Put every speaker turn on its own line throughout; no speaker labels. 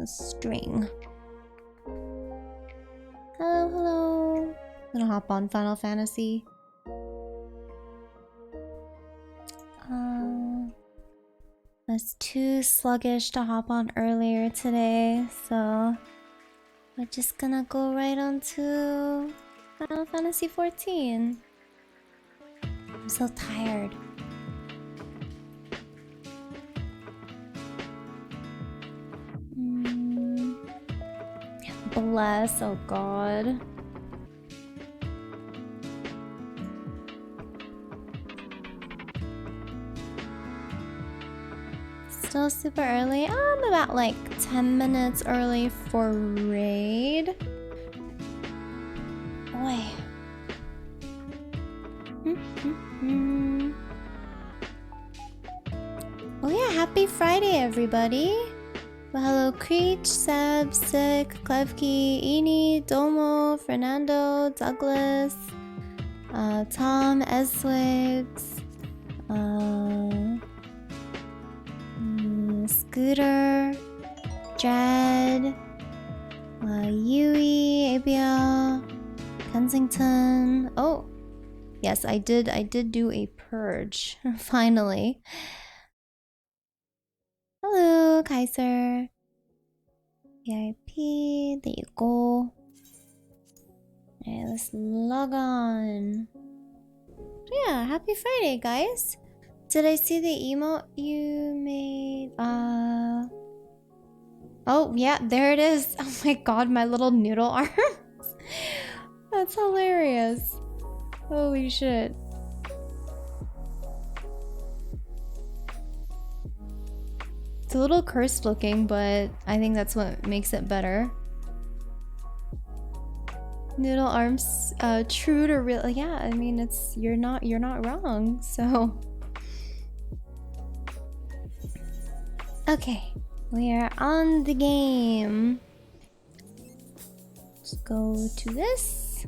string. Hello, hello. I'm gonna hop on Final Fantasy. I was too sluggish to hop on earlier today, so we're just gonna go right on to Final Fantasy XIV. I'm so tired. Bless, oh god. Still super early. I'm about like 10 minutes early for raid. Boy. Oh yeah, happy Friday everybody. Well, hello Creech, Seb, Sick, Klevki, Eni, Domo, Fernando, Douglas, Tom, Eswigs, Scooter, Dread, Yui, Abiel, Kensington. Oh, yes, I did do a purge finally. Hello, Kaiser. VIP, there you go. Alright, let's log on. Yeah, happy Friday, guys. Did I see the emote you made? Oh, yeah, there it is. Oh my god, my little noodle arms. That's hilarious. Holy shit. It's a little cursed looking, but I think that's what makes it better. Noodle arms, true to real. Yeah, I mean, it's you're not wrong. So, okay, we are on the game. Let's go to this.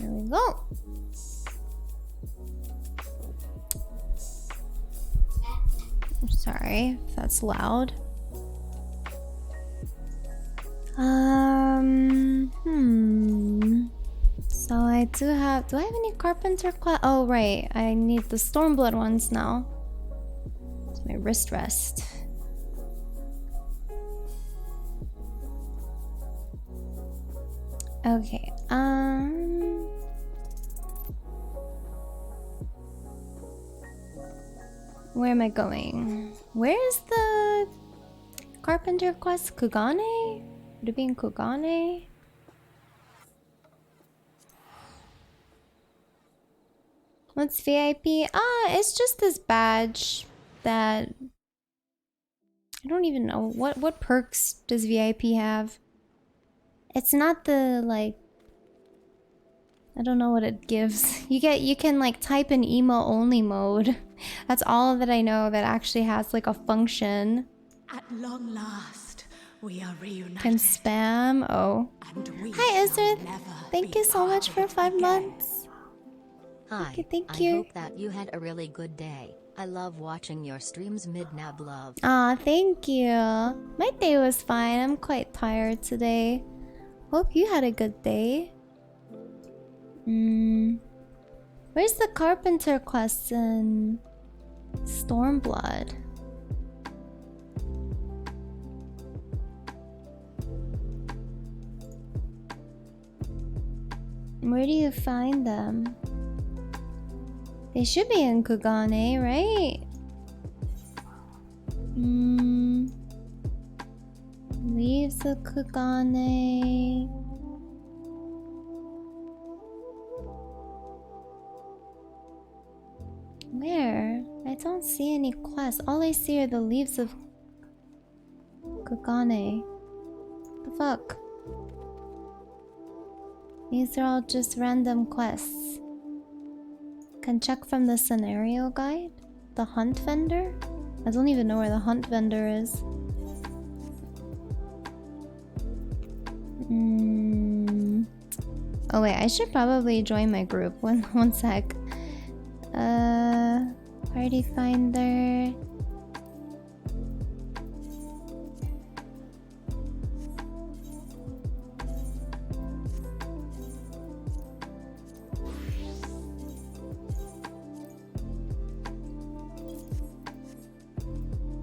There we go. Sorry if that's loud. So I do I have any carpenter class? Oh right, I need the Stormblood ones now. It's my wrist rest. Okay, where am I going? Where is the carpenter quest? Kugane? Would it be in Kugane? What's VIP? It's just this badge that I don't even know. What perks does VIP have? It's not the like I don't know what it gives. You can like type in emo only mode. That's all that I know that actually has like a function.
At long last, we are reunited.
Can spam. Oh. Hi Ezra. Thank you so much for 5 months.
Hi.
Thank you.
I hope that you had a really good day. I love watching your streams. Midnab love.
Aw, thank you. My day was fine. I'm quite tired today. Hope you had a good day. Where's the carpenter quest in Stormblood? Where do you find them? They should be in Kugane, right? Leaves of Kugane. Where? I don't see any quests. All I see are the leaves of Kugane. The fuck? These are all just random quests. Can check from the scenario guide? The hunt vendor? I don't even know where the hunt vendor is. Oh wait, I should probably join my group. One sec. Party finder.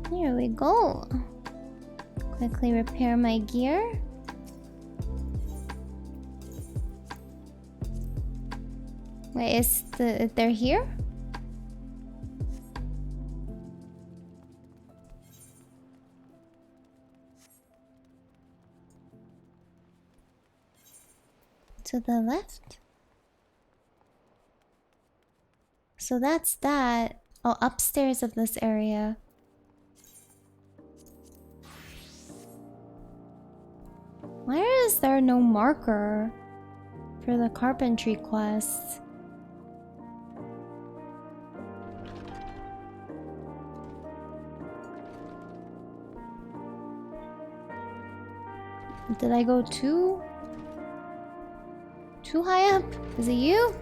Here we go. Quickly repair my gear. Wait, they're here? To the left? So that's that. Oh, upstairs of this area. Why is there no marker for the carpentry quest? Did I go too high up? Is it you?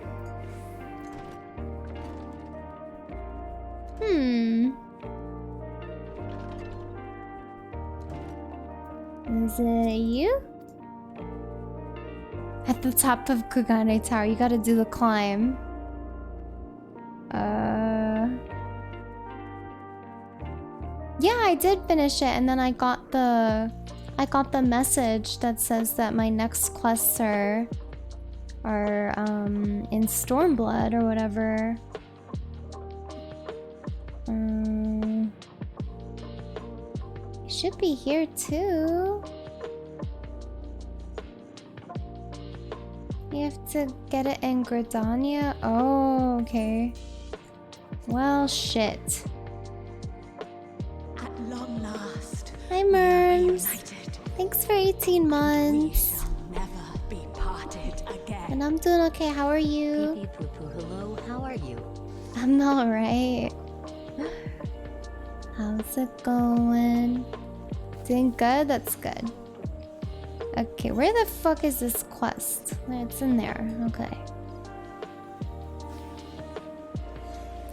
Is it you? At the top of Kugane Tower, you gotta do the climb. Yeah, I did finish it, and then I got the message that says that my next quests are in Stormblood or whatever. It should be here too. You have to get it in Gridania? Oh, okay. Well, shit.
At long last,
Hi,
we are
Merms.
reunited.
Thanks for 18
We
months.
shall never be parted again.
And I'm doing okay. How are you?
Pee pee poo poo, hello, how are you?
I'm alright. How's it going? Doing good? That's good. Okay, where the fuck is this quest? It's in there. Okay.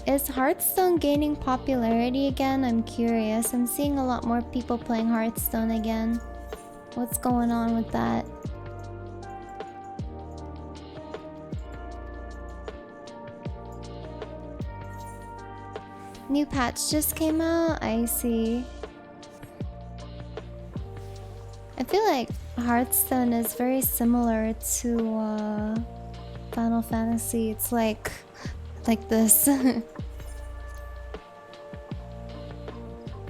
Is Hearthstone gaining popularity again? I'm curious. I'm seeing a lot more people playing Hearthstone again. What's going on with that? New patch just came out? I see. I feel like Hearthstone is very similar to Final Fantasy. It's like this.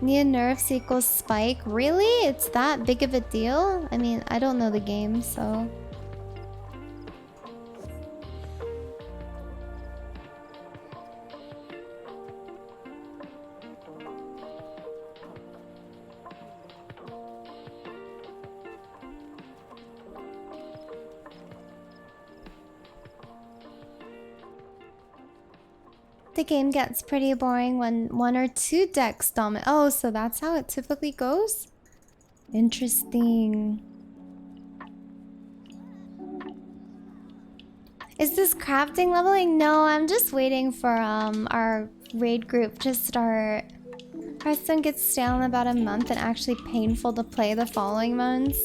New nerfs equals spike. Really? It's that big of a deal? I mean, I don't know the game, so... The game gets pretty boring when one or two decks dominate. Oh, so that's how it typically goes? Interesting. Is this crafting leveling? No, I'm just waiting for our raid group to start. Hearthstone gets stale in about a month and actually painful to play the following months.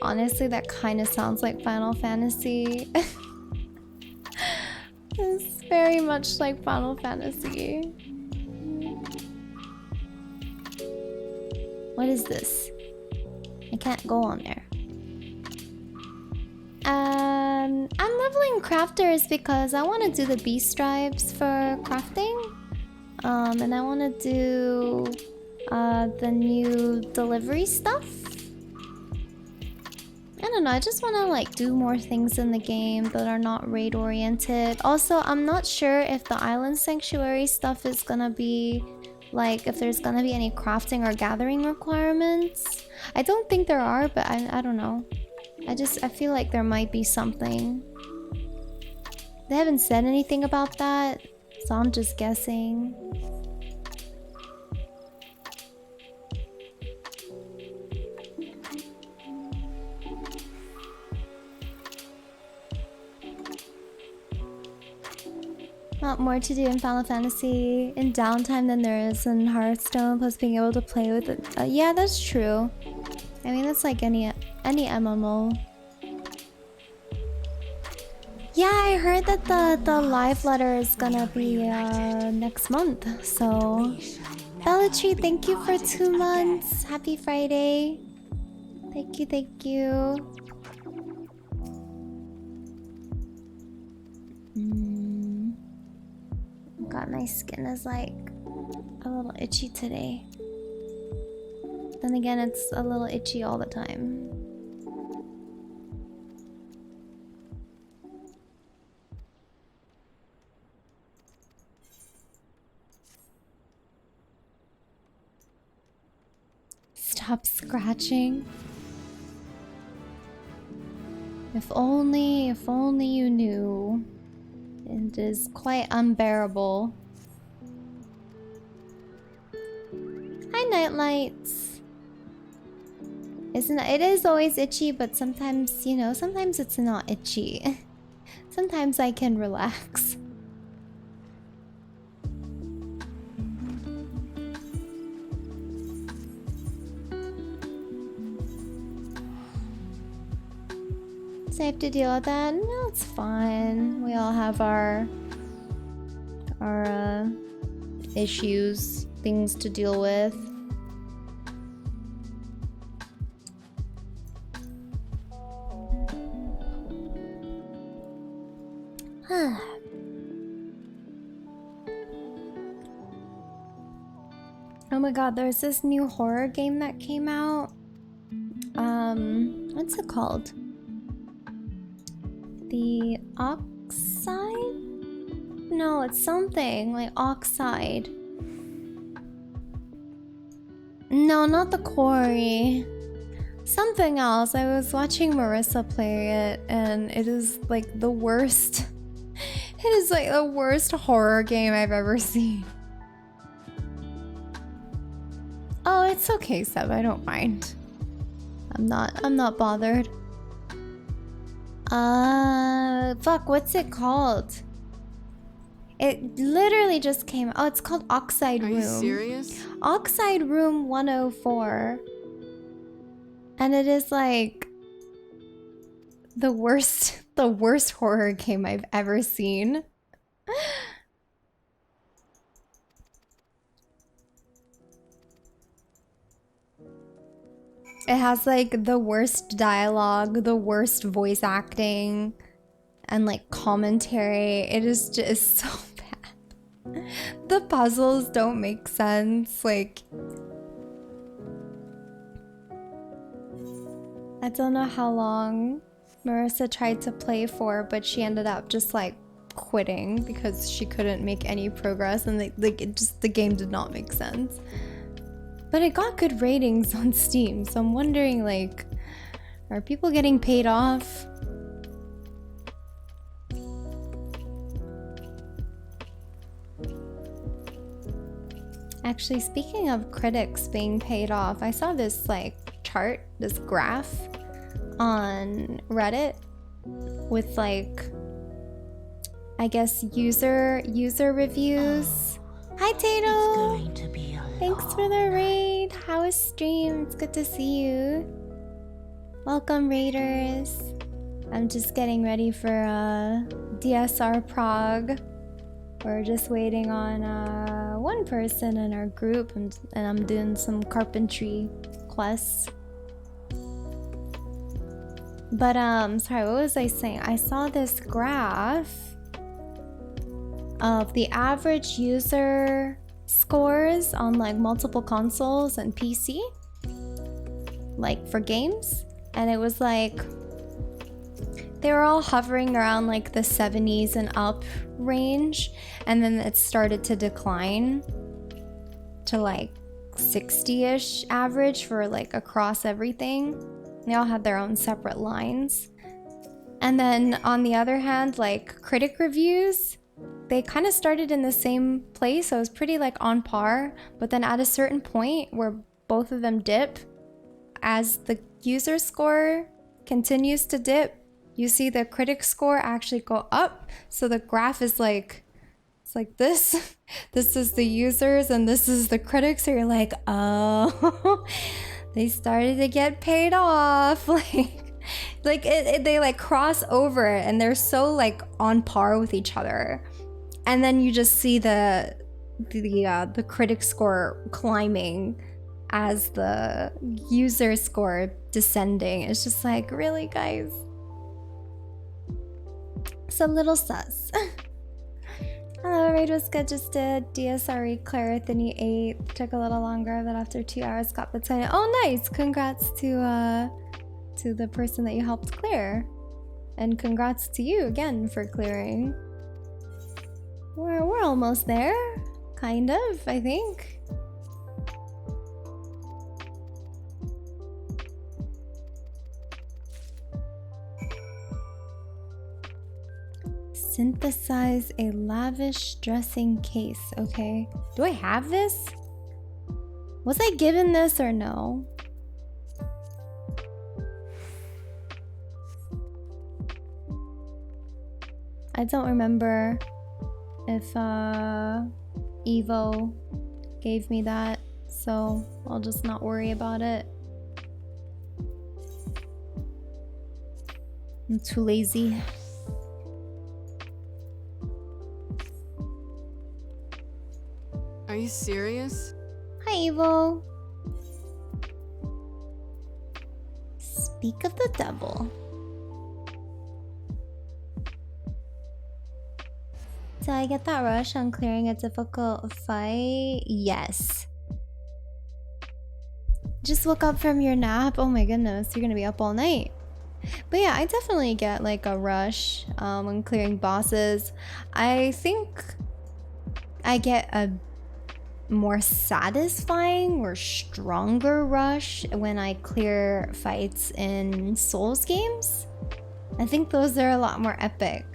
Honestly, that kind of sounds like Final Fantasy. It's very much like Final Fantasy. What is this? I can't go on there. I'm leveling crafters because I want to do the beast stripes for crafting. And I want to do the new delivery stuff. I don't know, I just want to like do more things in the game that are not raid oriented. Also, I'm not sure if the island sanctuary stuff is gonna be like, if there's gonna be any crafting or gathering requirements. I don't think there are, but I don't know. I feel like there might be something. They haven't said anything about that, so I'm just guessing. Not more to do in Final Fantasy in downtime than there is in Hearthstone, plus being able to play with it. Yeah, that's true. I mean, that's like any MMO. Yeah, I heard that the live letter is gonna be next month, so
We shall
Bellatree, thank you for
parted
2
again.
months. Happy Friday. Thank you, thank you. God, my skin is like a little itchy today. Then again, it's a little itchy all the time. Stop scratching. If only you knew. It is quite unbearable. Hi, Nightlights. It is always itchy, but sometimes, you know, sometimes it's not itchy. Sometimes I can relax. So I have to deal with that? No, it's fine. We all have our issues, things to deal with. Oh my god, there's this new horror game that came out. What's it called? The Oxide? No, it's something like Oxide. No, not the Quarry. Something else. I was watching Marissa play it, and it is like the worst. It is like the worst horror game I've ever seen. Oh, it's okay, Seb. I don't mind. I'm not bothered. Fuck, what's it called? It literally just came. Oh, it's called Oxide Room.
Are you serious?
Oxide Room 104. And it is like the worst horror game I've ever seen. It has like the worst dialogue, the worst voice acting, and like commentary. It is just so bad. The puzzles don't make sense. Like, I don't know how long Marissa tried to play for, but she ended up just like quitting because she couldn't make any progress, and the game did not make sense. But it got good ratings on Steam, so I'm wondering, like, are people getting paid off? Actually, speaking of critics being paid off, I saw this, like, chart, this graph on Reddit with, like, I guess user reviews. Hi, Tato! Thanks for the raid. How is stream? It's good to see you. Welcome, raiders. I'm just getting ready for DSR Prog. We're just waiting on one person in our group, and I'm doing some carpentry quests. But sorry, what was I saying? I saw this graph of the average user scores on like multiple consoles and PC, like for games, and it was like they were all hovering around like the 70s and up range, and then it started to decline to like 60-ish average for like across everything. They all had their own separate lines. And then on the other hand, like critic reviews, they kind of started in the same place, so it was pretty like on par, but then at a certain point where both of them dip, as the user score continues to dip, you see the critic score actually go up. So the graph is like, it's like this. This is the users and this is the critics. So you're like, oh, they started to get paid off. Like they like cross over and they're so like on par with each other. And then you just see the the critic score climbing as the user score descending. It's just like, really, guys? It's a little sus. Hello, raid was good, just did DSR Clarithin 8. Took a little longer, but after 2 hours got the 10. Oh, nice! Congrats to the person that you helped clear. And congrats to you again for clearing. We're almost there. Kind of, I think. Synthesize a lavish dressing case. Okay. Do I have this? Was I given this or no? I don't remember if Evo gave me that, so I'll just not worry about it. I'm too lazy.
Are you serious?
Hi, Evo. Speak of the devil. Did I get that rush on clearing a difficult fight? Yes. Just woke up from your nap. Oh my goodness, you're gonna be up all night. But yeah, I definitely get like a rush when clearing bosses. I think I get a more satisfying or stronger rush when I clear fights in Souls games. I think those are a lot more epic.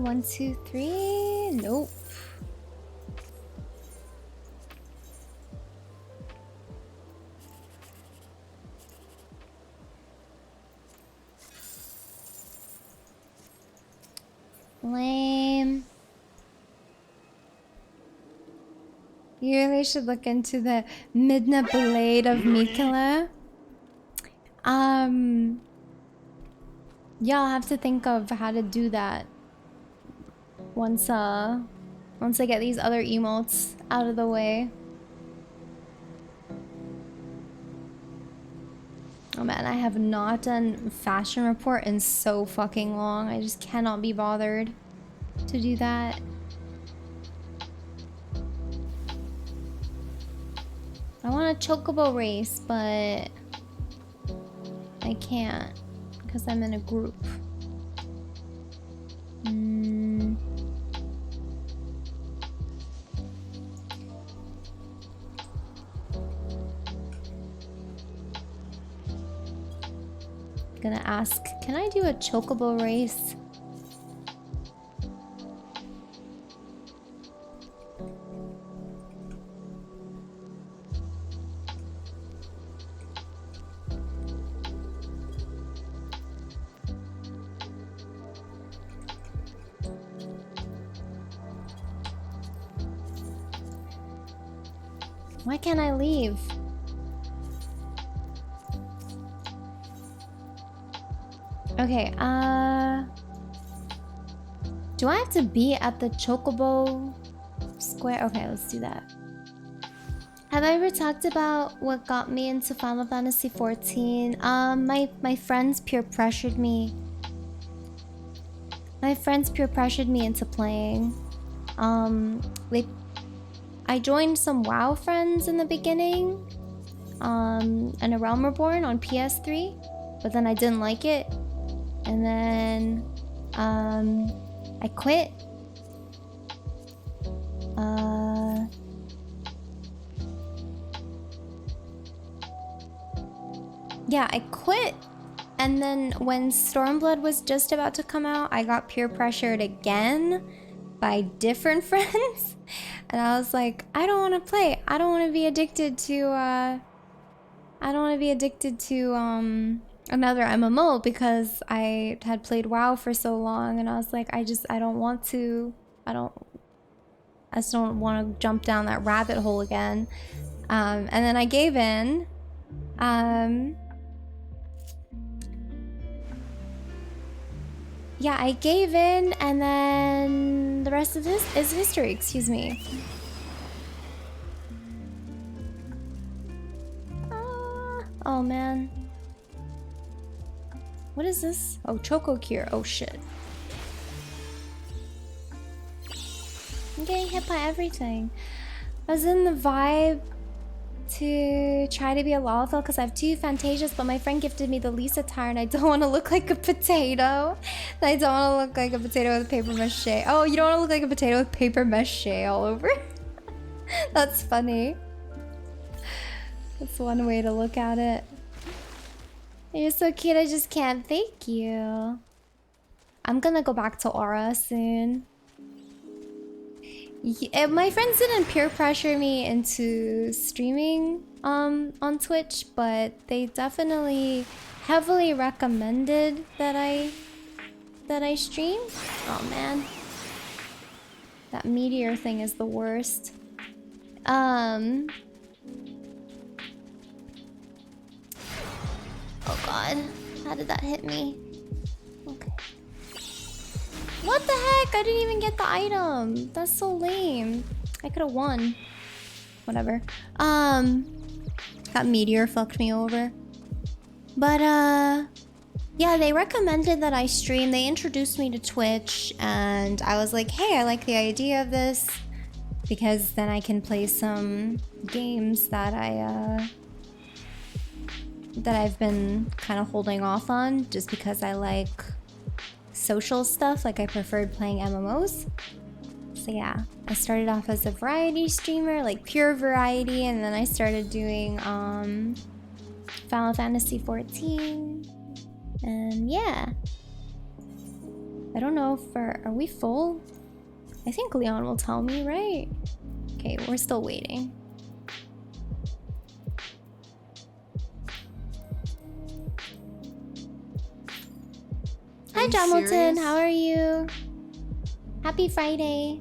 One, two, three. Nope. Lame. You really should look into the Midna Blade of Mikela. Yeah, I'll have to think of how to do that once I get these other emotes out of the way. Oh man, I have not done fashion report in so fucking long. I just cannot be bothered to do that. I want a chocobo race, but I can't because I'm in a group. Gonna ask, can I do a chocobo race? Why can't I leave? Okay, do I have to be at the Chocobo Square? Okay, let's do that. Have I ever talked about what got me into Final Fantasy XIV? My friends peer pressured me. My friends peer pressured me into playing. I joined some WoW friends in the beginning, and A Realm Reborn on PS3, but then I didn't like it. And then I quit. Yeah, I quit. And then when Stormblood was just about to come out, I got peer pressured again by different friends. And I was like, I don't want to play. I don't want to be addicted to another MMO because I had played WoW for so long, and I was like, I just don't want to. I just don't want to jump down that rabbit hole again. And then I gave in. Yeah, I gave in, and then the rest of this is history. Excuse me. Oh man. What is this? Oh, Choco Cure. Oh shit. I'm getting hit by everything. I was in the vibe to try to be a Lalafell because I have 2 Fantasias, but my friend gifted me the Lisa attire and I don't want to look like a potato. I don't want to look like a potato with paper mache. Oh, you don't want to look like a potato with paper mache all over? That's funny. That's one way to look at it. You're so cute, I just can't. Thank you. I'm gonna go back to Aura soon. Yeah, my friends didn't peer pressure me into streaming on Twitch, but they definitely heavily recommended that I stream. Oh man. That meteor thing is the worst. Oh god, how did that hit me? Okay. What the heck? I didn't even get the item. That's so lame. I could have won. Whatever. That meteor fucked me over. But yeah, they recommended that I stream. They introduced me to Twitch, and I was like, hey, I like the idea of this because then I can play some games that I've been kind of holding off on just because I like social stuff. Like I preferred playing MMOs. So yeah, I started off as a variety streamer, like pure variety, and then I started doing Final Fantasy XIV. And yeah. I don't know if are we full? I think Leon will tell me, right? Okay, we're still waiting. Hi, Jamilton. How are you? Happy Friday.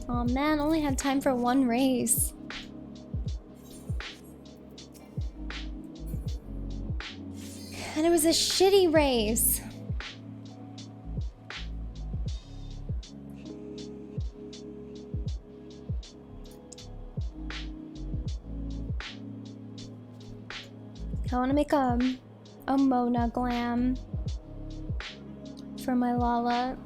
Oh man, only had time for one race. And it was a shitty race. I want to make a Mona glam for my Lala.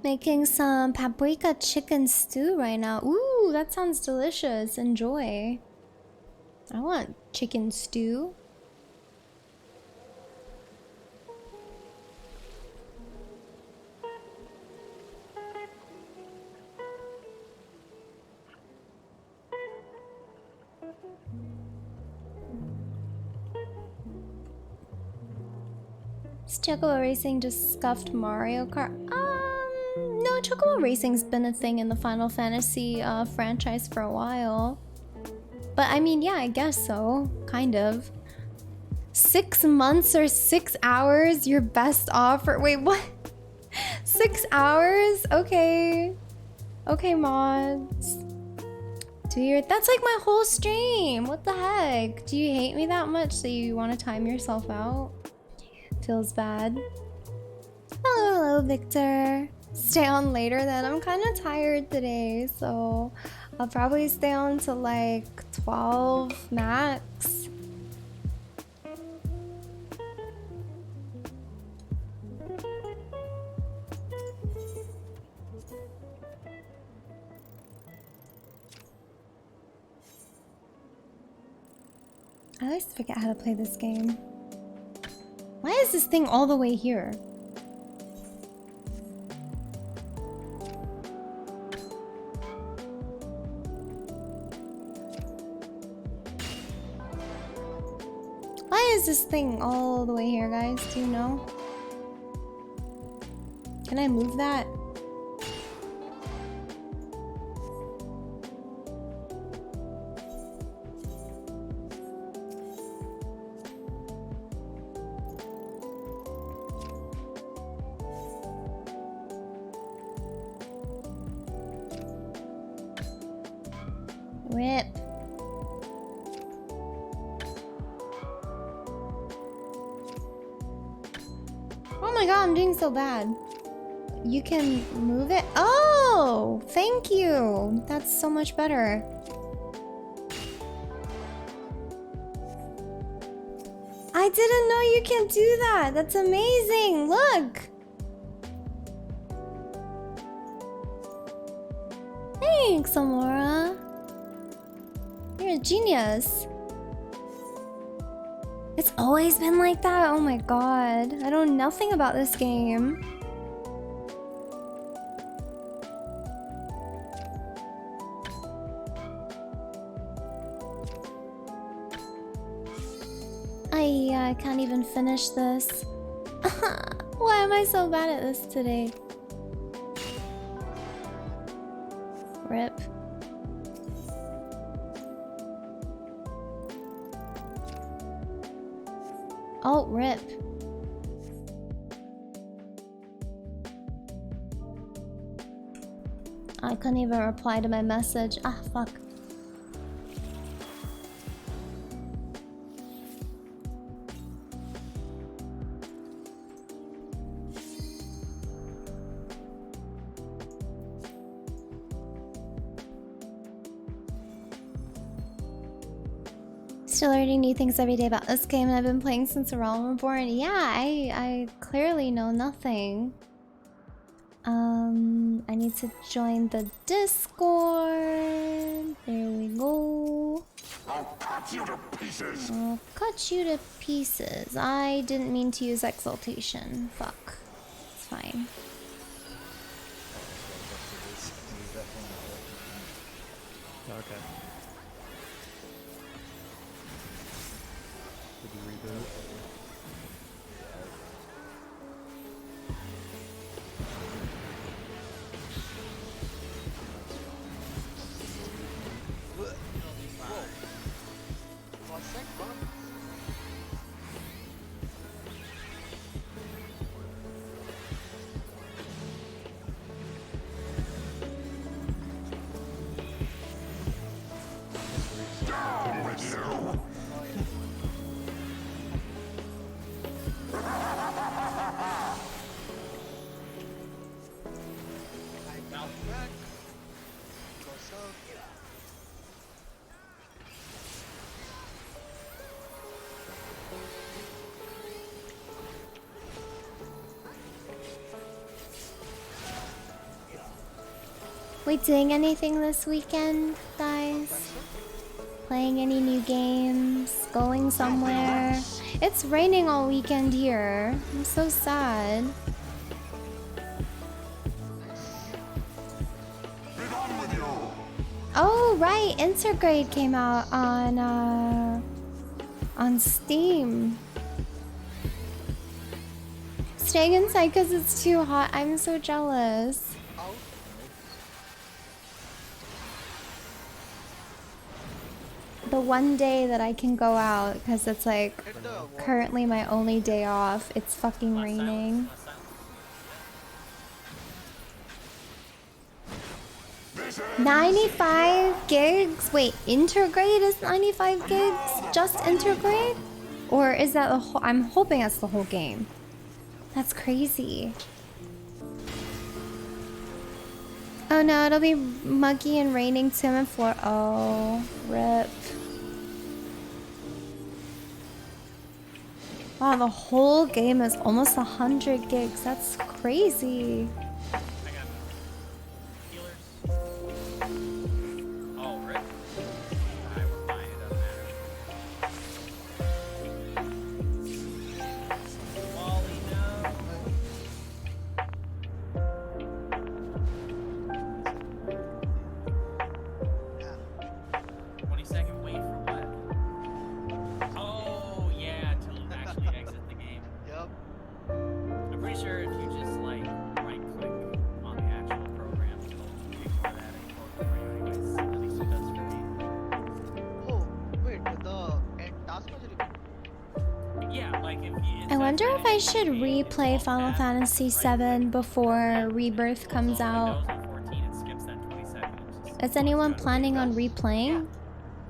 Making some paprika chicken stew right now. Ooh, that sounds delicious. Enjoy. I want chicken stew. Is Chocobo Racing just scuffed Mario Kart? No, Chocobo Racing's been a thing in the Final Fantasy franchise for a while. But I mean, yeah, I guess so. Kind of. 6 months or 6 hours? Your best offer? Wait, what? 6 hours? Okay. Okay, mods. That's like my whole stream. What the heck? Do you hate me that much that you want to time yourself out? Feels bad. Hello, Victor. Stay on later then. I'm kind of tired today, so I'll probably stay on to like 12 max. I always forget how to play this game. Why is this thing all the way here? Why is this thing all the way here, guys? Do you know? Can I move that? Rip. Oh my god, I'm doing so bad. You can move it? Oh! Thank you! That's so much better. I didn't know you can do that! That's amazing! Look! Thanks, Amora. You're a genius. It's always been like that? Oh my god. I know nothing about this game. I can't even finish this. Why am I so bad at this today? Rip. Oh, rip. I couldn't even reply to my message. Ah, fuck. Still learning new things every day about this game, and I've been playing since the Realm Reborn. Yeah, I clearly know nothing. I need to join the Discord. There we go.
I'll cut you to pieces.
I'll cut you to pieces. I didn't mean to use exaltation. Fuck. It's fine.
Okay. Did you reboot?
Down with you.
We doing anything this weekend, guys? Playing any new games? Going somewhere? It's raining all weekend here. I'm so sad.
Be gone with you.
Oh right, Intergrade came out on Steam. Staying inside because it's too hot. I'm so jealous. The one day that I can go out because it's like currently my only day off. It's fucking raining.
This is
95 gigs? Wait, Intergrade is 95 gigs? Just Intergrade? Or is that the whole? I'm hoping that's the whole game. That's crazy. Oh no, it'll be muggy and raining too and floor. Oh, rip. Wow, the whole game is almost 100 gigs. That's crazy.
Oh, rip. Alright, we're fine. It doesn't matter. Wally, no. 20-second wait for what? Oh, yeah. Yeah, like if you.
I wonder if I should replay Final Fantasy VII before Rebirth comes out.
On 14, it skips that 20 seconds.
Is anyone planning on replaying?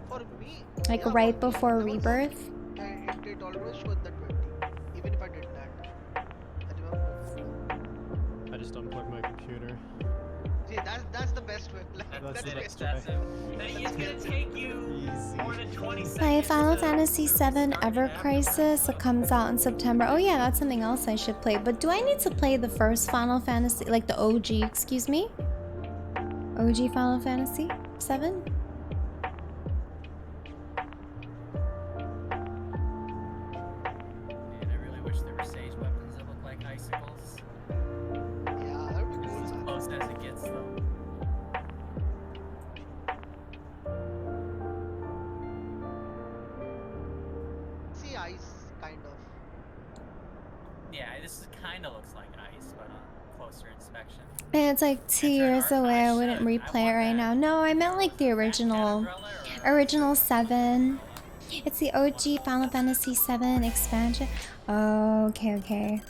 For me,
Like
yeah,
right
for me,
before
never worked.
Rebirth?
It always showed the 20, even if I did that. I remember.
I just unplugged my computer.
See, that's the best way. Like,
That's
that's the
it,
best way.
excessive. It's gonna take you more than 20 seconds.
Play Final
to
Fantasy
start
VII
an
Ever
episode.
Crisis. It comes out in September. Oh yeah, that's something else I should play. But do I need to play the first Final Fantasy, like the OG, excuse me? OG Final Fantasy VII?
Man, I really wish there were sage weapons that look like icicles.
Yeah, that would be
This is as
cool.
close as it gets, though.
See, ice, kind of.
Yeah, this kind of looks like ice, but on closer inspection.
And it's like 2 years away. I wouldn't replay it right now. No, I meant like the original 7. It's the OG Final Fantasy 7 expansion. Oh, okay, okay.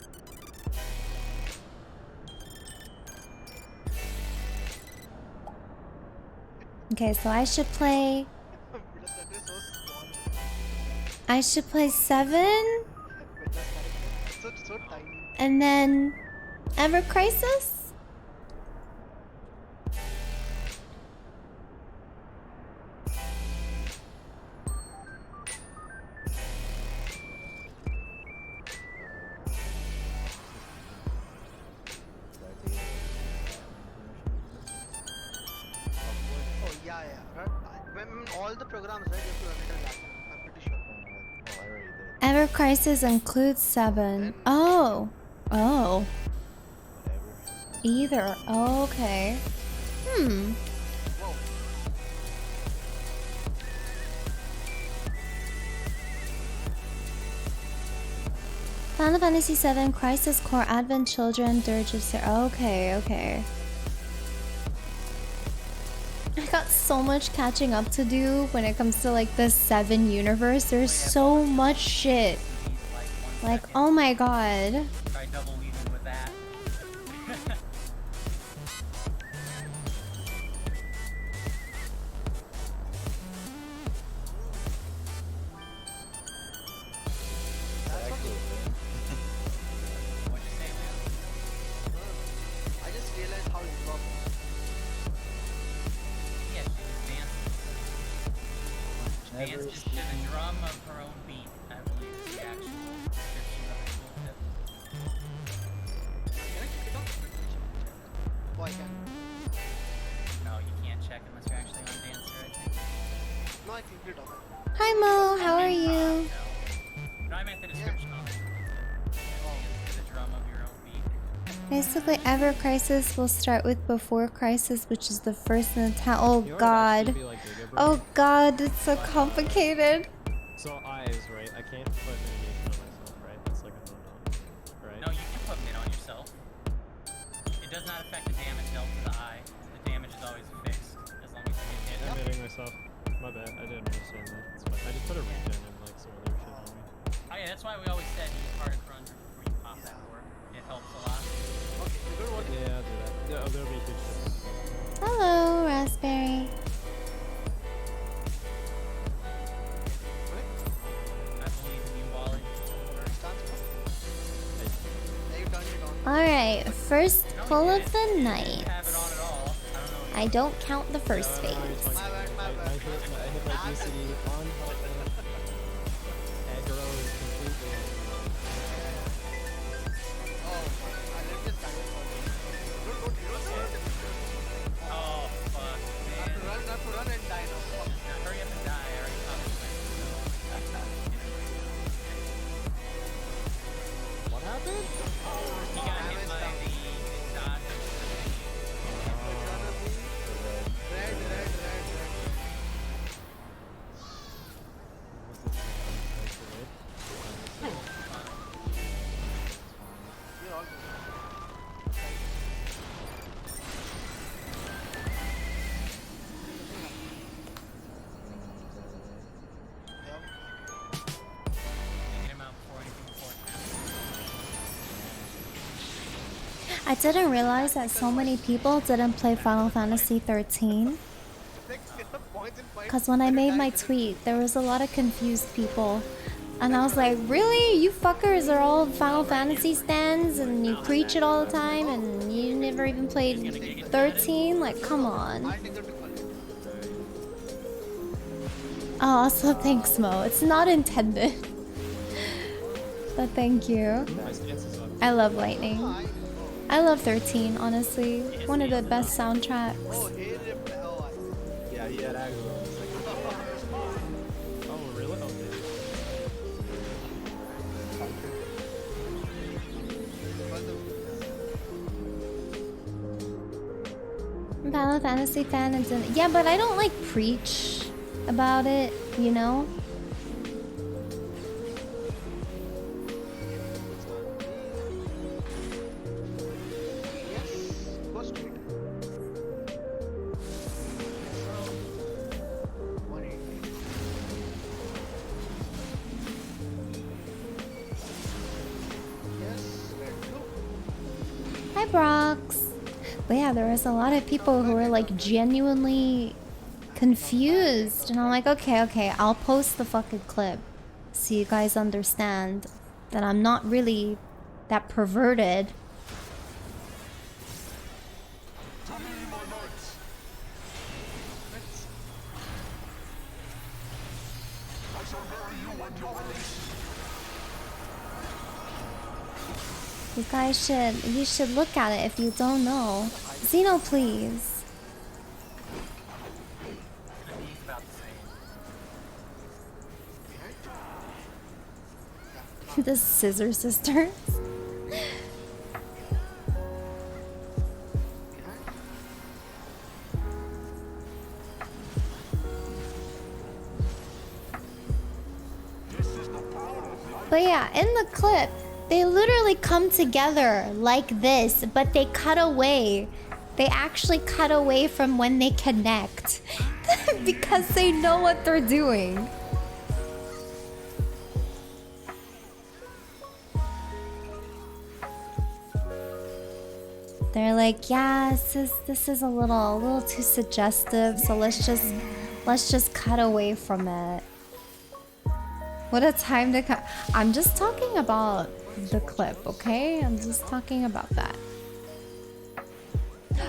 Okay, so I should play.
Because that is so small.
I should play 7
With that character. So tiny.
and then Ever Crisis.
Oh, yeah, yeah. Right? When all the programs, right, you have to run it on laptop. I'm pretty sure.
I already did.
Ever Crisis includes 7. Oh. Oh.
Whatever.
Either. Oh, okay. Hmm.
Whoa.
Final Fantasy VII Crisis Core Advent Children Dirge of Okay, okay. I got so much catching up to do when it comes to like the 7 universe. There's so much shit. Like, oh my god.
Try double weaving with that. What'd you say, man?
I just realized how it works.
Yeah, she just dances. Dances to the drum of her own beat, I believe is the actual description of the tooltip.
Can I check it out? Oh, I can.
No, you can't check unless you're actually on Dancer, I think.
No, I clicked it off.
Hi Mo, how are you?
No, I meant the description on it. Dance to the drum of your own beat.
Basically, Ever Crisis will start with Before Crisis, which is the first in the town. Oh
You know what would
god.
actually be, like, Giga Brain?
Oh god, it's so complicated.
So eyes, right? I can't put mitigation on myself, right? That's like a no-no, right?
No, you can put mid on yourself. It does not affect the damage dealt to the eye. The damage is always fixed as long as you get hit.
I'm hitting myself. My bad. I didn't understand that. It's fine. I just put a regen and like some other shit on me.
Oh yeah, that's why we always said use Hardened Run before you pop that core. It helps a lot.
Okay, you know what?
Yeah, I'll do that. Yeah, there'll be a huge difference.
Hello, Raspberry.
I believe in you, Wally.
There you turn it on.
Alright, first pull of the
You
night.
have it on at all. I don't know.
I don't count the first phase.
My bad, my bad.
I hit my DCD on aggro is completely
Oh, I let this guy go. Don't.
Oh, fuck,
I have
man.
to run and die now. Fuck.
Now hurry up and die. I already caught the
What happened?
He got hit by the dodge.
Red.
I didn't realize that so many people didn't play Final Fantasy 13. Because when I made my tweet, there was a lot of confused people. And I was like, really? You fuckers are all Final Fantasy stans and you preach it all the time and you never even played 13? Like, come on. Oh, also thanks, Mo. It's not intended. But thank you. I love Lightning. I love 13, honestly. One of the best soundtracks.
Yeah, he had aggro. Oh, really?
I'm Final Fantasy fan and yeah, but I don't like preach about it, you know? Hi, Brox. But yeah, there was a lot of people who were like genuinely confused. And I'm like, okay, I'll post the fucking clip so you guys understand that I'm not really that perverted. You should look at it if you don't know. Xeno, please. The Scissor Sisters. But yeah, in the clip, they literally come together like this, but they cut away. They actually cut away from when they connect because they know what they're doing. They're like, yeah, this is a little too suggestive, so let's just cut away from it. What a time to cut. I'm just talking about the clip, okay? I'm just talking about that.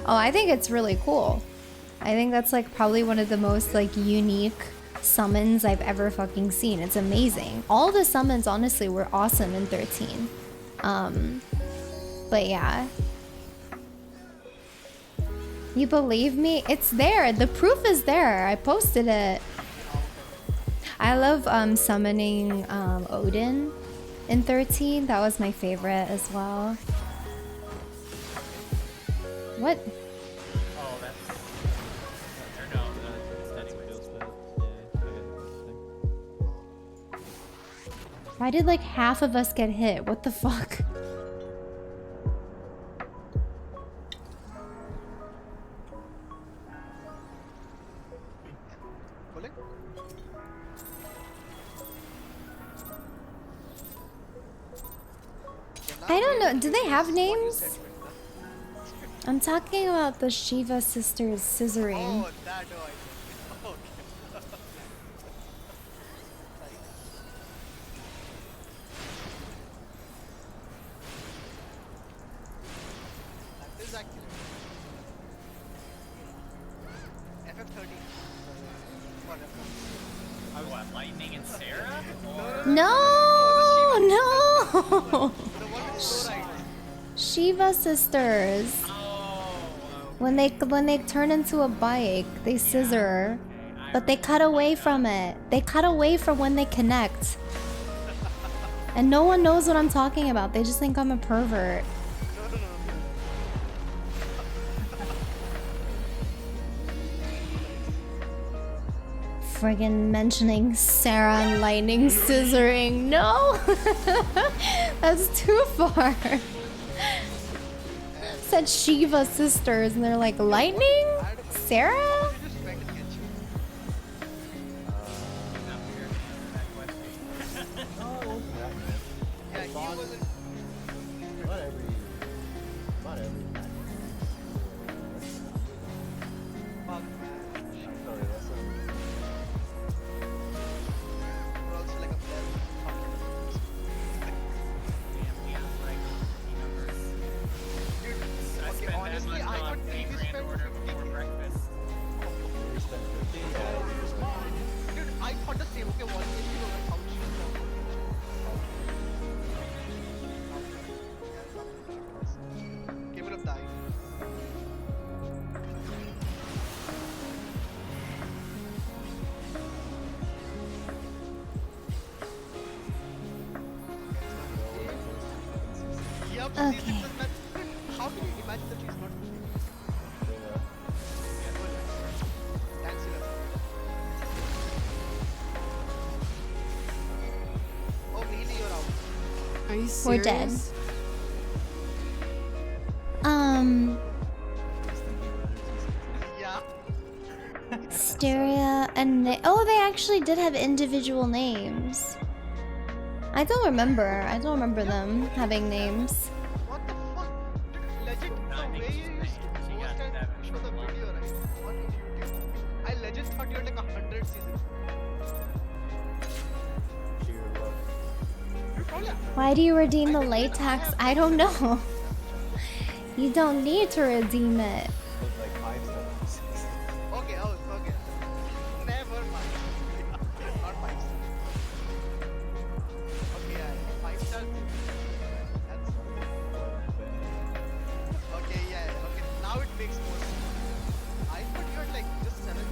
Oh, I think it's really cool. I think that's like probably one of the most like unique summons I've ever fucking seen. It's amazing. All the summons honestly were awesome in 13. But yeah. You believe me? It's there. The proof is there. I posted it. I love summoning Odin in 13. That was my favorite as well. What?
Oh, that's...
Why did like half of us get hit? What the fuck? I don't know. Do they have names? I'm talking about the Shiva sisters scissoring.
Oh, that one. Okay. That is accurate. FF13.
What, Lightning and Sarah? Or...
No!
The one with fluoride.
Shiva sisters. When they turn into a bike, they scissor, but they cut away from it. They cut away from when they connect. And no one knows what I'm talking about. They just think I'm a pervert. Friggin' mentioning Sarah and Lightning scissoring. No! That's too far. Said Shiva sisters and they're like, Lightning? Sarah?
Not every pack.
Fuck, man.
Sorry, that's
We're also like a player.
Damn, Leon's like numbers.
Dude,
I
okay,
spent
honestly,
that
I
much on
thought
a
we
grand
spent
order
50.
before breakfast.
we spent 50. Yeah, we just went.
Dude, I thought the same. Okay, one thing, you know, like how cheap Give it up, die. Yup,
Okay.
season was meant. How can you imagine that she's not? Thanks, Ila. Oh, Neely, you're out.
Are you
We're dead.
serious?
Yeah.
Styria and oh, they actually did have individual names. I don't remember them having names.
What the fuck? Dude, legit,
No, I
the
think
way
she's
you used to
saying she
post
got
and
that
show the
from
video, right? On YouTube. I legit thought you had like 100 seasons. Dude, probably.
Why do you redeem the
I think even
latex?
have
I don't know. You don't need to redeem it.
With like 5 steps.
Okay, oh, okay. Never mind. Not 5 stars. Okay, yeah, 5 stars. That's okay, yeah, okay. Now it makes more sense. I thought you had like just 7,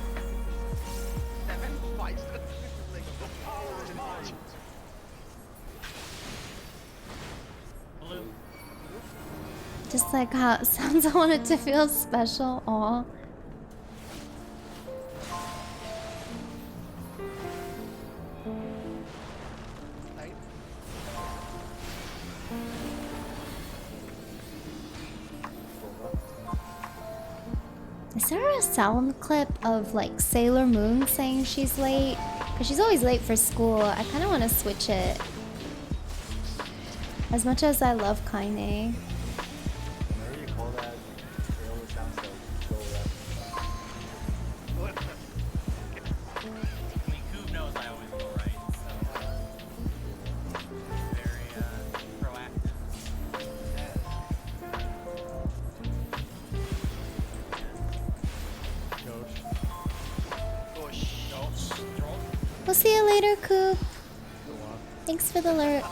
5 stars. Like,
Blue.
Just like how it sounds, I want it to feel special. Aw.
right?
Is there a sound clip of like Sailor Moon saying she's late? Cause she's always late for school. I kind of want to switch it. As much as I love Kaine.
Whenever you call that, it always sounds like go left.
What the?
I mean, Coob knows I always go right, so very proactive.
Coach.
Gosh.
We'll see you later, Coop. Thanks for the lurk.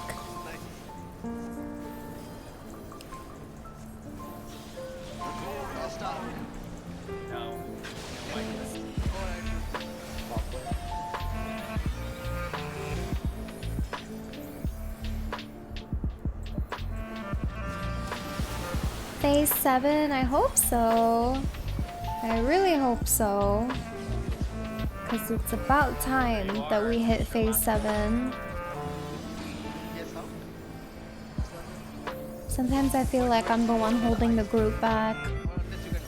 Lost out.
No. Whitelist.
Alright.
Phase 7, I hope so. I really hope so. Cause it's about time that we hit phase 7.
Yes, how?
Sometimes I feel like I'm the one holding the group back.
Or unless you get.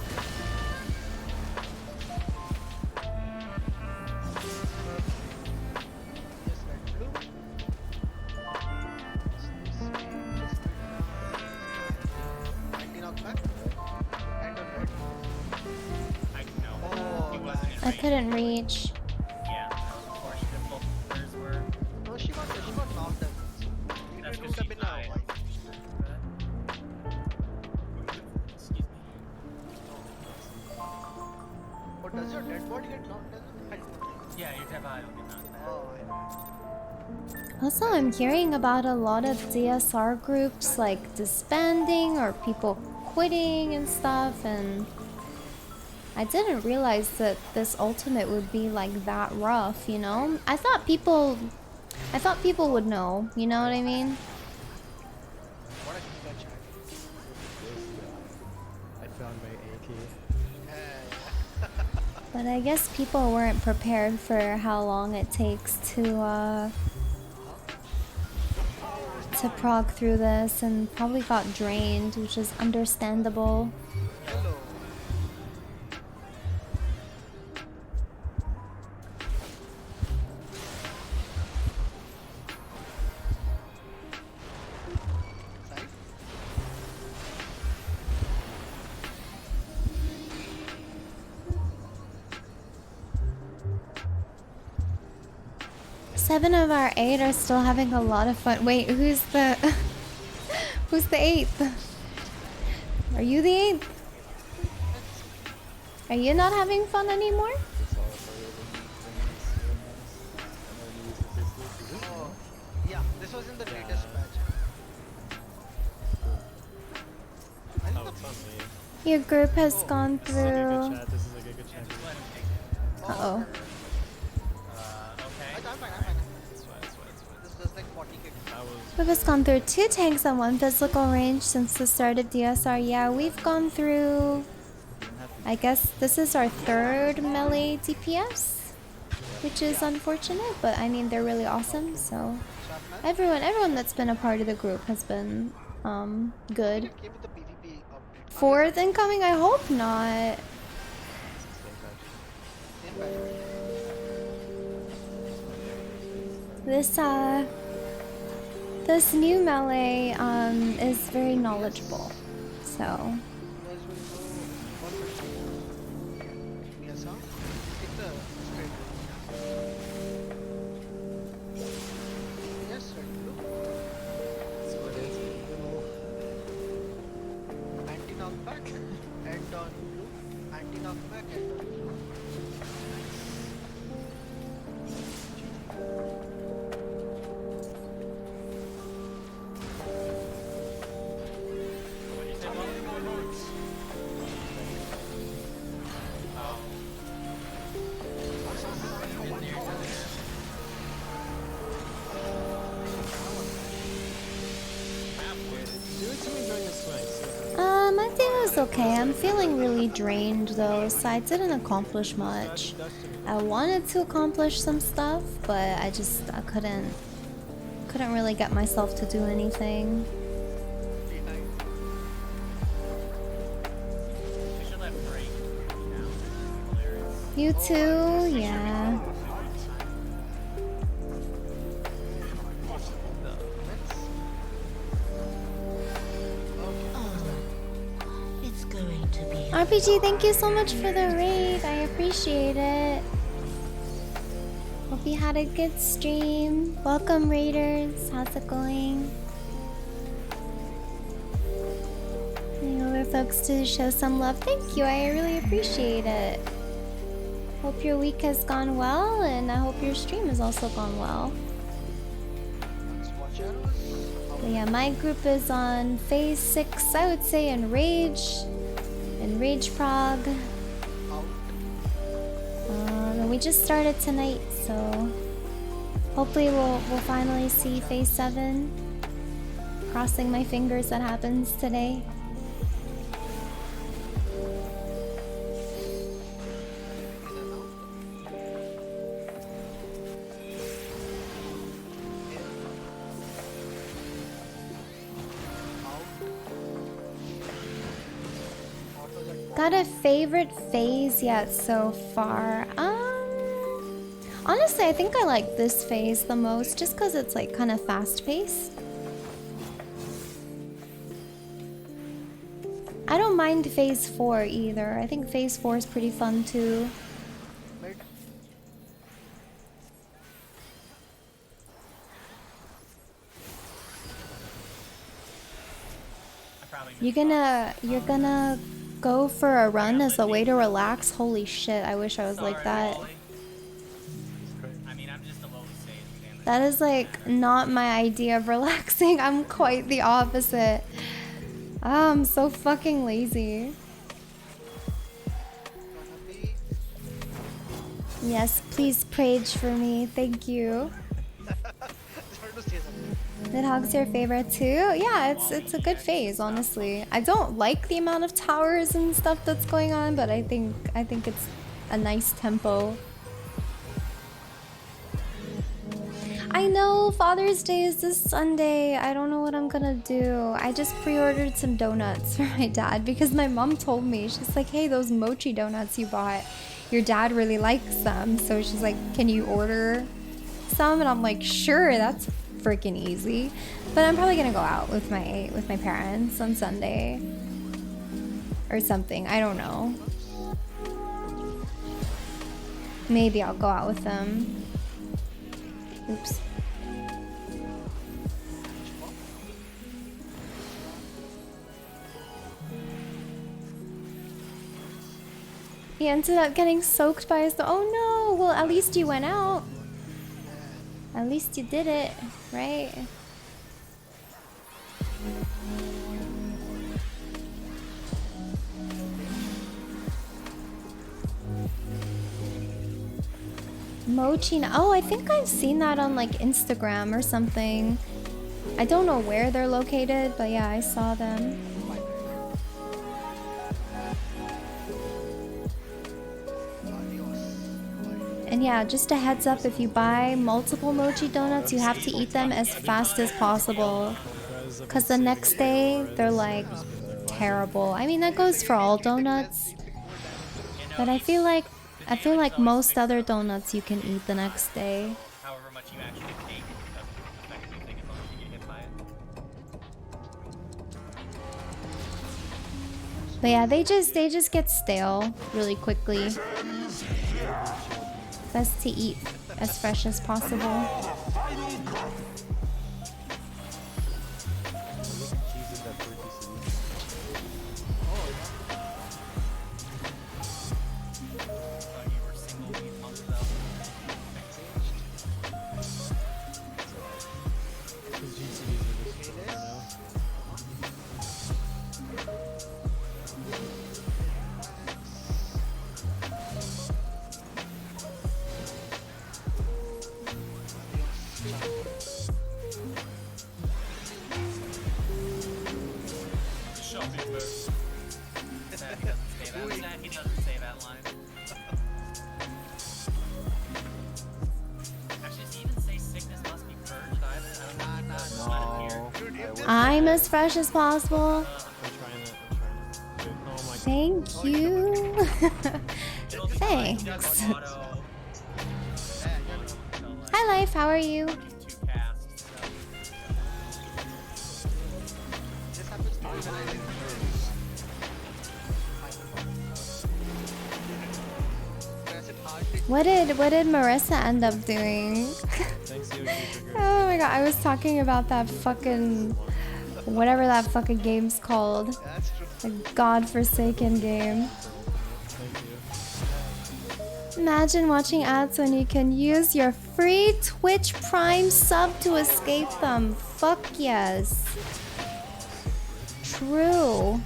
Yes, right. Blue. Knockback. And on red.
I know.
Oh,
He wasn't in
I
range.
couldn't reach.
Yeah. Unfortunately, both players were.
No, she got knocked out. It
That's
would
because
have
she
been
died.
a white.
Excuse me.
Or does your dead body get knocked down? I don't know.
Yeah, your dead body will get knocked back.
Oh, I know.
Also, I'm hearing about a lot of DSR groups like disbanding or people quitting and stuff, and I didn't realize that this ultimate would be like that rough, you know? I thought people would know, you know what I mean?
What a giga chat.
I found my AK.
Yeah.
But I guess people weren't prepared for how long it takes to prog through this and probably got drained, which is understandable.
Hello. Side?
7 of our 8 are still having a lot of fun. Wait, who's the who's the 8th? Are you the 8th? Are you not having fun anymore?
Oh, yeah, this was in the latest patch. I think
Oh,
the
it's on me.
Your group has gone
This is like a good
through.
chat. This is like a good chat.
Just let him take it.
Uh-oh.
no.
Okay.
I'm fine, I'm fine.
It's fine. It's fine. It's fine.
This does like 40 kills.
That was.
Group has gone through 2 tanks and 1 physical range since the start of DSR. Yeah, we've gone through. I guess this is our 3rd melee DPS, which is unfortunate, but I mean they're really awesome. So everyone that's been a part of the group has been good.
It came with the PvP update.
4th incoming? I hope not.
Same patch.
This new melee is very knowledgeable. So
You guys will go what DSR? Take the straight road. Yes, sir. Look. Anti-knockback and on blue. Anti-knockback and on blue.
What you said, Molly?
Do it to me during the swing.
I think it was okay. I'm feeling really drained though, so I didn't accomplish much. I wanted to accomplish some stuff, but I couldn't really get myself to do anything.
We should let break now. Hilarious.
You too? Yeah.
It's going to be
RPG, thank you so much for the raid. I appreciate it. Hope you had a good stream. Welcome, raiders. How's it going? Any other folks to show some love? Thank you. I really appreciate it. Hope your week has gone well, and I hope your stream has also gone well.
Watch arrows.
But yeah, my group is on phase 6, I would say, in Rage Prog.
Out.
And we just started tonight, so hopefully we'll finally see phase 7. Crossing my fingers that happens today. Got a favorite phase yet so far? Honestly, I think I like this phase the most, just because it's like kind of fast-paced. I don't mind phase 4 either. I think phase 4 is pretty fun too.
Mid.
I probably
You're gonna go for a run as a way to relax? Holy shit, I wish I was like that.
I mean, I'm just a lowly sage. Damn it.
That is like not my idea of relaxing. I'm quite the opposite. I'm so fucking lazy. Yes, please prage for me. Thank you.
Just wanted to say something.
Nidhogg's your favorite too? Yeah, it's a good phase, honestly. I don't like the amount of towers and stuff that's going on, but I think it's a nice tempo. I know Father's Day is this Sunday. I don't know what I'm gonna do. I just pre-ordered some donuts for my dad because my mom told me. She's like, hey, those mochi donuts you bought, your dad really likes them. So she's like, can you order some? And I'm like, sure, that's freaking easy. But I'm probably gonna go out with my parents on Sunday or something. I don't know. Maybe I'll go out with them. Oops. He ended up getting soaked by his. Oh no! Well, at least you went out. At least you did it, right? Mochi. Oh, I think I've seen that on like Instagram or something. I don't know where they're located, but yeah, I saw them. And yeah, just a heads up, if you buy multiple mochi donuts, you have to eat them as fast as possible. Because the next day, they're like terrible. I mean, that goes for all donuts. But I feel like most other donuts you can eat the next day.
However much you actually take, it doesn't affect anything as long as you get hit by it.
But yeah, they just get stale really quickly. Best to eat as fresh as possible.
He doesn't say that line. Actually, does he even say sickness must be purged either? I don't know.
I'm as fresh as possible.
I'm trying it. Dude, oh my God.
Thank you. Thanks. Hi, Life. How are you? What did Marissa end up doing? Oh my god, I was talking about that fucking whatever that fucking game's called. The godforsaken game. Imagine watching ads when you can use your free Twitch Prime sub to escape them. Fuck yes. True.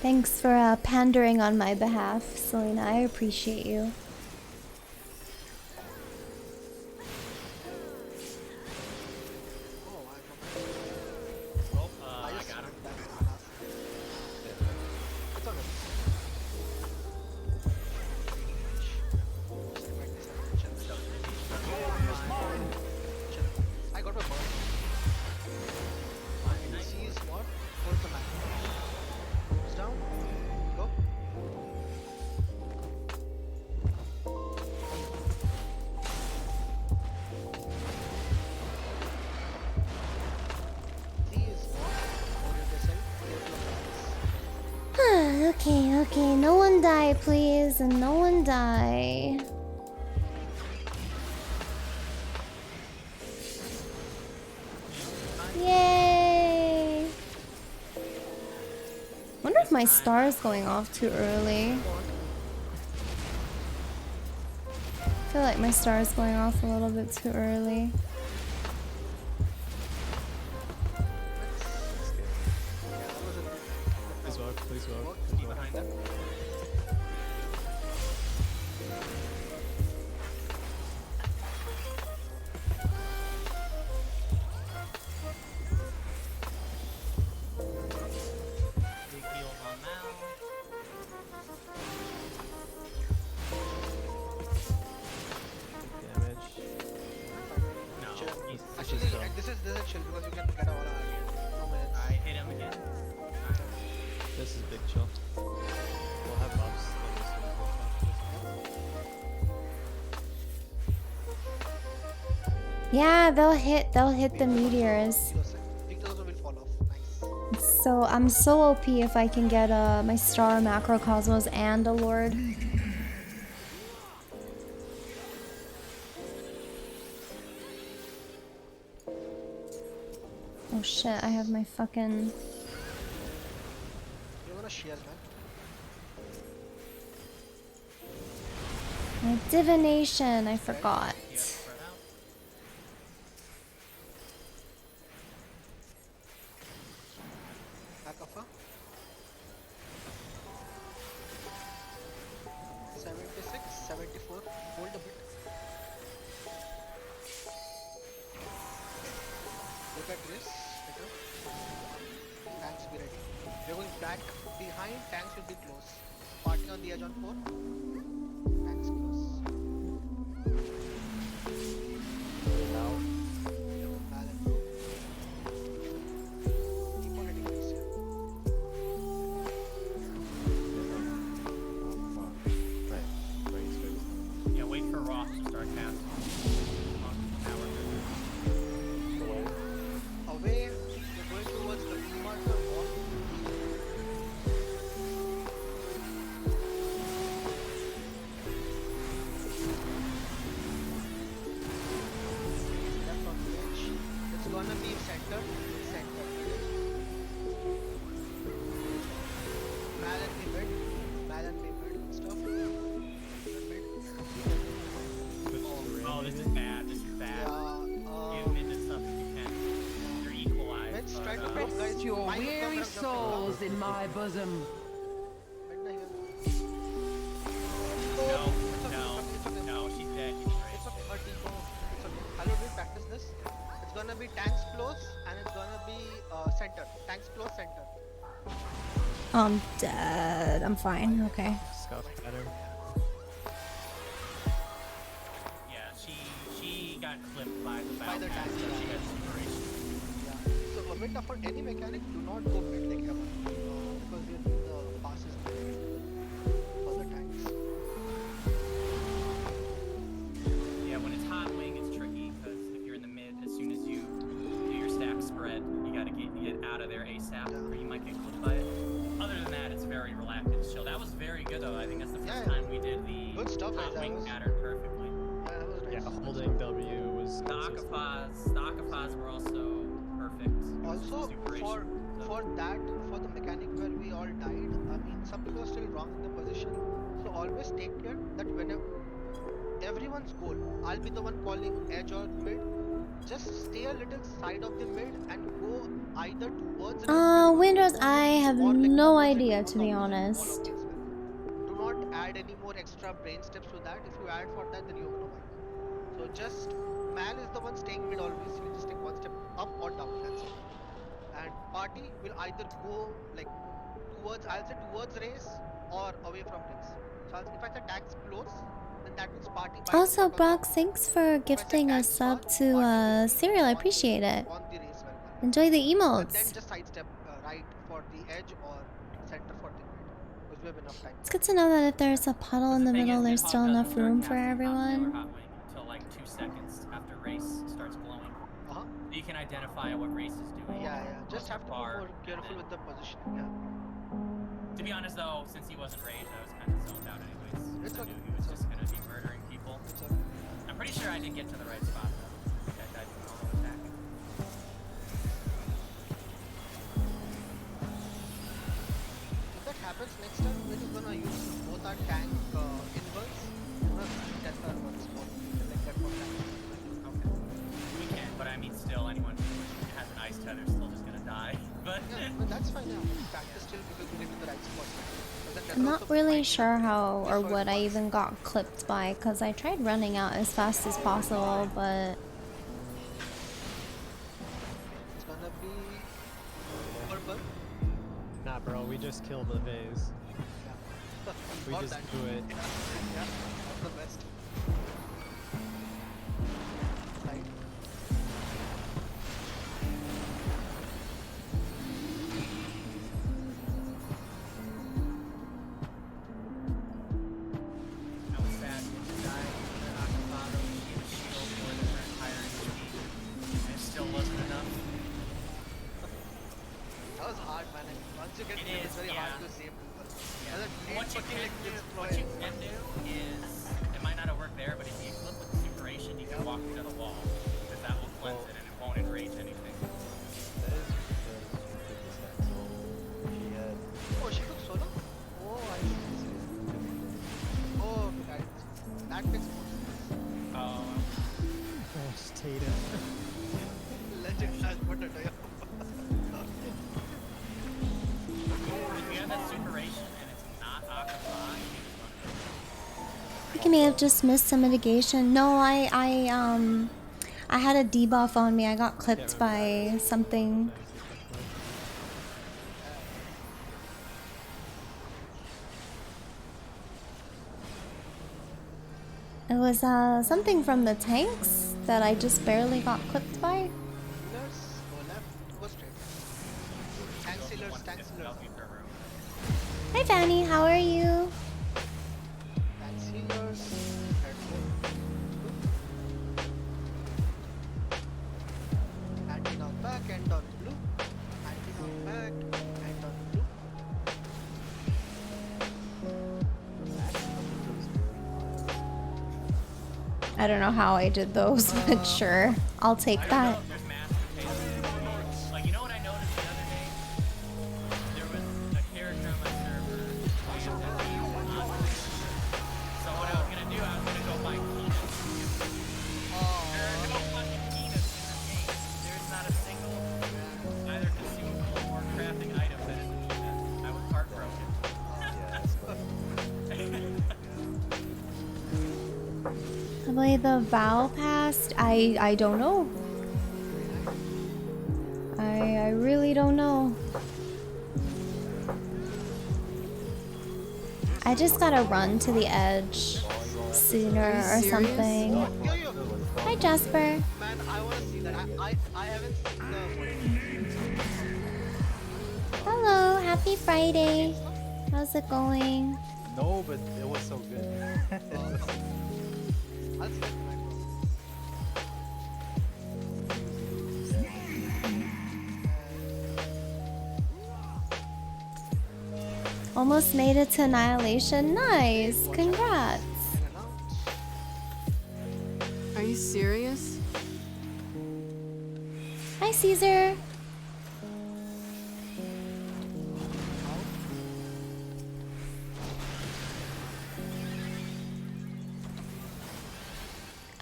Thanks for pandering on my behalf, Selena. I appreciate you.
I got him.
I got my bird. C is what? What's the map? Moves down. Go. C is what?
Okay. No one die, please. And no one die. Yay! Wonder if my star is going off too early. I feel like my star is going off a little bit too early.
Please walk.
Be behind him. Big heals on Mal.
Yeah, they'll hit the meteors.
3,000 will fall off. Nice.
So I'm so OP if I can get my star macrocosmos and a lord. Oh shit, I have my fucking...
You're gonna share, man.
My divination, I forgot.
Yeah, spread out.
Back of her. 76, 74. Hold a bit. Look at this. Tanks be ready. We're going back behind. Tanks will be close. Party on the edge on 4. Tanks close. Balance. Keep on hitting this here.
Yeah, wait for Roth to start casting.
Away. We're going towards the blue marker. Wall. Left on the edge. It's gonna be center. Center. Mal and mid. Mal and mid. Stuff. Mid.
Oh, this is bad. This is bad. Give mid and stuff if you can. They're equalized.
Let's
but,
try to
uh,
go, guys.
Your
Find the
weary
cover and jump
souls in my bosom.
Midna here.
No,
It's okay,
no,
it's okay.
no, she's dead. She's
It's
raged.
okay, her team go. It's okay. Hello, we practice this. It's gonna be tanks close and it's gonna be center. Tanks close, center.
I'm dead. I'm fine. Okay.
Scuff better.
Yeah, she got clipped by the
By the
battle
tank,
so
yeah.
she got separation.
Yeah. So a bit of for any mechanic, do not go mid like ever. Because you need the passes for the tanks.
Yeah, when it's hot wing, it's tricky because if you're in the mid, as soon as you do your stack spread, you gotta get out of there ASAP, or you might get clipped by it. Other than that, it's very relaxed and chill. That was very good though. I think that's the first
Yeah.
time we did the
Good stuff,
hot
guys.
wing
That was-
pattern perfectly.
Yeah, that was
Yeah,
nice.
holding W was
The Akafas were also perfect. It was
Also,
superation, so-
for the mechanic where we all died, I mean, some people are still wrong in the position. So always take care that whenever everyone's goal, I'll be the one calling edge or mid. Just stay a little side of the mid and go either towards
Windows, I have
or like
no
opposite
idea
on
to
the
be
opposite wall of
honest.
the spell. Do not add any more extra brain steps to that. If you add for that, then you're gonna wipe. So just Mal is the one staying mid always. You just take one step up or down. That's it. And party will either go like towards, I'll say towards race or away from race. So if I say tanks close, then that means party by
Also,
default on
Brock,
the
thanks for
If I say
gifting a
tanks
sub
far,
to
party will be
Serial. I
on the
appreciate it.
on the race well.
Enjoy the
And then
emotes.
just sidestep right for the edge or center for the mid. Because we have enough time.
It's good to know that if there's a puddle in the
thing
middle,
is,
there's
Nidhogg
still
doesn't
enough
start
room for
casting Hot Sail or
everyone.
Hot Wing until like 2 seconds after race starts glowing.
Uh-huh.
You can identify what race is doing.
Yeah, yeah. Just have to be
far,
more careful with the positioning. Yeah.
To be honest though, since he wasn't raged, I was kind of zoned out anyways.
It's
I
okay,
knew he was
it's
just gonna be murdering people.
It's okay.
I'm pretty sure I didn't get to the right spot though. I think I died from auto attack.
If that happens next time, we're just gonna use both our tank inverts. We're gonna test our ones more. Like that for tank.
Okay. We can, but I mean still anyone who has an ice tether is still just gonna die. But
Yeah, but that's fine now. Practice still because we get to the right spot. But then
I'm
there's
not
also
really
fine
sure how or
default
what I
ones.
even got clipped by because I tried running out as fast as possible, but
It's gonna be purple.
Nah, bro, we just killed the vase.
Yeah.
We
Got
just
that.
do it.
Yeah, that's the best. Right.
I was sad when she died. Her Akafado, she was shield more than her entire HP. what you can do is, it might not have worked there, but if you clip with the superation, you can walk into the wall, because that will cleanse it and it won't enrage anything.
That is because she had.
Oh, she took solo? Oh, I see. Oh, that makes more sense.
Oh,
Tatum.
Legend has put it there.
if you have that superation and it's not Aquafly, you just run it.
I think I may have just missed some mitigation. No, I had a debuff on me. I got clipped by something. It was something from the tanks that I just barely got clipped by.
Healers, go left, go straight. Tank sealers, tank sealers.
Hi Fanny, how are you?
Tank sealers, red blue. Anti-knock back and on blue. Anti-knock back and on blue.
I don't know how I did those, but sure, I'll take that.
There's mass potatoes. Like, you know what I noticed the other day? There was a character on my server. So what I was gonna do, I was gonna go buy Kinas. There are no fucking Kinas in this game. There's not a single either consumable or crafting item that is a Kina. I was heartbroken.
I believe the vow passed. I don't know. I really don't know. I just gotta run to the edge sooner or something.
Yo, yo.
Hi Jasper.
Man, I wanna see that. I haven't seen the.
Hello, happy Friday. How's it going?
No, but it was so good.
I'll see that tonight, bro.
Almost made it to Annihilation. Nice. Congrats.
Are you serious?
Hi Caesar.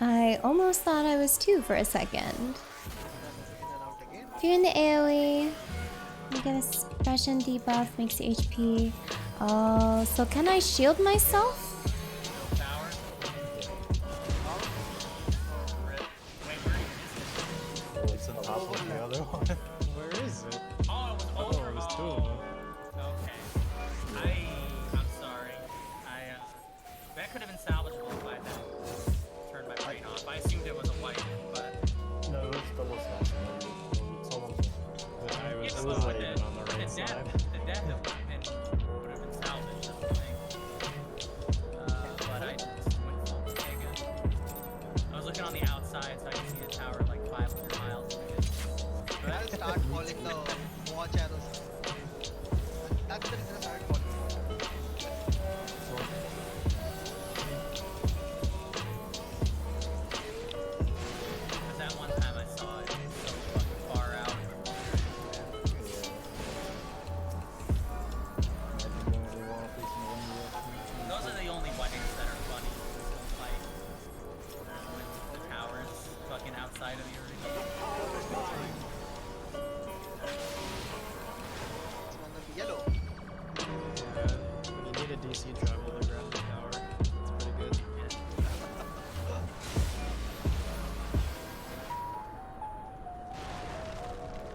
I almost thought I was too for a second.
In and out again.
If you're in the AoE, you get a suppression debuff, makes your HP. Oh, so can I shield myself?
Tower. Rip. Wait, where is
It's on top of the other one. Where is it?
it? Oh, it was
Oh,
over.
it was two of them.
Okay. I'm sorry. That could have been salvageable if I had turned my brain off. I assumed it was a white, but
No, it was double slash. It's almost. I was,
it's
it was
not
like
the
even on the right
death.
side.
The death would have been salvaged. That's the thing. But I just went full Mega. I was looking on the outside, so I could see the tower like 500 miles away.
But I'll start calling the watch arrows. That's the reason I started calling.
Because that one time I saw it, it was so fucking far out. Those are the only weddings that are funny. Like, when the tower's fucking outside of the arena.
It's gonna be yellow.
Yeah, when you need a DC travel to grab the tower, it's pretty good.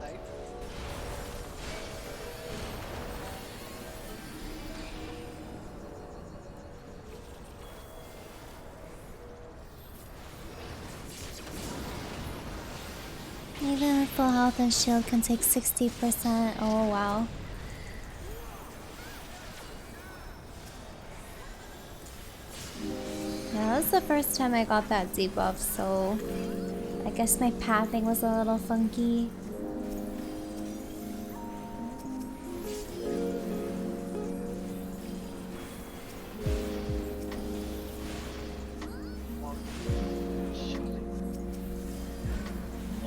Right?
Even with full health and shield can take 60%. Oh wow. Yeah, this is the first time I got that debuff, so I guess my pathing was a little funky.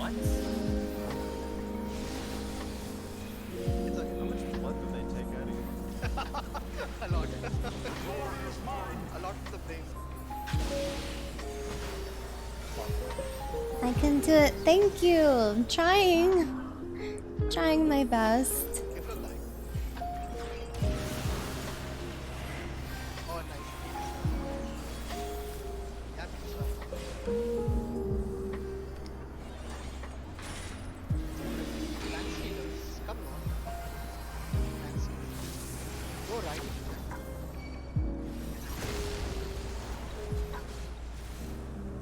What?
It's okay.
How much blood do they take out of you?
A lot. A lot for the brain.
I can do it. Thank you. I'm trying. Trying my best.
Give it a like. Oh, nice. Yeah, this one. Lance Steelers, come on. Lance Steelers. Go right.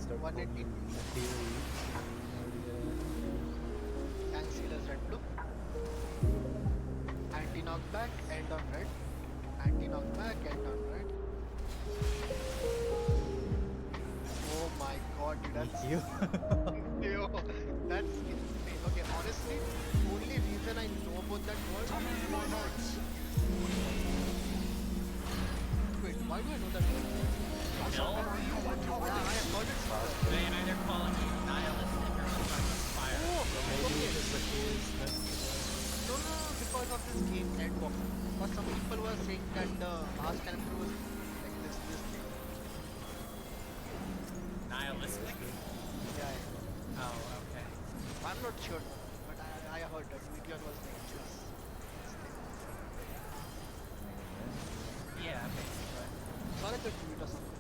Start
180. Lance Steelers, red blue. Anti-knockback, end on red. Anti-knockback, end on red. Oh my god, dude, that's
You.
Yo, that's insane. Okay, honestly, only reason I know about that word. Wait, why do I know that word?
Bill?
Yeah, I have heard it somewhere.
They either calling you nihilistic or fucking fire.
Oh,
Maybe
okay.
it's the keys.
No, because of this game Endwalk. But some people were saying that the last character was like this thing.
Nihilistic?
Yeah.
Oh, okay.
I'm not sure, but I heard that Meteor was like this.
Yeah, basically.
It's not like a tweet or something.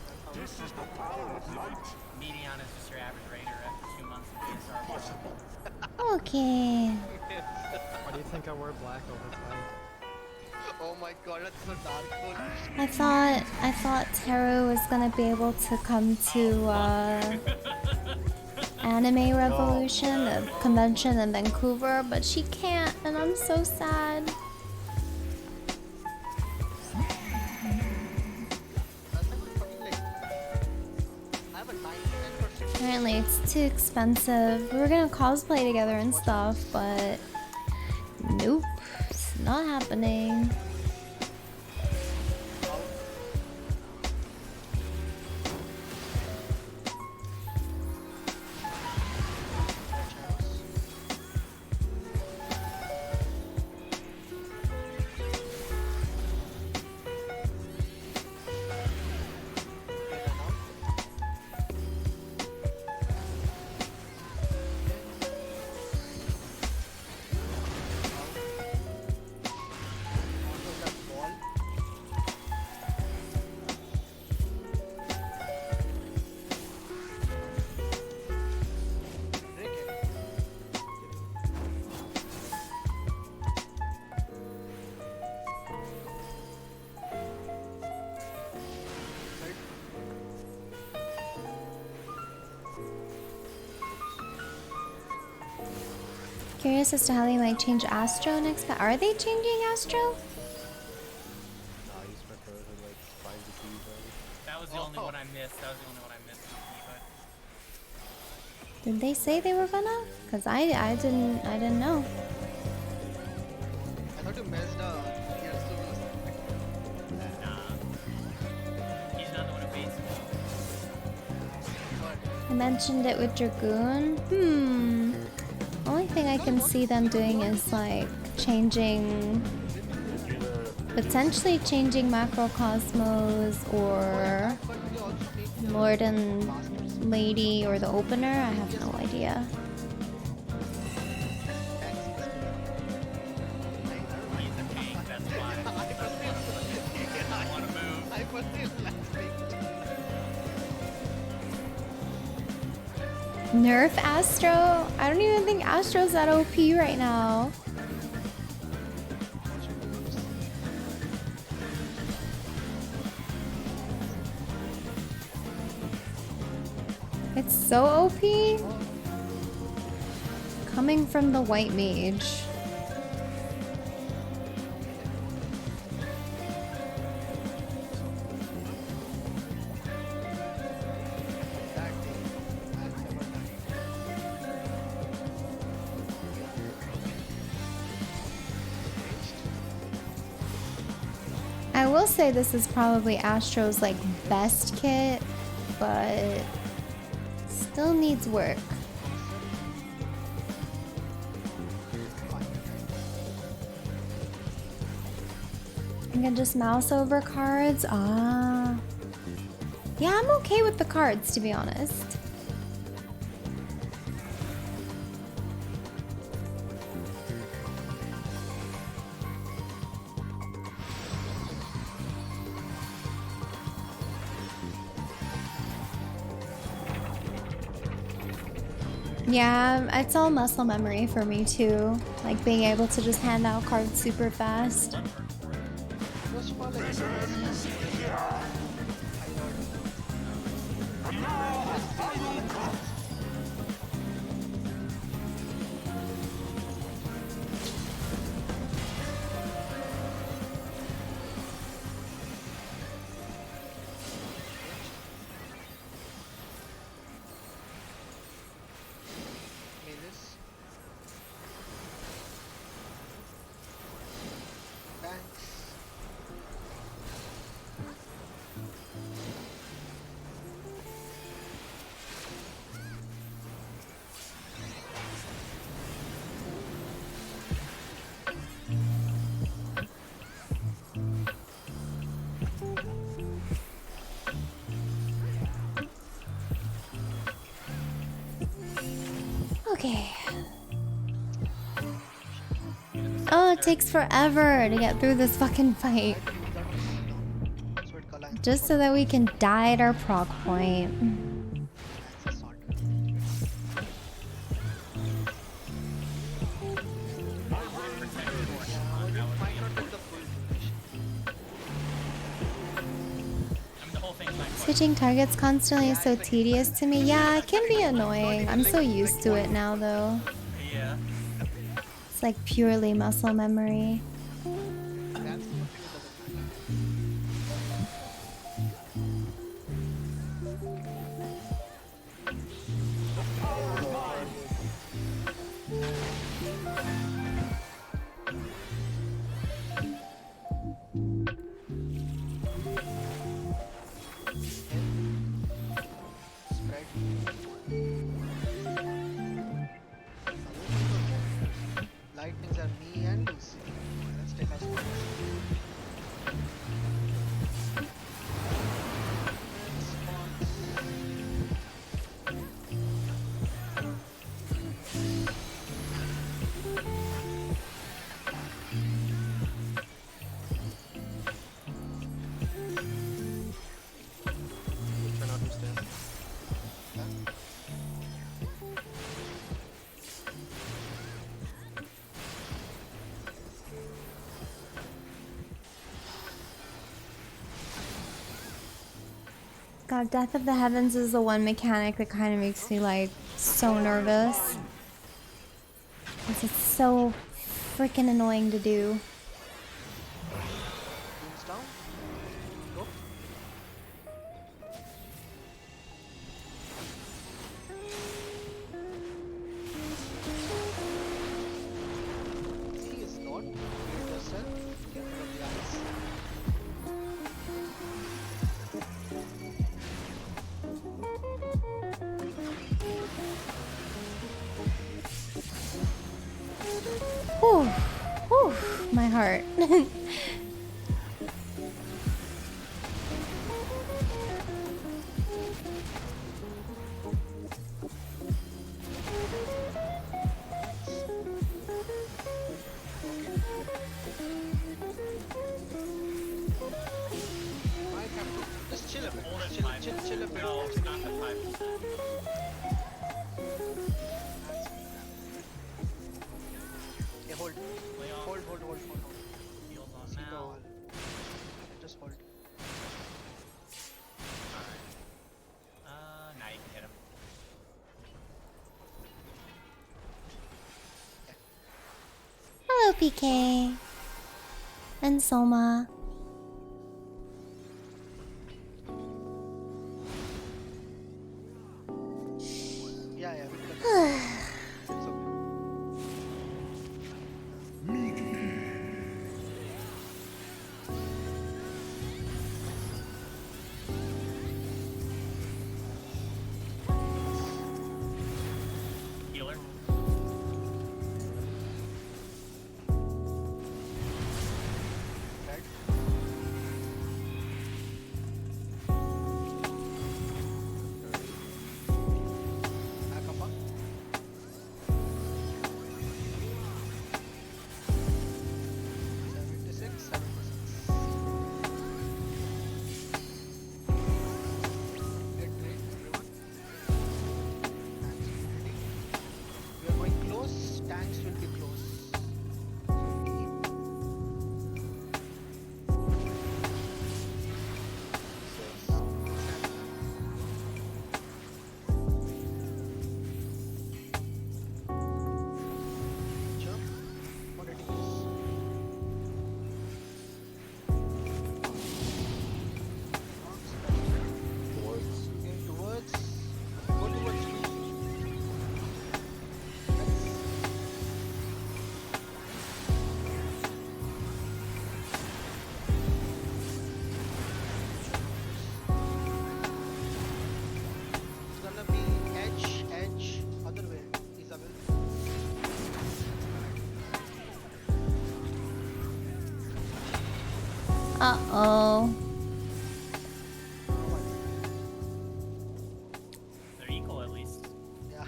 That's how
This is the power of light.
Median is just your average raider after 2 months of DSR.
Okay.
Why do you think I wear black all the time?
Oh my god, that's so dark.
I thought Taro was gonna be able to come to Anime Revolution, the convention in Vancouver, but she can't, and I'm so sad. Apparently it's too expensive. We were gonna cosplay together and stuff, but nope, it's not happening. Curious as to how they might change Astro next time. Are they changing Astro?
Nah, I used my phone to like find the keys on.
That was the only one I missed. That was the only one I missed.
Did they say they were gonna? Cause I didn't know.
I thought you missed years to
Nah. He's not the one who beats me.
I mentioned it with Dragoon. Only thing I can see them doing is like potentially changing Macrocosmos or Lord and Lady or the opener. I have no idea.
He's a tank, that's why. I want to move.
I was
Nerf Astro? I don't even think Astro's that OP right now. It's so OP. Coming from the white mage. I will say this is probably Astro's like best kit, but still needs work. I can just mouse over cards. Ah. Yeah, I'm okay with the cards, to be honest. Yeah, it's all muscle memory for me too. Like being able to just hand out cards super fast.
First of all, like, Melis. Thanks.
Okay. Oh, it takes forever to get through this fucking fight.
So it aligns
Just so that we can die at our proc point.
as a sort. Might not get the full duration.
I mean, the whole thing's like, what,
Switching targets constantly is so tedious to me. Yeah, it can be annoying. I'm so used to it now though.
yeah.
It's like purely muscle memory.
That's the one thing that doesn't matter. Spread. Lightnings are me and Lucy. Let's take our spots.
Try not to stand.
God, Death of the Heavens is the one mechanic that kind of makes me like so nervous. 'Cause it's so freaking annoying to do.
Teams down. Go. He is not. Build yourself. Get rid of the ice.
Whew, whew, my heart.
Might have to just chill a bit.
Hold
Just
it
chill,
five.
chill, chill a bit.
No,
Just
not the 5%.
yeah, hold.
Play off.
Hold.
Heals on
See the
now.
wall. Just hold.
Alright. Now you can hit him.
Hello, PK. And Soma.
Yeah, we could have. It's okay.
Healer.
Right?
Uh-oh.
They're equal at least.
Yeah.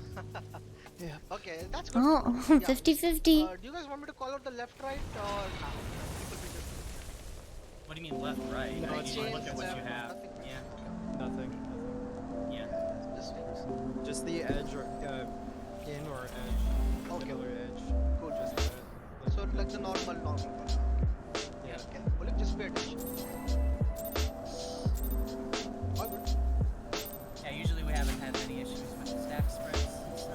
Yeah.
Okay, that's good.
Oh,
Yeah.
50-50.
Do you guys want me to call out the left, right, or nah? People be just
What do you mean left, right?
No,
You
it's
just
fine.
look at what you
Left,
have.
nothing.
Yeah.
Nothing.
Yeah.
Just
Just the edge or in or edge.
Okay.
Killer edge.
Cool.
Just that.
So like the normal one.
Yeah.
Okay. Well, just pay attention. All good.
Yeah, usually we haven't had any issues with the stack spreads, so.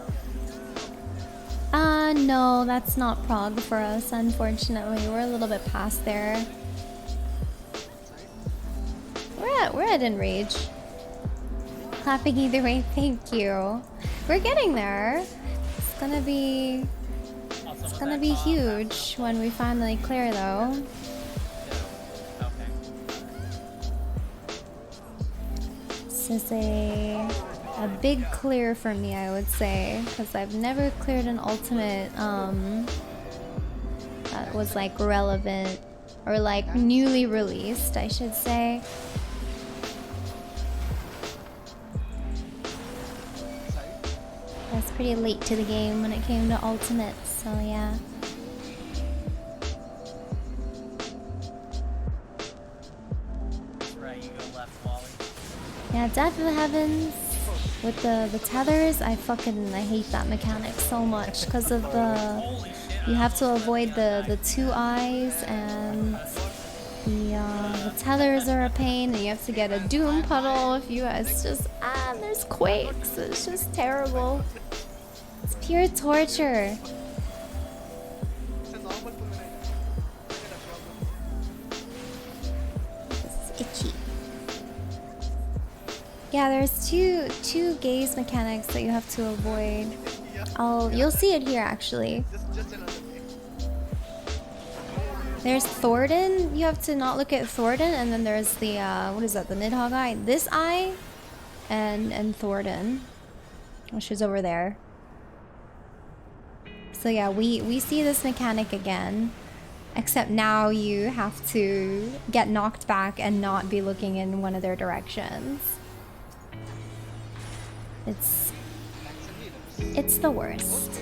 No, that's not Prog for us, unfortunately. We're a little bit past there. We're at Enrage. Clapping either way, thank you. We're getting there. It's gonna be huge when we finally clear though.
Okay.
This is a big clear for me, I would say, because I've never cleared an ultimate that was like relevant or like newly released, I should say. I was pretty late to the game when it came to ultimates, so yeah.
That's right, you go left, Wally.
Yeah, Death of the Heavens with the tethers, I hate that mechanic so much because of the you have to avoid the two eyes and the tethers are a pain and you have to get a doom puddle if you guys just there's quakes. It's just terrible. It's pure torture.
It's a normal phenomenon.
This is itchy. Yeah, there's two gaze mechanics that you have to avoid. You'll see it here actually.
Just another way.
There's Thornton. You have to not look at Thornton, and then there's the what is that? The Nidhogg eye. This eye, and Thornton, which is over there. So yeah, we see this mechanic again, except now you have to get knocked back and not be looking in one of their directions. It's the worst.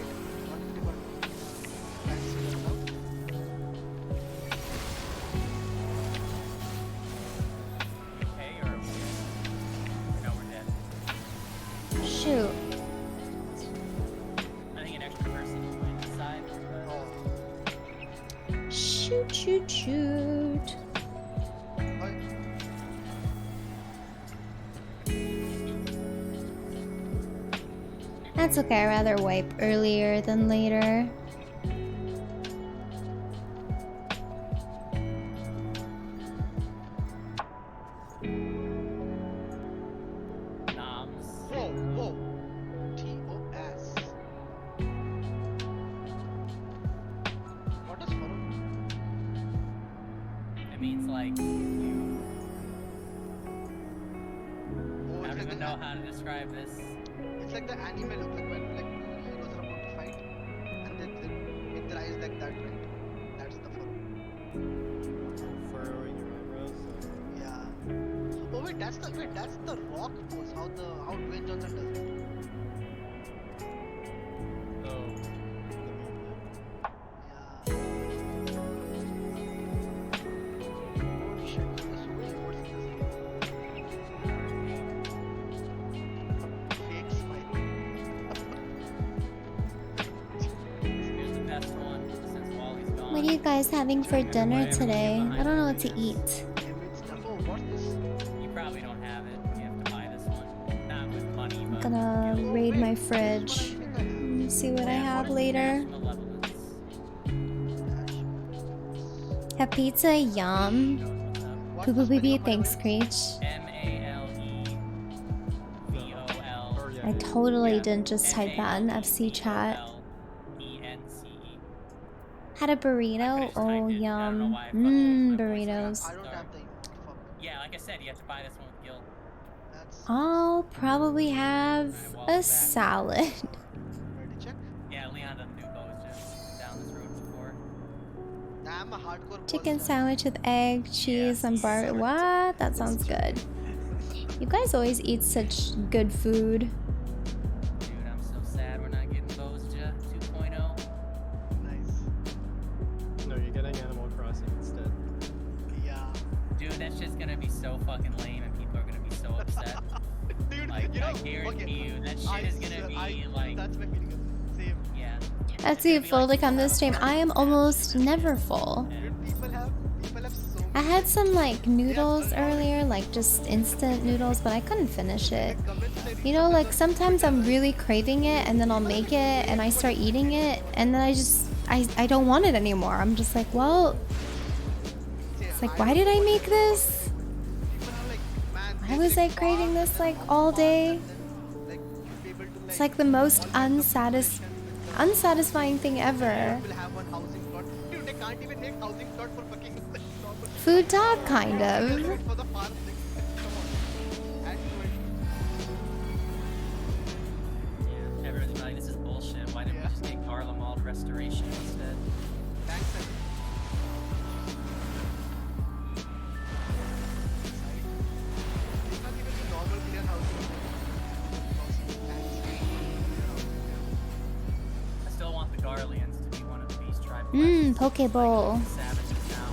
Okay, or no, we're dead.
Shoot.
I think an extra person is playing this side.
Shoot, shoot, shoot. That's okay, I'd rather wipe earlier than later.
Noms.
Whoa, whoa. TOS. What does furrow mean?
It means like you.
Oh,
I
it's
don't
like
even
the,
know how to describe this.
it's like the anime look, like when like heroes are about to fight and they make their eyes like that, right? That's the furrow.
Furrowing your eyebrows.
Yeah. Oh wait, that's the rock pose. How Dwayne Johnson does it.
Oh.
Yeah. Holy shit, there's so many words in this. Fake smile.
Here's the best one since Wally's gone.
What are you guys having for dinner today? I don't know what to eat.
What's this?
You probably don't have it. You have to buy this one. Not with money,
I'm
but
gonna
with
raid my fridge. See what I have later.
malevolence.
Have pizza, yum. Poo poo pee pee, thanks, Screech.
MALEVOL.
I totally didn't just type that in FC chat.
ENCE.
Had a burrito? Oh, yum. Burritos.
I don't have the fuck.
Yeah, like I said, you have to buy this one with guild.
That's
I'll probably have a salad.
ready check.
Yeah, Leon doesn't do bows just down this road before.
Damn I'm a hardcore boss
Chicken
guy.
sandwich with egg, cheese, and bar. What? That sounds good. You guys always eat such good food.
Dude, I'm so sad we're not getting Bozja 2.0.
Nice.
No, you're getting Animal Crossing instead.
Yeah.
Dude, that shit's gonna be so fucking lame and people are gonna be so upset.
Dude,
Like,
you know,
I guarantee
okay,
you, that shit is gonna be like,
that's my feeling. Same.
yeah.
Let's see, full to come this stream. I am almost never full.
Dude, people have so
I
many,
had some like noodles earlier, like just instant noodles, but I couldn't finish it.
comments I
You know, like sometimes I'm really craving it and then I'll make it and I start eating it and then I don't want it anymore. I'm just like, well, it's like, why did I make this?
people are like, man,
Why was I craving this like all day?
like, be able to
It's like the most unsatisfying thing ever.
will have one housing plot. Dude, they can't even make housing plot for fucking proper
Food talk, kind of.
for the farm thing. Come on. Add to it.
Yeah, everyone's like, this is bullshit. Why didn't we just take Garlemald Restoration instead?
Thanks, sir. It's not even the normal clear housing.
I still want the Garleans to be one of the Beast Tribe
Pokeball.
savages now.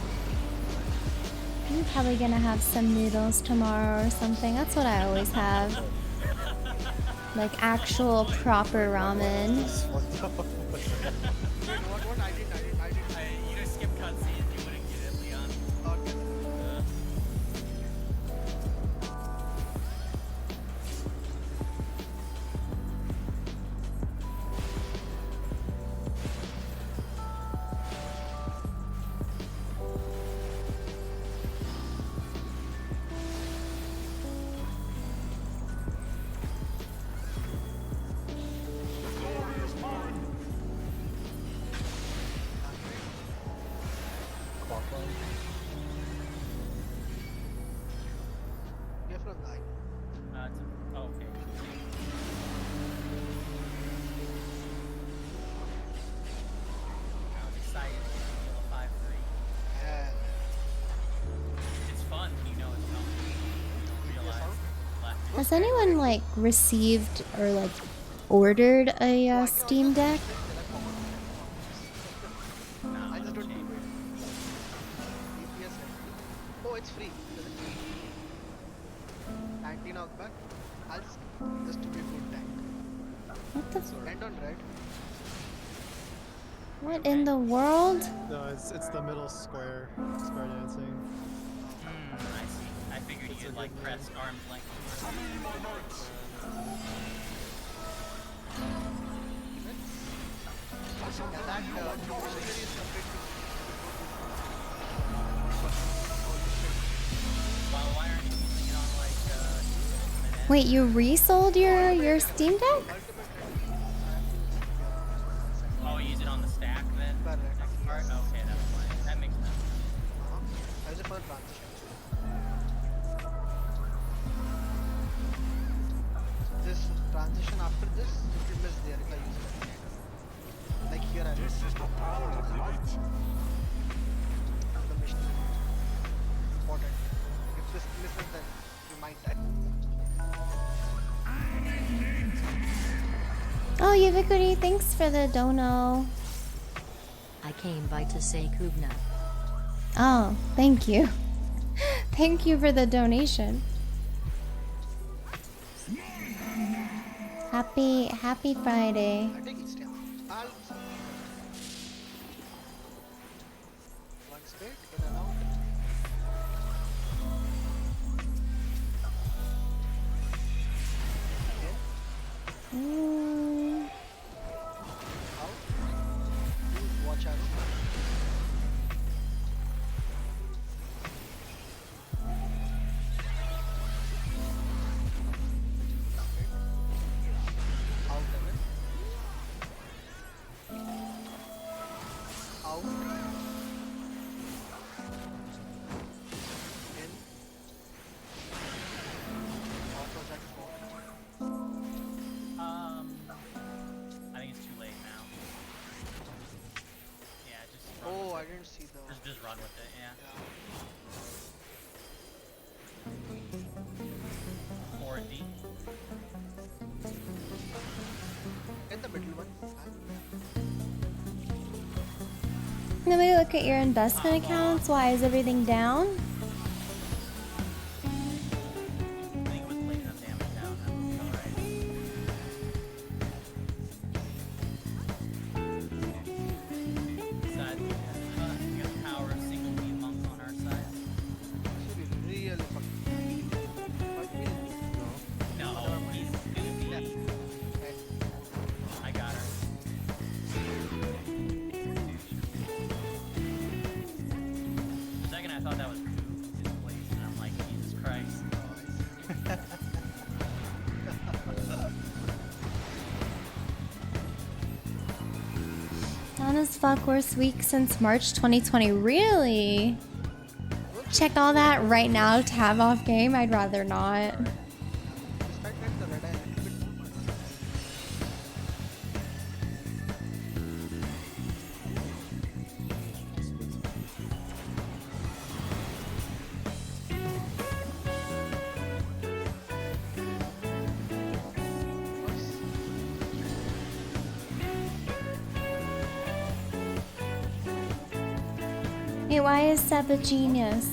I'm probably gonna have some noodles tomorrow or something. That's what I always have. Like actual proper ramen.
What I did.
You just skip cutscenes, you wouldn't get it, Leon.
Okay. You're from the
Okay. I was excited to feel a 5-3.
yeah.
It's fun when you know it's coming. You don't realize left.
Has anyone like received or like ordered a Steam Deck?
I just don't do it. DPS. Oh, it's free. 19 knockback. I'll just to be a good tank.
What the?
End on red.
What in the world?
No, it's the middle square dancing.
I see. I figured you'd like press arm's length.
Yeah, that machinery is completely.
Why aren't you using it on like
Wait, you resold your Steam Deck?
Oh, use it on the stack then?
Correct.
Next part? Okay, that's fine. That makes sense.
I use it for the transition. This transition after this, it will miss there if I use it. Like here I
This is the power of light.
the mission. Important. If this misses, then you might die.
Oh, Ubiquity, thanks for the dono.
I came by to say Kugna.
Oh, thank you. Thank you for the donation. Happy Friday.
I take each time. I'll one straight, in and out.
Mm,
Out. Use watch arrow. Out of it. Out. In. Out was that
run with it, yeah. Or D.
In the middle one.
Nobody look at your investment accounts? Why is everything down?
I think it was laying enough damage down. That would be alright. Besides, we got the power of single beam monk on our side.
Should be really fucking.
No, he's gonna be. I got her. For a second, I thought that was his place, and I'm like, Jesus Christ.
Down as fuck, worst week since March 2020. Really? Check all that right now to have off game? I'd rather not.
Despite that, the red eye a little bit more.
Hey, why is Seb a genius?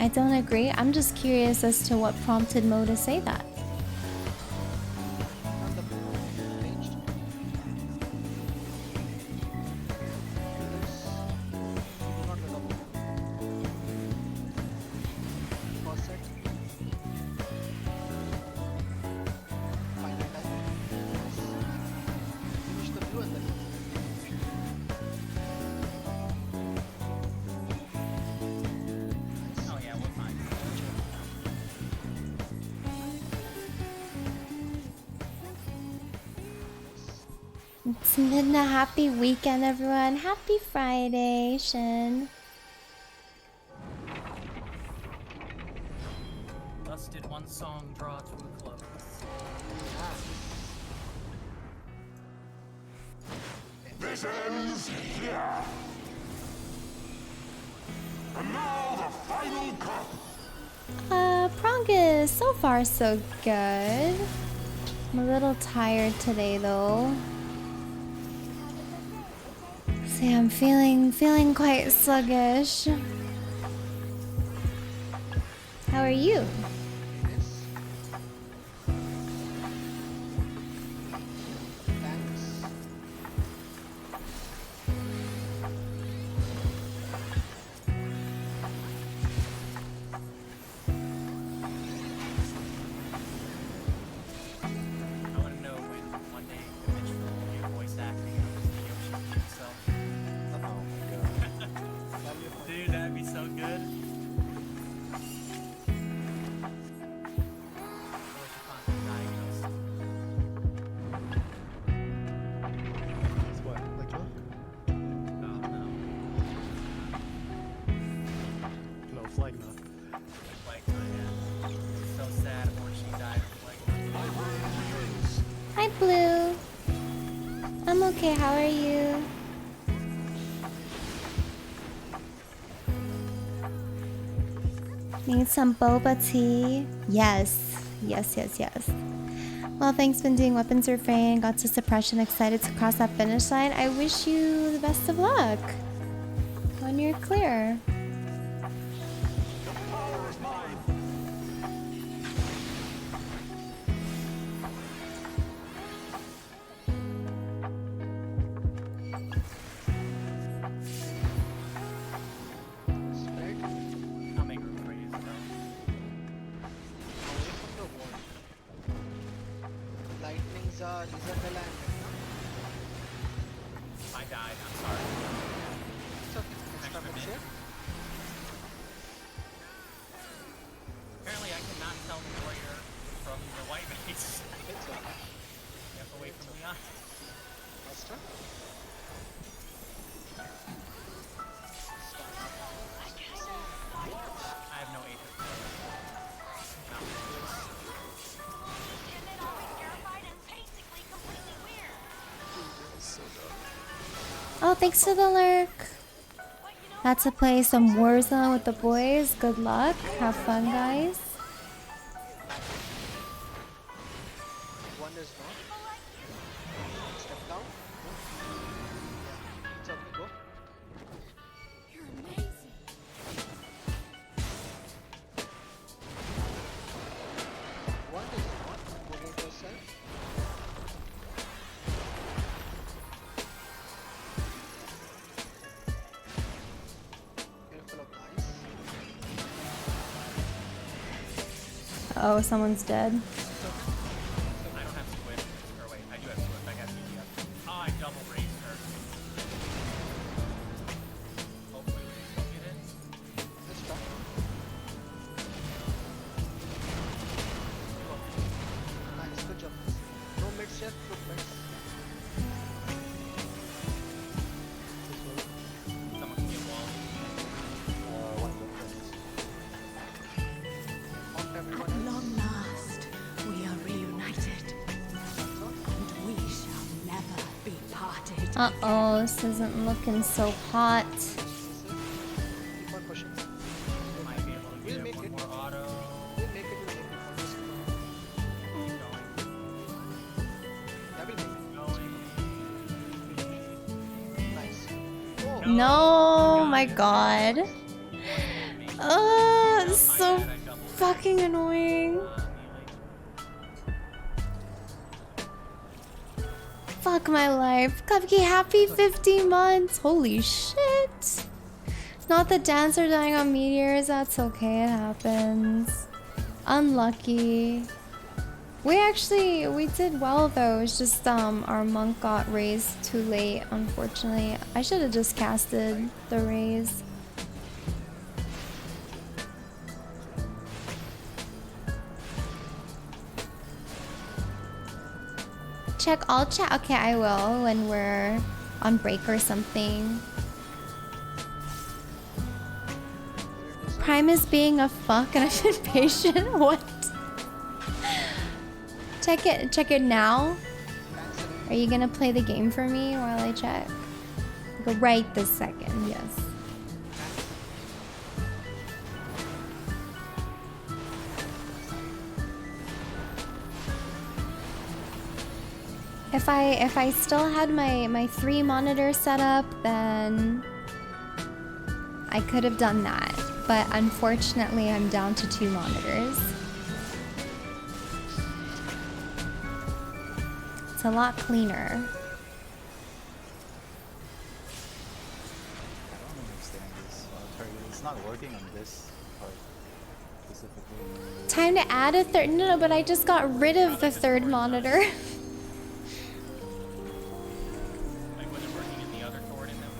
I don't agree. I'm just curious as to what prompted Mo to say that.
On the ranged. Do not let up. Faucet. Final time. Finish the blue and then.
Oh yeah, we're fine.
It's been a happy weekend, everyone. Happy Friday, Shin.
Thus did one song draw to a close.
This ends here. And now the final cup.
Prog is so far so good. I'm a little tired today though. See, I'm feeling quite sluggish. How are you?
Thanks.
I want to know when one day Mitch will do voice acting of Yoshi himself.
Oh my god.
Dude, that'd be so good.
It's what? Like what?
Oh no.
No, Flagna.
Like, yeah. So sad when she died of like.
Hi, Blue. I'm okay. How are you? Need some boba tea? Yes. Yes, yes, yes. Well, thanks for doing weapons refrain. Got to suppression. Excited to cross that finish line. I wish you the best of luck when you're clear.
Spread
I'll make room for you, so.
away from the wall. Lightnings are Isabella and
I died, I'm sorry.
it's okay. Extra mix here.
Apparently I cannot tell the warrior from the white base.
It's okay.
You have to wait for Leon.
Master.
Oh, thanks for the lurk. That's to play some Warzone with the boys. Good luck. Have fun, guys.
One is not. Step down. It's okay, go. One is not. Moving yourself. Careful of ice.
Oh, someone's dead.
I don't have Swift. Or wait, I do have Swift. I got CDF. Oh, I double raised her. Hopefully we still get it.
Let's try. Nice, good job. No mid shift, good mids.
Someone can get wall.
Mount everyone
At
else.
long last, we are reunited, and we shall never be parted.
Uh-oh, this isn't looking so hot.
Keep on pushing.
Might be able to
We'll
get
make
one
it.
more auto.
We'll make it, we'll make it. Just keep
Going.
that will make
Going.
it. Nice. Oh,
No, my god. It's so fucking annoying. Fuck my life. Cupcake, happy 50 months. Holy shit. Not the dancer dying on meteors. That's okay. It happens. Unlucky. We did well though. It's just our monk got raised too late, unfortunately. I should have just casted the raise. I'll check. Okay, I will when we're on break or something. Prime is being a fuck and I've been patient. What? Check it now. Are you gonna play the game for me while I check? Go right this second, yes. If I still had my 3 monitors set up, then I could have done that. But unfortunately, I'm down to 2 monitors. It's a lot cleaner.
I don't understand this target. It's not working on this part specifically.
Time to add a third. No, but I just got rid of the 3rd monitor.
Like, was it working in the other cord and then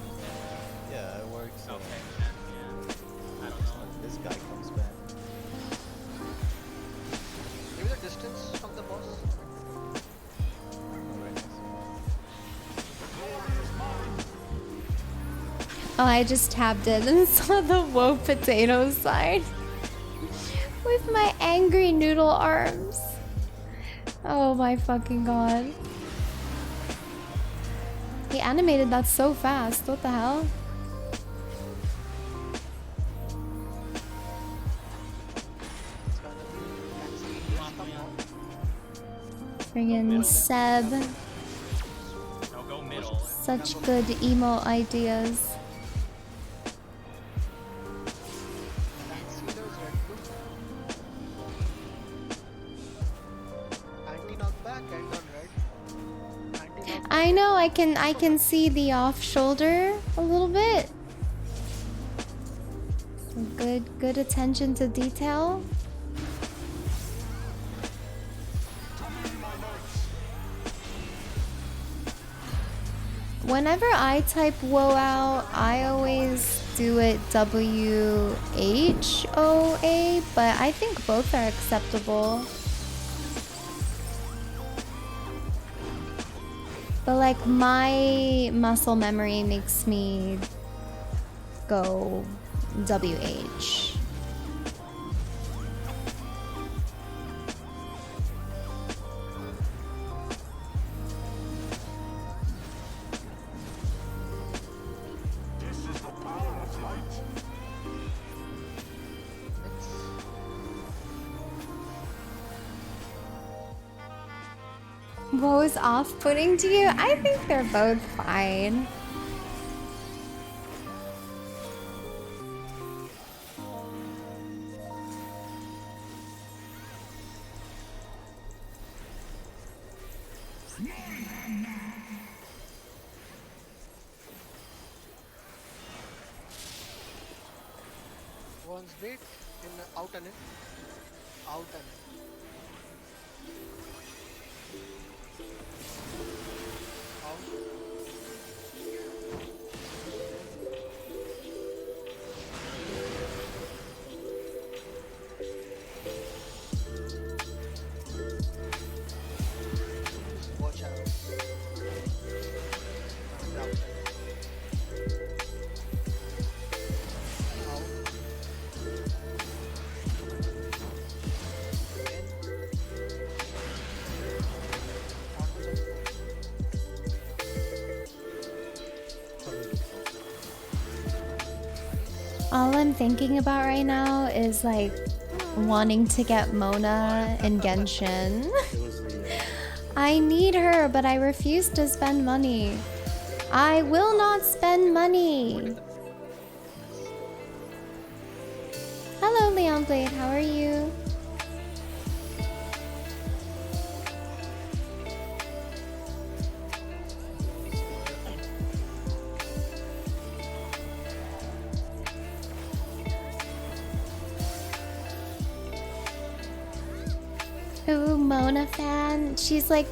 Yeah, it works.
okay, yeah. I don't know.
This guy comes back.
maybe the distance from the boss.
Oh, I just tabbed it and saw the woe potato sign. With my angry noodle arms. Oh my fucking god. He animated that so fast. What the hell? Friggin' Seb.
No, go middle.
Such good emo ideas. I know, I can see the off shoulder a little bit. Some good attention to detail. Whenever I type woe out, I always do it WHOA, but I think both are acceptable. But like my muscle memory makes me go WH. What was off-putting to you? I think they're both fine.
One's wait in out and in. Out and in. Out. Watch out. And out and in. Out.
All I'm thinking about right now is like wanting to get Mona in Genshin. I need her, but I refuse to spend money. I will not spend money. Hello, Leon Blade. How are you? Ooh, Mona fan. She's like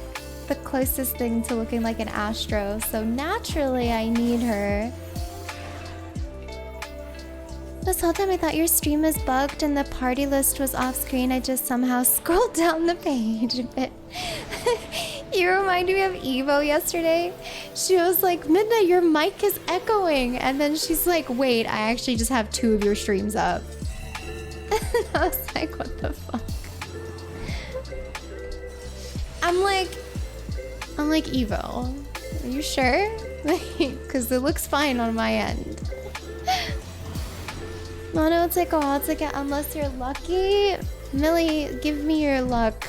the closest thing to looking like an Astro, so naturally I need her. This whole time I thought your stream was bugged and the party list was off screen. I just somehow scrolled down the page a bit. You reminded me of Evo yesterday. She was like, Midna, your mic is echoing. And then she's like, wait, I actually just have 2 of your streams up. I was like, what the fuck? I'm like, Evo, are you sure? Because it looks fine on my end. Mono, it'll take a while to get unless you're lucky. Millie, give me your luck.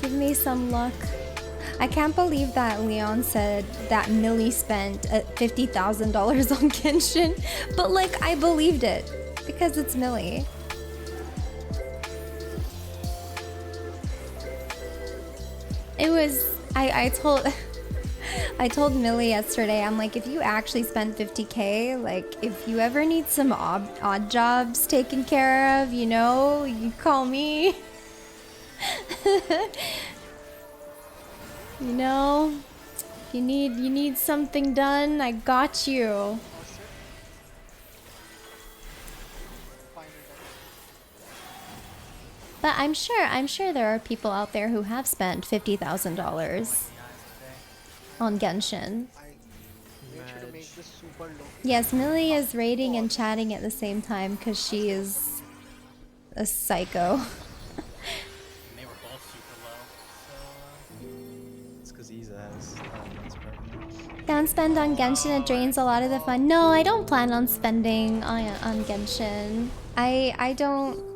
Give me some luck. I can't believe that Leon said that Millie spent $50,000 on Genshin. But like, I believed it. Because it's Millie. It was, I told Millie yesterday, I'm like, if you actually spent 50K, like, if you ever need some odd jobs taken care of, you know, you call me. You know, if you need something done, I got you. But I'm sure there are people out there who have spent $50,000 on Genshin. Yes, Millie is raiding and chatting at the same time because she is a psycho.
They were both super low, so
It's because Isa has
Don't spend on Genshin, it drains a lot of the fun. No, I don't plan on spending on Genshin. I don't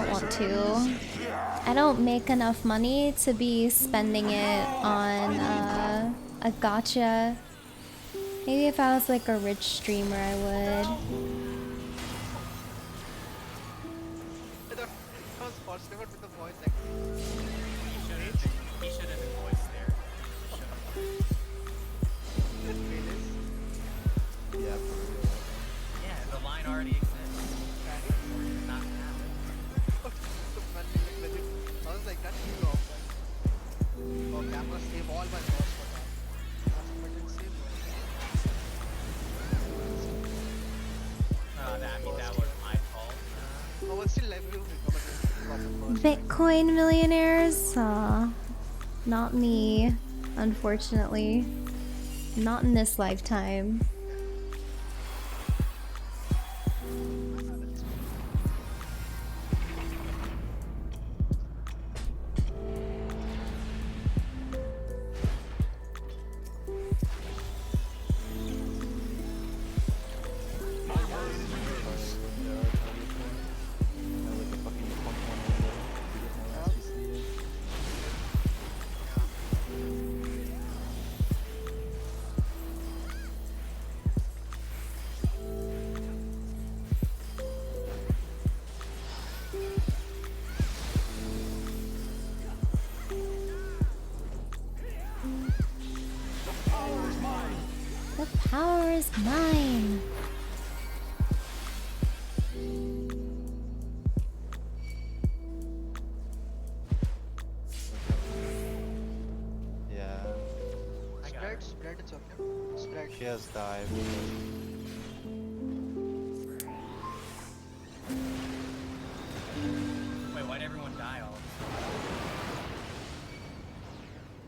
want to. I don't make enough money to be spending it on a gacha. Maybe if I was like a rich streamer, I would.
he should have been voiced there.
Yeah, for real.
Yeah, the line already exists. Not happen.
I was like, that's you off. Okay, I'm gonna save all my loss for that.
I mean, that was my fault.
No, but still, like, we'll recover.
Bitcoin millionaires? Not me, unfortunately. Not in this lifetime. power is mine.
Yeah.
Spread, it's okay. Spread.
She has dive.
Wait, why'd everyone die all of a sudden?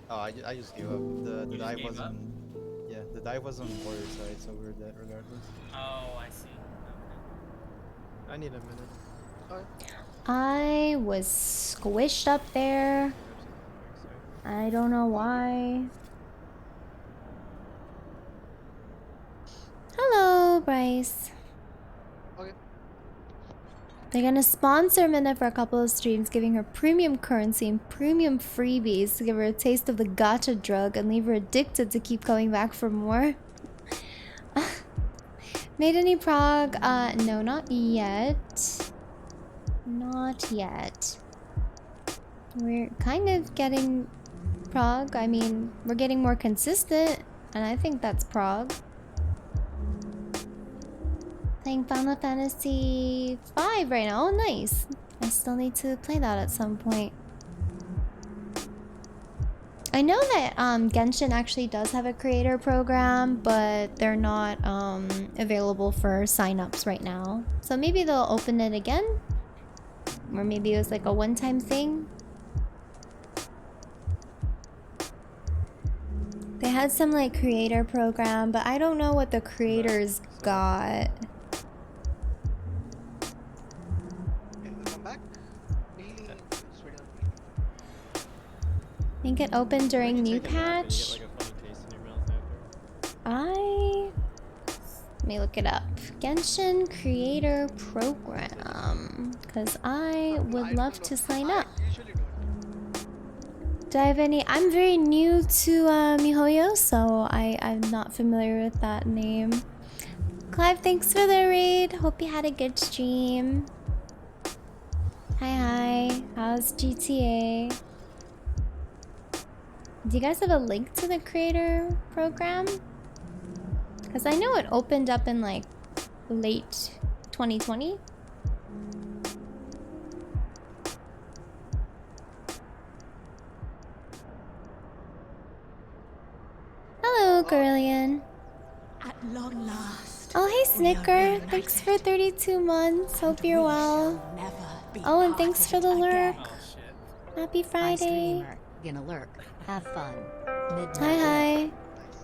Oh, I just gave up. The
You just
dive
gave
wasn't.
up?
Yeah, the dive was on warrior side, so we're dead regardless.
Oh, I see.
I need a minute.
I was squished up there. I don't know why. Hello, Bryce.
Okay.
They're gonna sponsor Minna for a couple of streams, giving her premium currency and premium freebies to give her a taste of the gacha drug and leave her addicted to keep coming back for more. Made any prog? No, not yet. Not yet. We're kind of getting prog. I mean, we're getting more consistent, and I think that's prog. Playing Final Fantasy V right now. Oh, nice. I still need to play that at some point. I know that Genshin actually does have a creator program, but they're not available for signups right now. So maybe they'll open it again? Or maybe it was like a one-time thing? They had some like creator program, but I don't know what the creators got. I think it opened during new patch. Let me look it up. Genshin Creator Program. Because I would love to sign up. Do I have any? I'm very new to MiHoYo, so I'm not familiar with that name. Clive, thanks for the raid. Hope you had a good stream. Hi. How's GTA? Do you guys have a link to the creator program? Because I know it opened up in like late 2020. Hello, Girlian.
At long last.
Oh, hey, Snicker. Thanks for 32 months. Hope you're well. Oh, and thanks for the lurk. Happy
Hi,
Friday.
streamer. Gonna lurk. Have fun. Midnight
Hi.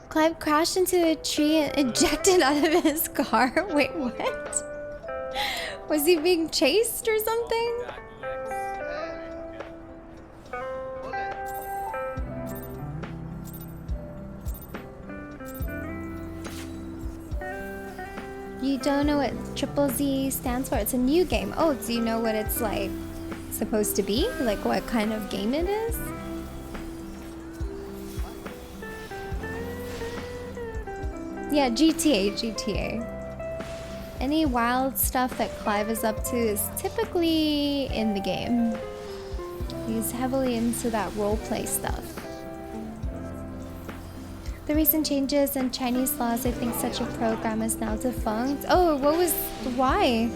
Clive crashed into a tree and ejected out of his car. Wait, what? Was he being chased or something? You don't know what Triple Z stands for? It's a new game. Oh, do you know what it's like supposed to be? Like what kind of game it is? Yeah, GTA. Any wild stuff that Clive is up to is typically in the game. He's heavily into that roleplay stuff. The recent changes in Chinese laws, I think such a program is now defunct. Oh, why?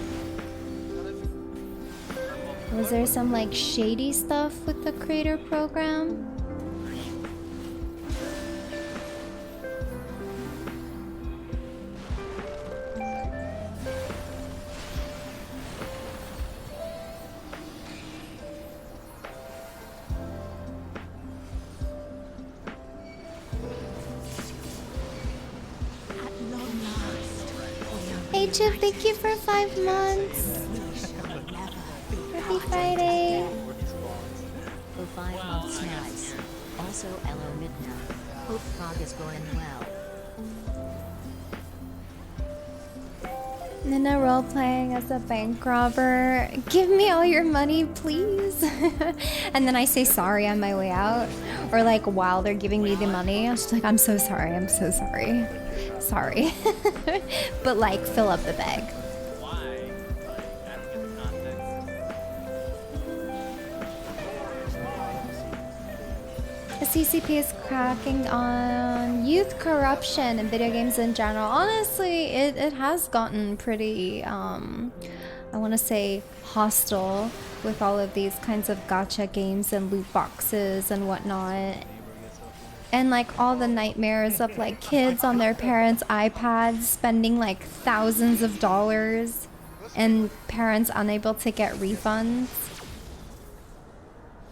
Was there some like shady stuff with the creator program? Hey Chip, thank you for 5 months. Happy Friday.
For 5 months, nice. Also, hello Midnight. Hope Prog is going well.
Nina role playing as a bank robber. Give me all your money, please. And then I say sorry on my way out, or like while they're giving me the money, I'm just like, I'm so sorry. I'm so sorry. Sorry. But like, fill up the bag.
Why? Like, I don't get the context.
The CCP is cracking on youth corruption in video games in general. Honestly, it has gotten pretty, I want to say hostile with all of these kinds of gacha games and loot boxes and whatnot. And like all the nightmares of like kids on their parents' iPads spending like thousands of dollars and parents unable to get refunds.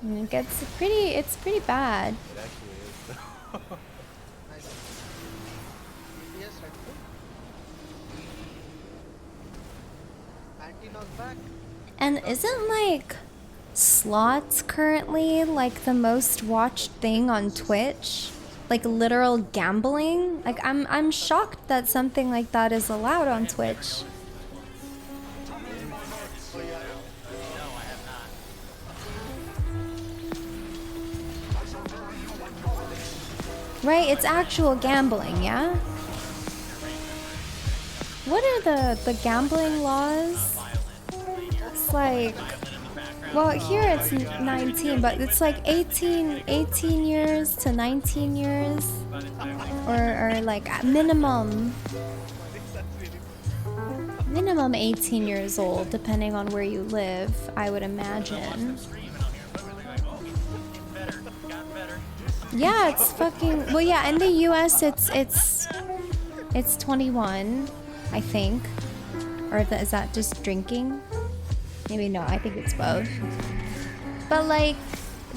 And it's pretty bad.
It actually is.
Nice. Yes, right. Anti-knockback.
And isn't like slots currently like the most watched thing on Twitch? Like literal gambling? Like I'm shocked that something like that is allowed on Twitch. Right, it's actual gambling, yeah? What are the gambling laws? It's like, well, here it's 19, but it's like 18 years to 19 years. Or like minimum 18 years old, depending on where you live, I would imagine. Yeah, it's fucking, well yeah, in the US it's 21, I think. Or is that just drinking? Maybe no, I think it's both. But like,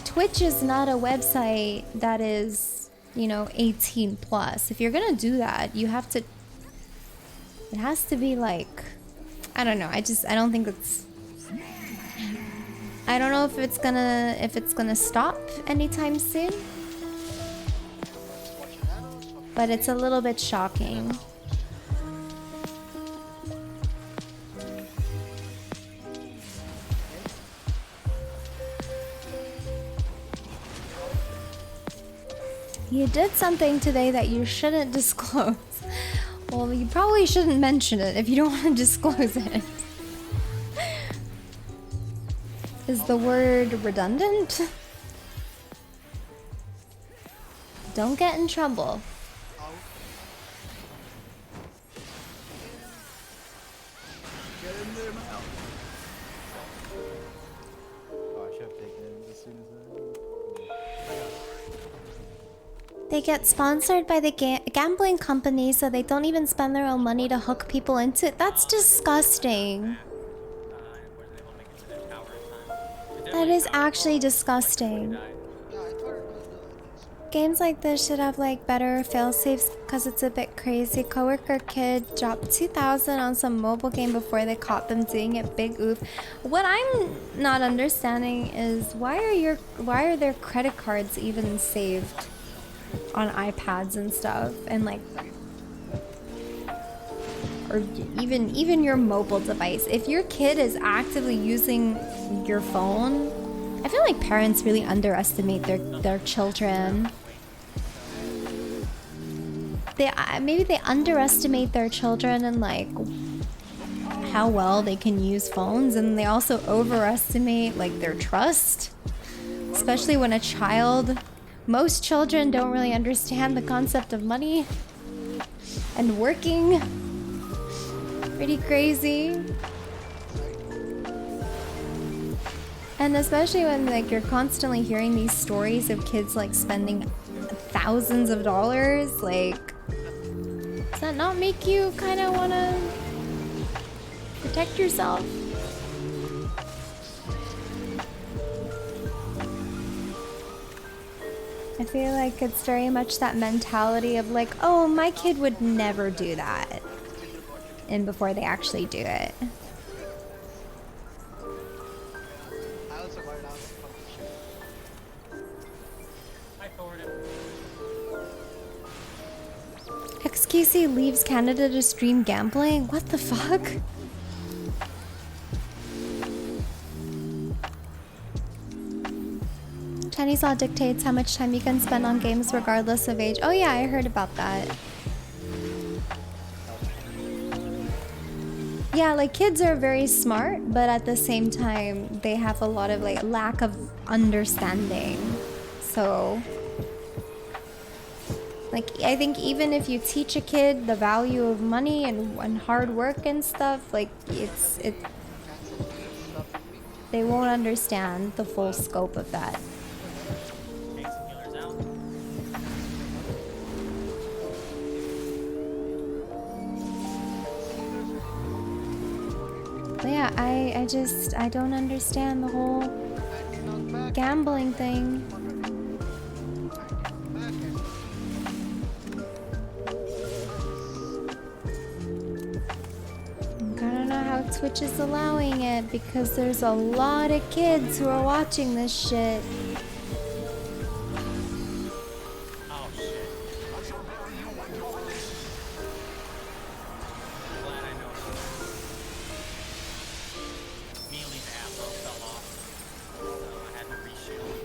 Twitch is not a website that is, you know, 18 plus. If you're gonna do that, you have to, it has to be like, I don't know, I don't think it's, I don't know if it's gonna stop anytime soon. But it's a little bit shocking. You did something today that you shouldn't disclose. Well, you probably shouldn't mention it if you don't want to disclose it. Is the word redundant? Don't get in trouble. They get sponsored by the gambling company, so they don't even spend their own money to hook people into it. That's disgusting. That is actually disgusting. Games like this should have like better fail-safes because it's a bit crazy. Coworker kid dropped 2,000 on some mobile game before they caught them doing it. Big oof. What I'm not understanding is why are their credit cards even saved on iPads and stuff, and like, or even your mobile device. If your kid is actively using your phone, I feel like parents really underestimate their children. Maybe they underestimate their children and like how well they can use phones, and they also overestimate like their trust, especially when a child. Most children don't really understand the concept of money and working. Pretty crazy. And especially when like you're constantly hearing these stories of kids like spending thousands of dollars, like, does that not make you kind of want to protect yourself? I feel like it's very much that mentality of like, oh, my kid would never do that. And before they actually do it.
I also got it out of
XQC leaves Canada to stream gambling? What the fuck? Chinese law dictates how much time you can spend on games regardless of age. Oh yeah, I heard about that. Yeah, like kids are very smart, but at the same time, they have a lot of like lack of understanding. So, like, I think even if you teach a kid the value of money and hard work and stuff, like, they won't understand the full scope of that. But yeah, I don't understand the whole gambling thing. I don't know how Twitch is allowing it because there's a lot of kids who are watching this shit.
Oh shit. Glad I know. Mealy's ammo fell off, so I had to reshoot.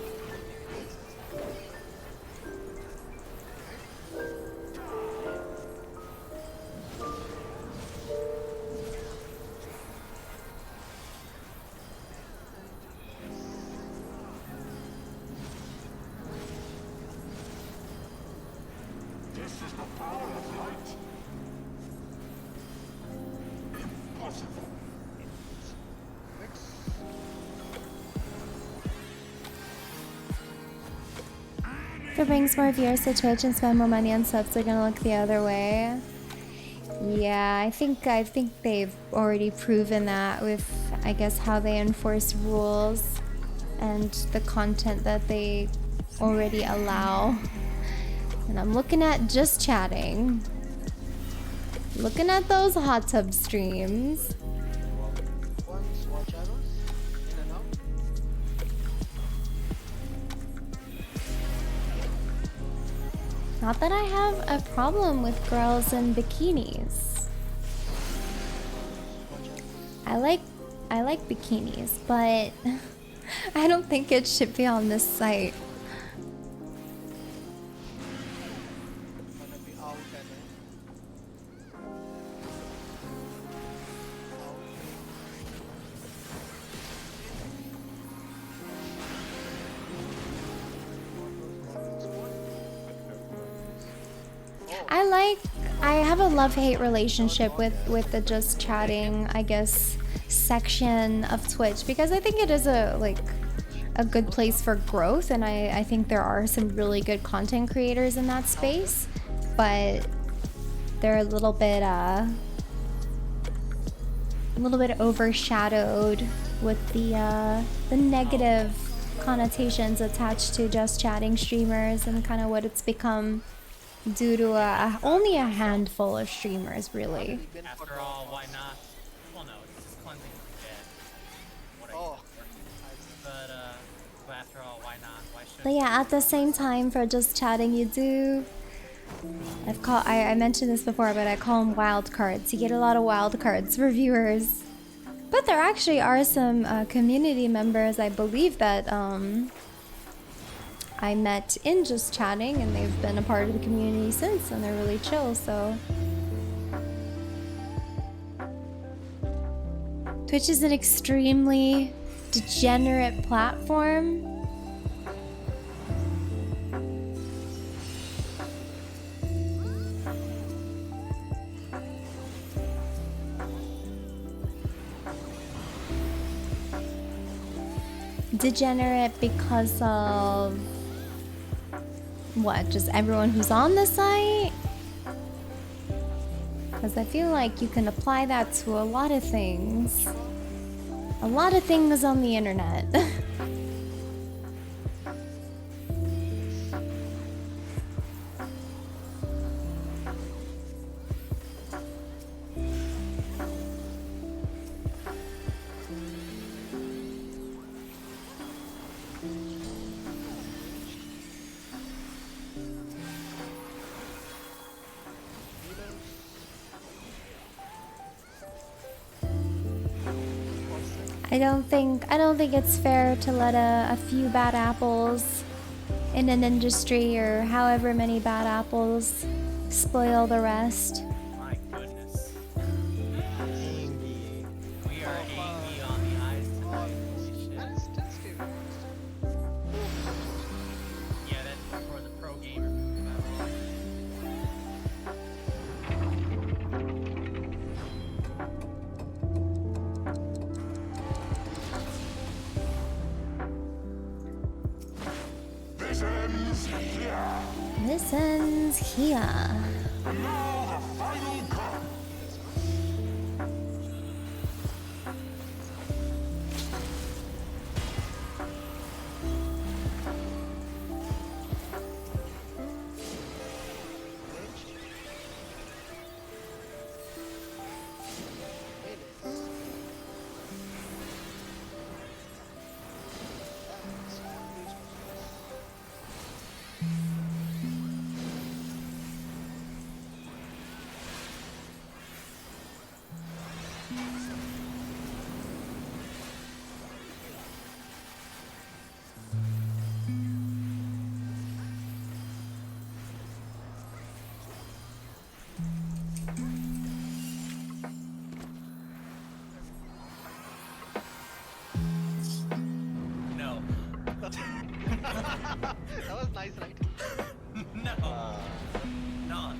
This is the power of light. Impossible.
If it brings more viewers to Twitch and spend more money on subs, they're gonna look the other way. Yeah, I think they've already proven that with, I guess, how they enforce rules and the content that they already allow. And I'm looking at just chatting. Looking at those hot tub streams. Not that I have a problem with girls in bikinis. I like bikinis, but I don't think it should be on this site. I have a love-hate relationship with the just chatting, I guess, section of Twitch, because I think it is a good place for growth, and I think there are some really good content creators in that space, but they're a little bit overshadowed with the negative connotations attached to just chatting streamers and kind of what it's become due to only a handful of streamers, really.
After all, why not? Well, no, it's just cleansing the dead. But after all, why not? Why should?
But yeah, at the same time, for just chatting, you do. I mentioned this before, but I call them wild cards. You get a lot of wild cards for viewers. But there actually are some community members, I believe, that I met in just chatting, and they've been a part of the community since, and they're really chill, so. Twitch is an extremely degenerate platform. Degenerate because of what? Just everyone who's on the site? Because I feel like you can apply that to a lot of things. A lot of things on the internet. I don't think it's fair to let a few bad apples in an industry, or however many bad apples, spoil the rest.
My goodness. We are AE on the eyes tonight. Holy shit.
this ends here.
No.
That was nice, right?
No. None.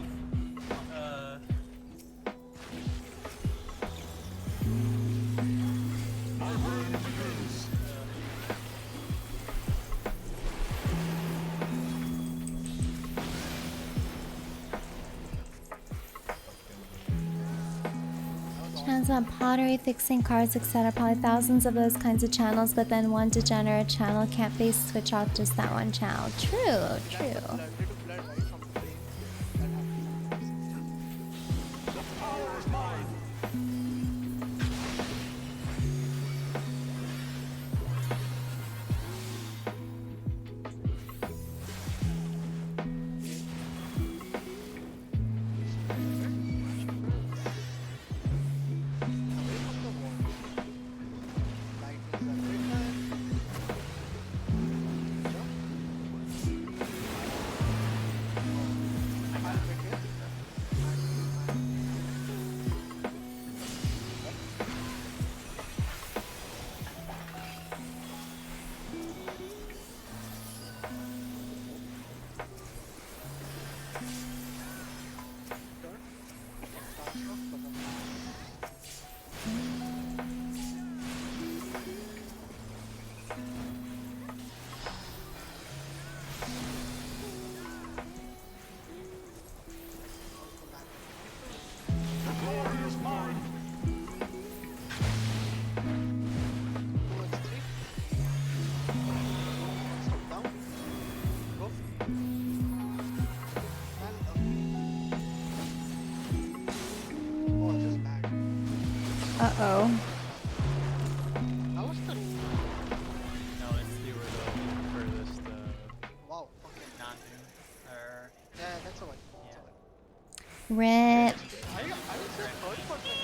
Channels on pottery, fixing cars, etc. Probably thousands of those kinds of channels, but then one degenerate channel can't base switch off just that one channel. True, true. Uh-oh.
How was the...
No, you were the furthest.
Wow, okay.
Non-doom. Or...
Yeah, that's a one.
Yeah.
Rip.
I would say third person.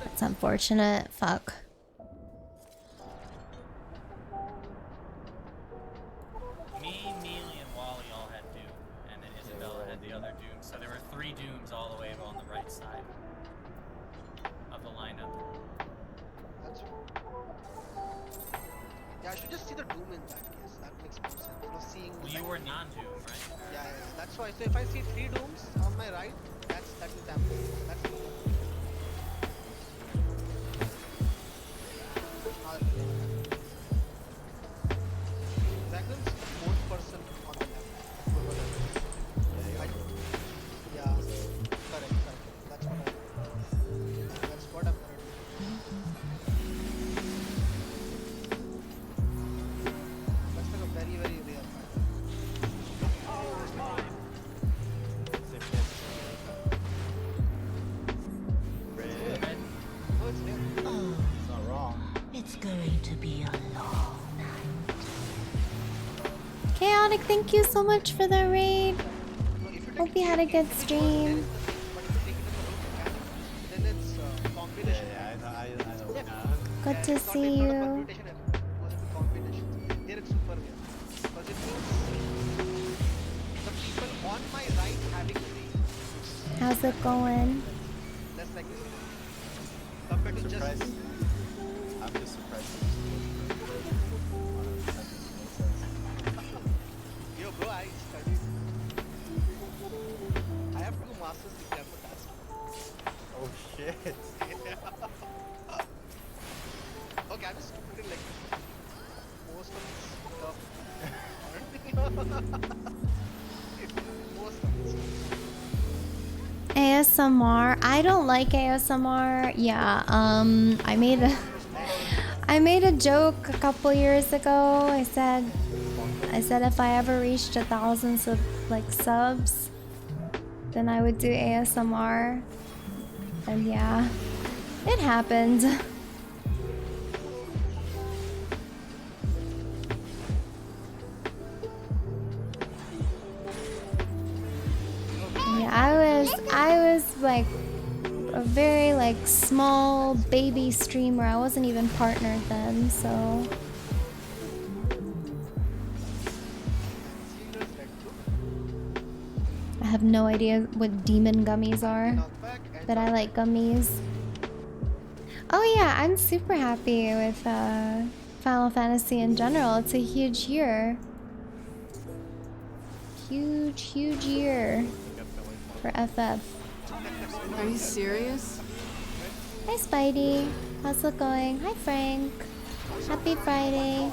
It's unfortunate. Fuck.
Me, Mealy, and Wally all had Doom, and then Isabella had the other Doom. So there were 3 Dooms all the way on the right side of the lineup.
That's right. Yeah, I should just see the Doom in that case. That makes more sense. You know, seeing...
Well, you were non-Doom, right?
Yeah, that's why. So if I see 3 Dooms on my right, that is damn good. That's the Doom. Zagnum's the 4th person on the left. Over there. Yeah, correct. That's what I'm gonna do. That's like a very, very rare Oh, it's rare.
It's not wrong.
It's going to be a long night.
Chaotic, thank you so much for the raid.
No, if you
Hope you had a good stream.
But if you take it as a whole mechanic, then it's combination.
I know.
Good to
It's not
see
in front of
you.
permutation and it goes into combinations. There it's super rare. Because it means the people on my right having 3.
How's it going?
That's like this. Compared to just...
Surprised. I'm just surprised.
Yo bro, I studied. I have 2 masters declared for that stuff.
Oh shit.
Okay, I'm just stupid like most of this stuff Most of the stuff.
ASMR. I don't like ASMR. Yeah, I made a I made a joke a couple years ago. I said if I ever reached 1,000 subs, then I would do ASMR. And yeah, it happened. Yeah, I was like a very like small baby streamer. I wasn't even partnered then, so I have no idea what demon gummies are, but I like gummies. Oh yeah, I'm super happy with Final Fantasy in general. It's a huge year. Huge year for FF.
Are you serious?
Hi Spidey, how's it going? Hi Frank, happy Friday.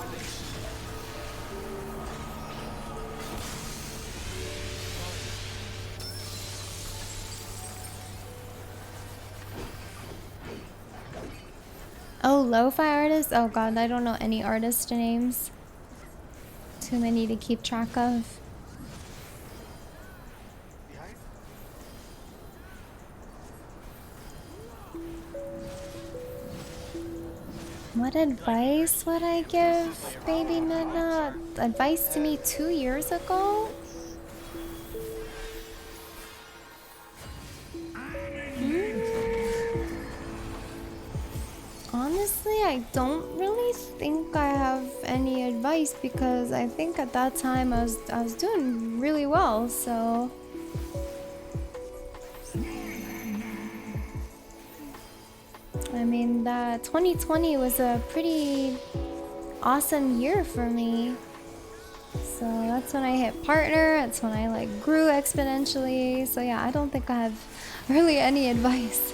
Oh, lo-fi artists? Oh god, I don't know any artist names. Too many to keep track of. What advice would I give Baby Midna? Advice to me 2 years ago? Honestly, I don't really think I have any advice because I think at that time I was doing really well, so I mean that 2020 was a pretty awesome year for me. So that's when I hit partner, that's when I like grew exponentially. So yeah, I don't think I have really any advice.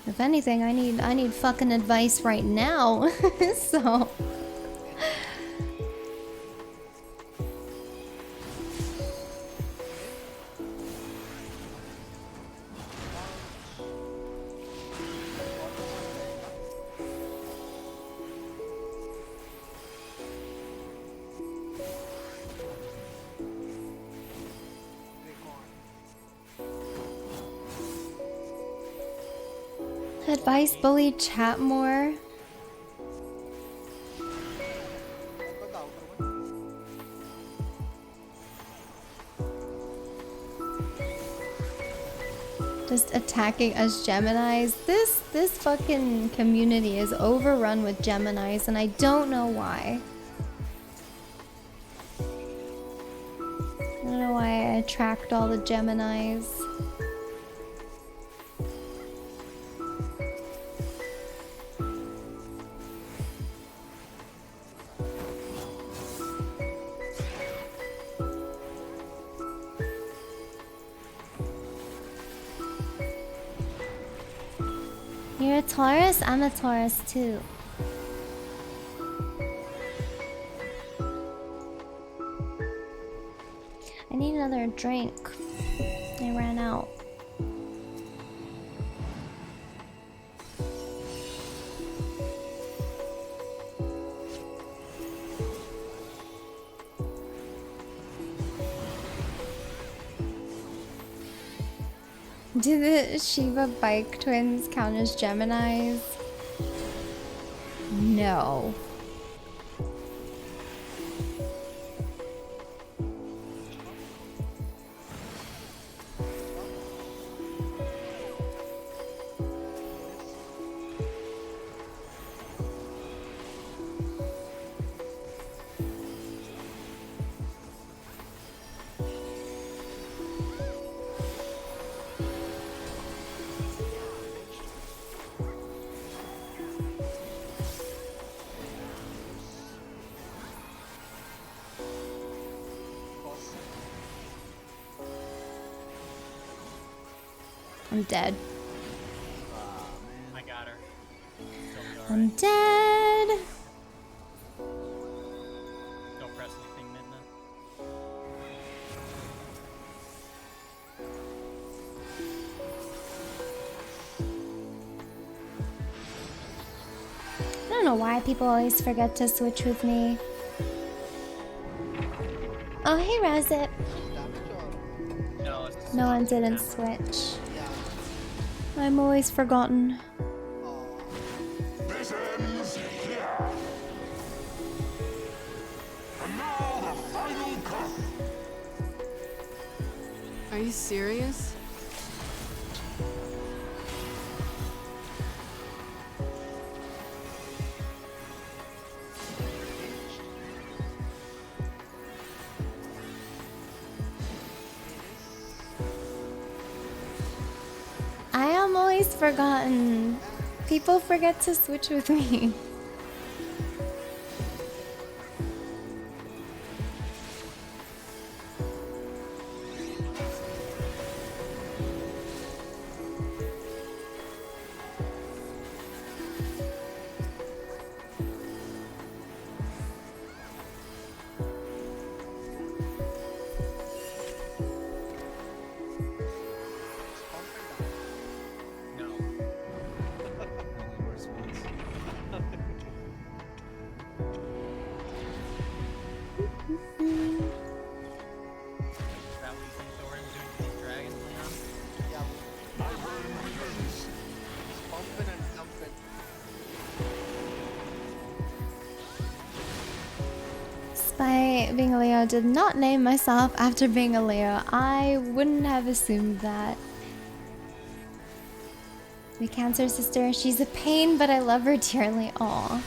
If anything, I need fucking advice right now. So advice, bully, chat more. Just attacking us Geminis. This fucking community is overrun with Geminis and I don't know why. I don't know why I attract all the Geminis. You're a Taurus? I'm a Taurus too. I need another drink. I ran out. Do the Shiva bike twins count as Geminis? No. I'm dead.
I got her. She'll be
I'm
alright.
dead.
Don't press anything, Midna.
I don't know why people always forget to switch with me. Oh, hey, Razit.
Damage or
No, it's just
No one
constant
didn't
hammer.
switch.
yeah.
I'm always forgotten.
This ends here. And now the final cut.
Are you serious?
I am always forgotten. People forget to switch with me.
No.
Only works once.
Is that what you think Thorin's doing to these dragons, Leon?
Yeah.
My burn returns.
Pumping and dumping.
Despite being a Leo, did not name myself after being a Leo. I wouldn't have assumed that. My Cancer sister, she's a pain, but I love her dearly. Aw.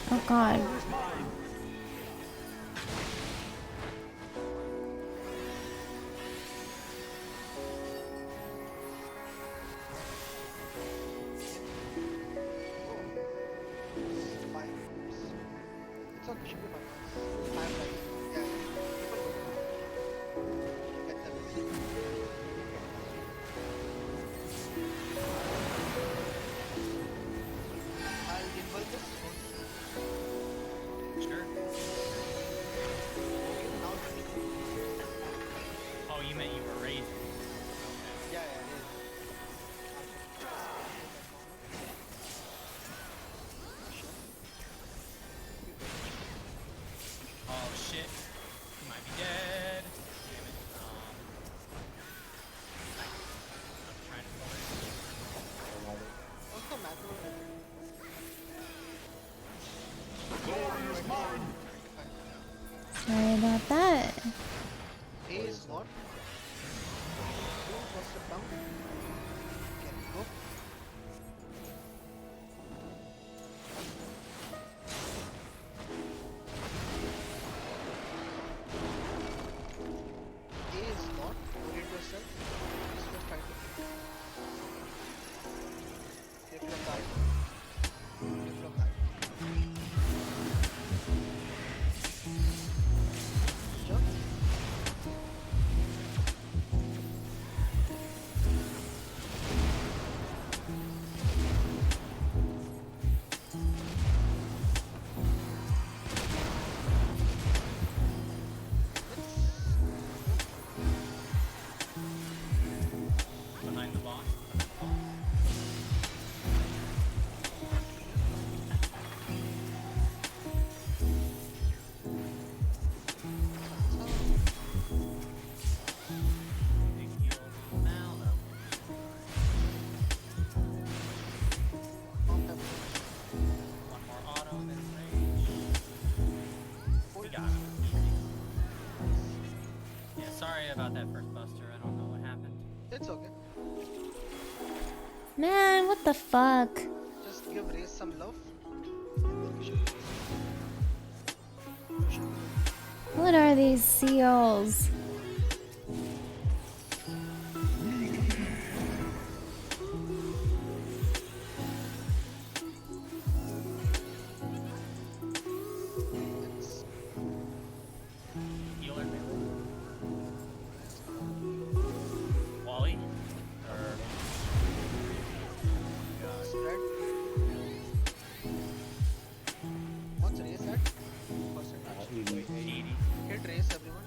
Oh god.
It's okay, should be fine. I'm like, yeah, people go. Get them. I'll gimbal this.
Sure.
Now
Oh, you meant you were raising.
yeah, yeah,
Oh shit. You might be dead. Damn it. I'm trying to pull it.
what's the macro?
Glory is mine.
Sorry about that.
A is what? What's the down? Can we go? A is not. Orient yourself. This was trying to get from that. Get from that. Jump.
Behind the boss. Big heal now, though. One more auto, then rage. We got him. Yeah, sorry about that first buster. I don't know what happened.
It's okay.
Man, what the fuck?
Just give Race some love.
What are these seals?
Healer, maybe? 80.
Hit race everyone.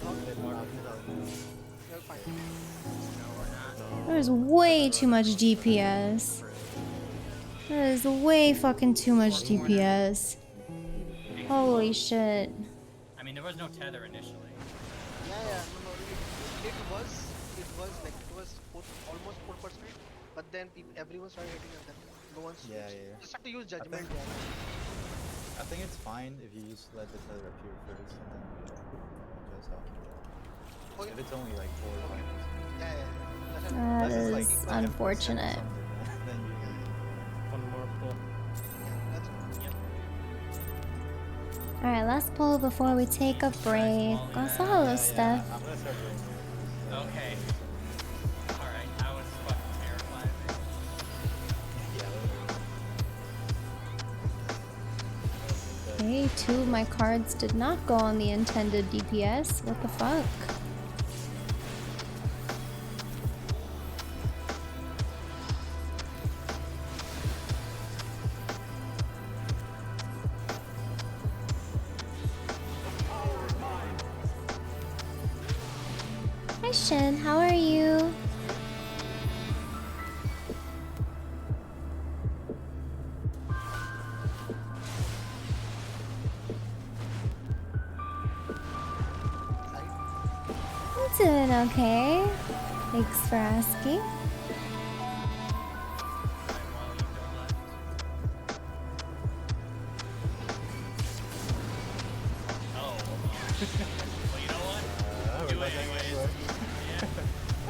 Okay, just before I go. You're fine.
There's way too much DPS. That is way fucking too much DPS. Holy shit.
I mean, there was no tether initially.
Yeah, no, it was like it was almost 4%, but then everyone started hitting and then no one switched.
Yeah.
Just have to use judgment.
I think it's fine if you just let the tether appear first and then adjust after that.
Okay.
If it's only like 4 or 5%.
Yeah.
That
Unless
is
it's like 10% or
unfortunate.
something, then you
One more pull.
Yeah, that's good.
Yep.
Alright, last pull before we take a break. Also, hello, Steph.
I'm gonna start doing here.
Okay. Alright, that was fucking terrifying.
Okay, 2 of my cards did not go on the intended DPS. What the fuck? Hi Shin, how are you? I'm doing okay. Thanks for asking.
Oh. Well, you know what? Do it anyways. Yeah.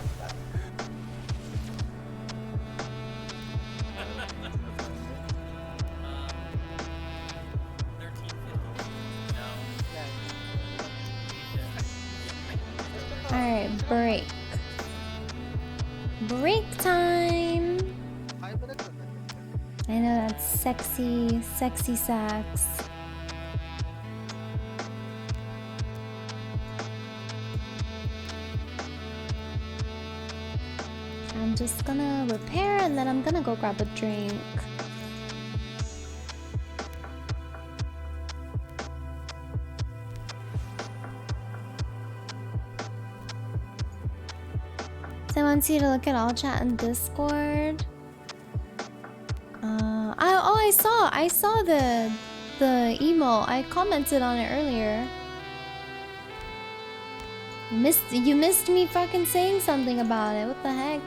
1350. No.
Alright, break. Break time!
5 minutes and then
I know that's sexy, sexy sax. I'm just gonna repair and then I'm gonna go grab a drink. So I want you to look at all chat and Discord. I saw the emo. I commented on it earlier. You missed me fucking saying something about it. What the heck?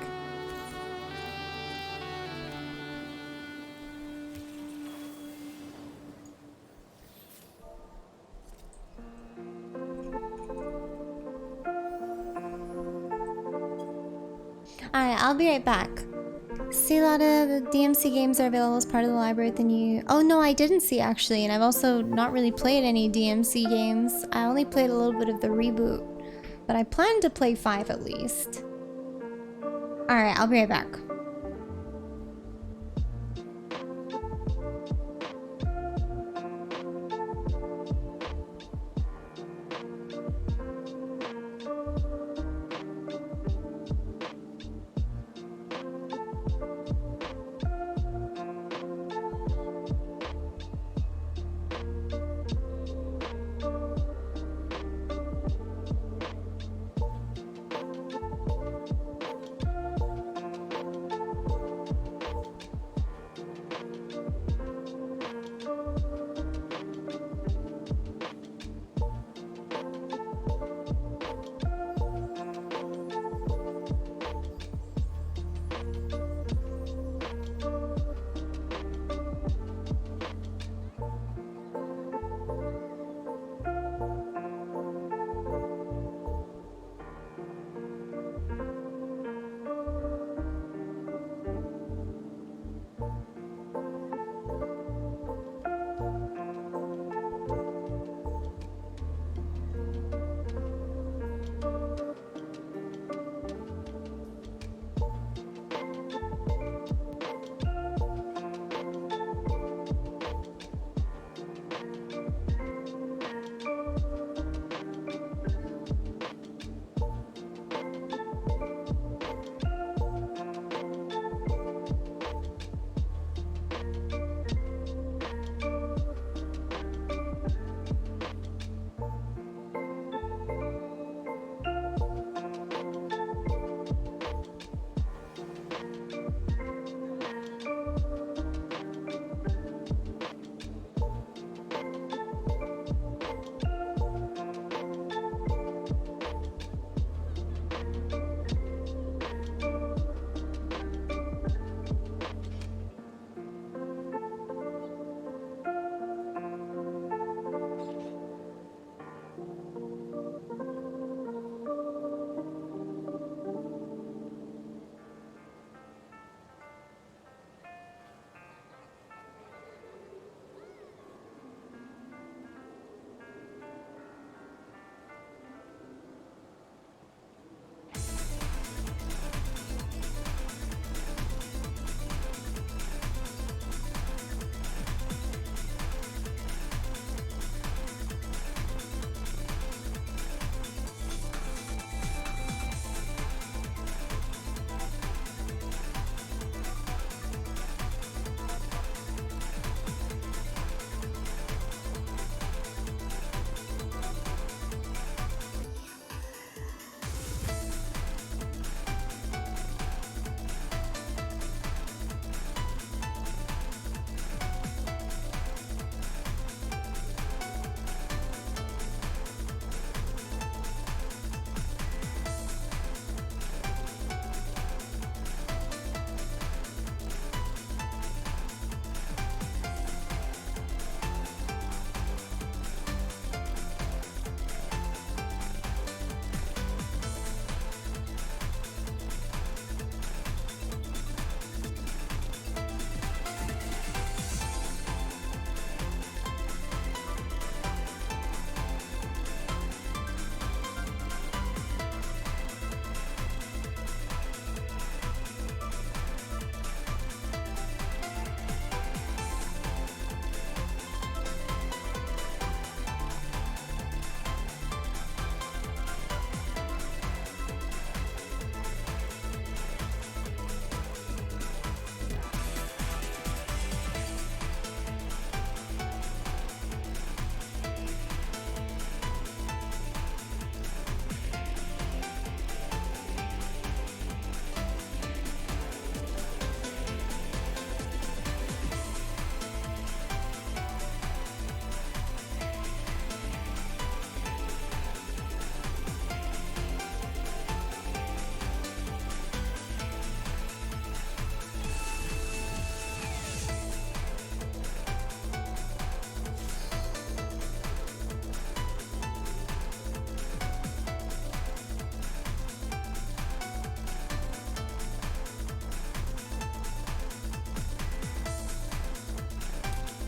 Alright, I'll be right back. See, a lot of the DMC games are available as part of the library with the new... Oh no, I didn't see actually, and I've also not really played any DMC games. I only played a little bit of the reboot. But I plan to play 5 at least. Alright, I'll be right back.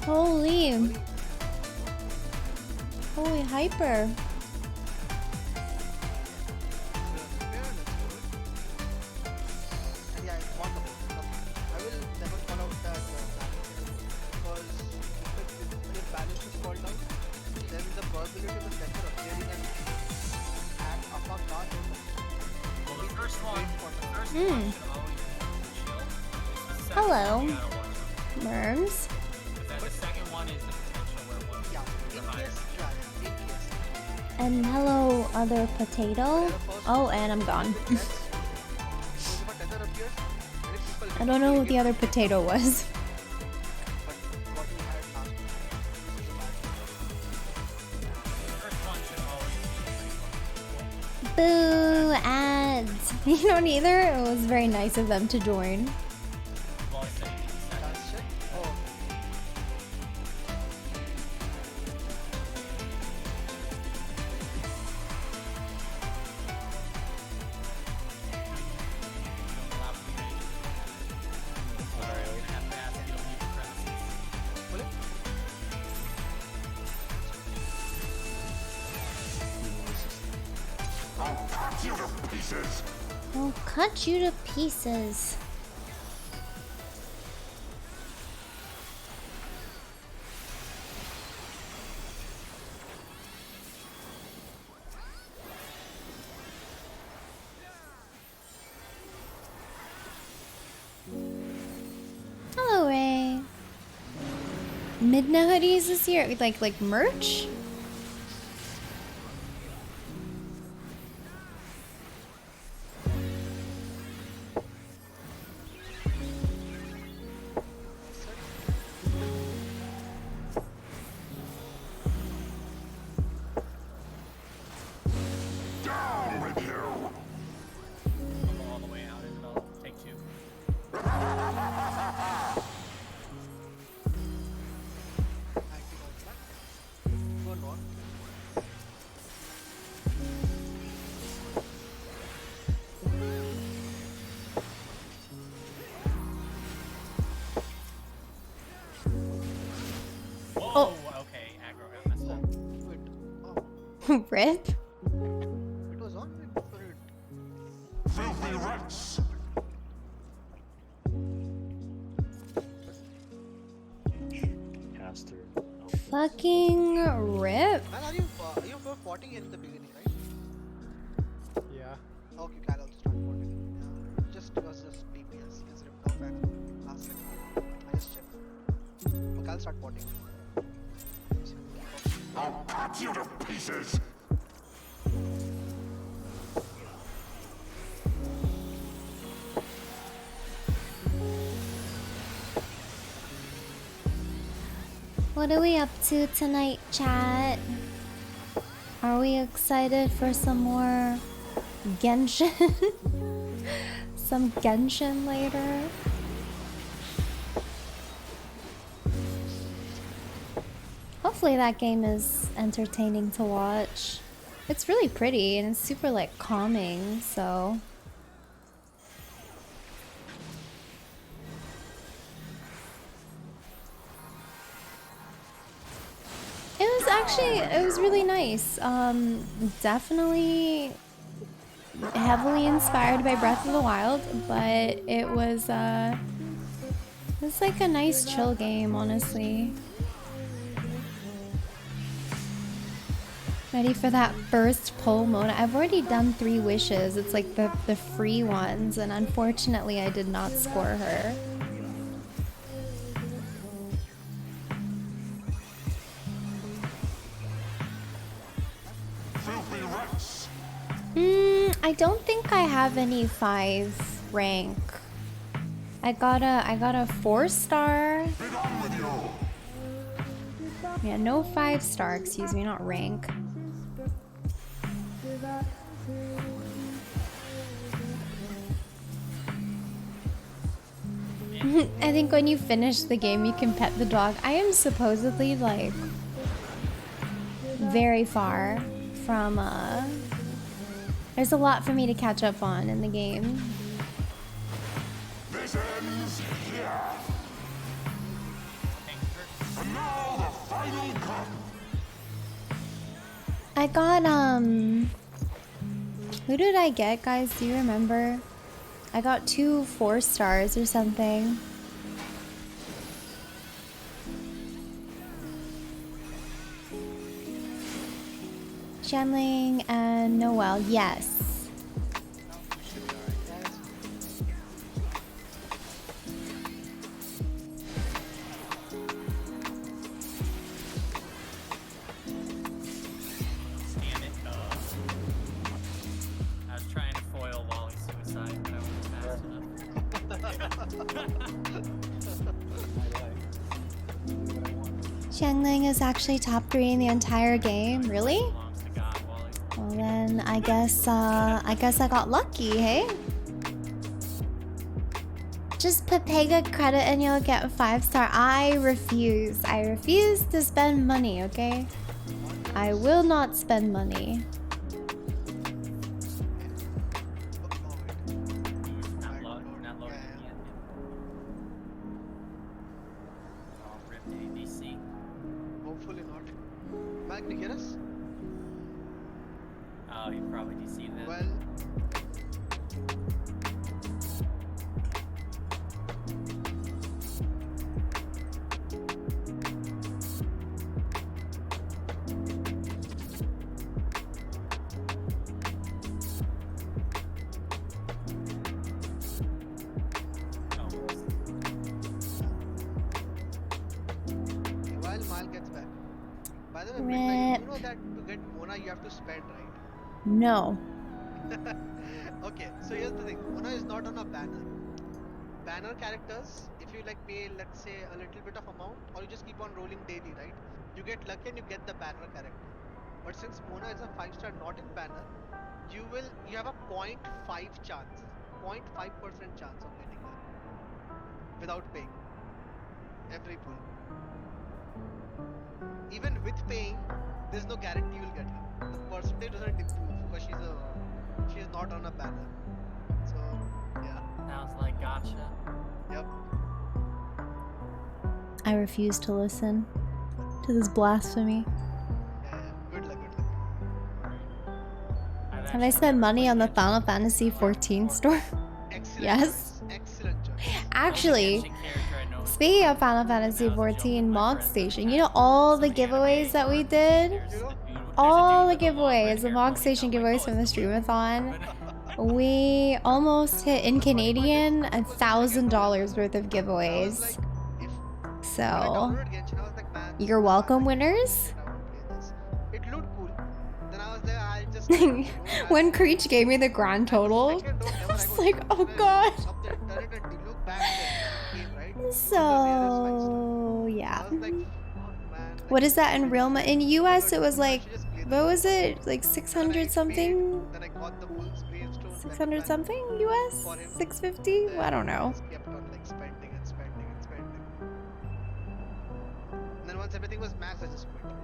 Holy. Holy hyper.
And yeah, it's walkable. I will never call out that balance because if the balance is called out, then the probability of the center appearing at upper card
Well, the first one should always be chill. It's the second
Hello.
one you gotta watch out.
Worms.
But then the second one is the potential where one
yeah, in case, yeah, in case.
And hello, other potato. Oh, and I'm gone.
So if a tether appears, and if people
I don't know who the other potato was.
but what we had last week is a bad
The first one should always be pretty close.
Boo, ads. You don't either? It was very nice of them to join.
Well, I said second.
chance check. Oh,
I'll cut you to pieces.
I'll cut you to pieces. Hello, Ray. Midna hoodies this year, like merch.
Down with you.
I'll go all the way out and I'll take two.
go north.
Whoa, okay, aggro got messed up.
Wait. Oh,
Rip.
it was on wait for it.
Filthy rats.
Caster.
Fucking rip.
Man, are you were potting in the beginning, right?
Yeah.
Okay, Kyle also start potting. Just was just DPS. His ripped off and last second. I just checked. Okay, I'll start potting.
I'll cut you to pieces.
What are we up to tonight, chat? Are we excited for some more Genshin? Some Genshin later? Hopefully that game is entertaining to watch. It's really pretty and it's super like calming, so... It was really nice. Definitely heavily inspired by Breath of the Wild, but it's like a nice chill game, honestly. Ready for that first pull mode? I've already done 3 wishes. It's like the free ones, and unfortunately I did not score her. I don't think I have any 5 rank. I got a 4-star. Yeah, no 5-star, excuse me, not rank. I think when you finish the game you can pet the dog. I am supposedly like very far from there's a lot for me to catch up on in the game.
This ends here.
I got who did I get, guys? Do you remember? I got 2 4-stars or something. Shanling and Noel, yes.
Damn it. I was trying to foil Wally's suicide, but I wasn't fast enough.
Xiangling is actually top 3 in the entire game. Really?
Belongs to God, Wally.
Well then, I guess I got lucky, hey? Just put Pega credit and you'll get 5-star. I refuse. I refuse to spend money, okay? I will not spend money.
Not loading yet. Oh, rip ABC.
Hopefully not. Mike, can you hear us?
Oh, you probably DC'd then.
Well, while Mal gets back. By the way, Midnight, you know that to get Mona you have to spend, right?
No.
Okay, so here's the thing. Mona is not on a banner. Banner characters, if you like pay, let's say, a little bit of amount, or you just keep on rolling daily, right? You get lucky and you get the banner character. But since Mona is a 5-star not in banner, you have a 0.5 chance, 0.5% chance of getting her without paying. Every pull. Even with paying, there's no guarantee you'll get her. The percentage doesn't improve because she's not on a banner. So yeah.
Sounds like gotcha.
Yep.
I refuse to listen to this blasphemy.
Yeah. Good luck.
Have I spent money on the Final Fantasy XIV store?
Excellent
Yes.
choice. Excellent choice.
Actually, speaking of Final Fantasy XIV Mod Station, you know all the giveaways that we did? All the giveaways, the Mod Station giveaways from the Streamathon. We almost hit in Canadian $1,000 worth of giveaways. So, you're welcome, winners.
It looked cool. Then I was like, I'll just
When Creech gave me the grand total, I was like, oh god. So, yeah. What is that in real money? In US, it was like, what was it? Like 600 something? 600 something US? 650? I don't know.
Kept on like spending and spending and spending. And then once everything was maxed, I just quit.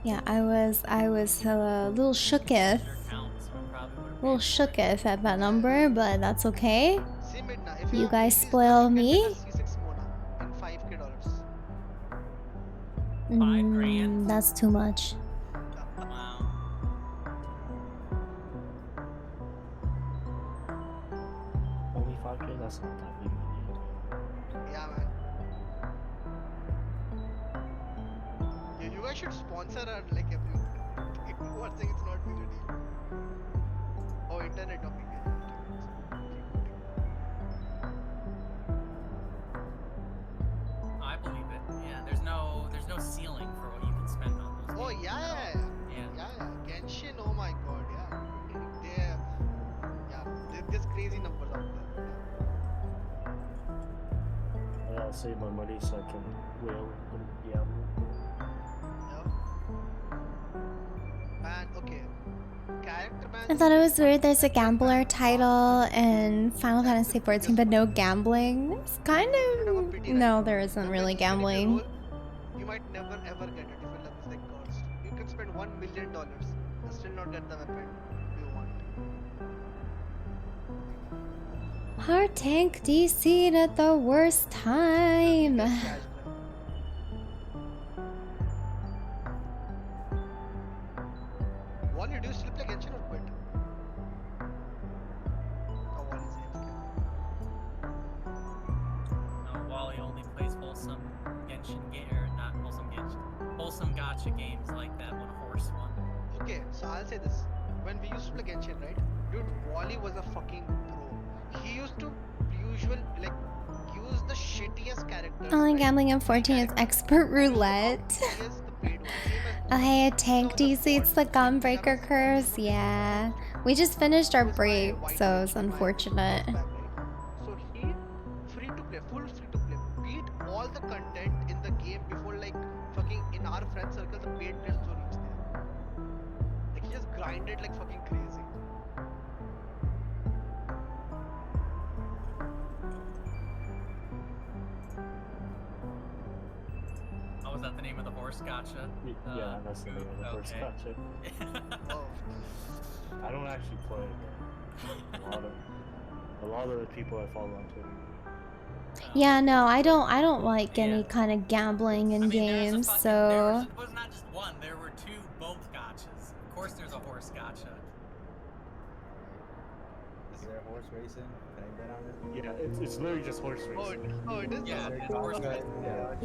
Yeah, I was a little shooketh. At that number, but that's okay.
See, Midna, if
You
have
guys
easy
spoil
stuff, you
me.
can get a C6 Mona in $5K.
That's too much.
Wow.
Only 5K? That's not that big money.
Yeah, man. You guys should sponsor her like everyone. People are saying it's not big a deal. Oh, internet talking.
I believe it. Yeah, there's no ceiling for what you can spend on those.
Oh
games.
yeah. Genshin, oh my god, yeah. There's crazy numbers out there.
I gotta save my money so I can whale and gamble.
Man, okay. Character man.
I thought it was weird there's a gambler title in Final Fantasy XIV, but no gambling. It's kind of... No, there isn't really gambling.
You might never ever get it if your luck is like cursed. You can spend $1 million and still not get the weapon you want.
Our tank DC'd at the worst time.
Wally only plays wholesome Genshin game, or not wholesome Genshin, wholesome gacha games like that one horse one.
Okay, so I'll say this. When we used to play Genshin, right? Dude, Wally was a fucking pro. He used to use the shittiest characters.
Only
right?
gambling in 14 is expert roulette.
Yes, the paid one. Same as
Oh hey, a tank,
now
do
the
you see it's the
bot-
gunbreaker curse? Yeah. We just finished our
was my
break,
white
so it's
Genshin, my
unfortunate.
back, right? So he free to play, full free to play, beat all the content in the game before like fucking in our friend circle the paid players also reached there. Like he just grinded like fucking crazy.
Oh, was that the name of the horse gacha?
Yeah, that's the name of the first
okay.
gotcha.
Oh.
I don't actually play it. A lot of the people I follow on Twitter.
Yeah, no, I don't like any kind of gambling in games,
There
so
was not just one, there were two both gotchas. Of course there's a horse gotcha.
Is there horse racing? Can I bet on it?
Yeah, it's literally just horse racing.
Oh, it is.
Yeah,
Yeah.
it's horse racing.
Yeah,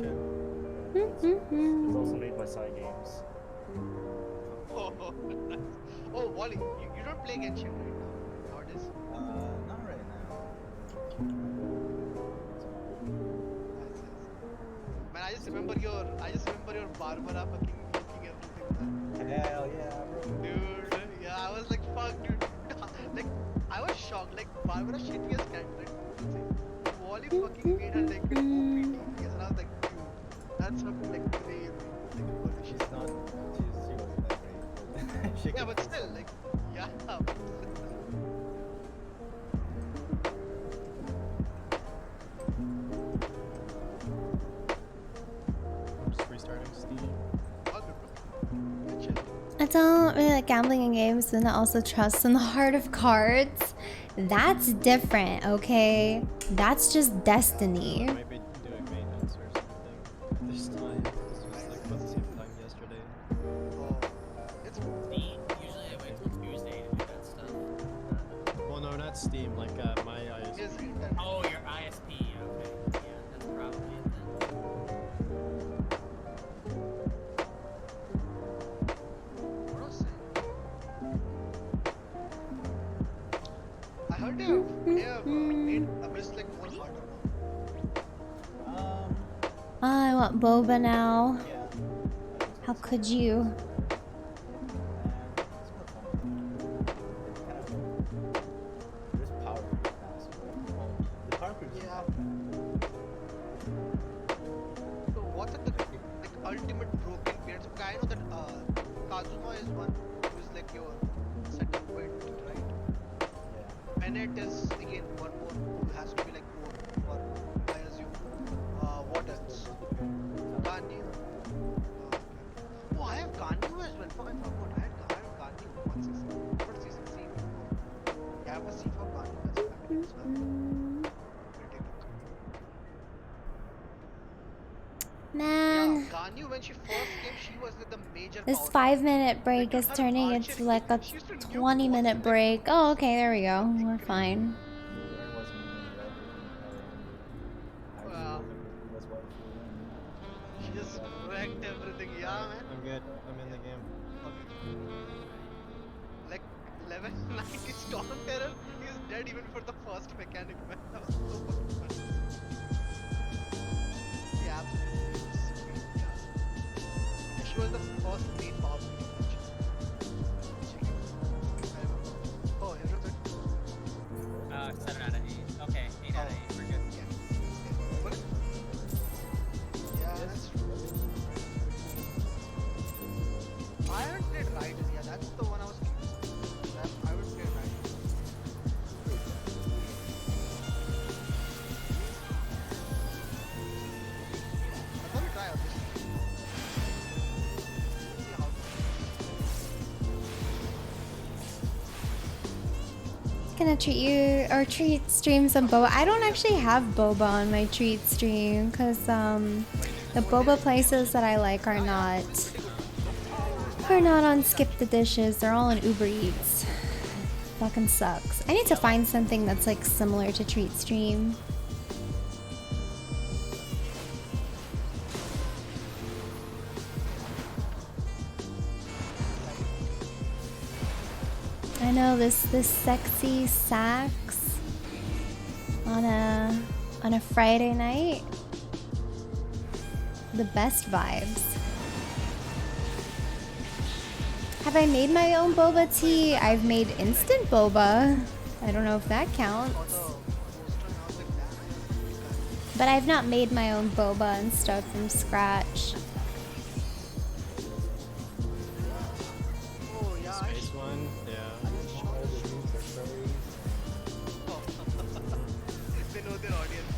It's also made by Side Games.
Oh, nice. Oh, Wally, you don't play Genshin right now nowadays.
Not right now.
Man, I just remember your Barbara fucking looking everything.
Hell yeah, bro.
Dude, yeah, I was like, fuck, dude. Like, I was shocked. Like, Barbara shittiest character. Like, Wally fucking made her like OP DPS, and I was like, dude, that's fucking like crazy. Like, holy shit.
She wasn't that great. But
Yeah, but still, like, yeah.
I'm just restarting Steam.
I don't really like gambling in games, but I also trust in the heart of cards. That's different, okay? That's just destiny.
I might be doing maintenance or something this time. This was like about the same time yesterday.
It's
Steam. Usually I wait till Tuesday to do that stuff.
Well, no, not Steam. Like my ISP.
Oh, your ISP. Okay. Yeah, that's probably it then.
What was it? I heard they have made Abyss like more harder now.
Oh, I want boba now. How could you?
there's power the parkour is
Yeah. So what's at the ultimate broken parents? Okay, I know that Kazuma is one who's like your second point, right? Bennett is again one more who has to be like more, or I assume. What else? Ganyu. Oh, I have Ganyu as well. Fuck, I forgot. I have Ganyu. What season? What season? See. I have a C for Ganyu as well.
Man,
Yeah, Ganyu when she first came, she was like the major.
this
power.
5-minute break is turning into like a 20-minute break. Oh, okay, there we go. We're fine.
Wow. She just wrecked everything. Yeah, man.
I'm good. I'm in the game.
Like level 90 Storm Terror is dead even for the first mechanic, man. That was so fucking funny. Yeah, absolutely. Sweet, yeah. She was the first main power match. Oh, you're good.
7 out of 8. Okay, 8 out of 8. We're good.
What? Yeah, that's true. I haven't played Raiden. Yeah, that's the one I was curious. I haven't played Raiden. I'm gonna try out this. See how.
Gonna treat you or treat stream some boba. I don't actually have boba on my treat stream because the boba places that I like are not on Skip the Dishes. They're all on Uber Eats. Fucking sucks. I need to find something that's like similar to treat stream. I know this sexy sax on a Friday night. The best vibes. Have I made my own boba tea? I've made instant boba. I don't know if that counts. But I've not made my own boba and stuff from scratch.
Space one, yeah.
They know their audience.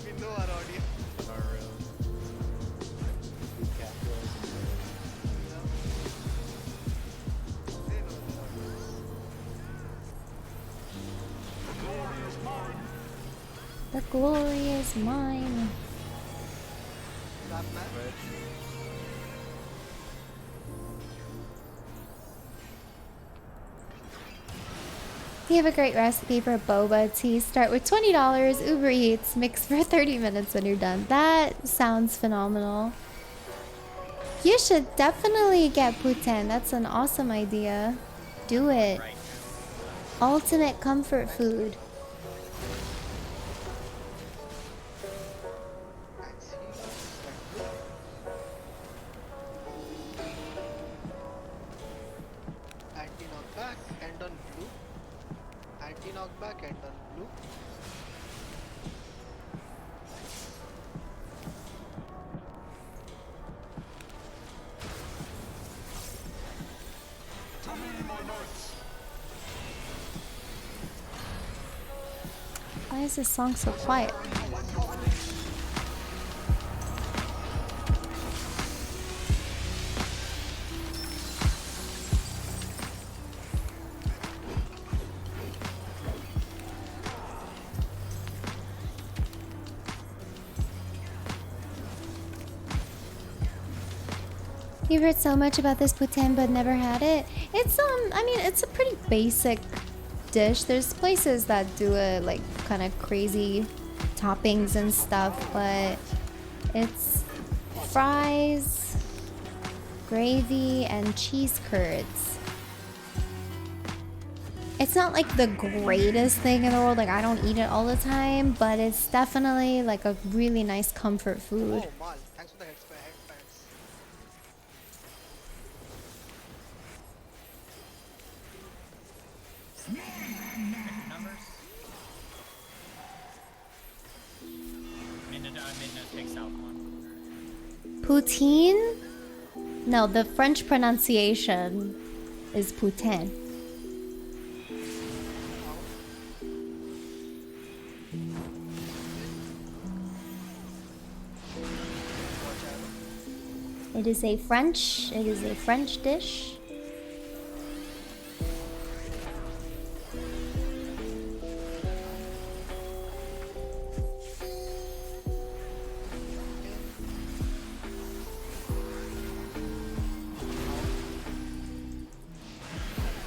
we know our audience.
Are real.
They know their audience.
The glory is mine.
Rap man.
Do you have a great recipe for boba tea? Start with $20, Uber Eats, mix for 30 minutes when you're done. That sounds phenomenal. You should definitely get Puten. That's an awesome idea. Do it. Ultimate comfort food.
Anti-knockback and on blue. Anti-knockback and on blue.
Why is this song so quiet? You've heard so much about this puten but never had it. It's I mean, it's a pretty basic dish. There's places that do it like kind of crazy toppings and stuff, but it's fries, gravy, and cheese curds. It's not like the greatest thing in the world, like I don't eat it all the time, but it's definitely like a really nice comfort food.
Oh, Mal, thanks for the headpants.
Numbers. Midna takes out one.
Poutine? No, the French pronunciation is poutine. It is a French dish.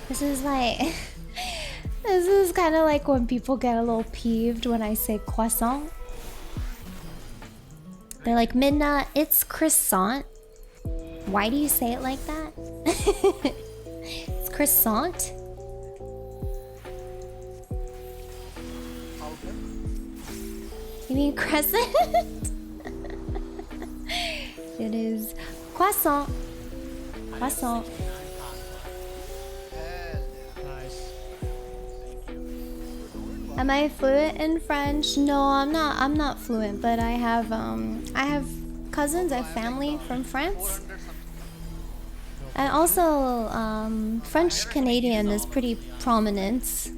This is like this is kind of like when people get a little peeved when I say croissant. They're like, Midna, it's croissant. Why do you say it like that? It's croissant. You mean crescent? It is croissant. Croissant. Am I fluent in French? No, I'm not fluent, but I have cousins, I have family from France. And also French Canadian is pretty prominent.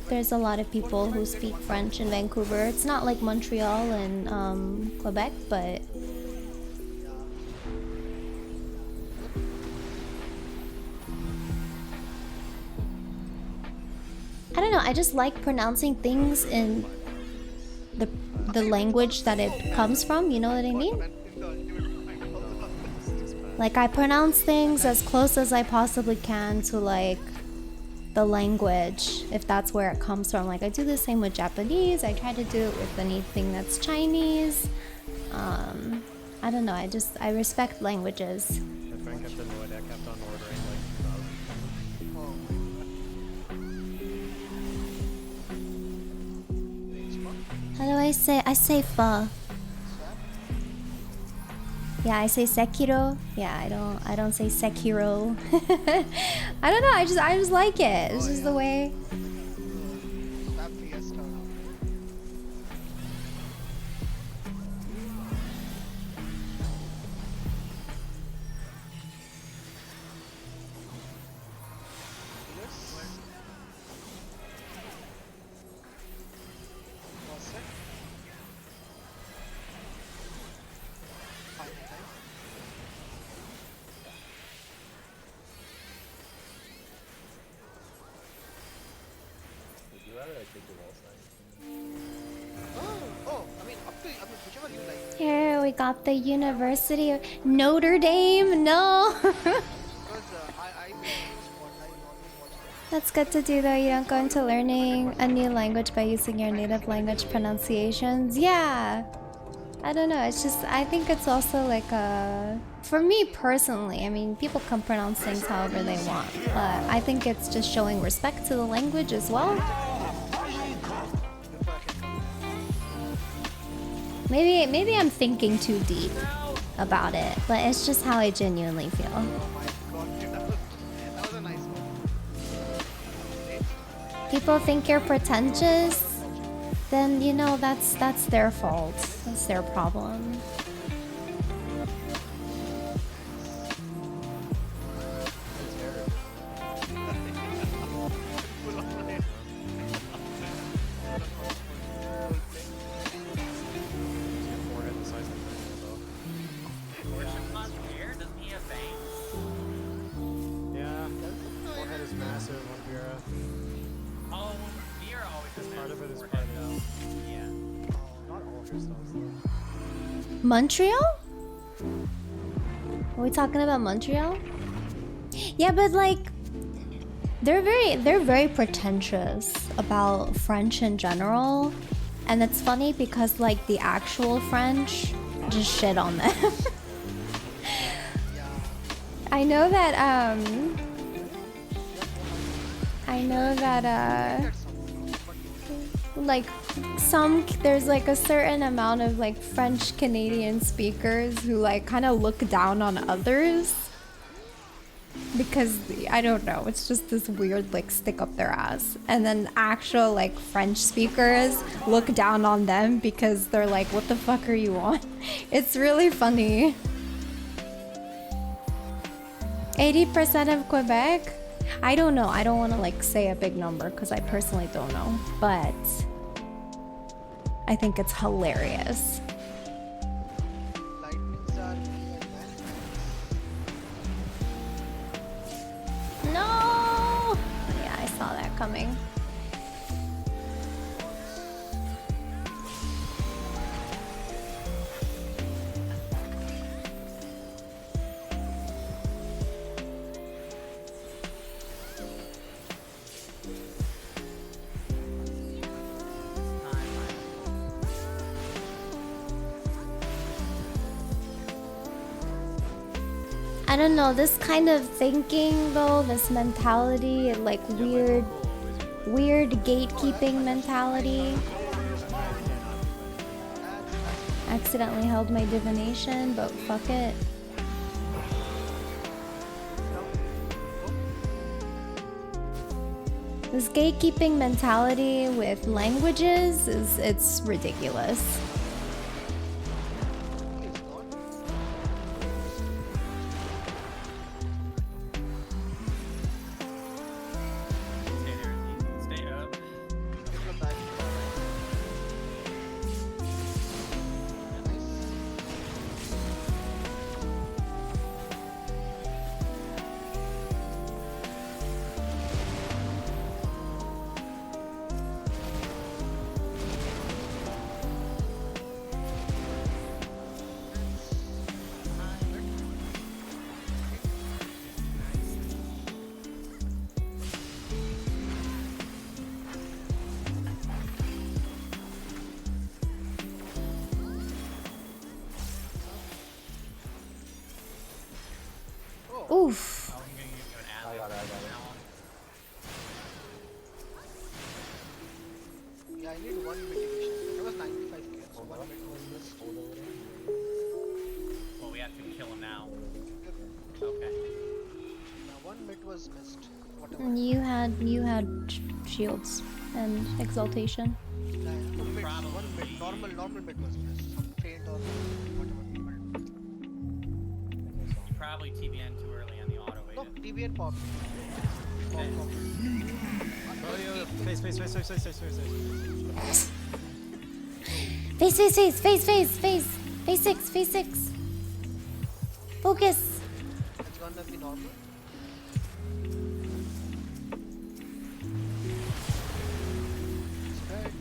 There's a lot of people who speak French in Vancouver. It's not like Montreal and Quebec, but I don't know, I just like pronouncing things in the language that it comes from, you know what I mean? Like I pronounce things as close as I possibly can to like the language, if that's where it comes from. Like I do the same with Japanese, I try to do it with anything that's Chinese. I don't know, I respect languages.
My friend kept annoyed, I kept on ordering like
How do I say? I say pho. Yeah, I say Sekiro. Yeah, I don't say Sekiro. I don't know. I just like it. It's just the way.
Swap Fiesta.
Would you rather I take the wall side?
Oh, I mean, up to whichever you like.
Here we got the University of Notre Dame. No.
Because I basically spot, I always watch them.
That's good to do though. You don't go into learning a new language by using your native language pronunciations. Yeah. I don't know. It's just, I think it's also like a... For me personally, I mean, people can pronounce things however they want. But I think it's just showing respect to the language as well. Maybe I'm thinking too deep about it. But it's just how I genuinely feel.
Oh my god, that was a nice one.
People think you're pretentious, then you know that's their fault. That's their problem.
Yeah, forehead is massive on Vera.
Oh, Vera always has
Part of it is
forehead,
part of
though. Yeah.
Not all of her styles though.
Montreal? Are we talking about Montreal? Yeah, but like they're very pretentious about French in general. And it's funny because like the actual French just shit on them. I know that like there's like a certain amount of like French Canadian speakers who like kind of look down on others because I don't know, it's just this weird like stick up their ass, and then actual like French speakers look down on them because they're like, what the fuck are you on? It's really funny. 80% of Quebec? I don't know. I don't want to like say a big number because I personally don't know, but I think it's hilarious. No! Yeah, I saw that coming. I don't know, this kind of thinking though, this mentality, like weird gatekeeping mentality. Accidentally held my divination, but fuck it. This gatekeeping mentality with languages it's ridiculous.
Stay up.
Oof.
Oh, I'm gonna give you an ad.
I got it.
Yeah, I need one mitigation. That was 9. was missed. Whatever.
And you had shields and exaltation.
Yeah, yeah. Two mids. One mid. Normal mid was missed. Some faint or whatever people.
You probably TBN too early on the auto
No,
weighted.
TB and pop. Pop.
Oh, yo, face.
Face, face 6. Focus.
It's gonna be normal. Spread.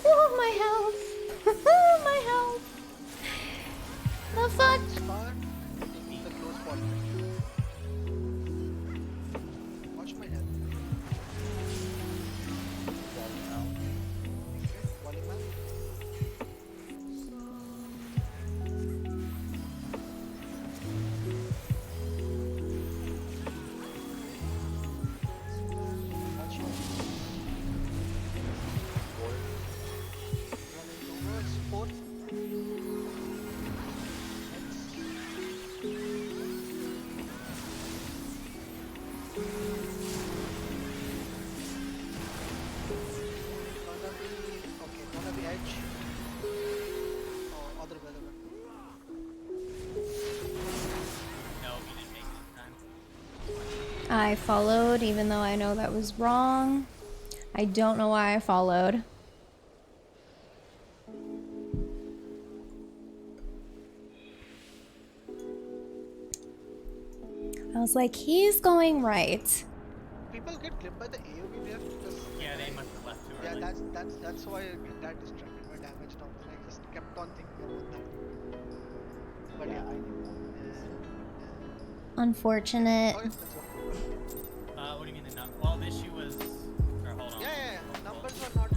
Oh, my health. My health. The fuck?
Far. Taking the close spot. Watch my health. Volume up. Watch your running towards 4. Gonna be edge. Oh, other way.
No, we didn't make it in time.
I followed, even though I know that was wrong. I don't know why I followed. I was like, he's going right.
People get clipped by the AoE there because
Yeah, they must have left too
yeah,
early.
that's why I get that distracted by damage down. And I just kept on thinking about that. But yeah, I knew that.
Unfortunate.
Oh, yes, that's what.
What do you mean the number? Well, the issue was. Or hold on.
Yeah. Numbers were not.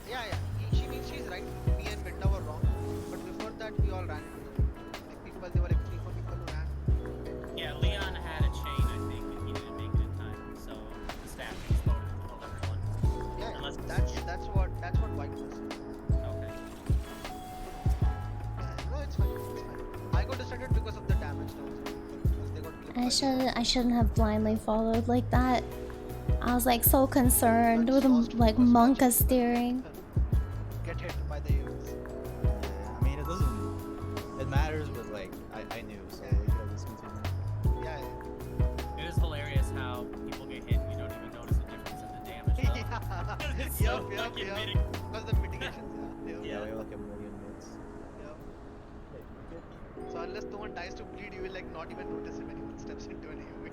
Yeah. She's right. Me and Binda were wrong. But before that, we all ran into them. Like people, there were like 3-4 people who ran.
Yeah, Leon had a chain, I think, and he didn't make it in time. So the staff exploded and killed everyone.
Yeah,
Unless
that's what White was.
Okay.
No, it's fine. I got distracted because of the damage that was doing. Because they got clipped by the-
I shouldn't have blindly followed like that. I was like so concerned with like Monka steering.
Get hit by the AoEs.
I mean, it doesn't. It matters, but like I knew, so we could have just continued.
Yeah.
It is hilarious how people get hit and you don't even notice the difference in the damage. though. It's so fucking mitig-
Because the mitigations,
Yeah, we have like a million hits.
Yeah. So unless no one dies to bleed, you will like not even notice if anyone steps into an AoE.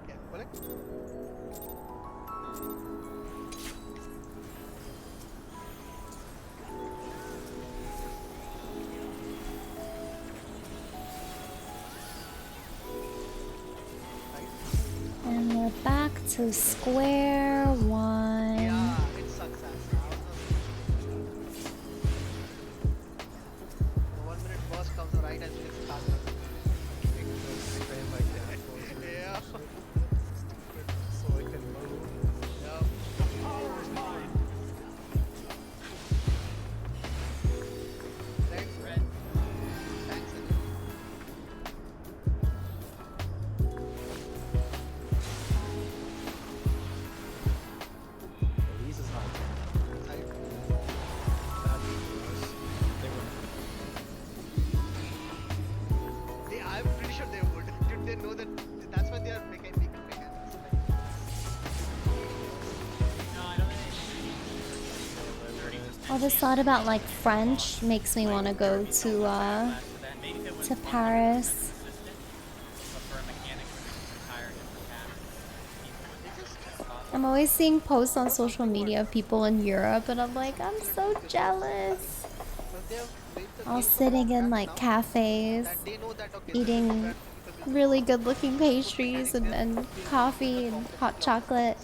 Yeah, Oleg?
And we're back to square one.
Yeah, it sucks ass. The 1 minute boss comes right as we get started. Yeah.
So I can move.
Yeah. Right?
Red.
Thanks,
These is not.
Side. I'm pretty sure they would. Did they know that? That's why they are making mechanics.
No, I don't think
All this thought about like French makes me want to go to Paris. I'm always seeing posts on social media of people in Europe, and I'm like, I'm so jealous. All sitting in like cafes, eating really good-looking pastries and coffee and hot chocolate.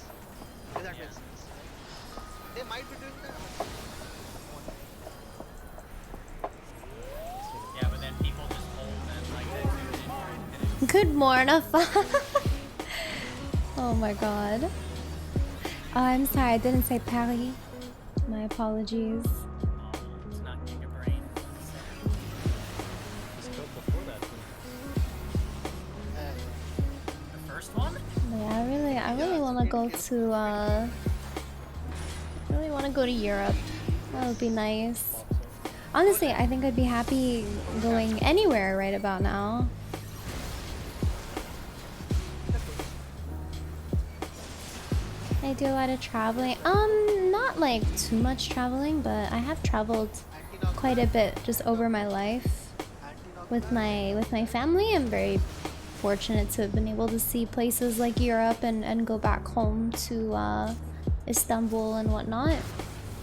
Does that make sense? They might be doing that.
Yeah, but then people just hold and like
Good morning. Oh my god. Oh, I'm sorry, I didn't say Paris. My apologies.
It's not Gigabrain.
Just go before that.
The first one?
Yeah, I really want to go to Europe. That would be nice. Honestly, I think I'd be happy going anywhere right about now. I do a lot of traveling. Not like too much traveling, but I have traveled quite a bit just over my life with my family. I'm very fortunate to have been able to see places like Europe and go back home to Istanbul and whatnot.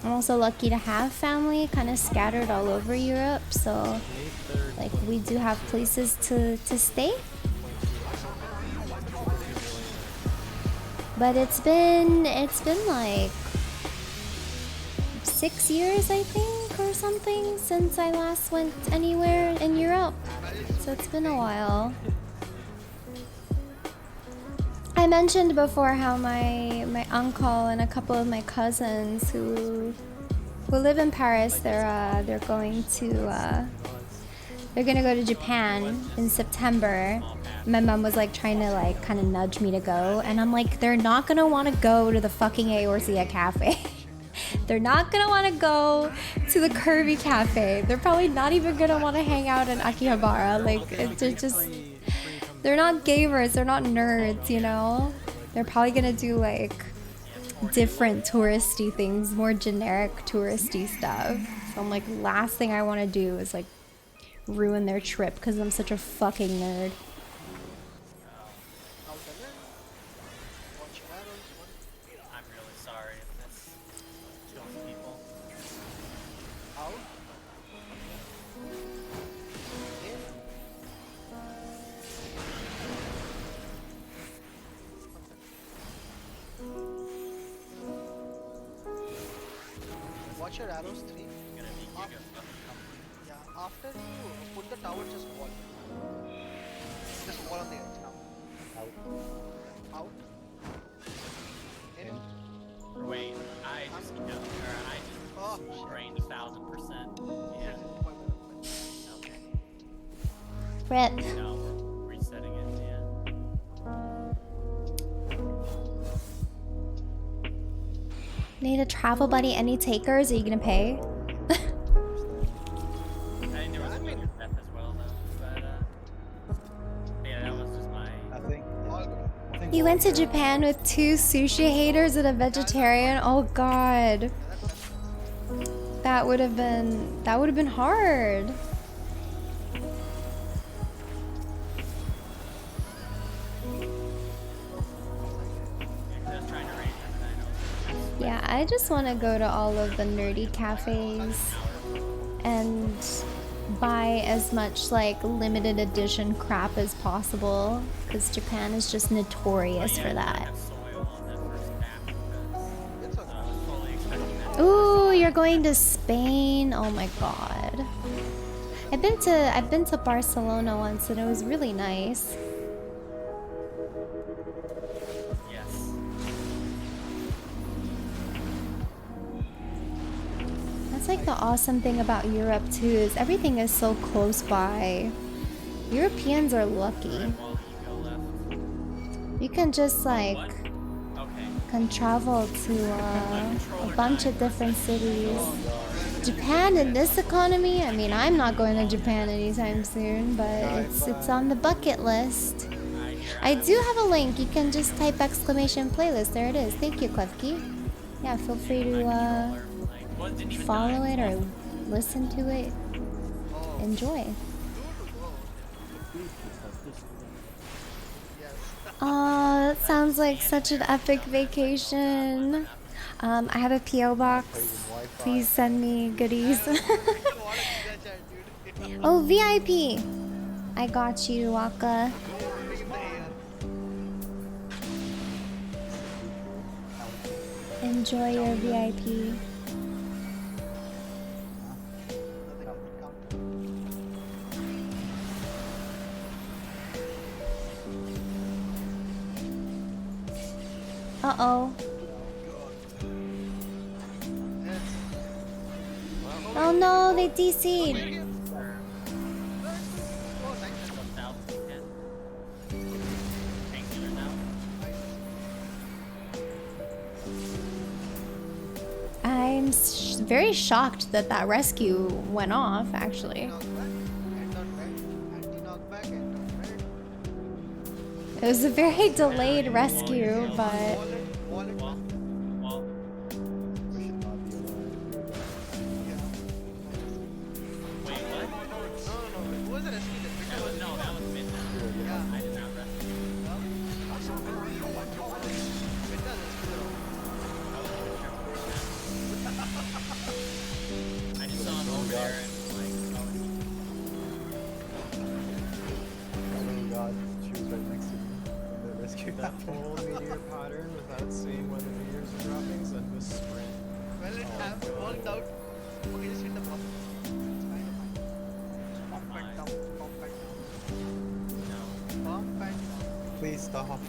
I'm also lucky to have family kind of scattered all over Europe, so like we do have places to stay. But it's been like 6 years, I think, or something since I last went anywhere in Europe. So it's been a while. I mentioned before how my uncle and a couple of my cousins who live in Paris, they're going to go to Japan in September. My mom was like trying to like kind of nudge me to go, and I'm like, they're not gonna want to go to the fucking Aorsia cafe. They're not gonna want to go to the Curvy cafe. They're probably not even gonna want to hang out in Akihabara. Like they're not gamers, they're not nerds, you know? They're probably gonna do like different touristy things, more generic touristy stuff. So I'm like, last thing I want to do is like ruin their trip because I'm such a fucking nerd.
I'm really sorry if this kills people.
Watch your arrows 3. Yeah, after you put the tower, just wall. Just wall on the edge now. Out. In.
Wait, I just drained 1000%. Yeah. Okay.
Rip.
No, we're resetting it, yeah.
Need a travel buddy, any takers? Are you gonna pay?
I think there was a weaker death as well, though. But, yeah, that was just my...
I think
You went to Japan with 2 sushi haters and a vegetarian? Oh god. That would have been hard. Yeah, I just want to go to all of the nerdy cafes and buy as much like limited edition crap as possible because Japan is just notorious for that. Ooh, you're going to Spain? Oh my god. I've been to Barcelona once and it was really nice. That's like the awesome thing about Europe too, is everything is so close by. Europeans are lucky. You can just like can travel to a bunch of different cities. Japan in this economy, I mean, I'm not going to Japan anytime soon, but it's on the bucket list. I do have a link. You can just type !playlist. There it is. Thank you, Klevki. Yeah, feel free to follow it or listen to it. Enjoy. Oh, that sounds like such an epic vacation. I have a PO box. Please send me goodies. Oh, VIP. I got you, Waka. Enjoy your VIP. Uh-oh. Oh no, they DC'd. I'm very shocked that that rescue went off, actually. It was a very delayed rescue, but...
That whole meteor pattern without seeing when the meteors are dropping, so it was sprint.
Well, it has worked out. Okay, just hit the button. It's fine. Pump and down, pump and down. Pump and down.
Please stop.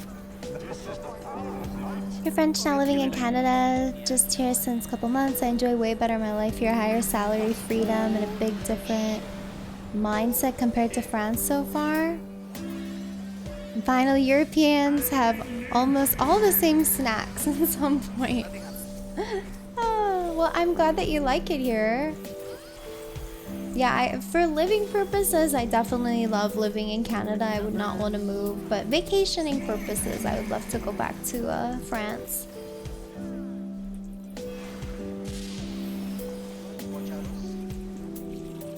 Your French now living in Canada, just here since a couple months. I enjoy way better my life here. Higher salary, freedom, and a big different mindset compared to France so far. And finally, Europeans have almost all the same snacks at some point. Oh, well, I'm glad that you like it here. Yeah, for living purposes, I definitely love living in Canada. I would not want to move, but vacationing purposes, I would love to go back to France.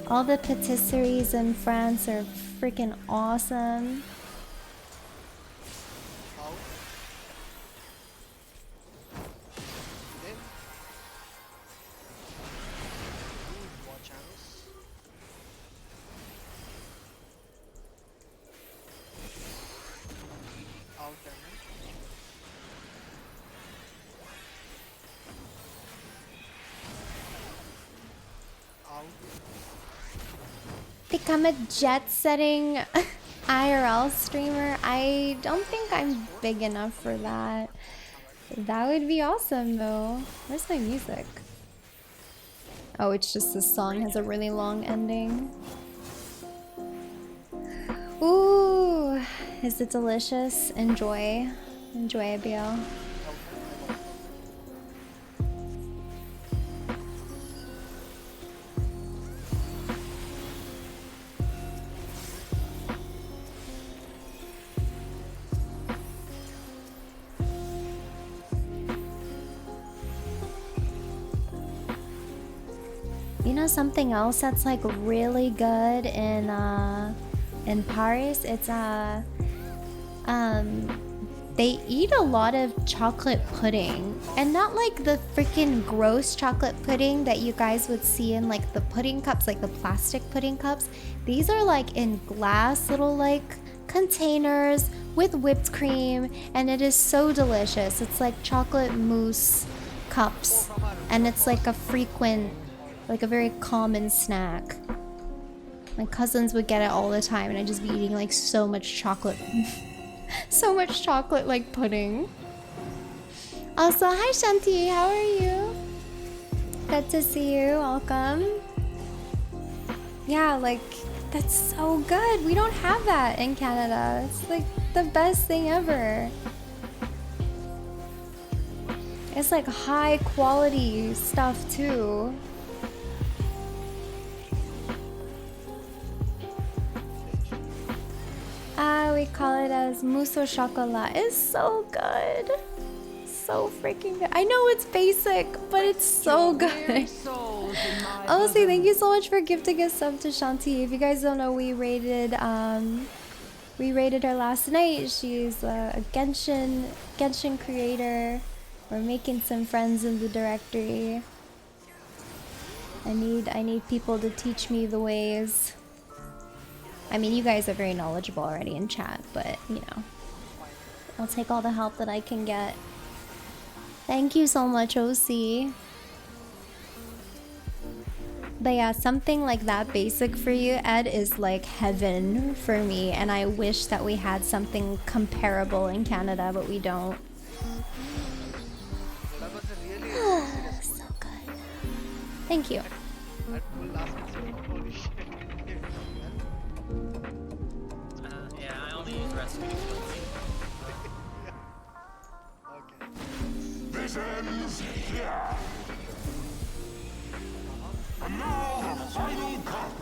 All the patisseries in France are freaking awesome. Become a jet-setting IRL streamer? I don't think I'm big enough for that. That would be awesome though. Where's my music? Oh, it's just this song has a really long ending. Ooh, is it delicious? Enjoy. Enjoy, ABL. You know something else that's like really good in Paris? It's they eat a lot of chocolate pudding, and not like the freaking gross chocolate pudding that you guys would see in like the pudding cups, like the plastic pudding cups. These are like in glass little like containers with whipped cream, and it is so delicious. It's like chocolate mousse cups, and it's like a frequent, like a very common snack. My cousins would get it all the time, and I'd just be eating like so much chocolate. So much chocolate like pudding. Also, hi Shanti, how are you? Good to see you, welcome. Yeah, like, that's so good. We don't have that in Canada. It's like the best thing ever. It's like high quality stuff too. We call it as mousse au chocolat. It's so good. So freaking good. I know it's basic, but it's so good. Honestly, thank you so much for gifting a sub to Shanti. If you guys don't know, we raided her last night. She's a Genshin creator. We're making some friends in the directory. I need people to teach me the ways. I mean, you guys are very knowledgeable already in chat, but, you know, I'll take all the help that I can get. Thank you so much, OC. But yeah, something like that basic for you, Ed, is like heaven for me, and I wish that we had something comparable in Canada, but we don't. Thank you.
That full last episode, holy shit.
Yeah, I only use recipe to kill things.
Okay.
This ends here. And now the final cut.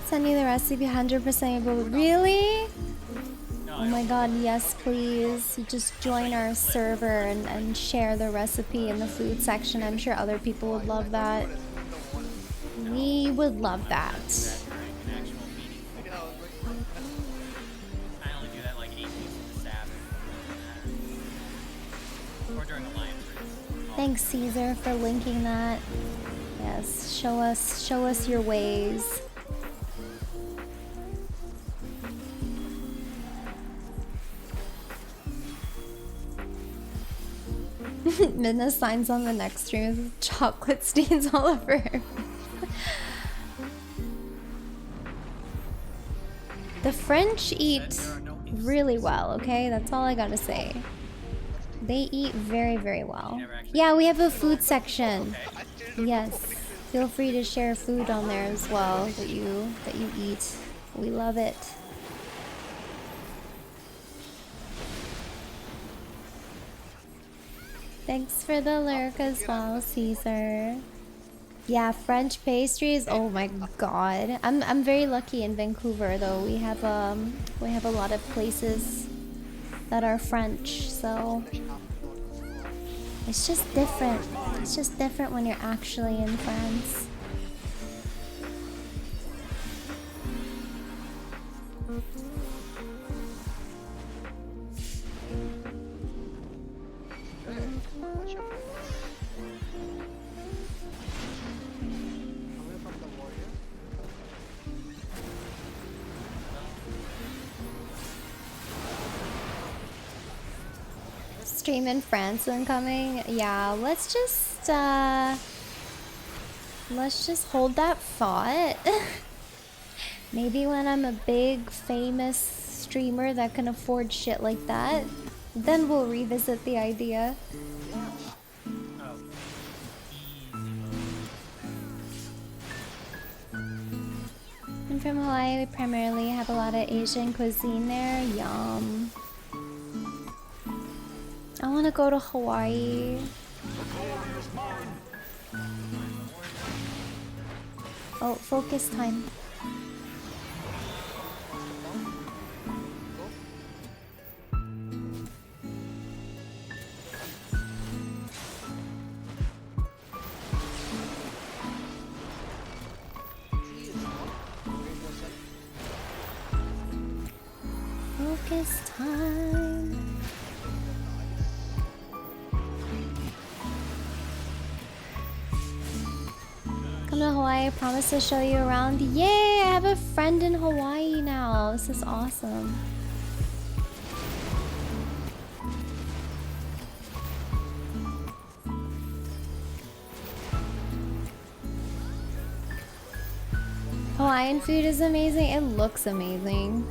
Send you the recipe 100% able. Really? Oh my god, yes please. You just join our server and share the recipe in the food section. I'm sure other people would love that. We would love that.
During an actual meeting. I only do that like 8 weeks of the Sabbath. Or during Alliance race.
Thanks Caesar for linking that. Yes, show us your ways. Midna signs on the next stream with chocolate stains all over her. The French eat really well, okay? That's all I gotta say. They eat very, very well. Yeah, we have a food section. Yes. Feel free to share food on there as well that you eat. We love it. Thanks for the lurk as well, Caesar. Yeah, French pastries. Oh my god. I'm very lucky in Vancouver though. We have a lot of places that are French, so it's just different. It's just different when you're actually in France.
What's your focus? Away from the warrior.
Stream in France incoming. Yeah, let's just hold that thought. Maybe when I'm a big famous streamer that can afford shit like that, then we'll revisit the idea. I'm from Hawaii. We primarily have a lot of Asian cuisine there. Yum. I want to go to Hawaii. Oh, focus time. Focus time. Come to Hawaii, I promise to show you around. Yay! I have a friend in Hawaii now. This is awesome. Hawaiian food is amazing. It looks amazing.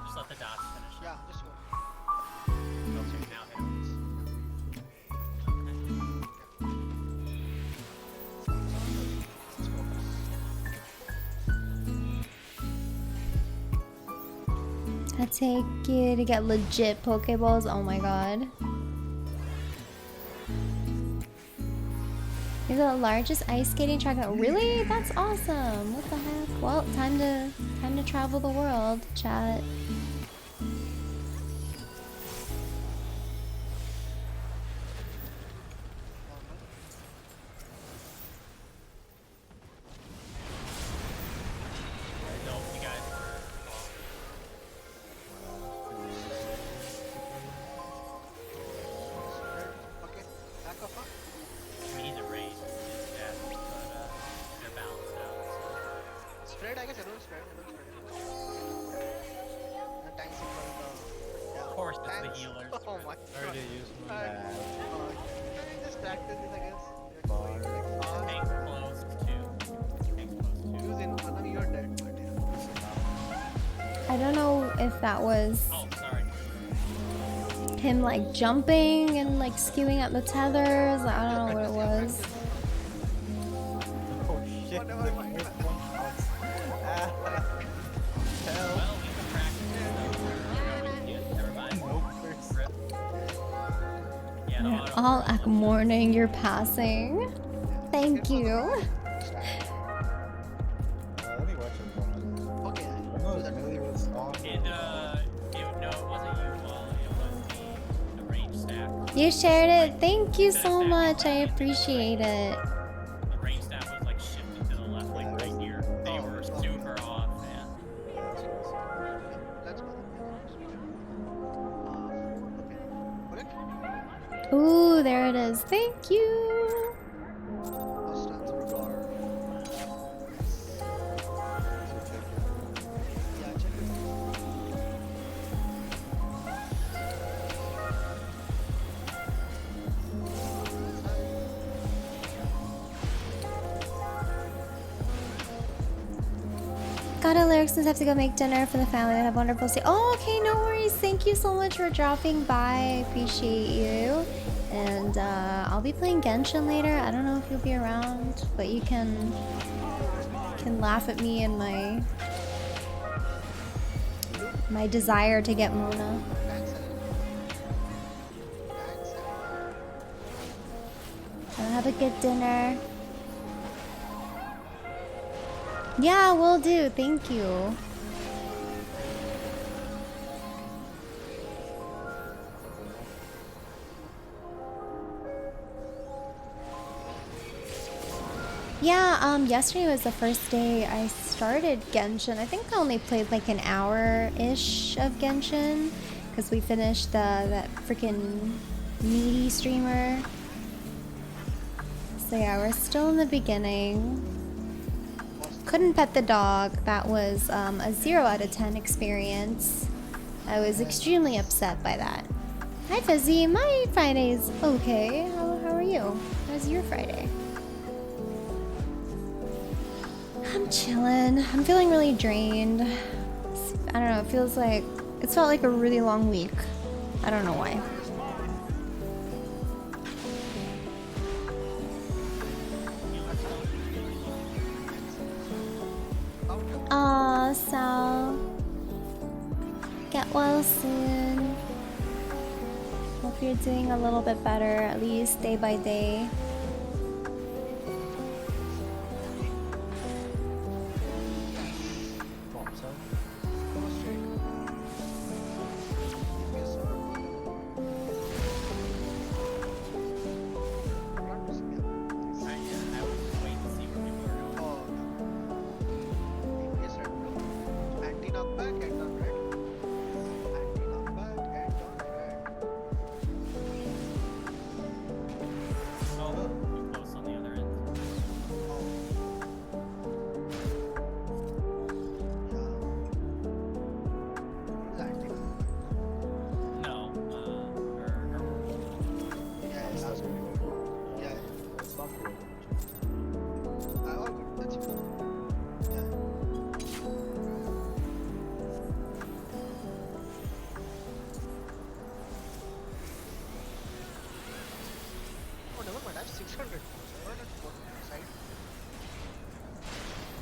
Just let the dots finish.
Yeah, just hold.
Filtering now hits.
I take you to get legit Pokeballs. Oh my god. You're the largest ice skating track. Really? That's awesome. What the heck? Well, time to travel the world, chat.
Okay, back up, huh?
I mean, he's a race. He's death, but they're balanced out. So.
spread, I guess everyone spread. The tank symbol, yeah.
Of course, it's the
Thanks.
healers.
Oh my
I already
god.
used my
Just practice this, I guess. You're
Bar.
going like far.
Tank close too. Tank close too.
Use in front of you're dead, but yeah.
I don't know if that was
Oh, sorry.
him like jumping and like skewing at the tethers. I don't know what it was.
Oh shit.
Whatever,
Look,
my
there's
God.
one box. Ah. Help.
Well, we can practice it. Never mind.
Nope, first.
Rip. Yeah, the auto
All
roll.
at morning you're passing. Thank you.
Let me watch it.
Okay,
I know it's Millie was off.
No, it wasn't you, Wall. It was the range stack.
You shared it. Thank you so much. I appreciate it.
The range stack was like shifted to the left, like right here. They were super off, man.
let's go. Okay.
Ooh, there it is. Thank you.
First answer regard. Yeah, check it.
Got a lyrics and have to go make dinner for the family. Have a wonderful stay. Oh, okay, no worries. Thank you so much for dropping by. I appreciate you. And I'll be playing Genshin later. I don't know if you'll be around, but you can laugh at me and my desire to get Mona. So have a good dinner. Yeah, will do. Thank you. Yeah, yesterday was the first day I started Genshin. I think I only played like an hour-ish of Genshin because we finished that freaking needy streamer. So yeah, we're still in the beginning. Couldn't pet the dog. That was a 0 out of 10 experience. I was extremely upset by that. Hi Fizzy, my Friday's okay. How are you? How's your Friday? I'm chilling. I'm feeling really drained. I don't know, it felt like a really long week. I don't know why. Aw, Sal. Get well soon. Hope you're doing a little bit better, at least day by day.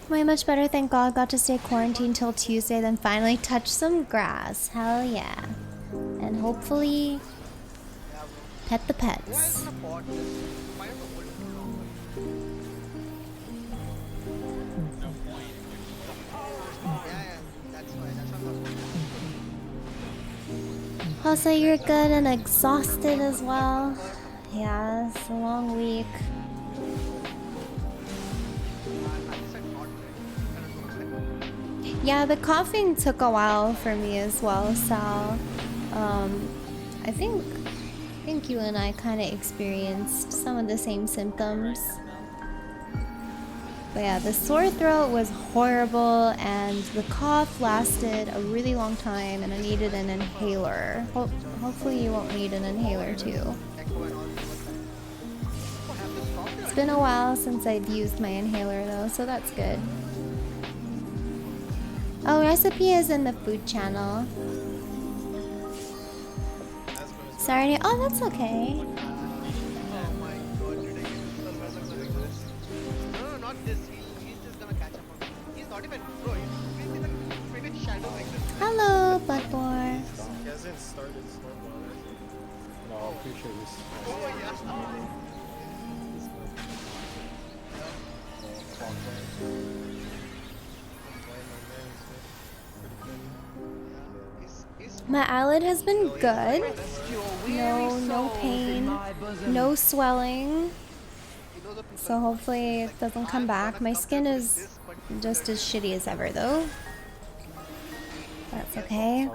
Way much better, thank God. Got to stay quarantined till Tuesday, then finally touch some grass. Hell yeah. And hopefully pet the pets. Also, you're good and exhausted as well. Yeah, it's a long week. Yeah, the coughing took a while for me as well, Sal. I think you and I kind of experienced some of the same symptoms. But But yeah, the sore throat was horrible and the cough lasted a really long time and I needed an inhaler. Hopefully you won't need an inhaler too.
Echo and all the time. What have to stop
It's
it?
been a while since I've used my inhaler though, so that's good. Oh, recipe is in the food channel. Sorry. Oh, that's okay.
Oh my god, did I get the weather like this? No, not this. He's just gonna catch up on me. He's not even bro, he's even finished shadow like this.
Hello, Bloodborne.
He hasn't started snowball, has he?
No, I'm pretty sure this.
Oh yeah.
My eyelid has been good. No pain, no swelling. So hopefully it doesn't come back. My skin is just as shitty as ever though. That's okay.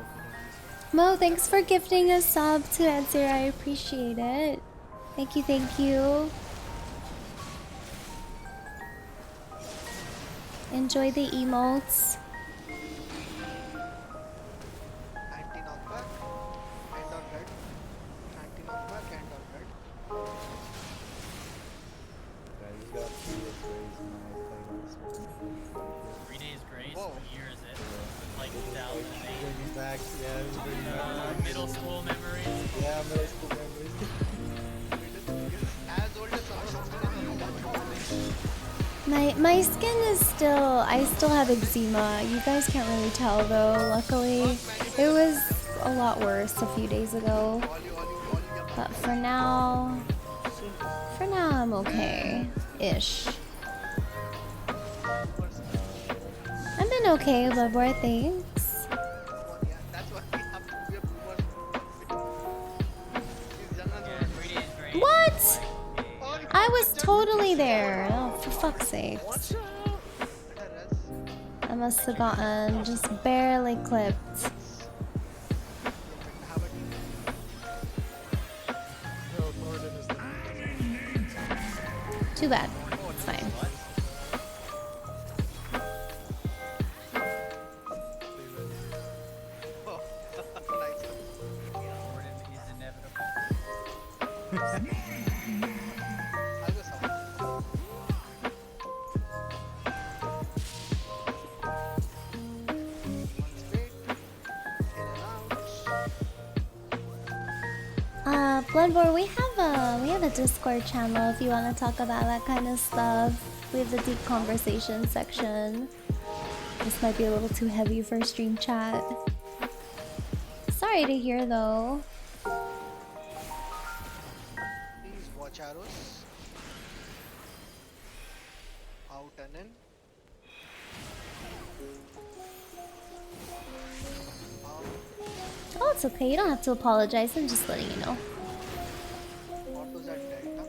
Mo, thanks for gifting a sub to Edzir. I appreciate it. Thank you, thank you. Enjoy the emotes.
Anti-knockback and on red. Anti-knockback and on red.
Yeah, he's got 3 days grace and I playing this one.
3 days grace.
Whoa.
What year is it? Like 2008.
Bringing back, yeah, he's bringing back.
Middle school memories.
Yeah, middle school memories.
As old as summer.
My skin is still, I still have eczema. You guys can't really tell though, luckily. It was a lot worse a few days ago. But for now I'm okay-ish. I've been okay, Bloodborne, thanks.
That's why we have to be a boomer. He's younger than us.
3 days grace.
What?
Oh,
I was totally there. Oh, for fuck's sake. I must have gotten just barely clipped. Too bad. It's fine.
Oh,
Gordon is inevitable.
I'll go south. Straight, in and out.
Bloodborne, we have a Discord channel if you want to talk about that kind of stuff. We have the deep conversation section. This might be a little too heavy for stream chat. Sorry to hear though.
Please watch arrows. Out and in. Out.
Oh, it's okay. You don't have to apologize. I'm just letting you know.
What was that delta?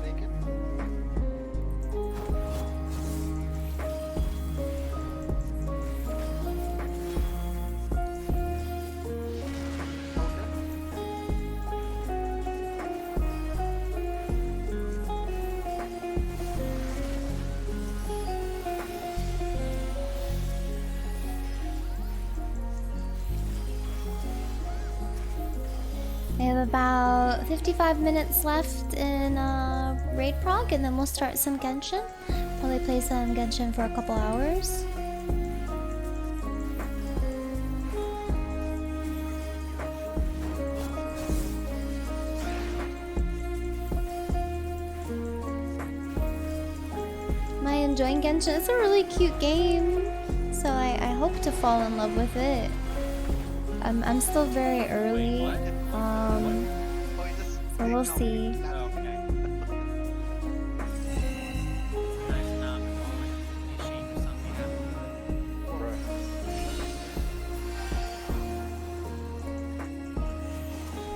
Break it.
We have about 55 minutes left in Raid Prog, and then we'll start some Genshin. Probably play some Genshin for a couple hours. Am I enjoying Genshin? It's a really cute game, so I hope to fall in love with it. I'm still very early. So we'll see.
Oh, okay. Nice not falling. Ashamed of something.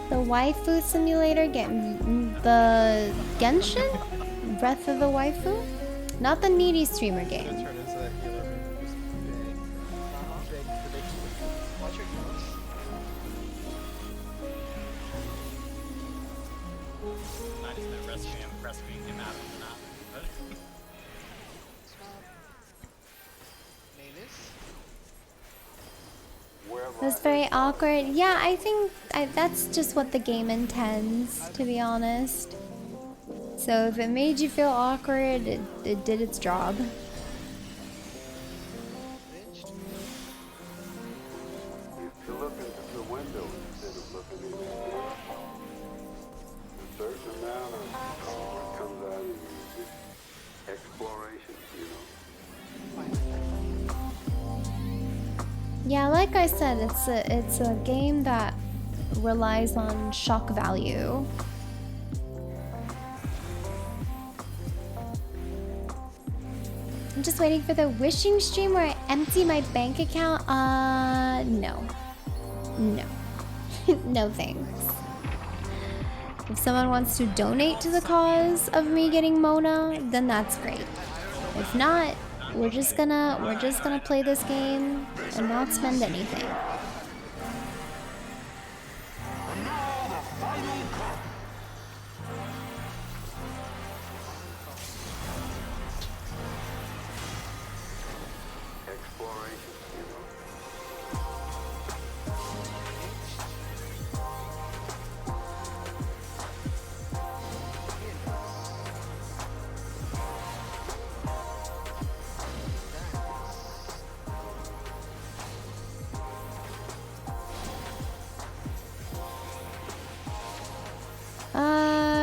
The waifu simulator, the Genshin? Breath of the Waifu? Not the needy streamer game.
Turn into that healer who just beg predictions.
Watch your heroes.
I just meant rescuing him out of the knot. But
That's very awkward. Yeah, I think that's just what the game intends, to be honest. So if it made you feel awkward, it did its job.
To look into the window instead of looking in. A certain amount of what comes out of you is exploration, you know.
Yeah, like I said, it's a game that relies on shock value. I'm just waiting for the wishing stream where I empty my bank account. No. No. No thanks. If someone wants to donate to the cause of me getting Mona, then that's great. If not, we're just gonna play this game and not spend anything.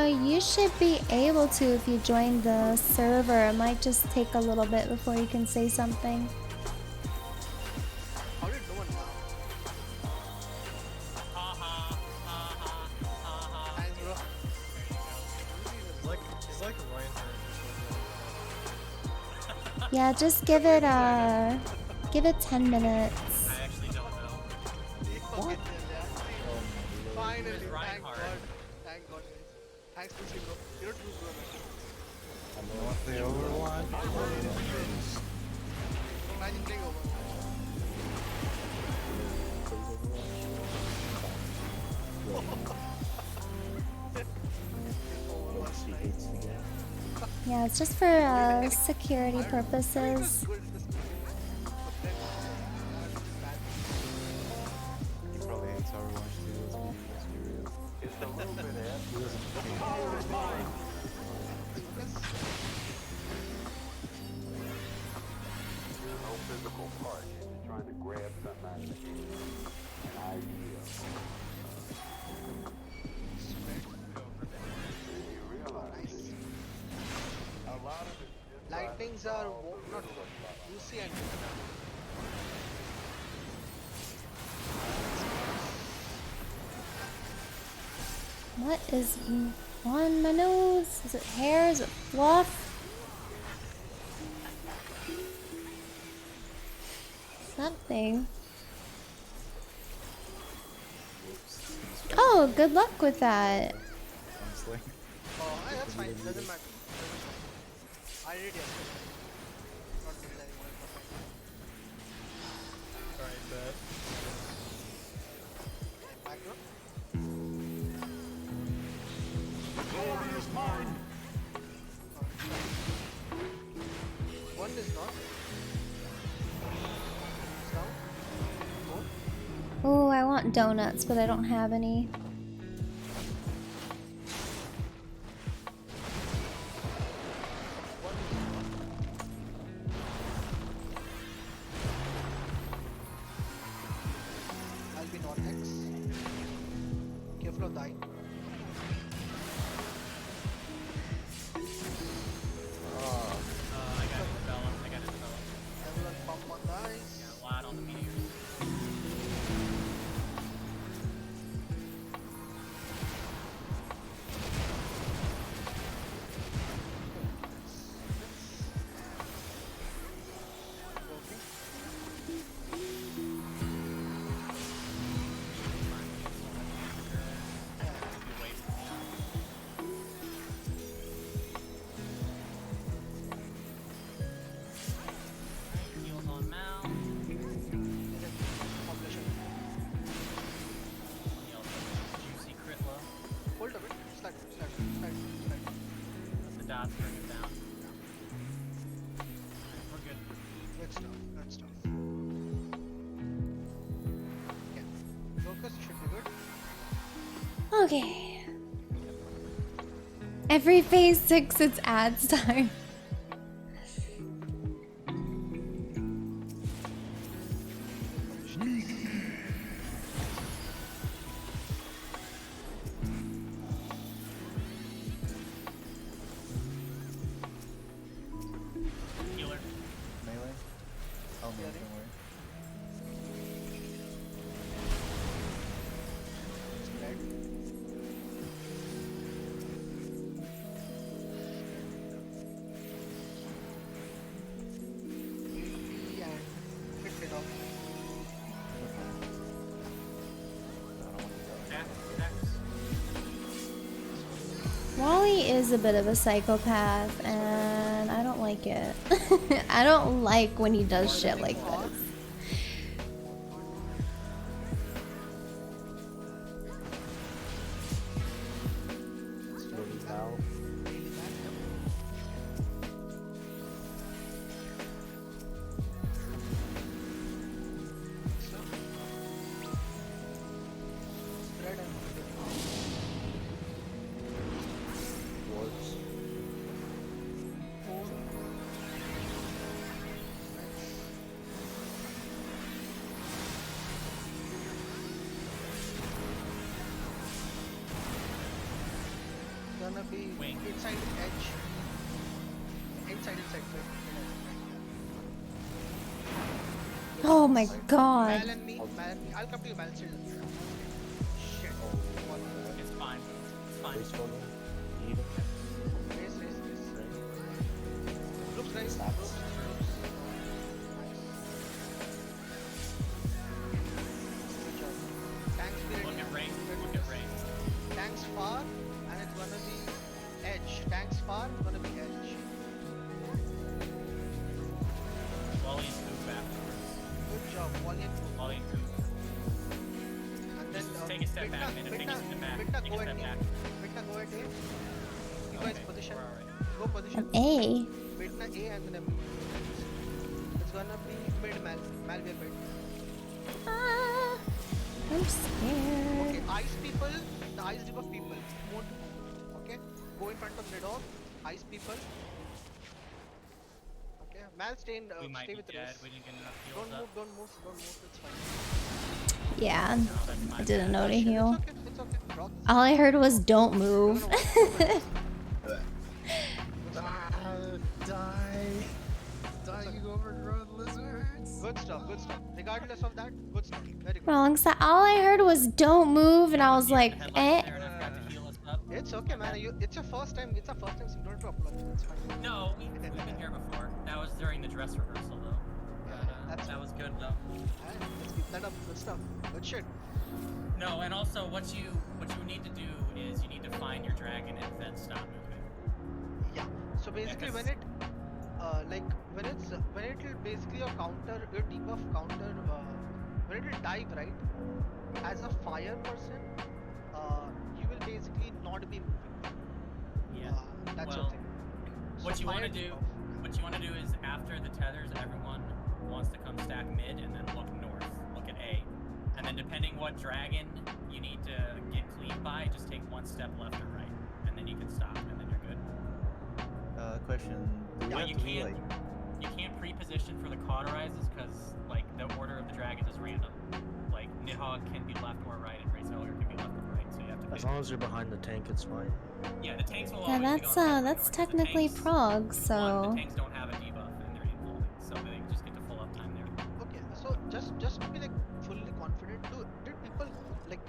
You should be able to if you join the server. It might just take a little bit before you can say something.
How did no one know? Thanks, bro.
He's like Reinhardt.
Yeah, just give it 10 minutes.
I actually don't know.
What? Finally,
Where's
thank God.
Reinhardt?
Thank God, guys. Thanks for seeing, bro. You're a true bro, man.
Want the Overwatch?
Imagine playing over.
She hates the game.
Yeah, it's just for security purposes.
He probably hates Overwatch too, let's be real.
It's a little bit
He doesn't
The power is mine. No physical part. You're just trying to grab something out of the game. An idea. And you realize a lot of it is
Lightnings are not juicy and
What is on my nose? Is it hair? Is it fluff? Something. Oh, good luck with that.
honestly.
oh, that's fine. Doesn't matter. I did yesterday. Not doing anymore.
Alright, bet.
Back up.
glory is mine.
One is not. Down.
Oh, I want donuts, but I don't have any.
I'll be not X. Careful of dying.
I got it developed.
Everyone pump on the ice.
Yeah, a lot on the meteors. shots to bring him down. We're good.
Good stuff. Good stuff. Okay. Focus should be good.
Okay. Every phase 6 it's ads time.
Healer.
Melee? Oh, no, don't worry.
Spread. And hit it off.
Attack. Attacks.
Wally is a bit of a psychopath, and I don't like it. I don't like when he does shit like this.
Slowly bow.
Spread and
Wards.
gonna be
Wing.
inside edge. Inside.
Oh my god.
Mal and me. I'll come to you, Mal. Shit.
It's fine. It's fine.
Race for them. Need it.
Race.
Right.
Looks nice.
Snaps.
Looks. Good job. Tank spirit.
Look at range. Look at range.
Tanks far, and it's gonna be edge. Tanks far, gonna be edge.
Wally and Coop afterwards.
Good job, Wally and Coop.
Wally and Coop.
And then
Just take a step back, man. Take a step back. Take a
go
step
at
back.
Bitna, go at A. You guys
Okay,
position.
we're alright.
Go position.
An A?
Bitna A and then M. It's gonna be mid Mal. Mal will mid.
Ah, I'm scared.
Okay, ice people, the ice debuff people won't move. Okay? Go in front of Red Orb. Ice people. Okay, Mal stay
We might
stay
be
with
dead.
race.
We didn't get enough
Don't
heals up.
move, it's fine.
Yeah,
That's my
I didn't know to
It's
heal.
okay, it's okay. Rock.
All I heard was don't move.
Die, you overgrown lizards.
Good stuff. Regardless of that, good stuff. Very good.
Wrong side. All I heard was don't move, and I was like,
Headlights
eh.
there and I've got to heal us up.
It's okay, man. It's your first time. It's a first time, so you don't have to apologize. It's fine.
No, we've been here before. That was during the dress rehearsal, though. But, that was good, though.
Alright, let's keep that up. Good stuff. Good shit.
No, and also what you need to do is you need to find your dragon and then stop moving.
Yeah. So basically, when it will basically your debuff counter, when it will dive, right? As a fire person, you will basically not be moving.
Yeah.
That's your
Well,
thing.
What
So
you want
fire
to do?
debuff.
What you want to do is after the tethers, everyone wants to come stack mid and then look north, look at A, and then depending what dragon you need to get clean by, just take one step left or right, and then you can stop, and then you're good.
Question. Do we
But
have
you
to be,
can't
like,
you can't pre-position for the cauterizes because like the order of the dragons is random. Like Nidhogg can be left or right, and Racehelger can be left or right, so you have to.
As
pick.
long as you're behind the tank, it's fine.
Yeah, the tanks will
Yeah,
always be on the
that's
priority. The
technically
tanks-
Prog,
One,
so.
the tanks don't have a debuff and they're involving, so they just get to full uptime there.
Okay, so just to be like fully confident, did people like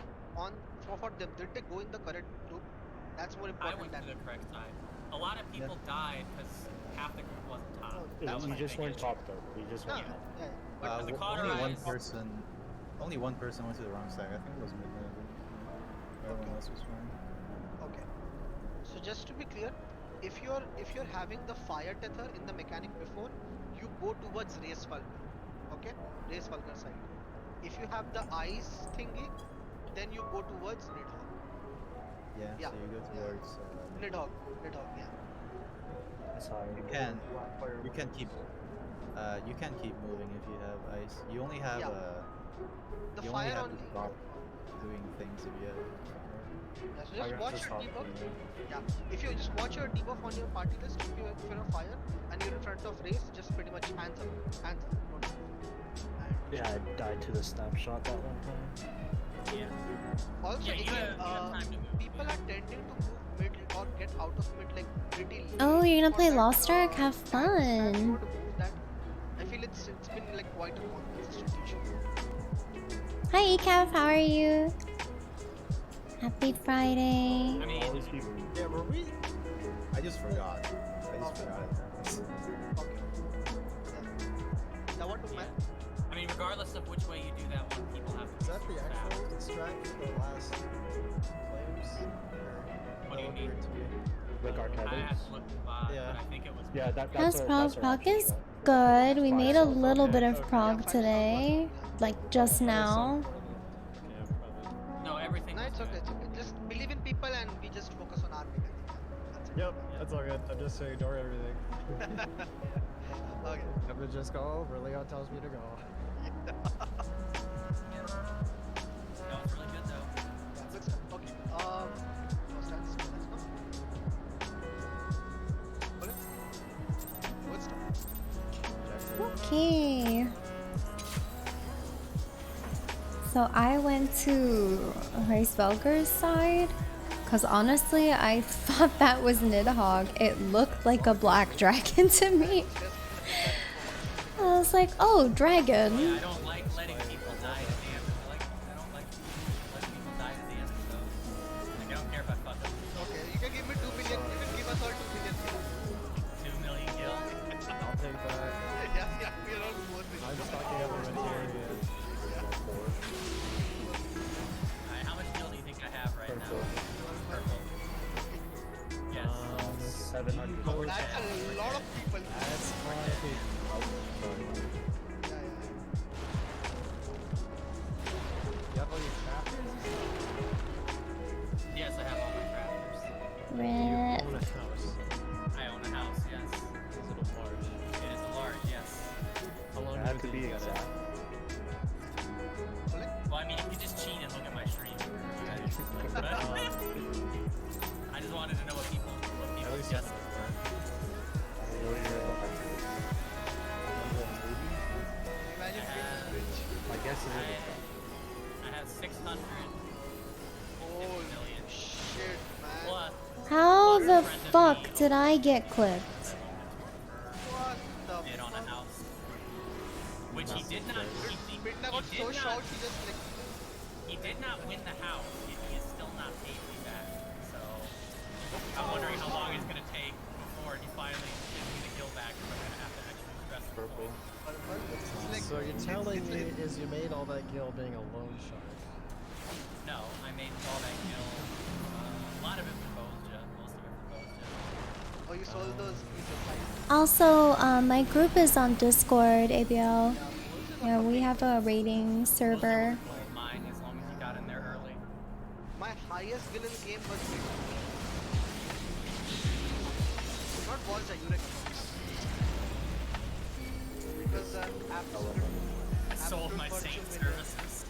for them, did they go in the correct group? That's more
I
important
went
than
to the correct side. A lot of people died because half the group wasn't top.
That's
You
fine.
just weren't top though. You just
No,
weren't top.
yeah.
But the
only one person went to the wrong side. I think it was Midnight. Everyone else was fine.
Okay. So just to be clear, if you're having the fire tether in the mechanic before, you go towards Race Fulgur. Okay? Race Fulgur side. If you have the ice thingy, then you go towards Nidhogg.
Yeah,
Yeah.
so you go towards.
Nidhogg, yeah.
It's higher.
You can keep moving if you have ice. You only have
Yeah. The
you only
fire
have
only.
to stop doing things if you have
Yeah, so
I
just
got
watch
just
your
hop
debuff.
in there.
Yeah, if you just watch your debuff on your party list, if you're a fire and you're in front of race, just pretty much hands up, don't move.
Yeah, I died to the snapshot that one time.
Yeah.
Also,
Yeah, you
again,
have time to move.
people are tending to move mid or get out of mid like pretty late.
Oh, you're gonna
For
play
that,
Lost Ark? Have
if you
fun.
want to move that, I feel it's been like quite a consistent issue.
Hi, Ecav, how are you? Happy Friday.
I mean,
Always keep
Yeah, were we? I just forgot. it.
Okay. Now what to man?
I mean, regardless of which way you do that one, people have to.
Is that the actual extract for the last claims?
What do you mean?
like our
I
tethers.
have to look,
Yeah.
but I think it was.
Yeah, that's
How's
our,
Prog?
that's our
Prog
actual
is
strat.
good. We
Five
made a
cells,
little
okay.
bit of
Okay.
Prog today. Like just now.
Yeah, probably.
No, everything.
No,
was
it's okay,
good.
it's okay. Just believe in people and we just focus on our mechanic. That's it.
Yep, that's all good. I'm just saying, ignore everything.
Okay.
I'm gonna just go where Leon tells me to go.
No, it's really good though.
Yeah, good stuff. Okay. No stats. Let's go. Okay. Good stuff.
Okay. So I went to Reisvelger's side because honestly I thought that was Nidhogg. It looked like a black dragon to me. I was like, oh, dragon.
Yeah, I don't like letting people die to damage. I don't like letting people die to damage though. Like, I don't care if I fuck up.
Okay, you can give me 2 million. You can give us all 2 million.
2 million gil.
I'll take that.
Yeah, we're all 4 million.
I'm stocking up on Renterian.
Alright, how much gil do you think I have right now? Purple. Yes.
700.
That's a lot of people.
That's plenty. You have all your crafters?
Yes, I have all my crafters.
Rip.
You own a house.
I own a house, yes.
Is it a large?
It is a large, yes.
How long
I
do
have
you
to
think
be
you gotta-
exact.
Well, I mean, you can just cheat and look at my stream. I just wanted to know what people
At least
guessed.
Imagine
I have-
being rich.
My guess is
I have 600
Oh,
million.
shit, man.
Plus,
How
plus
the
a friend of
fuck
me
did I get clipped?
What the
bid on a house, which he did not.
Midna got so shocked, he just like.
He did not win the house, and he is still not paid me back. So I'm wondering how long it's gonna take before he finally gives me the kill back. If I'm gonna have to actually stress the
purple.
It's like
So you're telling me is you made all that gil being a loan shark?
No, I made all that kill. A lot of it for Bozja, most of it for Bozja.
oh, you sold those pieces, right?
Also, my group is on Discord, ABL. Yeah, we have a rating server.
Gold mine as long as you got in there early.
My highest skill in the game was not Balls, Urek. Because absolute.
I sold my
absolute
Saint
virtue in it.
services.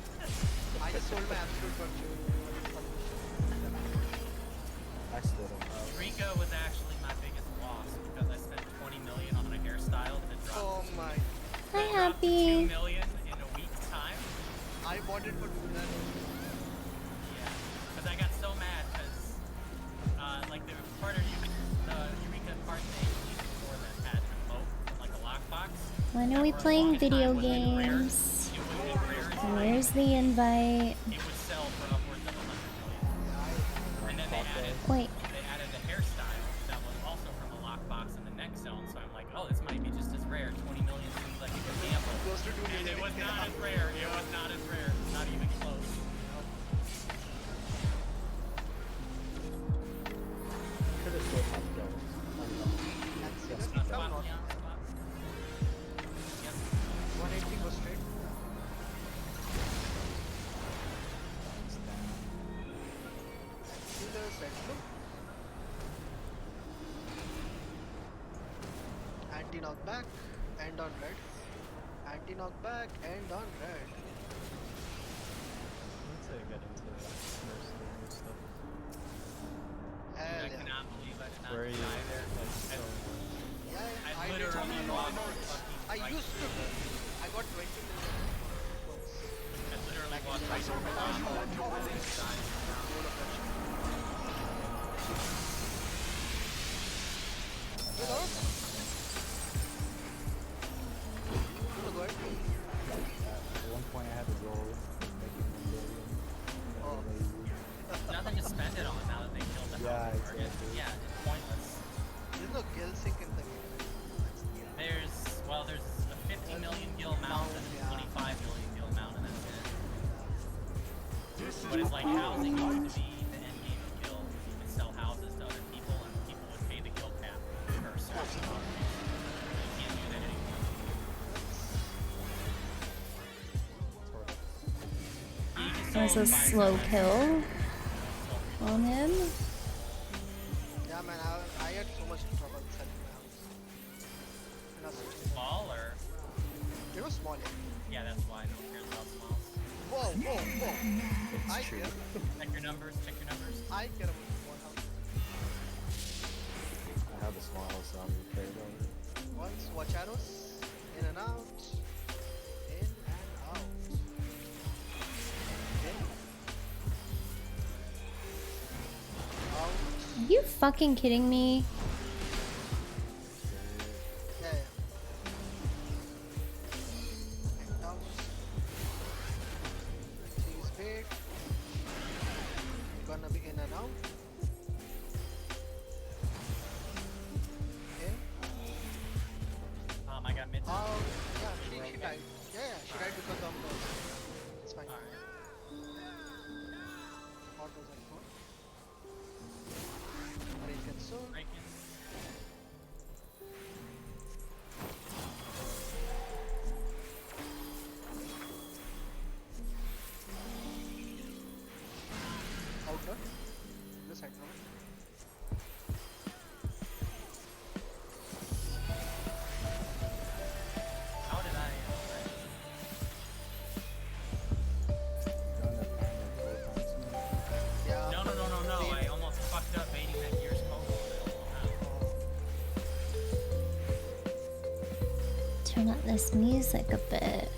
I just sold my absolute virtue.
I still don't know.
Rika was actually my biggest loss because I spent 20 million on a hairstyle that dropped.
Oh my.
Hi,
It dropped to 2
Happy.
million in a week's time.
I bought it for 2 grand.
Yeah, because I got so mad because like the part of the Eureka part they released before that had an emote from like a lockbox.
When are we
For the
playing
longest
video
time wasn't rare.
games?
It wasn't rare as like,
Where's the invite?
it would sell for upwards of 100 million. And then
Wait.
they added a hairstyle that was also from a lockbox in the next zone. So I'm like, oh, this might be just as rare. 20 million seems like a good gamble.
Close to 2
And
million.
it was not as rare. It was not as rare. Not even close.
Could have still have gil.
That's
Not
down,
spot,
not.
yeah, spot. Yes.
180 goes straight. Healers, right? Look. Anti-knockback, end on red. Anti-knockback, end on red.
Let's say get into mercenary stuff.
I
Hell yeah.
cannot believe I did not
Where are you?
die there.
Like, so
Yeah,
I
did
literally
something
walked
wrong.
fucking
I
right
used to.
through the-
I got 20 million.
I literally walked right through the side.
Good on. Go ahead.
At one point I had to roll making 1 billion.
Oh.
Nothing to spend it on now that they killed the
Yeah,
house target.
exactly.
Yeah, it's pointless.
There's no gill sync in the game.
There's a 50 million gil mount and a 25 million gil mount, and that's it. But it's like housing used to be the end game of gil. You could sell houses to other people, and people would pay the gil cap per certain amount. You can't do that anymore. You can
There's
sell
a
fire
slow
back.
kill on him.
Yeah, man, I had so much trouble selling my house. And I was switching.
Small or
It was small, yeah.
yeah, that's why no one cares about smalls.
Whoa, whoa, whoa. I care.
Check your numbers. Check your numbers.
I care about small house.
I have a small house, so I'm prepared on it.
Once, watch arrows. In and out. In and out. In. Out.
Are you fucking kidding me?
Yeah, yeah. And out. Cheese bait. Gonna be in and out. In.
I got mid.
Out. Yeah, she died. Yeah, she died because of the. It's fine.
Alright.
What was that for? Break soon.
Breaking.
Outer. This side now.
How did I?
Yeah.
No. I almost fucked up baiting that gear's code.
Turn up this music a bit.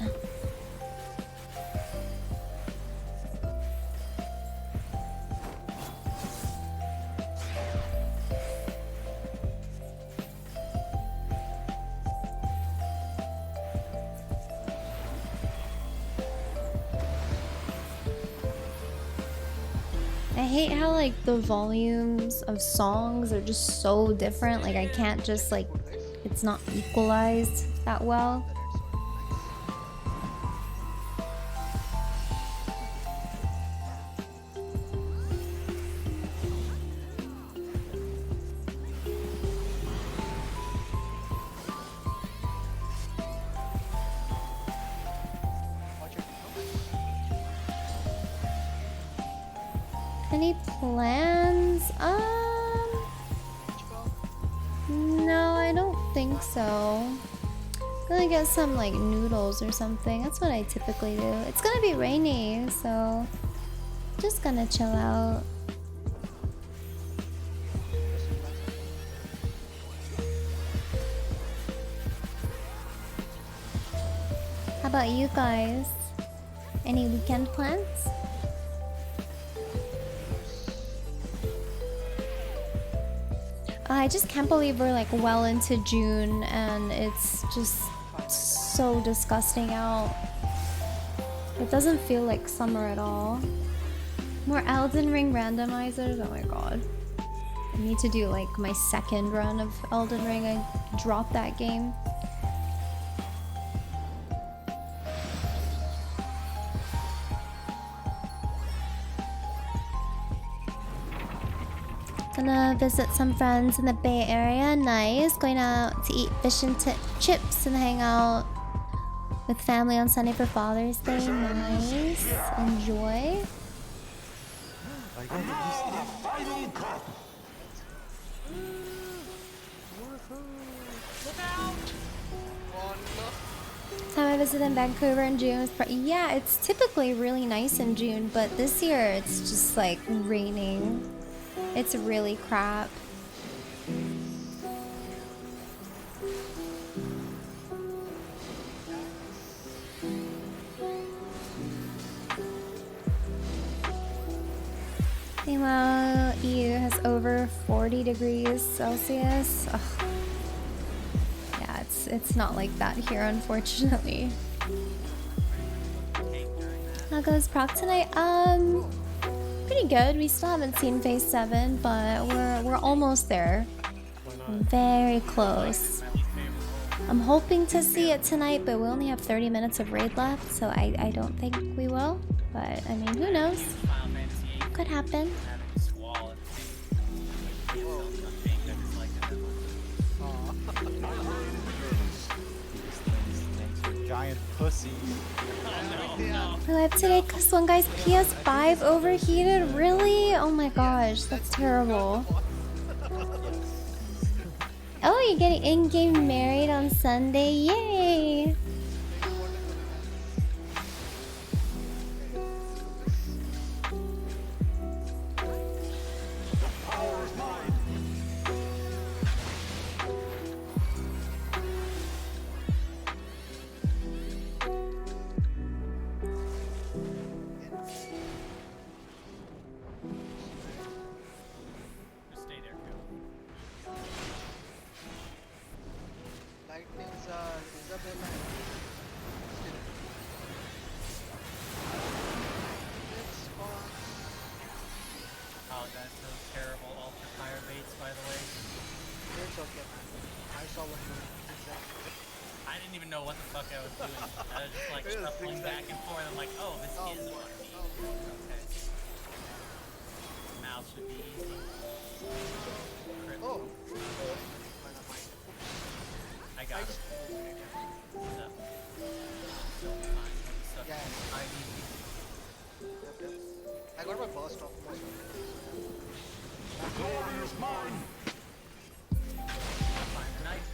I hate how like the volumes of songs are just so different. Like I can't just like, it's not equalized that well. Any plans? No, I don't think so. Gonna get some like noodles or something. That's what I typically do. It's gonna be rainy, so just gonna chill out. How about you guys? Any weekend plans? I just can't believe we're like well into June and it's just so disgusting out. It doesn't feel like summer at all. More Elden Ring randomizers? Oh my god. I need to do like my second run of Elden Ring. I dropped that game. Gonna visit some friends in the Bay Area. Nice. Going out to eat fish and chips and hang out with family on Sunday for Father's Day. Nice. Enjoy.
Look out!
I visit in Vancouver in June. Yeah, it's typically really nice in June, but this year it's just like raining. It's really crap. Meanwhile, EU has over 40 degrees Celsius. Ugh. Yeah, it's not like that here, unfortunately. How goes Prog tonight? Pretty good. We still haven't seen Phase 7, but we're almost there. Very close. I'm hoping to see it tonight, but we only have 30 minutes of raid left, so I don't think we will. But I mean, who knows? Could happen.
Giant pussy.
Live today because one guy's PS5 overheated? Really? Oh my gosh, that's terrible. Oh, you're getting in-game married on Sunday? Yay!
Lightning's Isabella. It's fun.
Apologize for those terrible ultra fire baits, by the way.
It's okay, man. I saw one doing exactly.
I didn't even know what the fuck I was doing. I was just like shuffling back and forth. I'm like, oh, this is a one beat. Okay. Now should be easy. Crit.
Oh.
I got it. So, still fine. Stuff
Yeah. Yep. I got my burst off.
Glory is mine.
Fine tonight.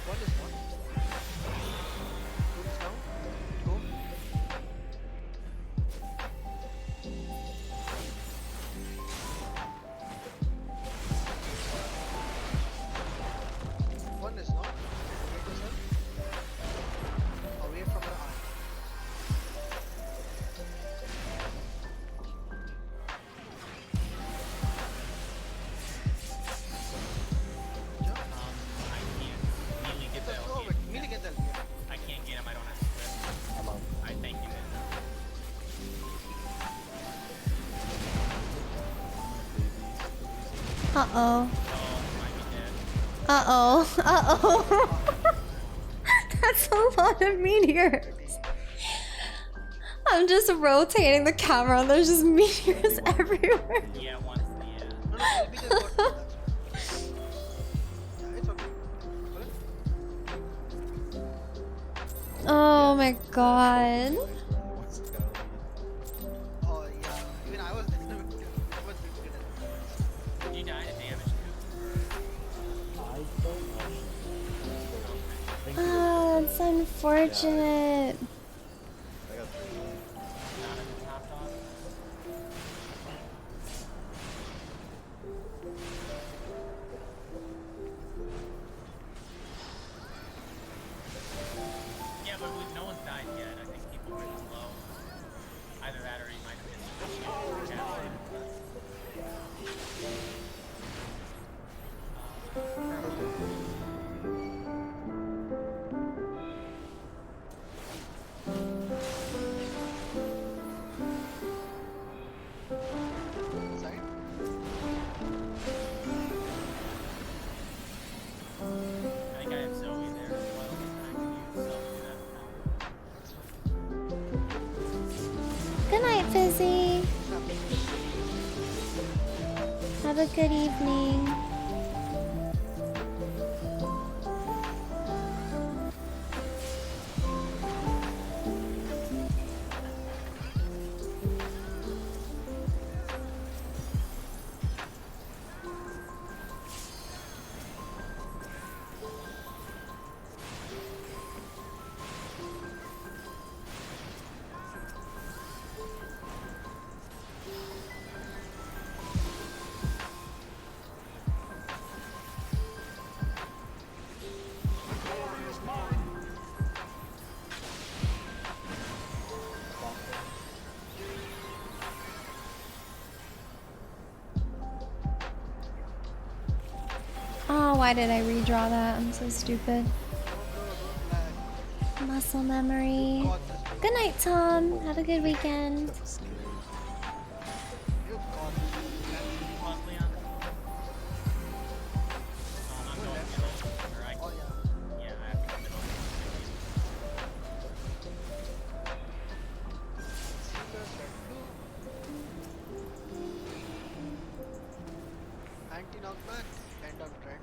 One is one. Two is down. Go. One is not. Away from the eye.
I can't melee get that.
Go away. Melee get that.
I can't get him. I don't have script.
I'm out.
I thank you, man.
Uh-oh.
Oh, might be dead.
Uh-oh. Uh-oh. That's a lot of meteors. I'm just rotating the camera and there's just meteors everywhere.
Yeah, once the
No, LB just got that. Yeah, it's okay.
Oh my god.
Oh yeah. Even I was I was good at
Did you die to damage too?
I don't know. Thank you.
Oh, that's unfortunate.
I got 3.
Not at the top dog. Yeah, but no one's died yet. I think people were just low. Either that or he might have been
side.
I think I have Zoe there as well. I can use Zoe that.
Good night, Fizzy. Have a good evening. Oh, why did I redraw that? I'm so stupid.
Don't lag.
Muscle memory.
Got this.
Good night, Tom. Have a good weekend.
You've got this.
Pause, Leon. I'm going middle. Or I
Oh
can,
yeah.
yeah, I have to go middle.
Anti-knockback and on red.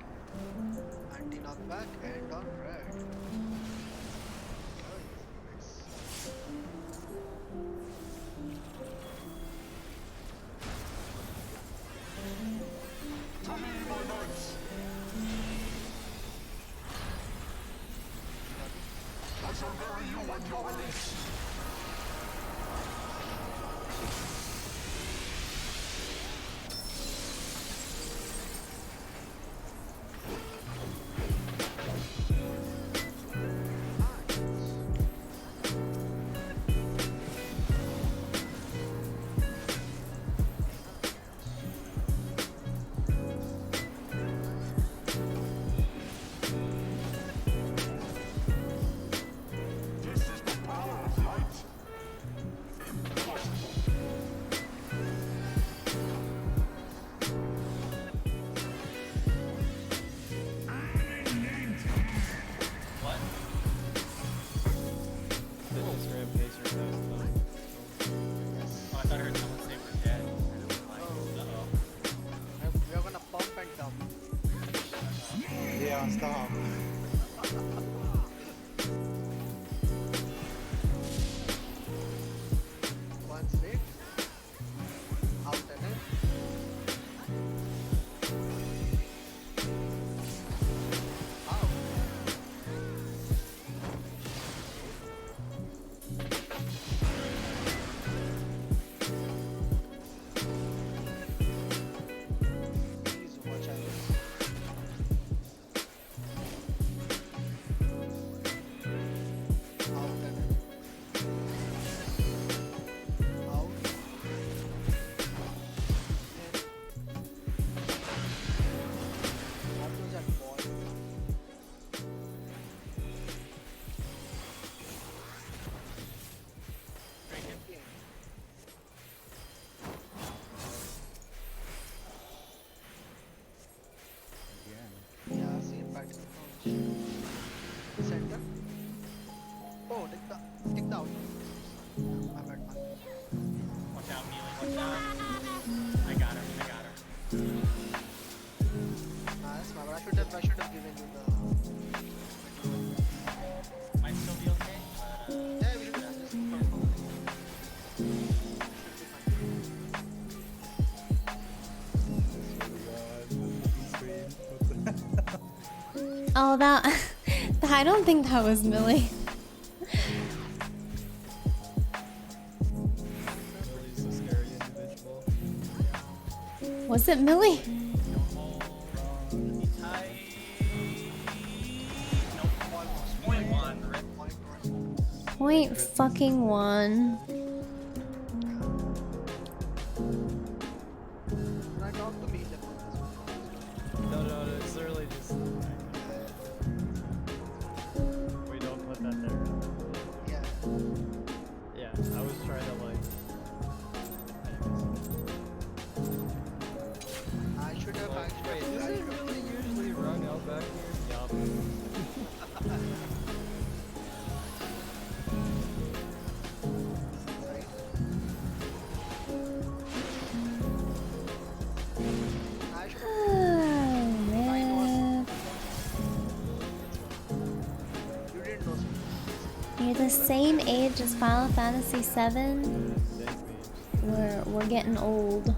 Anti-knockback and on red. Nice.
What?
Fitness rampacer test done.
Oh, I thought I heard someone say we're dead. And I'm like, uh-oh.
We are gonna pump and dump.
Yeah, stop.
Once lit. Out and in. Out. Please watch out. Out and in. Out. In. What was that ball?
Break him.
Yeah. Yeah, see impact is the center. Oh, take the out. My bad, man.
Watch out, Mealy, watch out. I got her, I got her.
Nice, my bad. I should have given you the.
Might still be okay, but
Yeah, we should have this.
Oh, that. I don't think that was Millie.
Millie's a scary individual.
Was it Millie?
be tight. Nope. Point one, rip.
Point fucking one.
When I talk to me,
No, it's literally just. We don't put that there.
yeah.
Yeah, I was trying to like.
I should have actually.
Wait, is it really usually rung out back here? Yup.
Right. I should have.
Oh, man.
You didn't know.
You're the same age as Final Fantasy VII.
Dank memes.
We're getting old.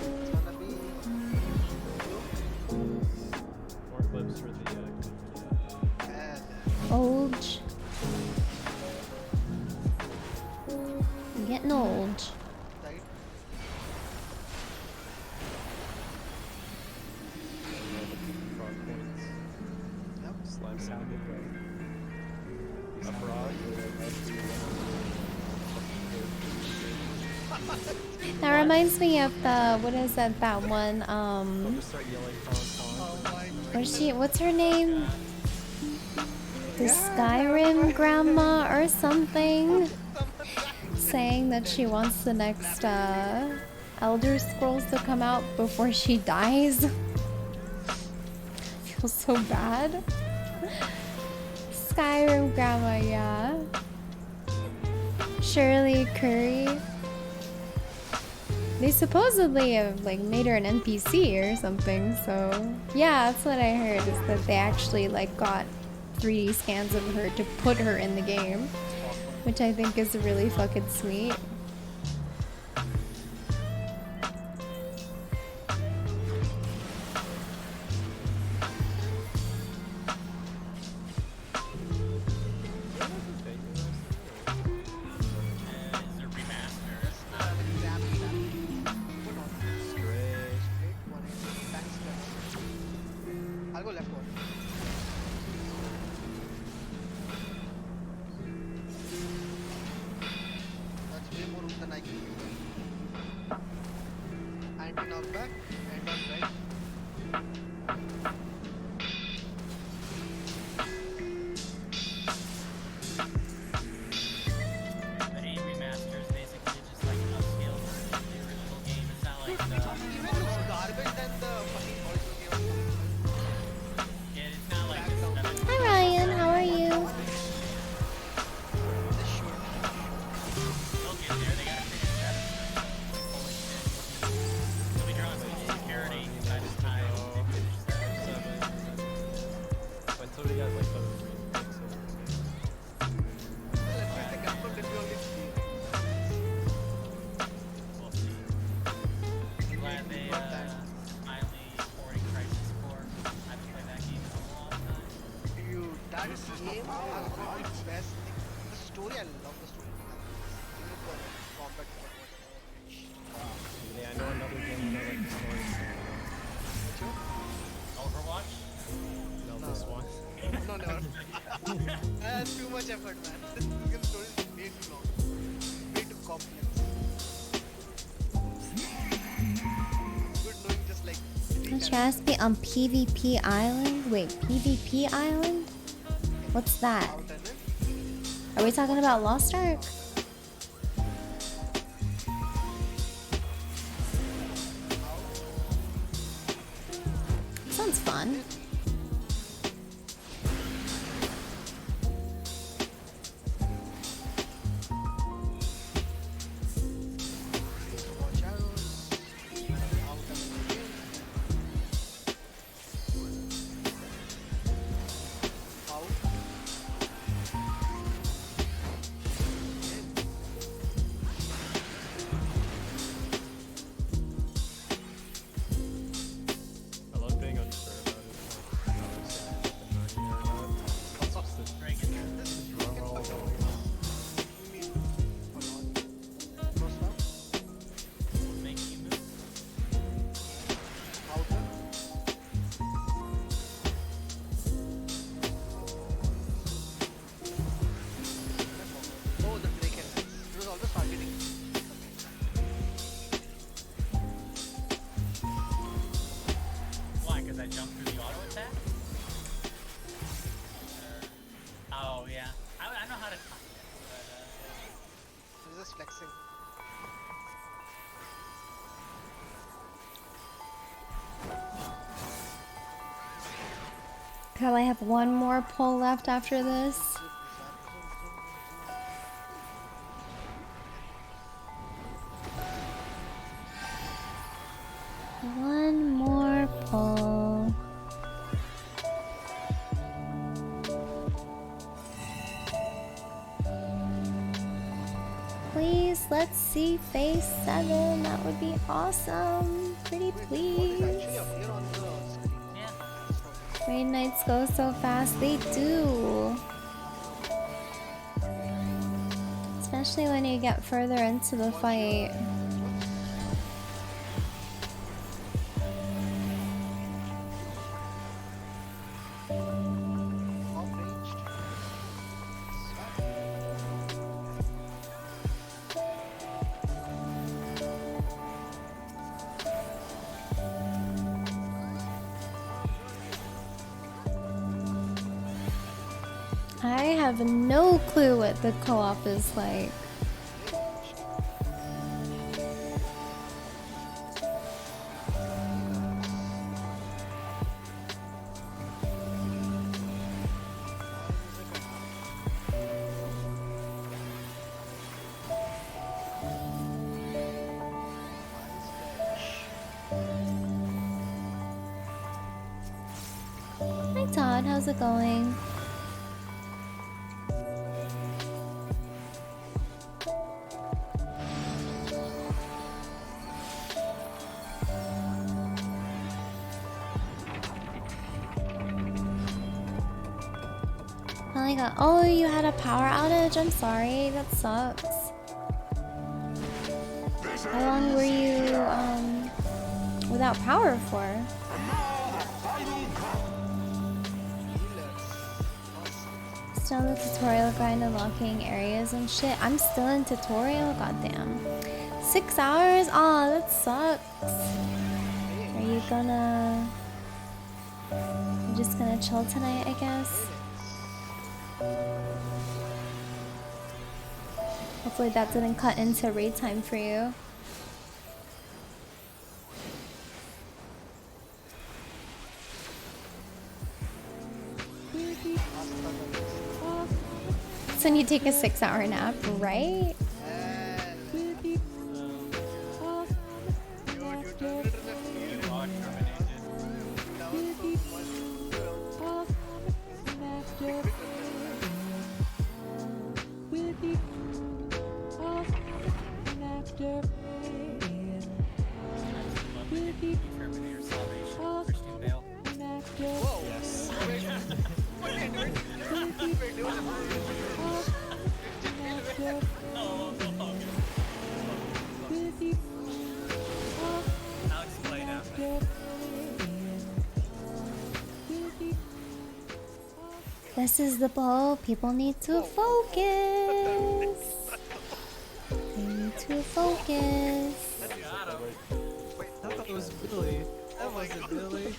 It's gonna be.
More clips for the clip video.
Old. I'm getting old.
Right.
Prog points.
Yep.
Slime sounded right. A Prog.
That reminds me of the, what is that one,
I'll just start yelling
what's her name? The Skyrim grandma or something? Saying that she wants the next Elder Scrolls to come out before she dies. I feel so bad. Skyrim grandma, yeah. Shirley Curry. They supposedly have like made her an NPC or something, so yeah, that's what I heard, is that they actually like got 3D scans of her to put her in the game, which I think is really fucking sweet.
I'll go left one. That's way more room than I can use. Anti-knockback and on right.
The 8 remaster is basically just like an upscale version of the original game. It's not like the...
Even looks garbage than the fucking original game.
Yeah, it's not like this.
Hi Ryan, how are you?
They'll get there. They gotta figure that out. Holy shit. They'll be drawing social security by this time. They finish that.
But so we got like the
We'll see. I'm glad they finally porting Crisis 4. I haven't played that game in a long time.
Dude, that game has got the best thing. The story, I love the story. Even the combat,
yeah, I know another game that I like the story.
Overwatch?
No, this one.
No, never. That's too much effort, man. This game story is way too long. Way too complex. Good knowing just like...
Contrast be on PvP Island? Wait, PvP Island? What's that? Are we talking about Lost Ark? Sounds fun.
Watch out.
I love being unsure about it. Like, how it's or not. It's just the drum roll going on.
Making you move.
Oh, the break and it was always targeting.
Why? Because I jumped through the auto attack? Oh, yeah. I know how to time it, but,
It was just flexing.
Could I have one more pull left after this? One more pull. Please, let's see phase 7. That would be awesome. Pretty please. Raid nights go so fast. They do. Especially when you get further into the fight. have no clue what the co-op is like. Hi Todd, how's it going? Finally got. Oh, you had a power outage? I'm sorry, that sucks. How long were you without power for? Still in the tutorial grind, unlocking areas and shit. I'm still in tutorial, goddamn. 6 hours? Aw, that sucks. Are you gonna... You're just gonna chill tonight, I guess? Hopefully that didn't cut into raid time for you. So when you take a 6-hour nap, right? This is the ball. People need to focus. They need to focus.
Wait, I thought it was Billy. That wasn't Billy.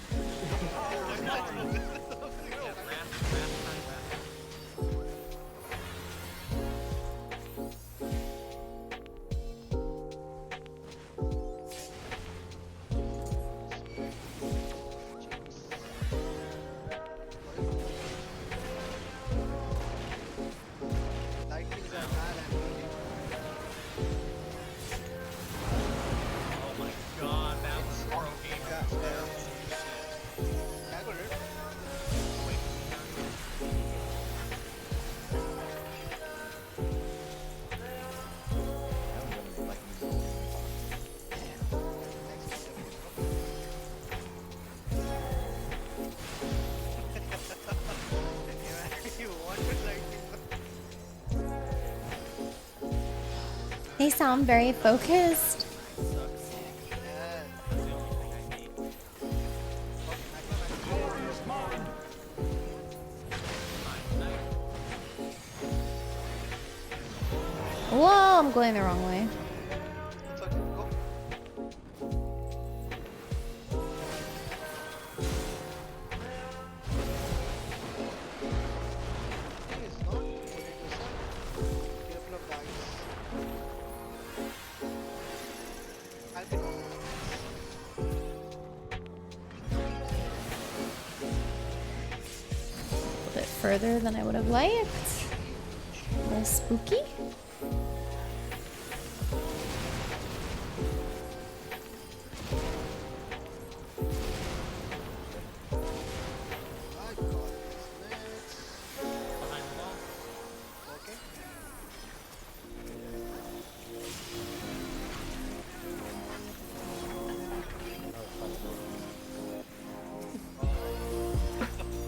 They sound very focused. Whoa, I'm going the wrong way. A bit further than I would have liked. A little spooky.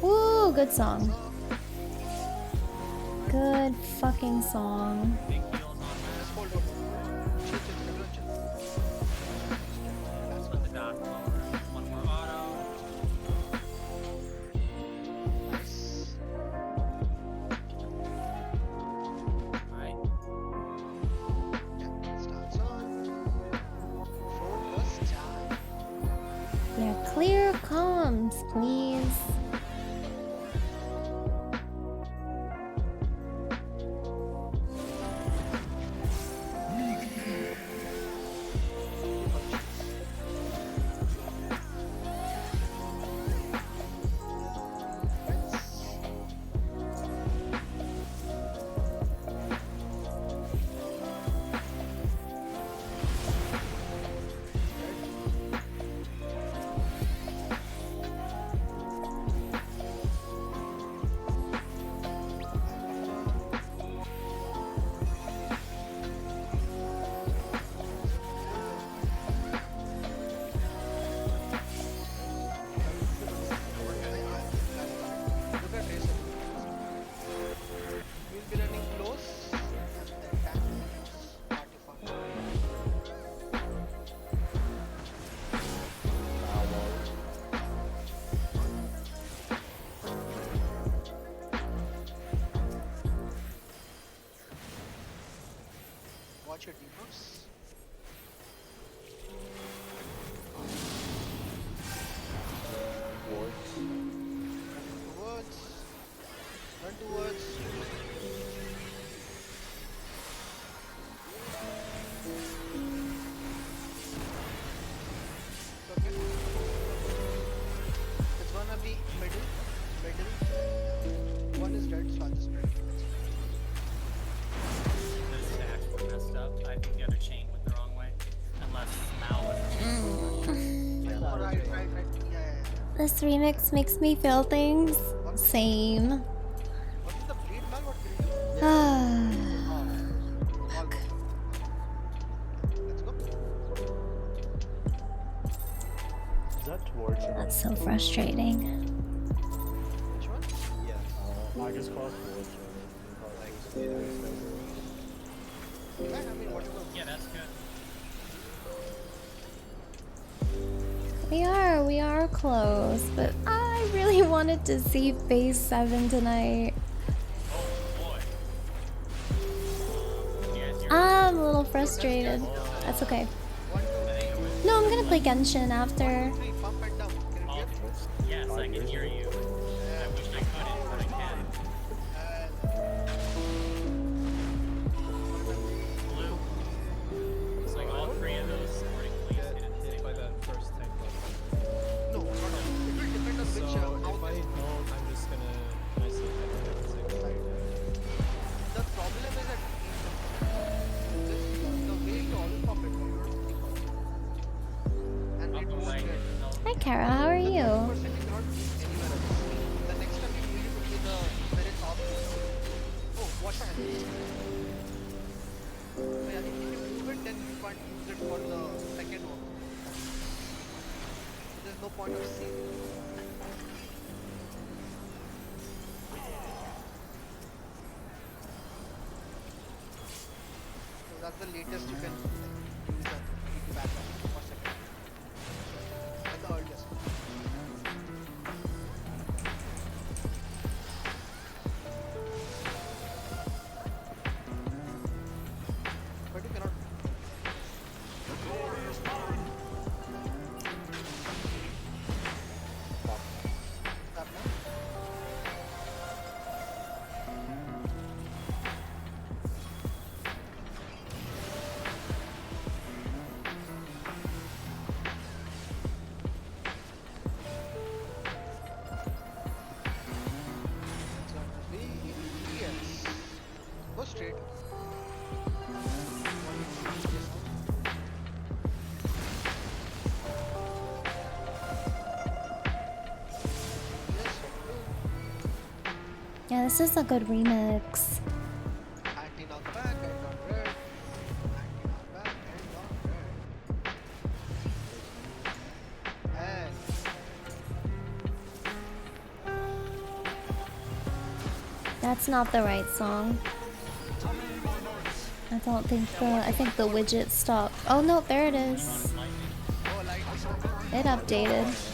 Ooh, good song. Good fucking song. Yeah, clear comms, please. This remix makes me feel things. Same.
Was it the bleed man? What killed you?
Ah,
Oh, all good. Let's go.
Is that towards you?
that's so frustrating.
Which one?
Yeah.
I just crossed towards you.
Like,
Yeah, I mean, whatever.
Yeah, that's good.
We are close, but I really wanted to see phase 7 tonight.
Oh boy. You guys hear
I'm a little frustrated. That's okay. No, I'm gonna play Genshin after.
3, pump and dump. Can you hear?
Yes, I can hear you. I wish I couldn't, but I can. Blue. Looks like all three of those sporting fleets hit at the same
by
time.
that first tank level.
No, no, no. It will depend on
So
which
if
how
I don't, I'm just gonna nicely head
the problem is that this, the way you always pop it, you don't think of it. And it won't
Right.
get.
Hi Kara, how are
The 30%
you?
you cannot use anywhere else. The next time you use it will be the very top. Oh, what the hell? Oh, yeah, if you move it, then you can't use it for the second one. There's no point of saving. So that's the latest you can use that backup for second. At the earliest. But you cannot. Tap now. It's gonna be yes. Go straight.
Yeah, this is a good remix.
Anti knockback and on red. Anti knockback and on red. And
That's not the right song. I don't think I think the widget stopped. Oh no, there it is.
oh, light is open.
It updated.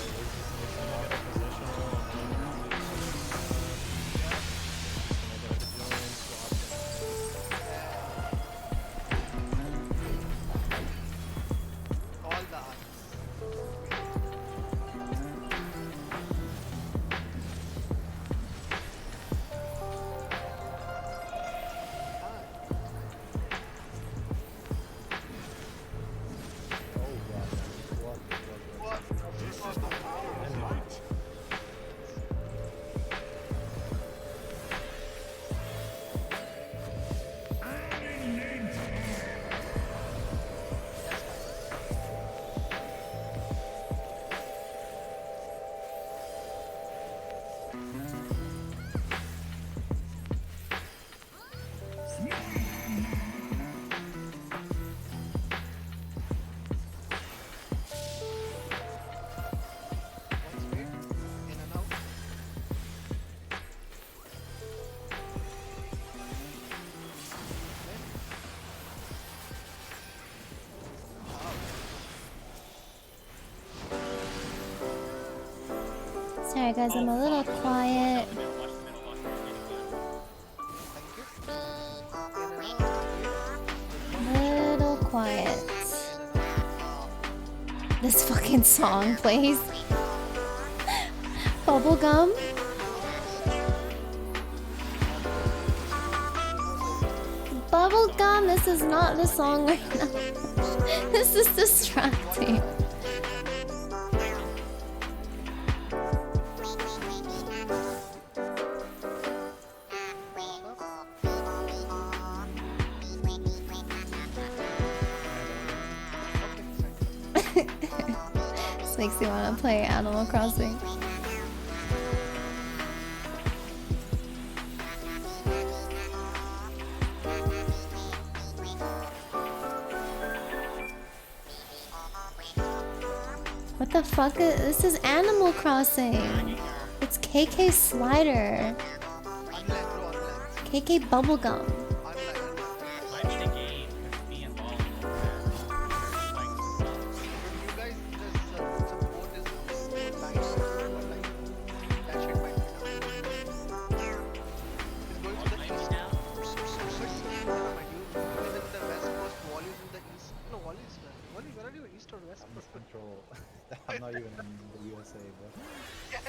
All the arms. Once wait, in and out.
Sorry guys, I'm a little quiet.
Thank you.
Little quiet. This fucking song plays. Bubblegum. Bubblegum, this is not the song right now. This is distracting. makes me want to play Animal Crossing. What the fuck this is Animal Crossing. It's KK Slider. KK Bubblegum.
Might be the game, because me and Wally
Central. I'm not even in the USA, but.
Yeah,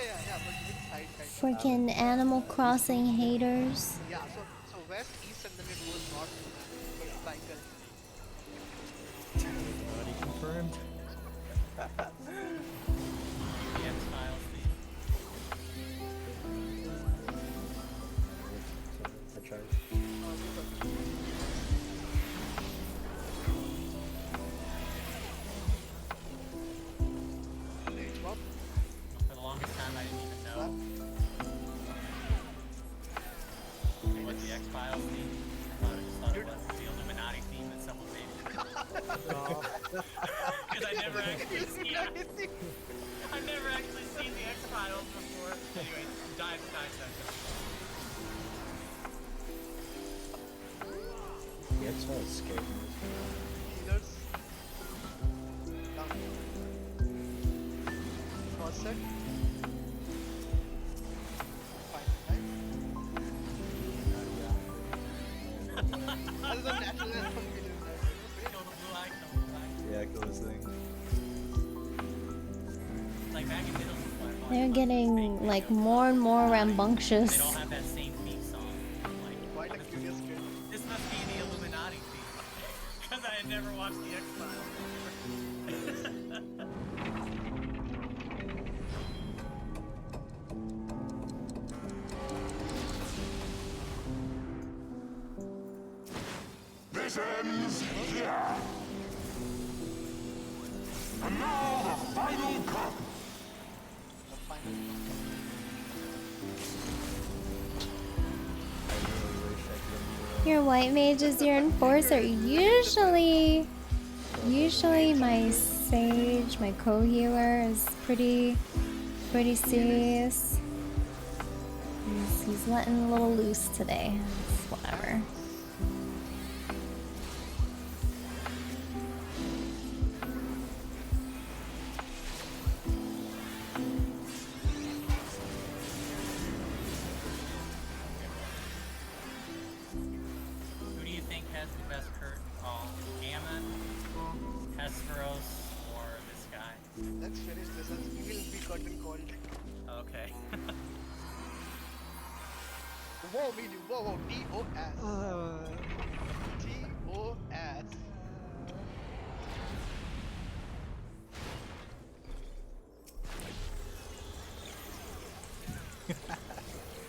but you can side kind of.
Freaking Animal Crossing haters.
Yeah, so west, east, and then it goes north. So it's cycle.
Already confirmed.
the X-Files
I tried.
For the longest time, I didn't even know what the X-Files theme. I just thought it was the Illuminati theme that someone made. Because I never actually seen it. I've never actually seen the X-Files before. Anyway, dive.
The X-Files scared me.
Healers. Down. Faucet. Other than natural
Yeah, kill this thing.
Like back in middle school, I
They're getting like more and more rambunctious.
they all have that same theme song. Like,
Quite a curious kid.
this must be the Illuminati theme. Because I had never watched the X-Files before.
This ends here. And now the final cut.
Your white mages, your enforcer. Usually my sage, my co-healer is pretty serious. He's letting a little loose today. It's whatever.
Who do you think has the best curtain call? Ammon, Hesperos, or this guy?
Let's finish this and we will be curtain called.
Okay.
Whoa, medium. Whoa. T-O-S. T-O-S.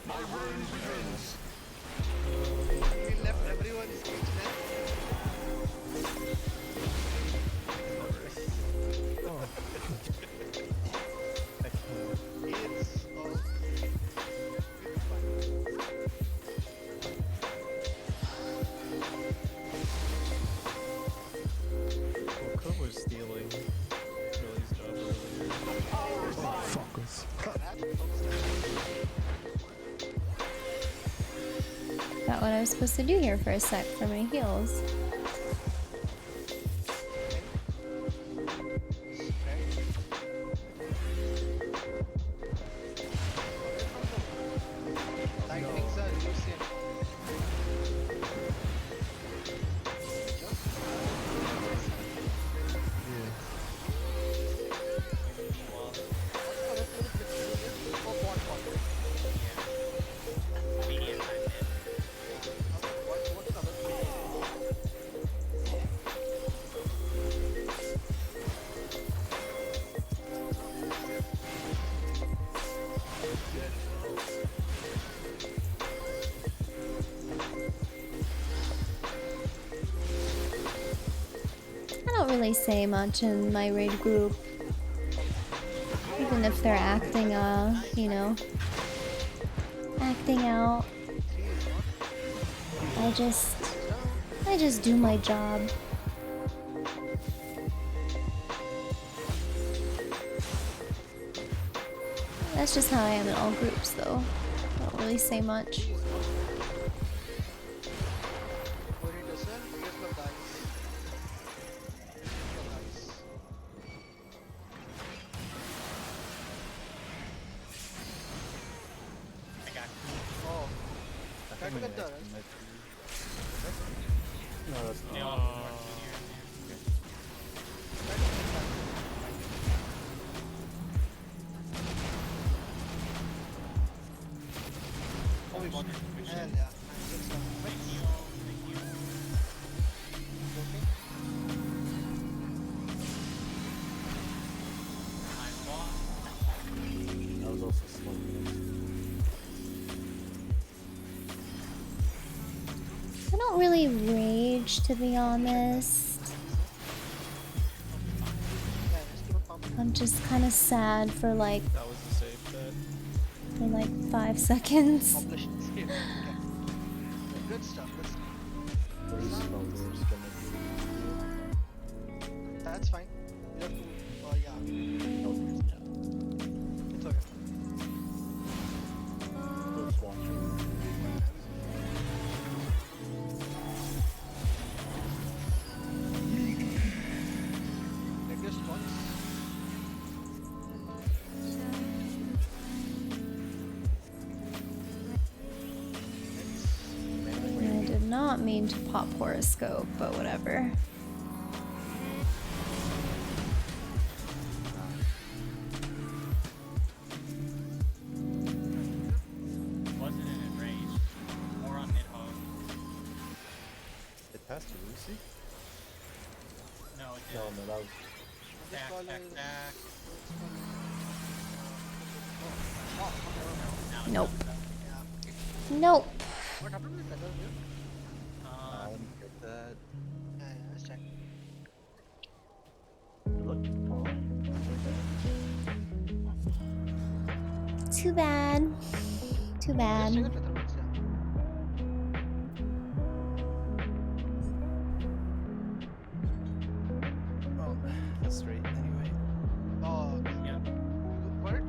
My reign begins.
We left everyone speechless. It's
Well, Kurt was stealing Billy's job earlier. Fuckers.
Got what I was supposed to do here for a sec for my heals.
lightnings are Lucian.
I don't really say much in my raid group. Even if they're acting, you know, acting out. I just do my job. That's just how I am in all groups, though. I don't really say much.
No, that's
They
not.
all have more juniors.
Oh, we got it. Hell
Thank
yeah.
you. Thank you. I'm lost.
That was also slow.
I don't really rage, to be honest. I'm just kind of sad for like
That was a safe bet.
5 seconds.
Population scale. Okay. Good stuff. Good stuff.
What is Smelter's gonna
That's fine. You have to. Yeah.
do?
It's okay.
First watcher.
Biggest ones.
I did not mean to pop horoscope, but whatever.
Wasn't in a rage. More on mid hog.
It passed to Lucy?
No, it
No,
didn't.
that was.
Back, back, back.
Nope. Nope.
What happened with feather here?
I didn't get that.
Yeah, let's check.
It looked fine.
Too bad. Too
Just check
bad.
the feather ones, yeah.
Well, that's straight anyway.
Oh, okay.
Yeah.
What?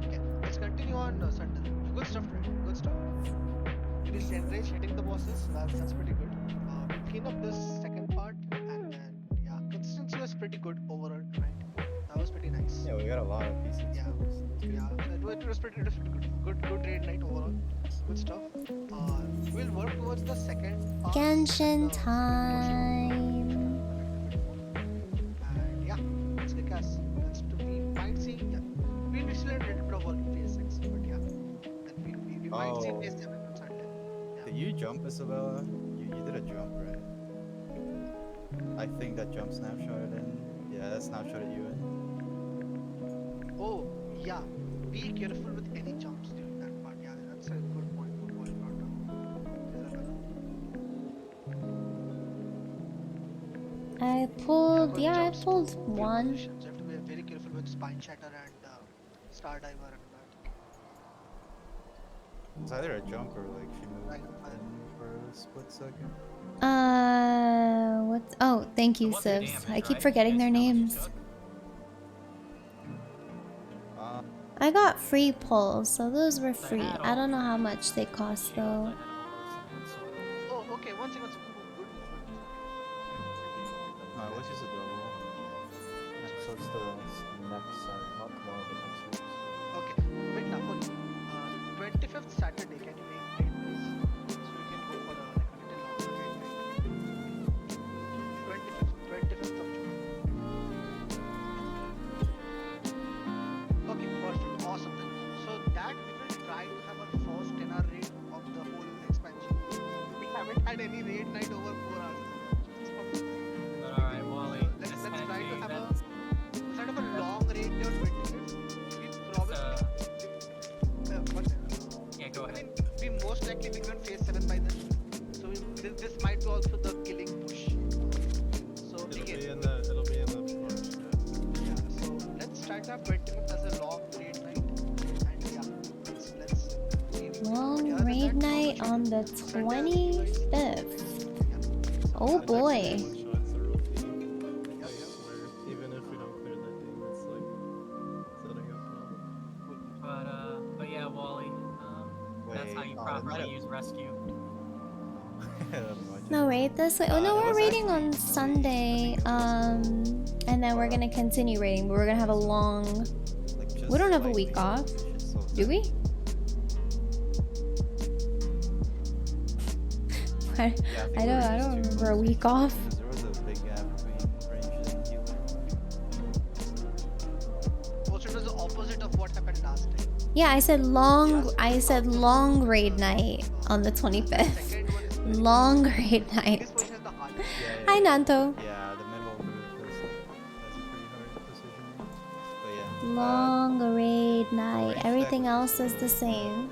Okay, let's continue on Sunday. Good stuff, right? Good stuff. You did enrage hitting the bosses. That's pretty good. We'll clean up this second part, and then yeah, consistency was pretty good overall, right? That was pretty nice.
Yeah, we got a lot of pieces.
Yeah. Yeah, so it was pretty good. Good raid night overall. Good stuff. We'll work towards the second part.
Genshin
the second portion.
time.
And yeah, it's because we might see. Yeah, we'll be still a little bit of work in phase 6, but yeah, then we might see phase 7 on Sunday. Yeah.
Did you jump, Isabella? You did a jump, right? I think that jump snapshotted in. Yeah, that snapshotted you in.
Oh, yeah. Be careful with any jumps during that part. Yeah, that's a good point to point out.
I pulled,
good
yeah, I
jumps
pulled
to good
one.
positions. You have to be very careful with Spine Shatter and Star Diver and that.
It's either a jump or like she moved
Right.
in for a split second.
What? Oh, thank you,
It wasn't
Sivs.
damage,
I keep
right?
forgetting their
Based on how much you
names.
took?
I got free pulls, so those were
I
free.
had
I
all
don't know
three.
how much they cost
Yeah, I
though.
had all
Oh, okay. One second. Good.
Which is a double.
So it's the next side, not tomorrow, but next week.
Okay. Wait now, hold on. 25th Saturday, can you make date please? So we can go for like a little longer date night. 25th of June. Okay, perfect. Awesome then. So that we will try to have our first 10-hour raid of the whole expansion. We haven't had any raid night over 4 hours.
But alright, Wally.
Let's
this
try
kind
to
of
have
that's-
a sort of a long raid day on 25th. We probably
yeah, go
I
ahead.
mean, we most likely be on phase 7 by then. So this might be also the killing push. So
It'll
again,
be in the push, yeah.
yeah, so let's start have 25th as a long raid night, and yeah, let's maybe.
Long
Yeah, other than
raid
that,
night
not
on
much
the
to do. Sunday is nice.
25th.
Yeah. So
Oh
that's
boy.
it.
One shots are OP.
Yeah,
I
yeah.
swear. Even if we don't clear that game, it's like setting up well.
But yeah, Wally. That's how
Wait,
you
it might
properly
have.
use rescue.
I have no idea.
No raid this way. Oh no,
It
we're
was
raiding
actually
on
really, I
Sunday.
think it was
And then we're gonna continue raiding, but we're gonna have a long.
like just
We don't have a
slightly
week off,
suspicious, so
do we? I
Yeah,
I
we were
don't
just too
remember a
close
week
to each other,
off.
'cause there was a big gap between ranges and healing.
Also, it was the opposite of what happened last time.
Yeah, I said long raid night on the
The
25th.
second one is pretty
Long
easy.
raid
This
night.
position is the hardest.
Hi Nanto.
Yeah, the middle group has a pretty hard position. But yeah.
Long raid night.
range
Everything
stack
else is the same.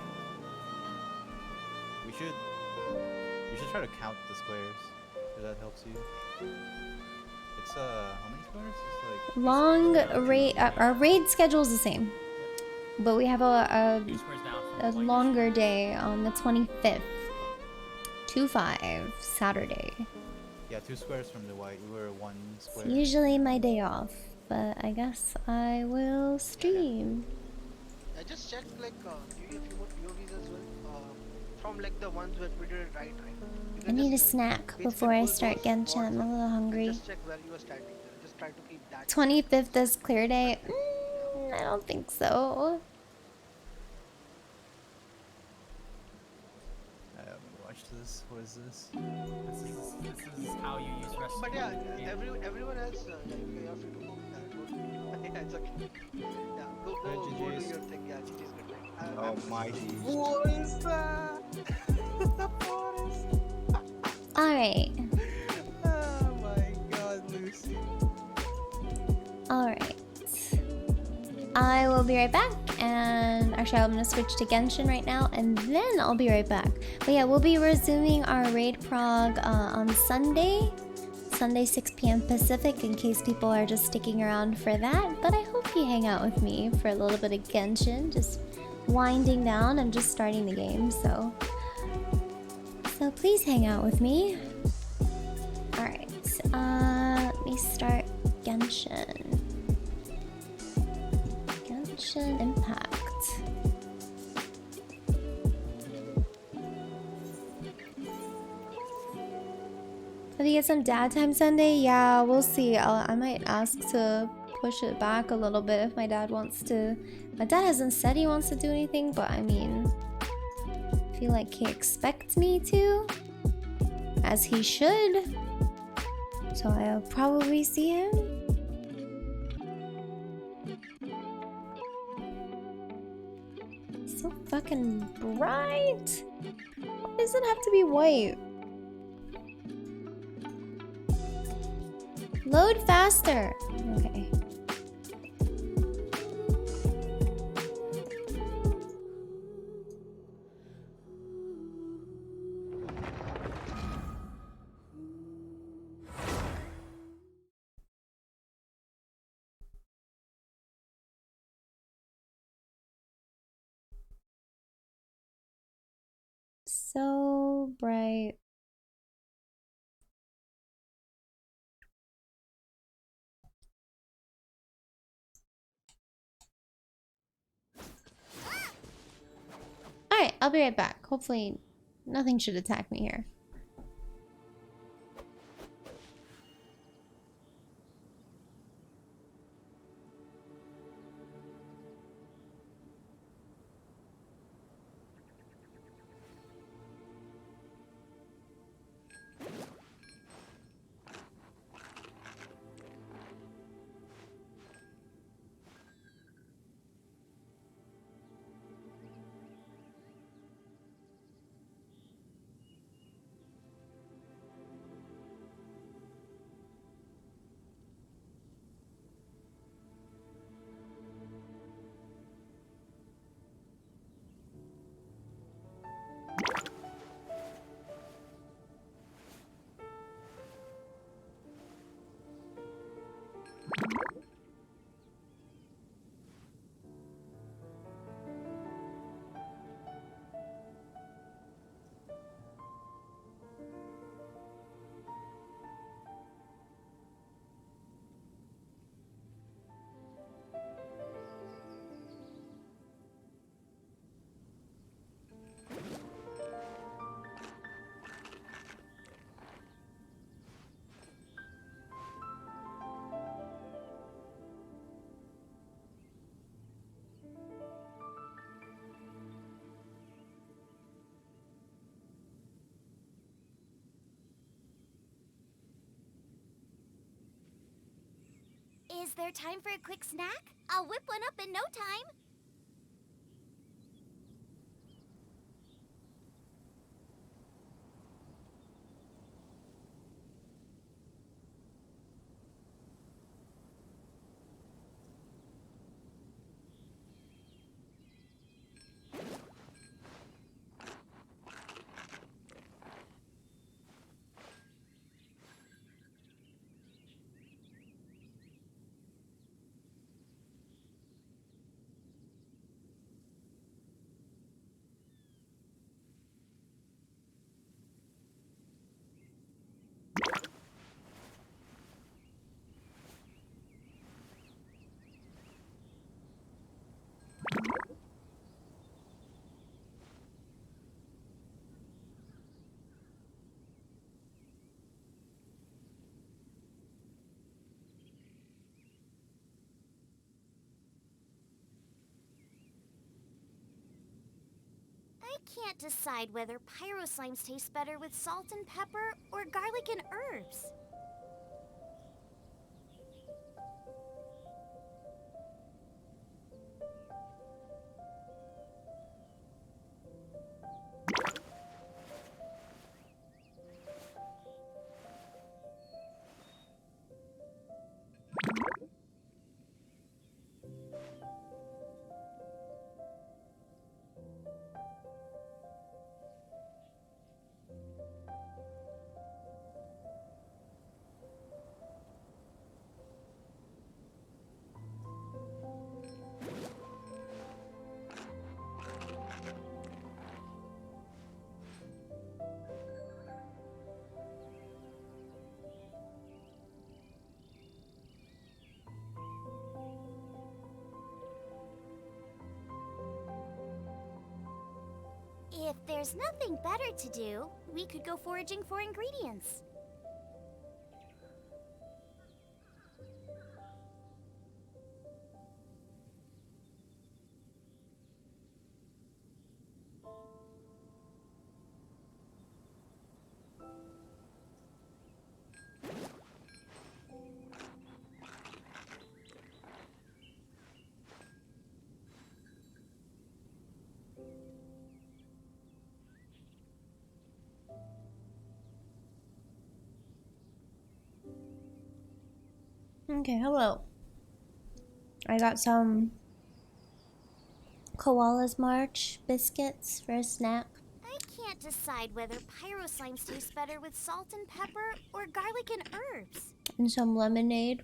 We should try to count the squares if that helps you. It's how many squares? It's like
Long raid. Our raid schedule is the same, but we have a
2 squares down from
a
the white
longer day on the 25th. 2/5 Saturday.
yeah, 2 squares from the white. We were 1 square.
It's usually my day off, but I guess I will stream.
I just checked like maybe a few more POVs as well. From like the ones where we did it right. You
I
can
need a
just,
snack
basically
before I
pull
start
those
Genshin.
spots
I'm a
up
little
and
hungry.
just check where you are standing there. Just try to keep that.
25th is clear day. I don't think so.
I haven't watched this. What is this?
This is how you use rescue.
But yeah, everyone else, yeah, you are free to go. Yeah, it's okay. Yeah, go do
GG's.
your thing. Yeah, GG's good night.
Oh my
What is that? The forest.
Alright.
Oh my god, Lucy.
Alright. I will be right back, and actually I'm gonna switch to Genshin right now, and then I'll be right back. But yeah, we'll be resuming our raid prog on Sunday 6 p.m. Pacific, in case people are just sticking around for that. But I hope you hang out with me for a little bit of Genshin, just winding down. I'm just starting the game, so please hang out with me. Alright, let me start Genshin. Genshin Impact. Did you get some dad time Sunday? Yeah, we'll see. I might ask to push it back a little bit if my dad wants to. My dad hasn't said he wants to do anything, but I mean, I feel like he expects me to, as he should. So I'll probably see him. So fucking bright. Why does it have to be white? Load faster. Okay. So bright. Alright, I'll be right back. Hopefully nothing should attack me here.
Is there time for a quick snack? I'll whip one up in no time. I can't decide whether pyro slimes taste better with salt and pepper or garlic and herbs. If there's nothing better to do, we could go foraging for ingredients.
Okay, hello. I got some Koala's March biscuits for a snack.
I can't decide whether pyro slimes taste better with salt and pepper or garlic and herbs.
And some lemonade.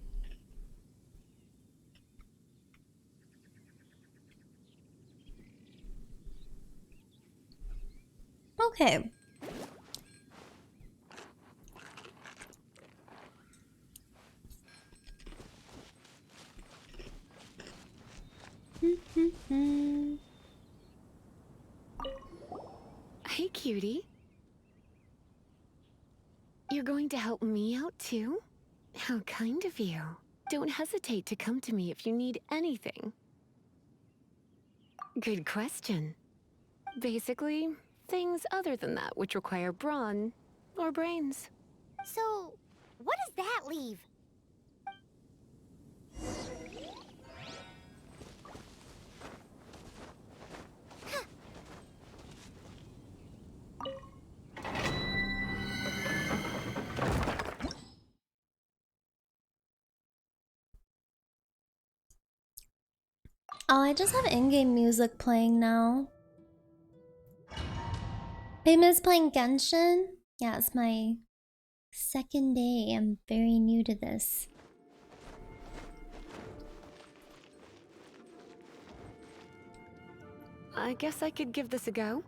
Okay.
Hey, cutie. You're going to help me out, too? How kind of you. Don't hesitate to come to me if you need anything. Good question. Basically, things other than that which require brawn or brains.
So, what does that leave?
Oh, I just have in-game music playing now. Hey, Miss playing Genshin? Yeah, it's my second day. I'm very new to this.
I guess I could give this a go.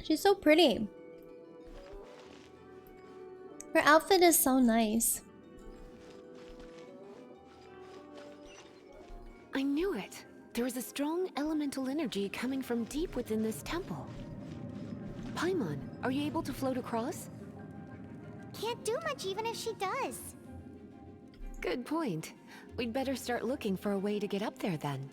She's so pretty. Her outfit is so nice.
I knew it. There is a strong elemental energy coming from deep within this temple. Paimon, are you able to float across?
Can't do much even if she does.
Good point. We'd better start looking for a way to get up there then.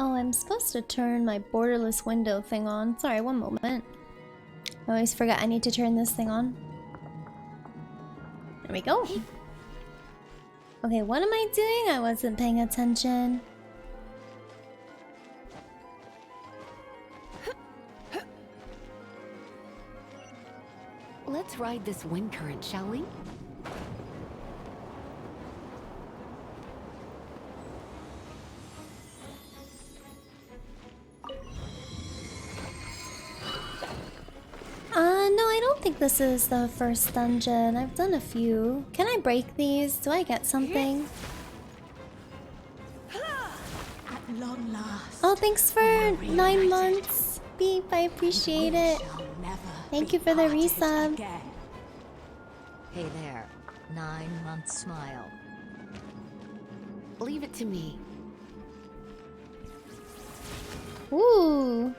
Oh, I'm supposed to turn my borderless window thing on. Sorry, one moment. I always forget I need to turn this thing on. There we go. Okay, what am I doing? I wasn't paying attention.
Let's ride this wind current, shall we?
No, I don't think this is the first dungeon. I've done a few. Can I break these? Do I get something?
At long last.
Oh, thanks for 9 months, Beep. I appreciate it. Thank you for the resub.
Hey there, 9-month smile.
Leave it to me.
Ooh.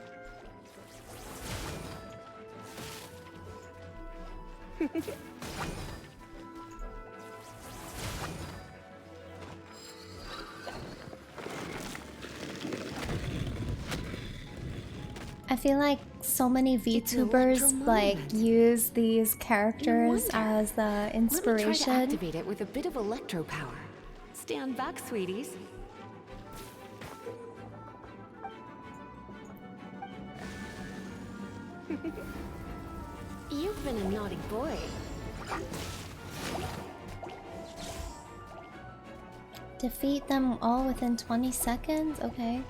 I feel like so many VTubers like use these characters as inspiration.
Let me try to activate it with a bit of electro power. Stand back, sweeties. You've been a naughty boy.
Defeat them all within 20 seconds? Okay.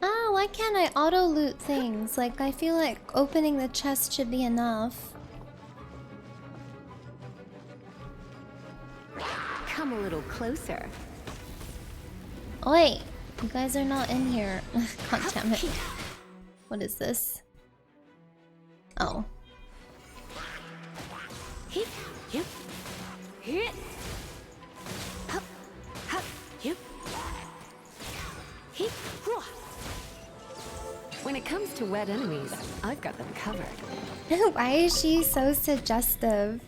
Ah, why can't I auto loot things? Like, I feel like opening the chest should be enough.
Come a little closer.
Oh, wait, you guys are not in here. God damn it. What is this? Oh.
When it comes to wet enemies, I've got them covered.
Why is she so suggestive?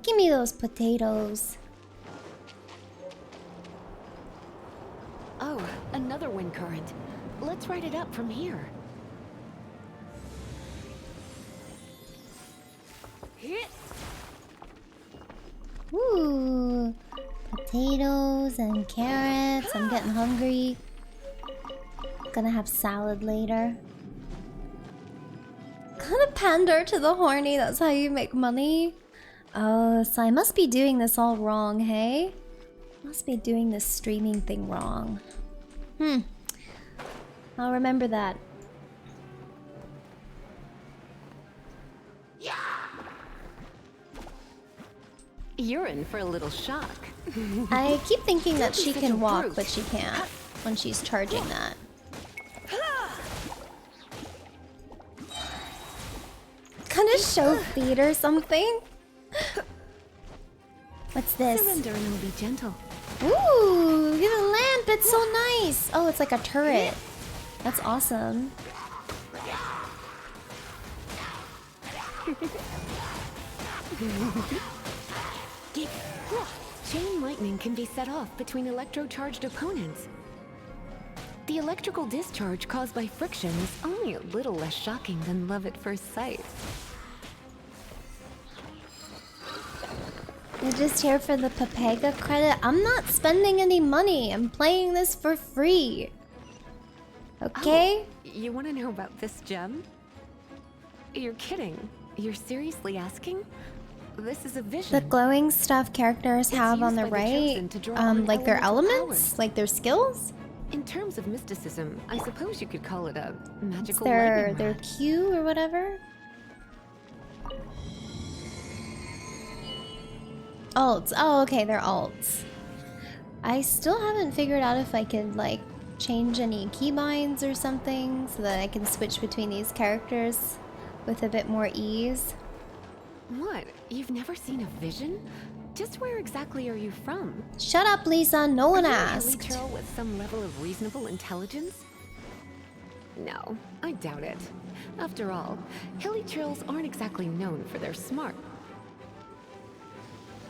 Give me those potatoes.
Oh, another wind current. Let's ride it up from here.
Ooh, potatoes and carrots. I'm getting hungry. Gonna have salad later. Gonna pander to the horny. That's how you make money. Oh, so I must be doing this all wrong, hey? Must be doing this streaming thing wrong. I'll remember that.
You're in for a little shock.
I keep thinking that
Don't be
she
such
can
a
walk,
brute.
but she can't when she's charging that. Gonna show feet or something? What's this?
Surrender and I'll be gentle.
Ooh, look at the lamp. It's so nice. Oh, it's like a turret. That's awesome.
Chain lightning can be set off between electro-charged opponents. The electrical discharge caused by friction is only a little less shocking than love at first sight.
You're just here for the Papega credit? I'm not spending any money. I'm playing this for free. Okay?
Oh, you want to know about this gem? You're kidding. You're seriously asking? This is a vision.
The glowing stuff characters have on the
used by the
right,
chosen to draw on
like their
elemental
elements,
powers.
like their skills.
In terms of mysticism, I suppose you could call it a
It's
magical
their
lightning rod.
Q or whatever. Alts. Oh, okay, they're alts. I still haven't figured out if I could like change any keybinds or something so that I can switch between these characters with a bit more ease.
What? You've never seen a vision? Just where exactly are you from?
Shut up, Lisa. No one
Are you a hilly
asked.
churl with some level of reasonable intelligence? No, I doubt it. After all, hilly churls aren't exactly known for their smart.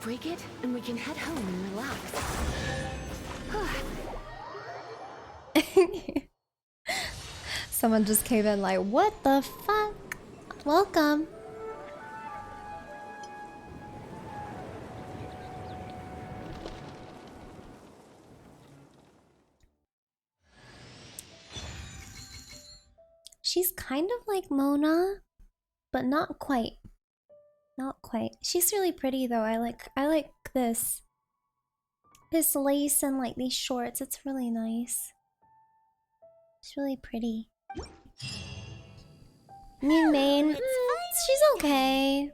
Break it, and we can head home and relax.
Someone just came in like, what the fuck? Welcome. She's kind of like Mona, but not quite. Not quite. She's really pretty though. I like this. This lace and like these shorts. It's really nice. It's really pretty. New main. She's okay.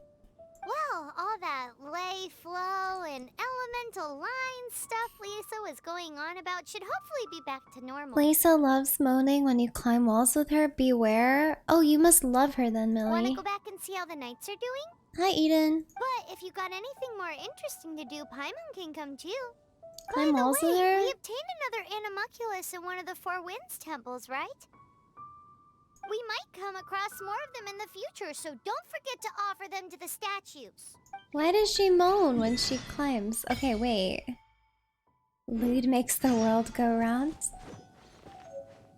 Well, all that lay flow and elemental line stuff Lisa was going on about should hopefully be back to normal.
Lisa loves moaning when you climb walls with her. Beware. Oh, you must love her then, Millie.
Wanna go back and see how the knights are doing?
Hi, Eden.
But if you got anything more interesting to do, Paimon can come too.
Climb
By the
walls with
way,
her?
we obtained another Animuculus in one of the Four Winds temples, right? We might come across more of them in the future, so don't forget to offer them to the statues.
Why does she moan when she climbs? Okay, wait. Lewd makes the world go round.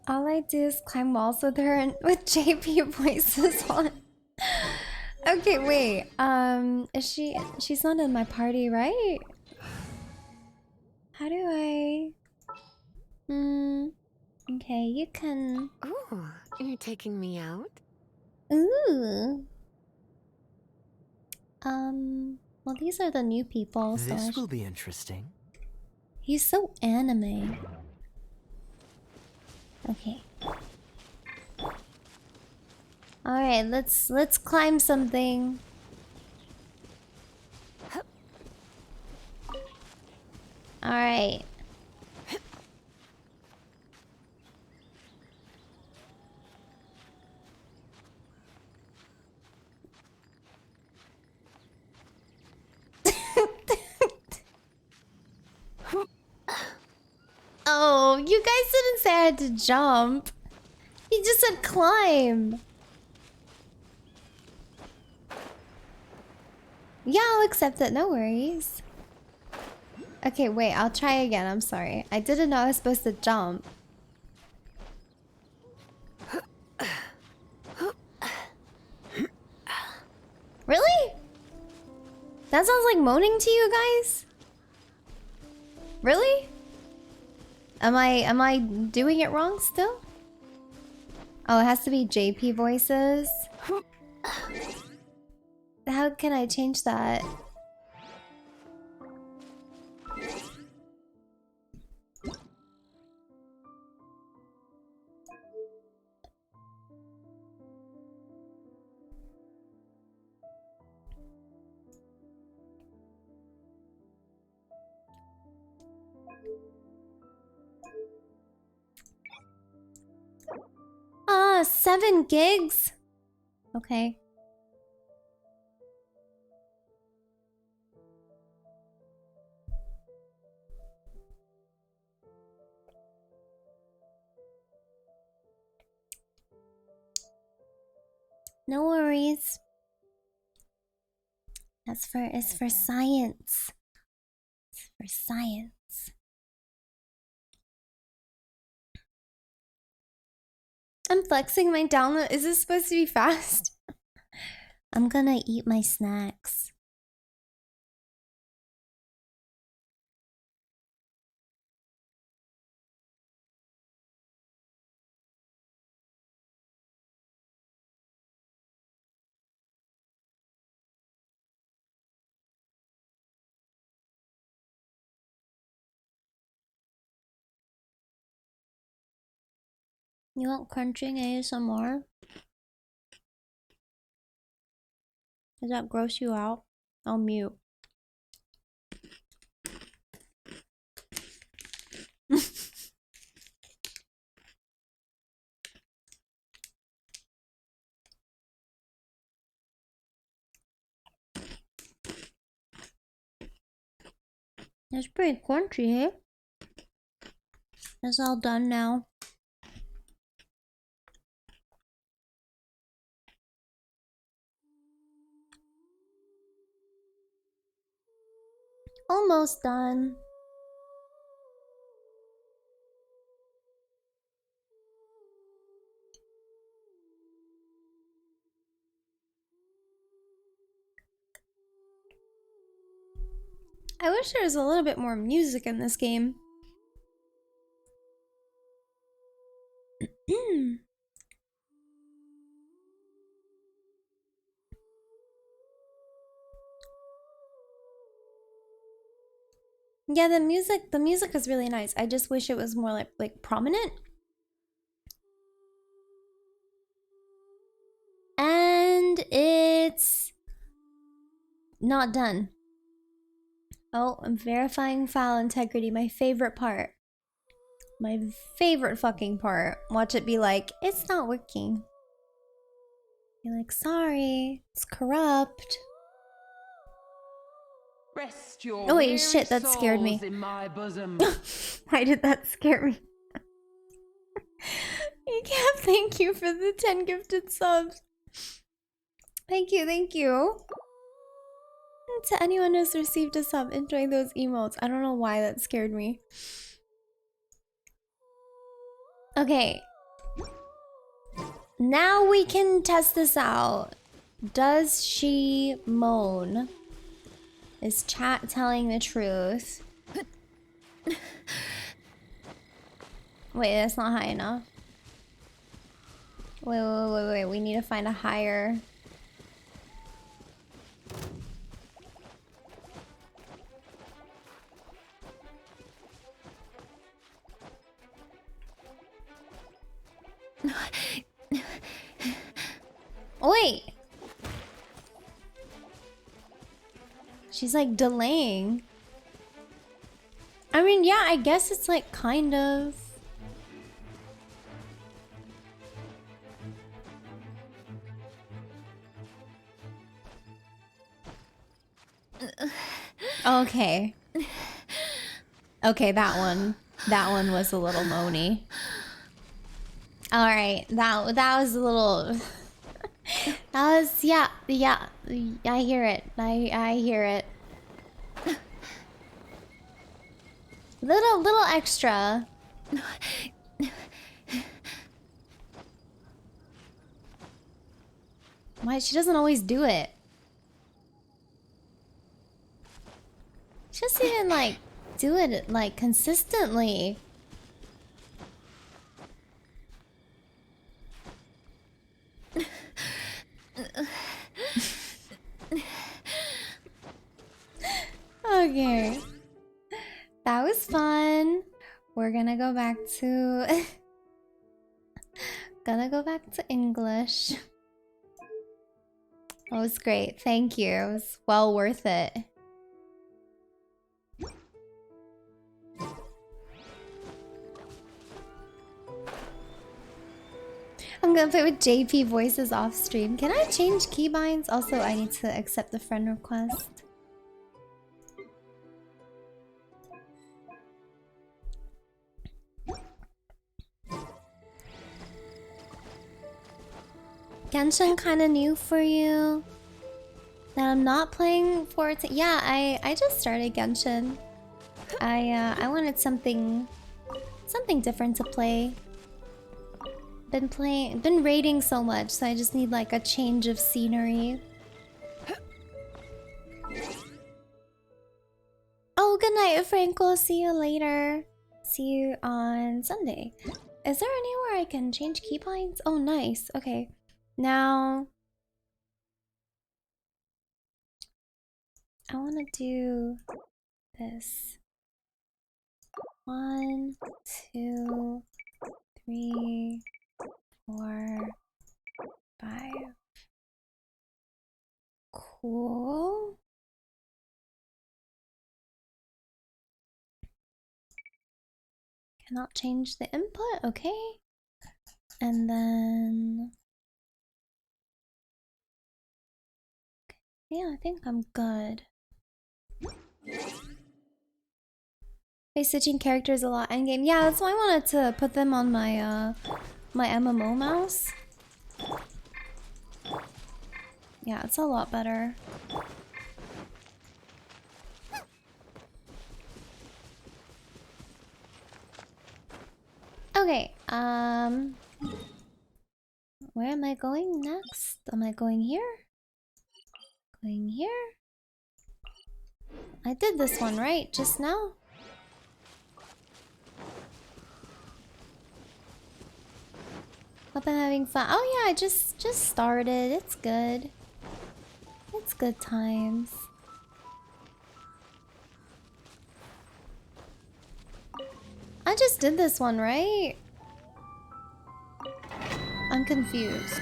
All I do is climb walls with her and with JP voices on. Okay, wait. She's not in my party, right? How do I? Okay, you can.
Ooh, you're taking me out?
Ooh. Well, these are the new people, so
This will be interesting.
He's so anime. Okay. Alright, let's climb something. Alright. Oh, you guys didn't say I had to jump. You just said climb. Yeah, I'll accept it. No worries. Okay, wait. I'll try again. I'm sorry. I didn't know I was supposed to jump. Really? That sounds like moaning to you guys? Really? Am I doing it wrong still? Oh, it has to be JP voices. How can I change that? Ah, 7 gigs? Okay. No worries. It's for science. It's for science. I'm flexing my download. Is this supposed to be fast? I'm gonna eat my snacks. You want crunching ASMR? Does that gross you out? I'll mute. That's pretty crunchy, eh? It's all done now. Almost done. I wish there was a little bit more music in this game. Yeah, the music is really nice. I just wish it was more like prominent. And it's not done. Oh, I'm verifying file integrity, my favorite part. My favorite fucking part. Watch it be like, it's not working. Be like, sorry, it's corrupt.
Rest your
Oh wait,
weary
shit, that scared me.
souls in my bosom.
Why did that scare me? You can't thank you for the 10 gifted subs. Thank you, thank you. And to anyone who's received a sub, enjoy those emotes. I don't know why that scared me. Okay. Now we can test this out. Does she moan? Is chat telling the truth? Wait, that's not high enough. Wait. We need to find a higher. Wait. She's like delaying. I mean, yeah, I guess it's like kind of. Okay. Okay, that one was a little moany. All right, that was a little. That was yeah. I hear it. I hear it. Little extra. Why she doesn't always do it? She doesn't even like do it like consistently. Okay. That was fun. We're gonna go back to English. That was great. Thank you. It was well worth it. I'm gonna play with JP voices off stream. Can I change keybinds? Also, I need to accept the friend request. Genshin kind of new for you? That I'm not playing 14? Yeah, I just started Genshin. I wanted something different to play. Been raiding so much, so I just need like a change of scenery. Oh, good night, Franco. See you later. See you on Sunday. Is there anywhere I can change keybinds? Oh, nice. Okay. Now, I want to do this. 1, 2, 3, 4, 5. Cool. Cannot change the input. Okay. And then... yeah, I think I'm good. By switching characters a lot endgame. Yeah, that's why I wanted to put them on my my MMO mouse. Yeah, it's a lot better. Okay, where am I going next? Am I going here? Going here? I did this one, right? Just now? Hope I'm having fun. Oh yeah, I just started. It's good. It's good times. I just did this one, right? I'm confused.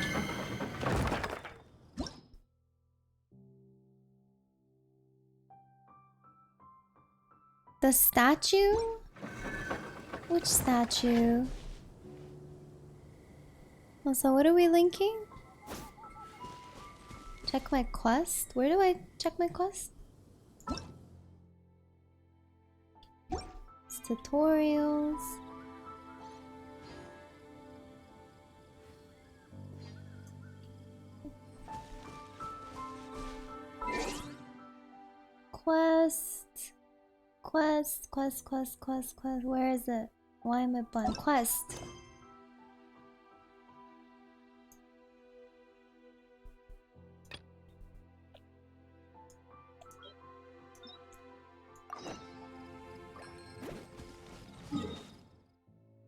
The statue? Which statue? Oh, so what are we linking? Check my quest? Where do I check my quest? It's tutorials. Quest. Where is it? Why am I blind? Quest.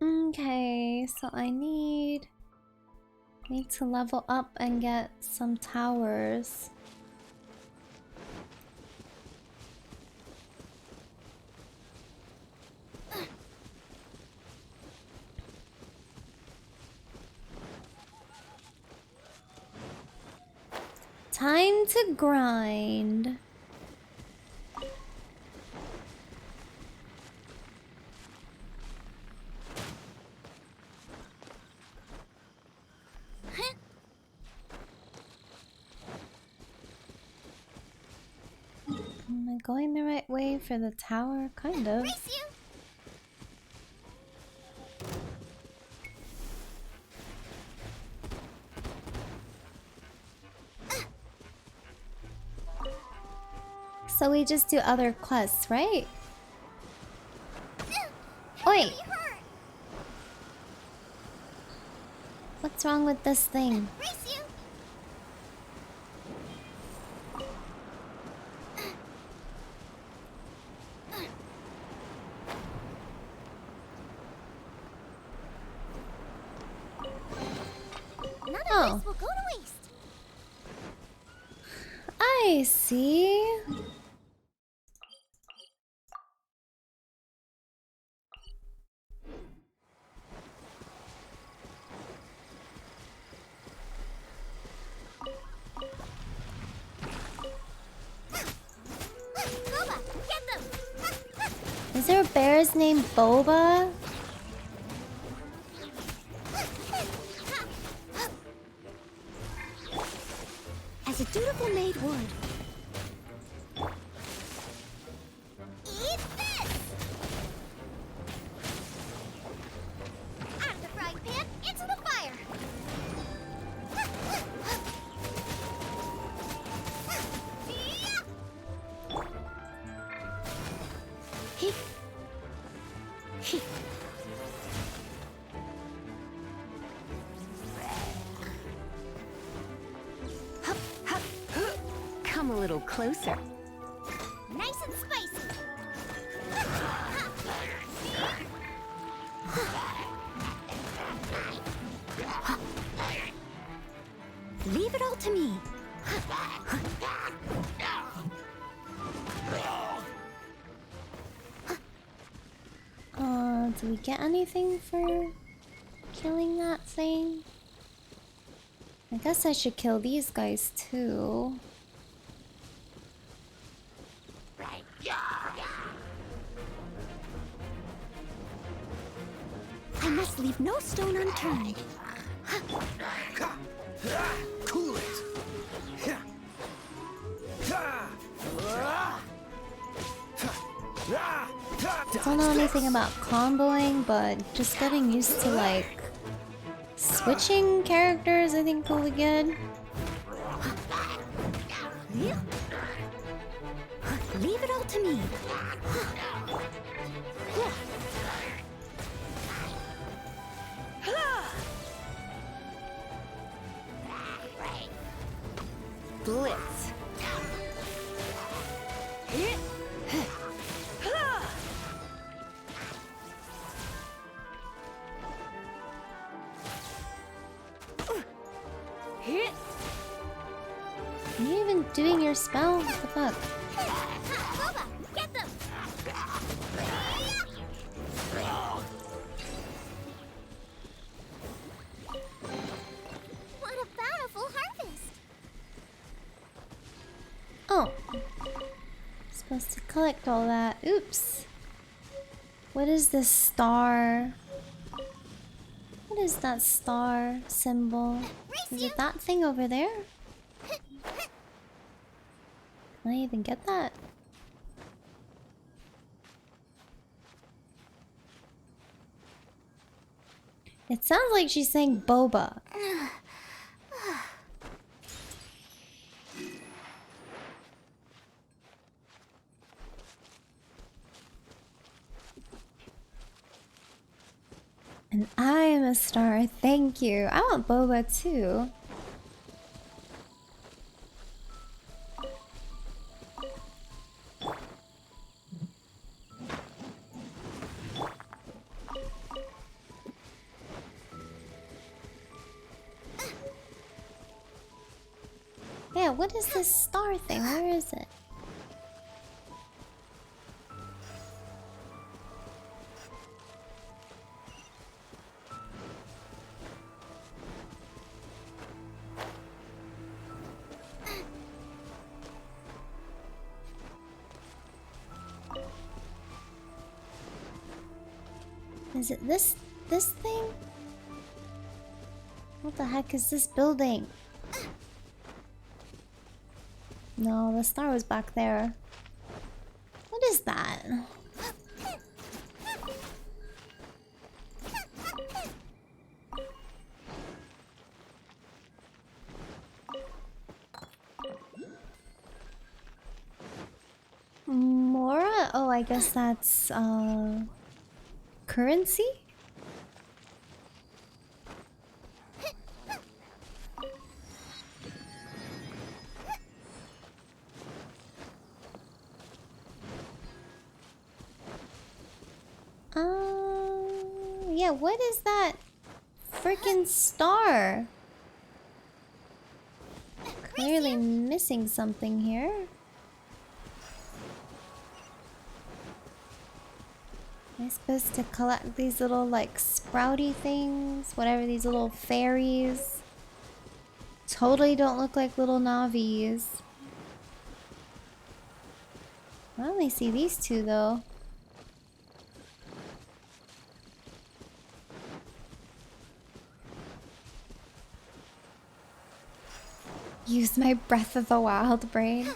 Okay, so I need to level up and get some towers. Time to grind. Am I going the right way for the tower? Kind of. So we just do other quests, right? Oi! What's wrong with this thing?
None of this will go to waste.
I see. Is there a bear's named Boba?
As a dutiful maid would. Eat this! Out of the frying pan, into the fire!
Come a little closer.
Nice and spicy!
Leave it all to me.
Do we get anything for killing that thing? I guess I should kill these guys too.
I must leave no stone unturned.
Cool it.
don't know anything about comboing, but just getting used to like switching characters I think will be good.
Leave it all to me.
Blitz.
Are you even doing your spell? What the fuck?
Boba, get them! What a bountiful harvest!
Oh. Supposed to collect all that. Oops. What is this star? What is that star symbol? Is it that thing over there? Can I even get that? It sounds like she's saying boba. And I am a star, thank you. I want boba too. Yeah, what is this star thing? Where is it? Is it this thing? What the heck is this building? No, the star was back there. What is that? Mora? Oh, I guess that's currency? Yeah, what is that freaking star? Clearly missing something here. Am I supposed to collect these little like sprouty things? Whatever, these little fairies. Totally don't look like little Navis. I only see these two though. Use my Breath of the Wild brain.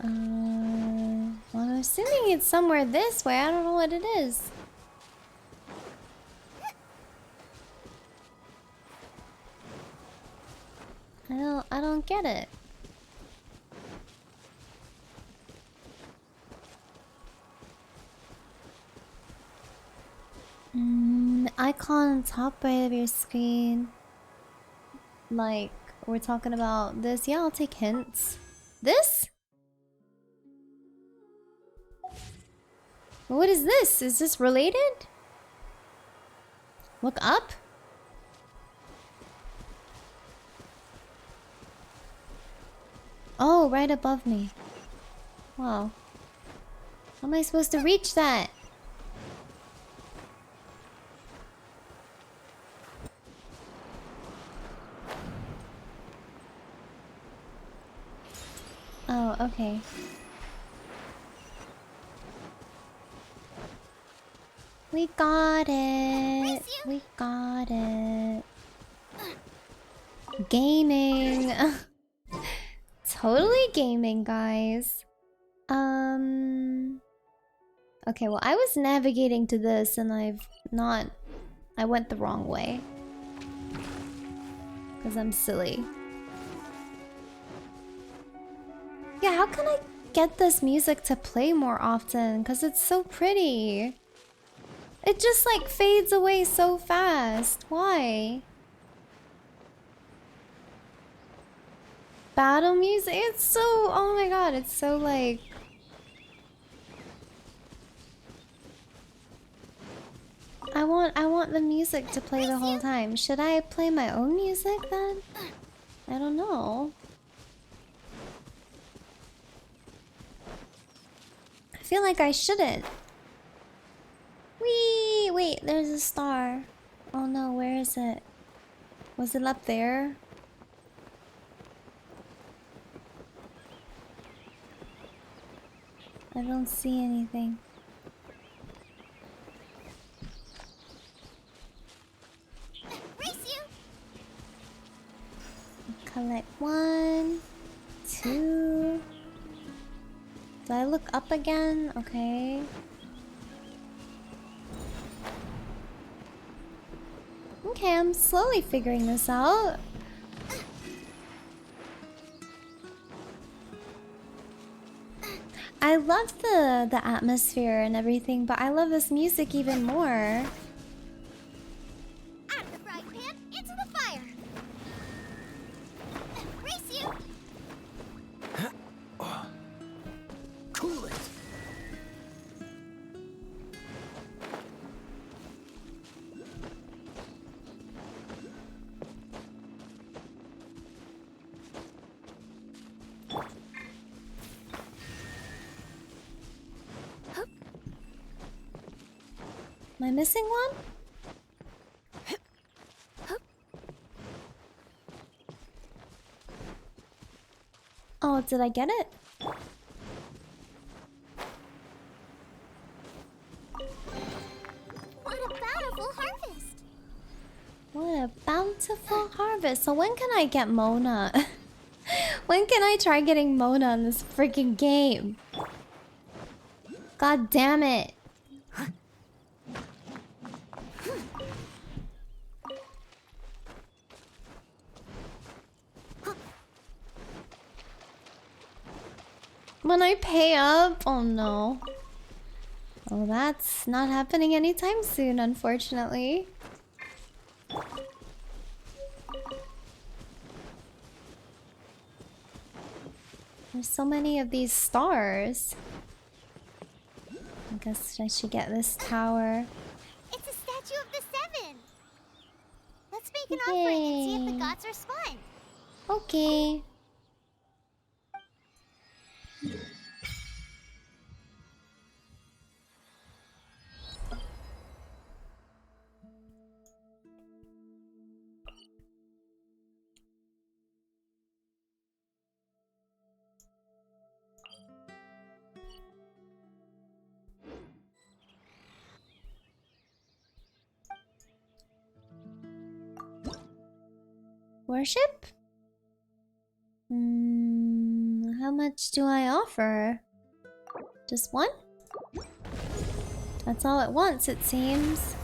Well, I'm assuming it's somewhere this way. I don't know what it is. I don't get it. Icon on top right of your screen. Like, we're talking about this. Yeah, I'll take hints. This? What is this? Is this related? Look up? Oh, right above me. Wow. How am I supposed to reach that? Oh, okay. We got it. We got it. Gaming. Totally gaming, guys. Okay, well, I was navigating to this and I went the wrong way. Because I'm silly. Yeah, how can I get this music to play more often? Because it's so pretty. It just like fades away so fast. Why? Battle music? It's so... Oh my god, it's so like... I want the music to play the whole time. Should I play my own music then? I don't know. I feel like I shouldn't. Wee! Wait, there's a star. Oh no, where is it? Was it up there? I don't see anything. Collect 1, 2. Do I look up again? Okay. Okay, I'm slowly figuring this out. I love the atmosphere and everything, but I love this music even more.
Out of the frying pan, into the fire. Race you.
Cool it.
Am I missing one? Oh, did I get it?
What a bountiful harvest.
What a bountiful harvest. So when can I get Mona? When can I try getting Mona in this freaking game? God damn it. When I pay up? Oh no. Oh, that's not happening anytime soon, unfortunately. There's so many of these stars. I guess I should get this tower.
It's a statue of the seven. Let's make an offering and see if the
Yay.
gods respond.
Okay. Worship? How much do I offer? Just one? That's all at once, it seems.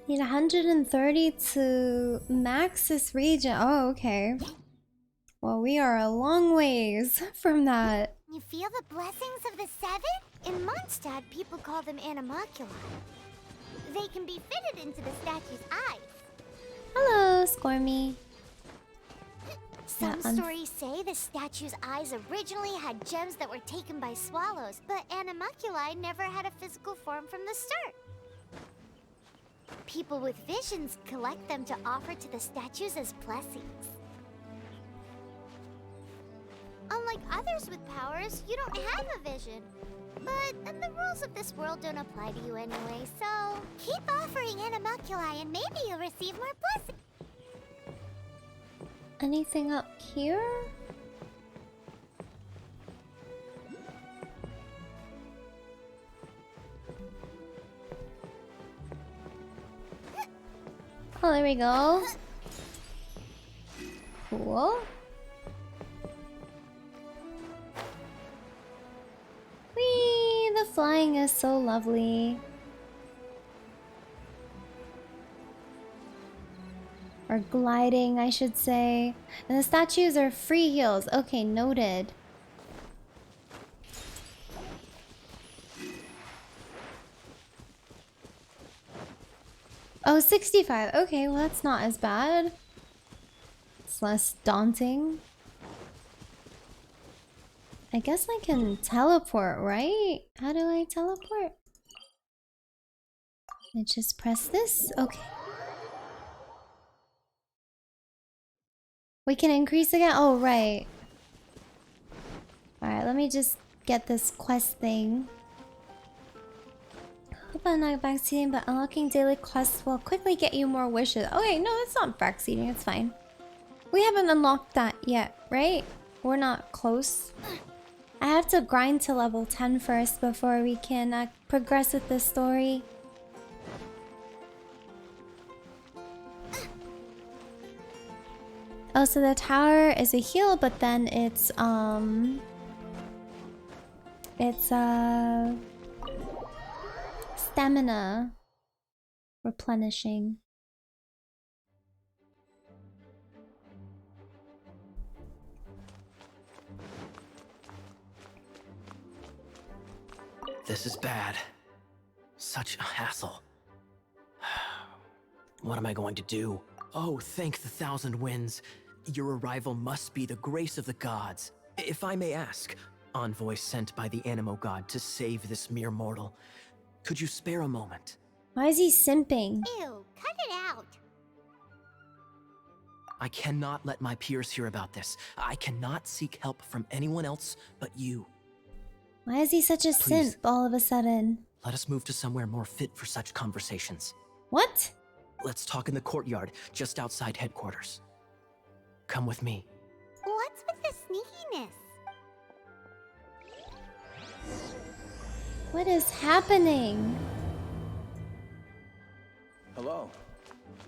Need 130 to max this region. Oh, okay. Well, we are a long ways from that.
You feel the blessings of the seven? In Mondstadt, people call them animalculi. They can be fitted into the statue's eyes.
Hello, Squirmy.
Some
Yeah,
stories say the statue's eyes originally had gems that were taken by swallows, but animalculi never had a physical form from the start. People with visions collect them to offer to the statues as blessings. Unlike others with powers, you don't have a vision. But the rules of this world don't apply to you anyway, so keep offering animalculi and maybe you'll receive more blessings.
Anything up here? Oh, there we go. Cool. Whee! The flying is so lovely. Or gliding, I should say. And the statues are free heals. Okay, noted. Oh, 65. Okay, well that's not as bad. It's less daunting. I guess I can teleport, right? How do I teleport? I just press this? Okay. We can increase again? Oh, right. Alright, let me just get this quest thing. Hope I'm not backseating, but unlocking daily quests will quickly get you more wishes. Okay, no, that's not backseating. It's fine. We haven't unlocked that yet, right? We're not close. I have to grind to level 10 first before we can progress with the story. Oh, so the tower is a heal, but then it's stamina replenishing.
This is bad. Such a hassle. What am I going to do? Oh, thank the thousand winds. Your arrival must be the grace of the gods. If I may ask, envoy sent by the Animo god to save this mere mortal, could you spare a moment?
Why is he simping?
Ew, cut it out.
I cannot let my peers hear about this. I cannot seek help from anyone else but you.
Why is he such a
Please.
simp all of a sudden?
Let us move to somewhere more fit for such conversations.
What?
Let's talk in the courtyard, just outside headquarters. Come with me.
What's with the sneakiness?
What is happening?
Hello.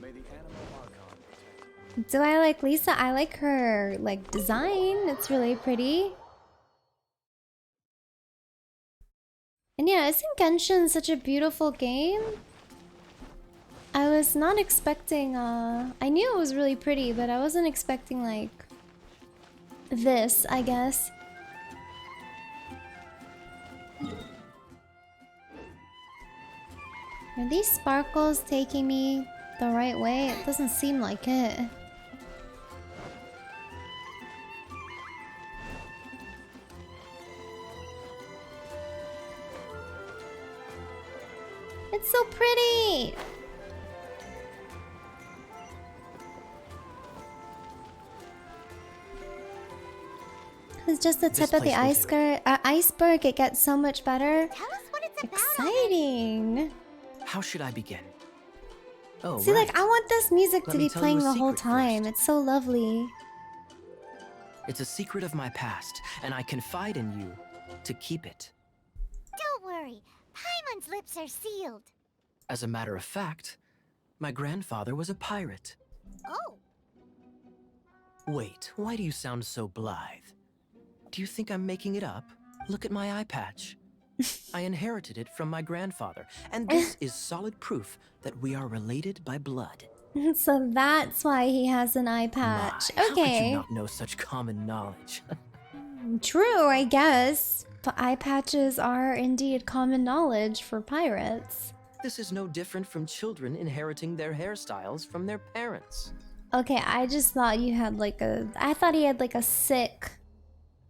May the Animo Archon protect.
Do I like Lisa? I like her like design. It's really pretty. And yeah, isn't Genshin such a beautiful game? I was not expecting I knew it was really pretty, but I wasn't expecting like this, I guess. Are these sparkles taking me the right way? It doesn't seem like it. It's so pretty! It's just the tip of the iceberg. It gets so much better.
Tell us what it's about.
Exciting!
How should I begin? Oh,
See,
right.
like, I want this music
Let
to
me
be
tell
playing
you a
the whole
secret
time.
first.
It's so lovely.
It's a secret of my past, and I confide in you to keep it.
Don't worry. Paimon's lips are sealed.
As a matter of fact, my grandfather was a pirate.
Oh.
Wait, why do you sound so blithe? Do you think I'm making it up? Look at my eye patch. I inherited it from my grandfather, and this is solid proof that we are related by blood.
So that's why he has an eye patch.
How could you
Okay.
not know such common knowledge?
True, I guess. But eye patches are indeed common knowledge for pirates.
This is no different from children inheriting their hairstyles from their parents.
Okay, I just thought you had like I thought he had like a sick,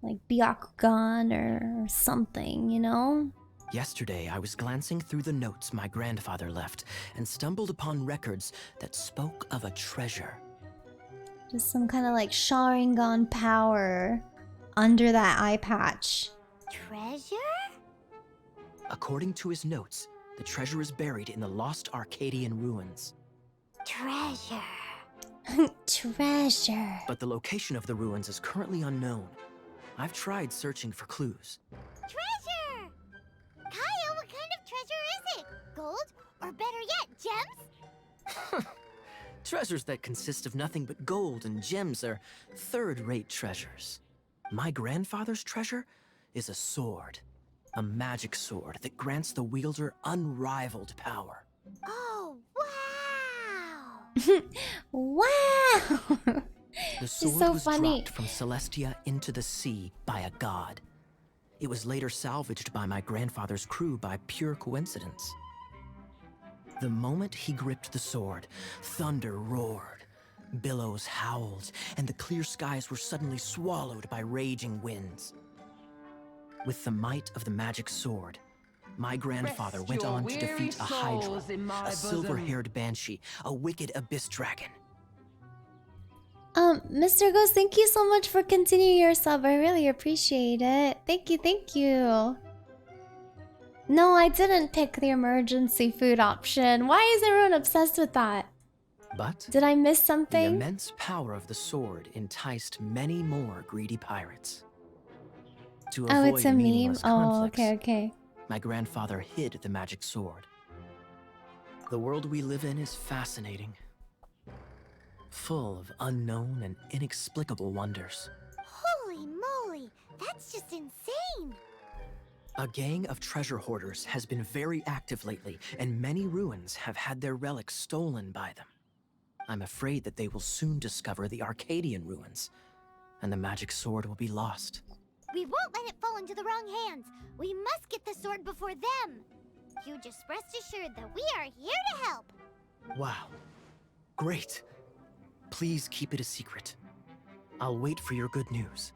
like Byakugan or something, you know?
Yesterday, I was glancing through the notes my grandfather left and stumbled upon records that spoke of a treasure.
Just some kind of like Sharingan power under that eye patch.
Treasure?
According to his notes, the treasure is buried in the lost Arcadian ruins.
Treasure.
Treasure.
But the location of the ruins is currently unknown. I've tried searching for clues.
Treasure! Kaya, what kind of treasure is it? Gold? Or better yet, gems?
Treasures that consist of nothing but gold and gems are third-rate treasures. My grandfather's treasure is a sword. A magic sword that grants the wielder unrivaled power.
Oh, wow!
Wow!
The sword
so
was
funny.
dropped from Celestia into the sea by a god. It was later salvaged by my grandfather's crew by pure coincidence. The moment he gripped the sword, thunder roared, billows howled, and the clear skies were suddenly swallowed by raging winds. With the might of the magic sword, my grandfather
Rest
went
your
on to defeat a
weary
hydra,
souls in my
a
bosom.
silver-haired banshee, a wicked abyss dragon.
Mr. Ghost, thank you so much for continuing your sub. I really appreciate it. Thank you, thank you. No, I didn't pick the emergency food option. Why is everyone obsessed with that?
But
Did I miss
the
something?
immense power of the sword enticed many more greedy pirates. To
Oh,
avoid
it's a meme?
meaningless
Oh,
conflicts,
okay.
my grandfather hid the magic sword. The world we live in is fascinating, full of unknown and inexplicable wonders.
Holy moly, that's just insane!
A gang of treasure hoarders has been very active lately, and many ruins have had their relics stolen by them. I'm afraid that they will soon discover the Arcadian ruins, and the magic sword will be lost.
We won't let it fall into the wrong hands. We must get the sword before them. You just rest assured that we are here to help.
Wow. Great. Please keep it a secret. I'll wait for your good news.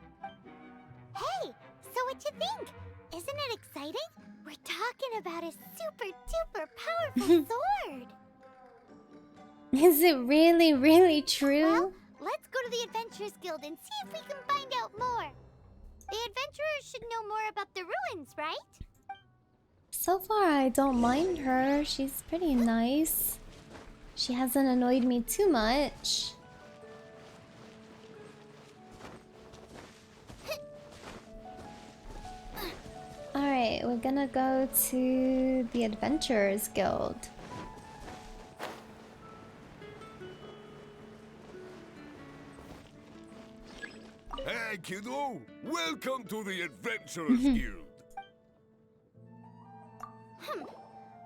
Hey, so what you think? Isn't it exciting? We're talking about a super duper powerful sword.
Is it really, really true?
Well, let's go to the Adventurers Guild and see if we can find out more. The adventurers should know more about the ruins, right?
So far, I don't mind her. She's pretty nice. She hasn't annoyed me too much. Alright, we're gonna go to the Adventurers Guild.
Hey, kiddo! Welcome to the Adventurers Guild!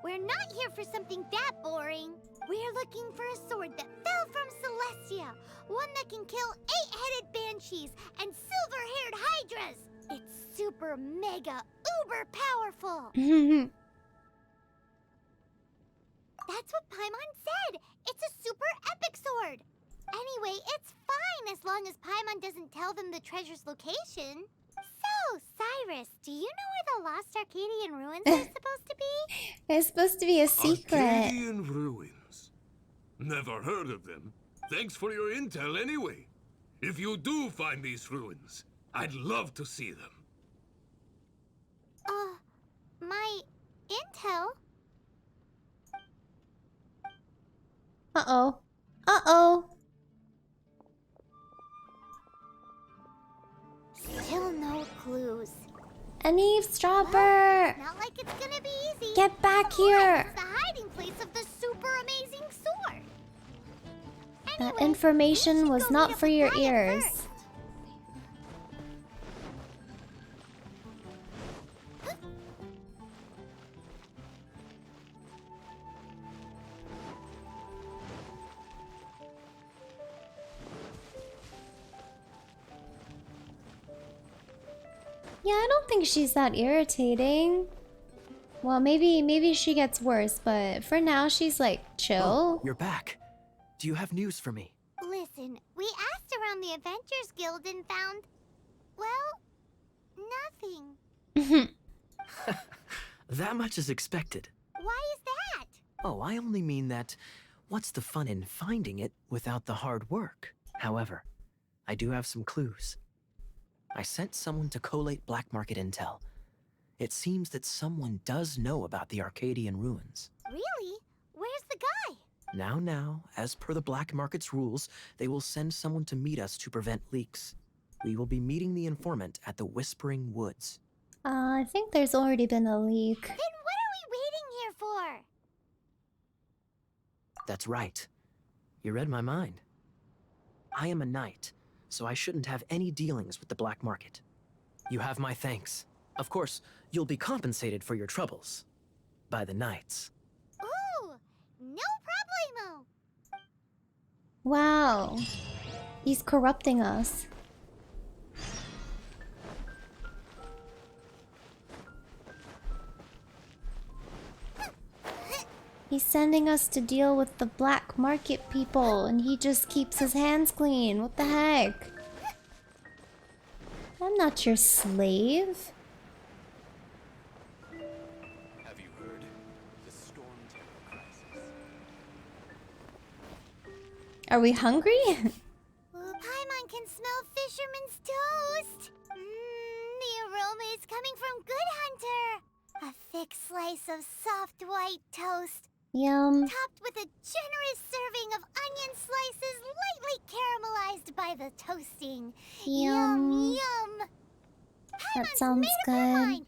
We're not here for something that boring. We're looking for a sword that fell from Celestia. One that can kill 8-headed banshees and silver-haired hydras. It's super mega uber powerful. That's what Paimon said. It's a super epic sword. Anyway, it's fine as long as Paimon doesn't tell them the treasure's location. So, Cyrus, do you know where the lost Arcadian ruins are supposed to be?
It's supposed to be a secret.
Arcadian ruins. Never heard of them. Thanks for your intel anyway. If you do find these ruins, I'd love to see them.
My intel?
Uh-oh. Uh-oh.
Still no clues.
An eavesdropper!
Well, it's not like it's gonna be easy.
Get back here!
It's the hiding place of the super amazing sword.
That information was not for your ears. Yeah, I don't think she's that irritating. Well, maybe she gets worse, but for now she's like chill.
Oh, you're back. Do you have news for me?
Listen, we asked around the Adventurers Guild and found, well, nothing.
That much is expected.
Why is that?
Oh, I only mean that what's the fun in finding it without the hard work? However, I do have some clues. I sent someone to collate black market intel. It seems that someone does know about the Arcadian ruins.
Really? Where's the guy?
Now, as per the black market's rules, they will send someone to meet us to prevent leaks. We will be meeting the informant at the Whispering Woods.
I think there's already been a leak.
Then what are we waiting here for?
That's right. You read my mind. I am a knight, so I shouldn't have any dealings with the black market. You have my thanks. Of course, you'll be compensated for your troubles. By the knights.
Ooh, no problemo.
Wow. He's corrupting us. He's sending us to deal with the black market people, and he just keeps his hands clean. What the heck? I'm not your slave.
Have you heard? The Storm Terror crisis.
Are we hungry?
Ooh, Paimon can smell fisherman's toast. The aroma is coming from Good Hunter. A thick slice of soft white toast.
Yum.
Topped with a generous serving of onion slices lightly caramelized by the toasting.
Yum.
Yum.
That
Paimon's
sounds
made up her
good.
mind.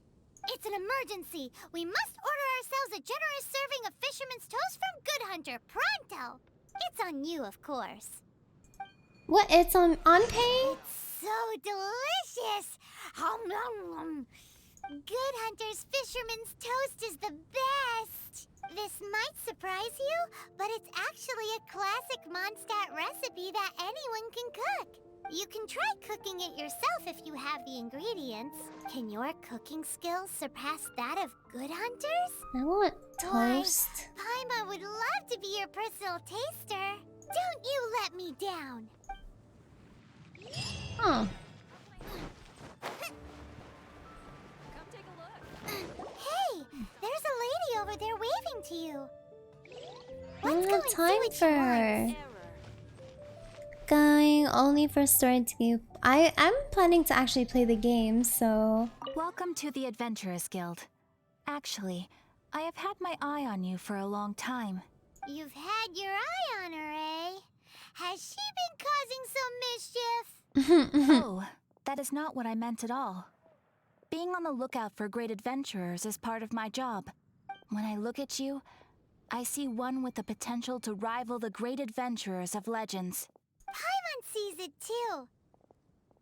It's an emergency. We must order ourselves a generous serving of fisherman's toast from Good Hunter pronto. It's on you, of course.
What? It's on pay?
It's so delicious. Hum, hum, hum. Good Hunter's fisherman's toast is the best. This might surprise you, but it's actually a classic Mondstadt recipe that anyone can cook. You can try cooking it yourself if you have the ingredients. Can your cooking skills surpass that of Good Hunter's?
I want
Why,
toast.
Paimon would love to be your personal taster. Don't you let me down.
Huh.
Hey, there's a lady over there waving to you.
I don't
Let's go
have
and see
time
what
for
she
her.
wants.
Going only for story to game. I'm planning to actually play the game, so...
Welcome to the Adventurers Guild. Actually, I have had my eye on you for a long time.
You've had your eye on her, eh? Has she been causing some mischief?
Oh, that is not what I meant at all. Being on the lookout for great adventurers is part of my job. When I look at you, I see one with the potential to rival the great adventurers of legends.
Paimon sees it too.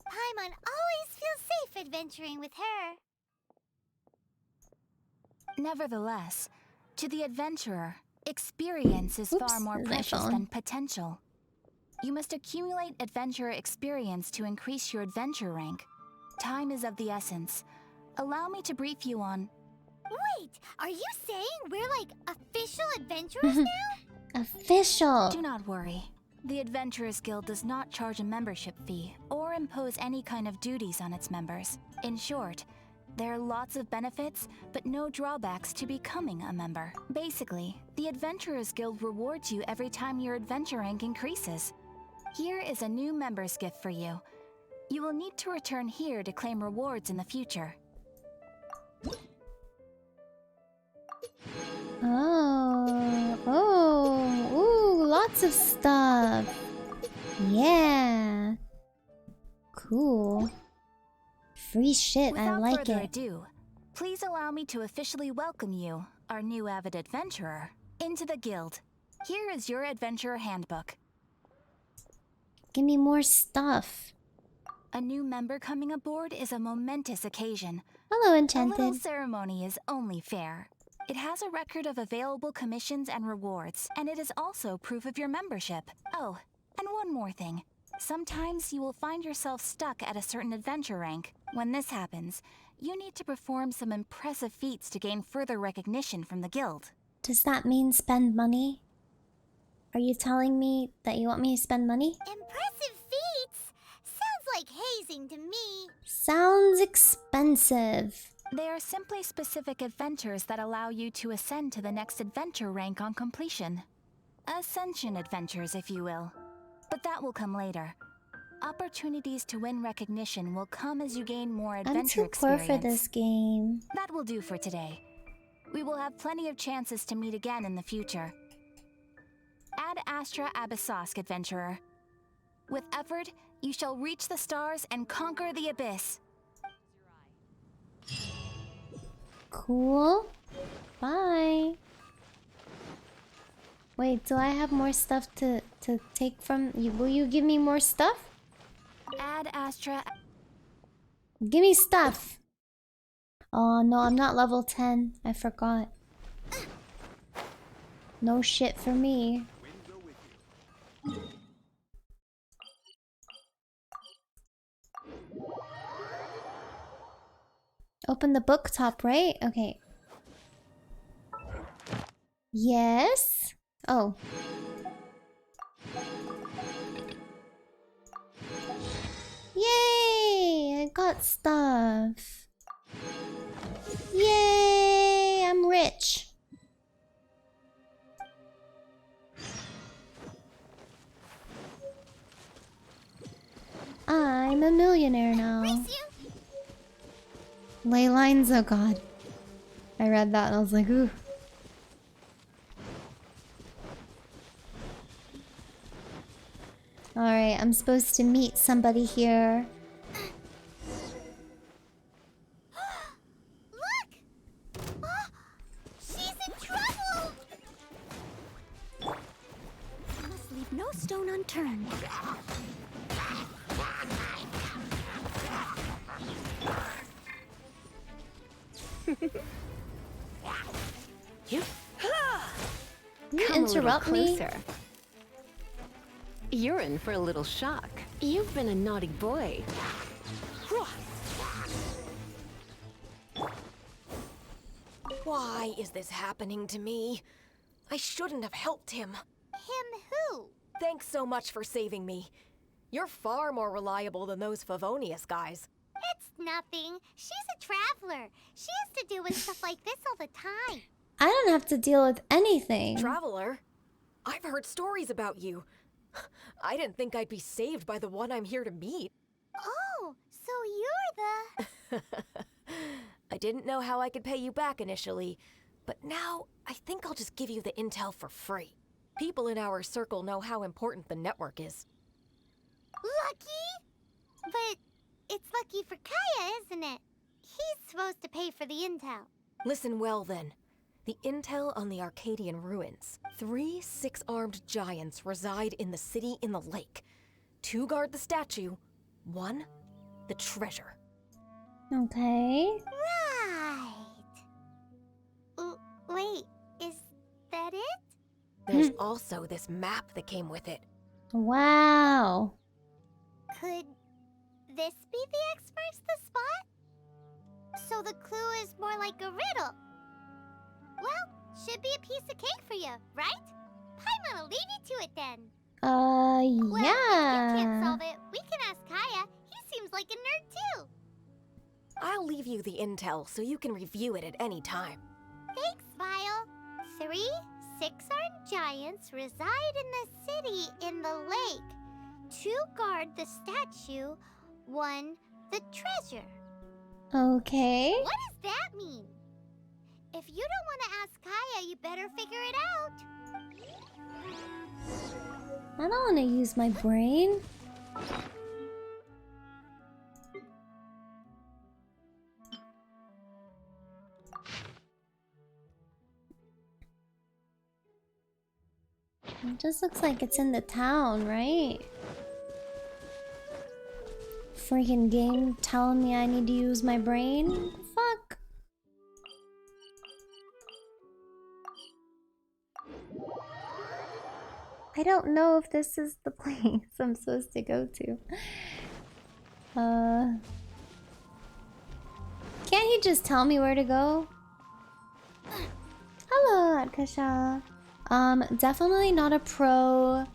Paimon always feels safe adventuring with her.
Nevertheless, to the adventurer, experience is far more
there's my
precious
phone.
than potential. You must accumulate adventurer experience to increase your adventure rank. Time is of the essence. Allow me to brief you on...
Wait, are you saying we're like official adventurers now?
Official.
Do not worry. The Adventurers Guild does not charge a membership fee or impose any kind of duties on its members. In short, there are lots of benefits, but no drawbacks to becoming a member. Basically, the Adventurers Guild rewards you every time your adventure rank increases. Here is a new member's gift for you. You will need to return here to claim rewards in the future.
Ooh, lots of stuff. Yeah. Cool. Free shit, I
Without
like
further
it.
ado, please allow me to officially welcome you, our new avid adventurer, into the guild. Here is your adventurer handbook.
Give me more stuff.
A new member coming aboard is a momentous occasion.
Hello,
A
Enchanted.
little ceremony is only fair. It has a record of available commissions and rewards, and it is also proof of your membership. Oh, and one more thing. Sometimes you will find yourself stuck at a certain adventure rank. When this happens, you need to perform some impressive feats to gain further recognition from the guild.
Does that mean spend money? Are you telling me that you want me to spend money?
Impressive feats? Sounds like hazing to me.
Sounds expensive.
They are simply specific adventures that allow you to ascend to the next adventure rank on completion. Ascension adventures, if you will. But that will come later. Opportunities to win recognition will come as you gain more
I'm
adventure
too poor
experience.
for this game.
That will do for today. We will have plenty of chances to meet again in the future. Ad Astra Abyssosk, adventurer. With effort, you shall reach the stars and conquer the abyss.
Cool. Bye. Wait, do I have more stuff to take from you? Will you give me more stuff?
Ad Astra.
Give me stuff. Oh no, I'm not level 10. I forgot. No shit for me. Open the book top, right? Okay. Yes. Oh. Yay! I got stuff. Yay! I'm rich. I'm a millionaire now. Ley lines, oh god. I read that and I was like, ooh. Alright, I'm supposed to meet somebody here.
Look! She's in trouble! I must leave no stone unturned.
You
Come
interrupt
a little
me?
closer. You're in for a little shock. You've been a naughty boy.
Why is this happening to me? I shouldn't have helped him.
Him who?
Thanks so much for saving me. You're far more reliable than those Favonius guys.
It's nothing. She's a traveler. She has to deal with stuff like this all the time.
I don't have to deal with anything.
Traveler? I've heard stories about you. I didn't think I'd be saved by the one I'm here to meet.
Oh, so you're the...
I didn't know how I could pay you back initially, but now I think I'll just give you the intel for free. People in our circle know how important the network is.
Lucky? But it's lucky for Kaya, isn't it? He's supposed to pay for the intel.
Listen well then. The intel on the Arcadian ruins. 3 6-armed giants reside in the city in the lake. 2 guard the statue, 1 the treasure.
Okay.
Right. Wait, is that it?
There's also this map that came with it.
Wow.
Could this be the X marks the spot? So the clue is more like a riddle. Well, should be a piece of cake for you, right? Paimon'll leave you to it then.
Yeah.
Well, if you can't solve it, we can ask Kaya. He seems like a nerd too.
I'll leave you the intel so you can review it at any time.
Thanks, Vile. 3 6-armed giants reside in the city in the lake. 2 guard the statue, 1 the treasure.
Okay.
What does that mean? If you don't want to ask Kaya, you better figure it out.
I don't want to use my brain. It just looks like it's in the town, right? Freaking game telling me I need to use my brain? Fuck. I don't know if this is the place I'm supposed to go to. Can't he just tell me where to go? Hello, Atkasha. Definitely not a pro.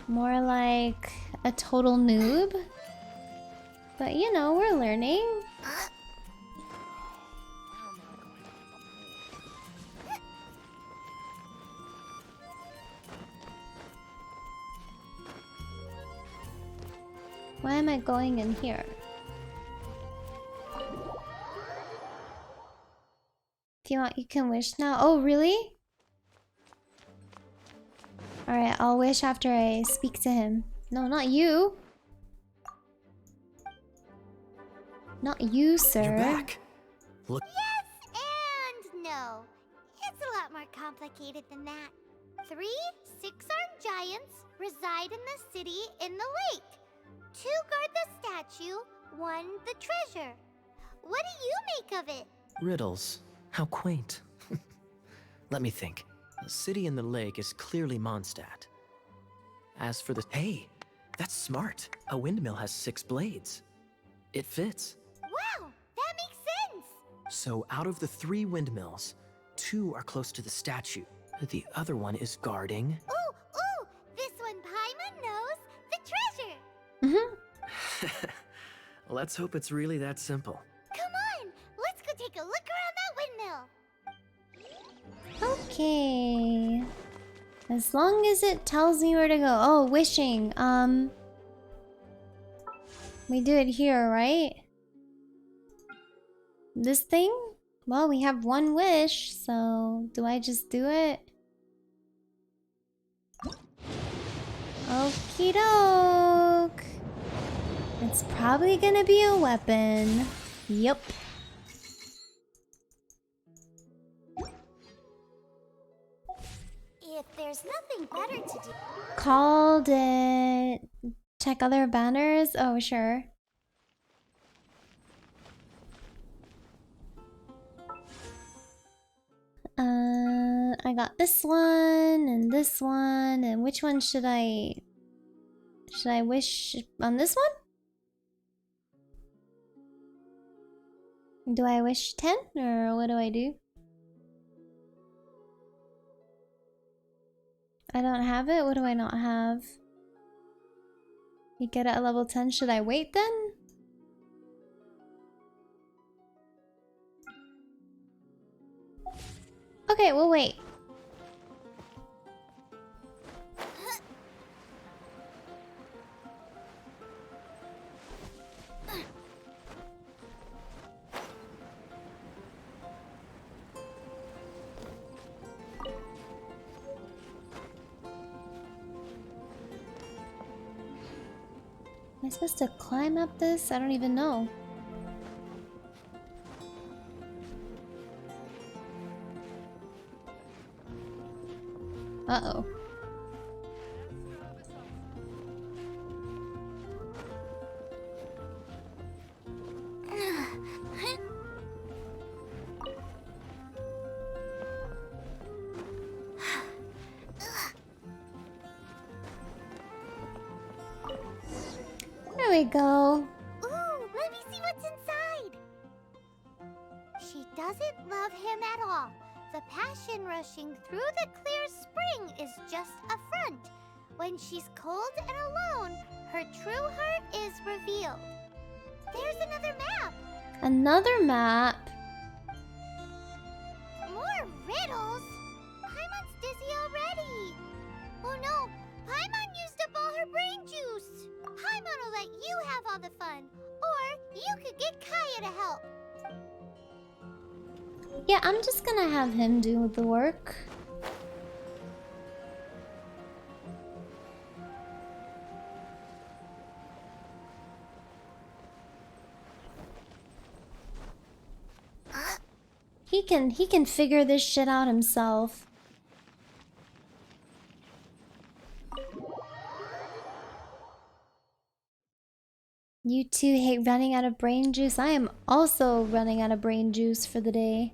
More like a total noob. But you know, we're learning. Why am I going in here? If you want, you can wish now. Oh, really? Alright, I'll wish after I speak to him. No, not you. Not you, sir.
You're back. Look.
Yes and no. It's a lot more complicated than that. 3 six-armed giants reside in the city in the lake. 2 guard the statue, 1 the treasure. What do you make of it?
Riddles. How quaint. Let me think. The city in the lake is clearly Mondstadt. As for the... Hey, that's smart. A windmill has 6 blades. It fits.
Wow, that makes sense.
So out of the 3 windmills, 2 are close to the statue. The other one is guarding...
Ooh, this one Paimon knows, the treasure.
Let's hope it's really that simple.
Come on, let's go take a look around that windmill.
Okay. As long as it tells me where to go. Oh, wishing. We do it here, right? This thing? Well, we have 1 wish, so do I just do it? Okie doke. It's probably gonna be a weapon. Yup.
If there's nothing better to do...
Called it. Check other banners? Oh, sure. I got this one and this one, and which one should I wish on this one? Do I wish 10 or what do I do? I don't have it? What do I not have? You get it at level 10, should I wait then? Okay, we'll wait. Am I supposed to climb up this? I don't even know. Uh-oh. There we go.
Ooh, let me see what's inside. She doesn't love him at all. The passion rushing through the clear spring is just a front. When she's cold and alone, her true heart is revealed. There's another map.
Another map.
More riddles? Paimon's dizzy already. Oh no, Paimon used up all her brain juice. Paimon will let you have all the fun. Or you could get Kaya to help.
Yeah, I'm just gonna have him do the work. He can figure this shit out himself. You two hate running out of brain juice. I am also running out of brain juice for the day.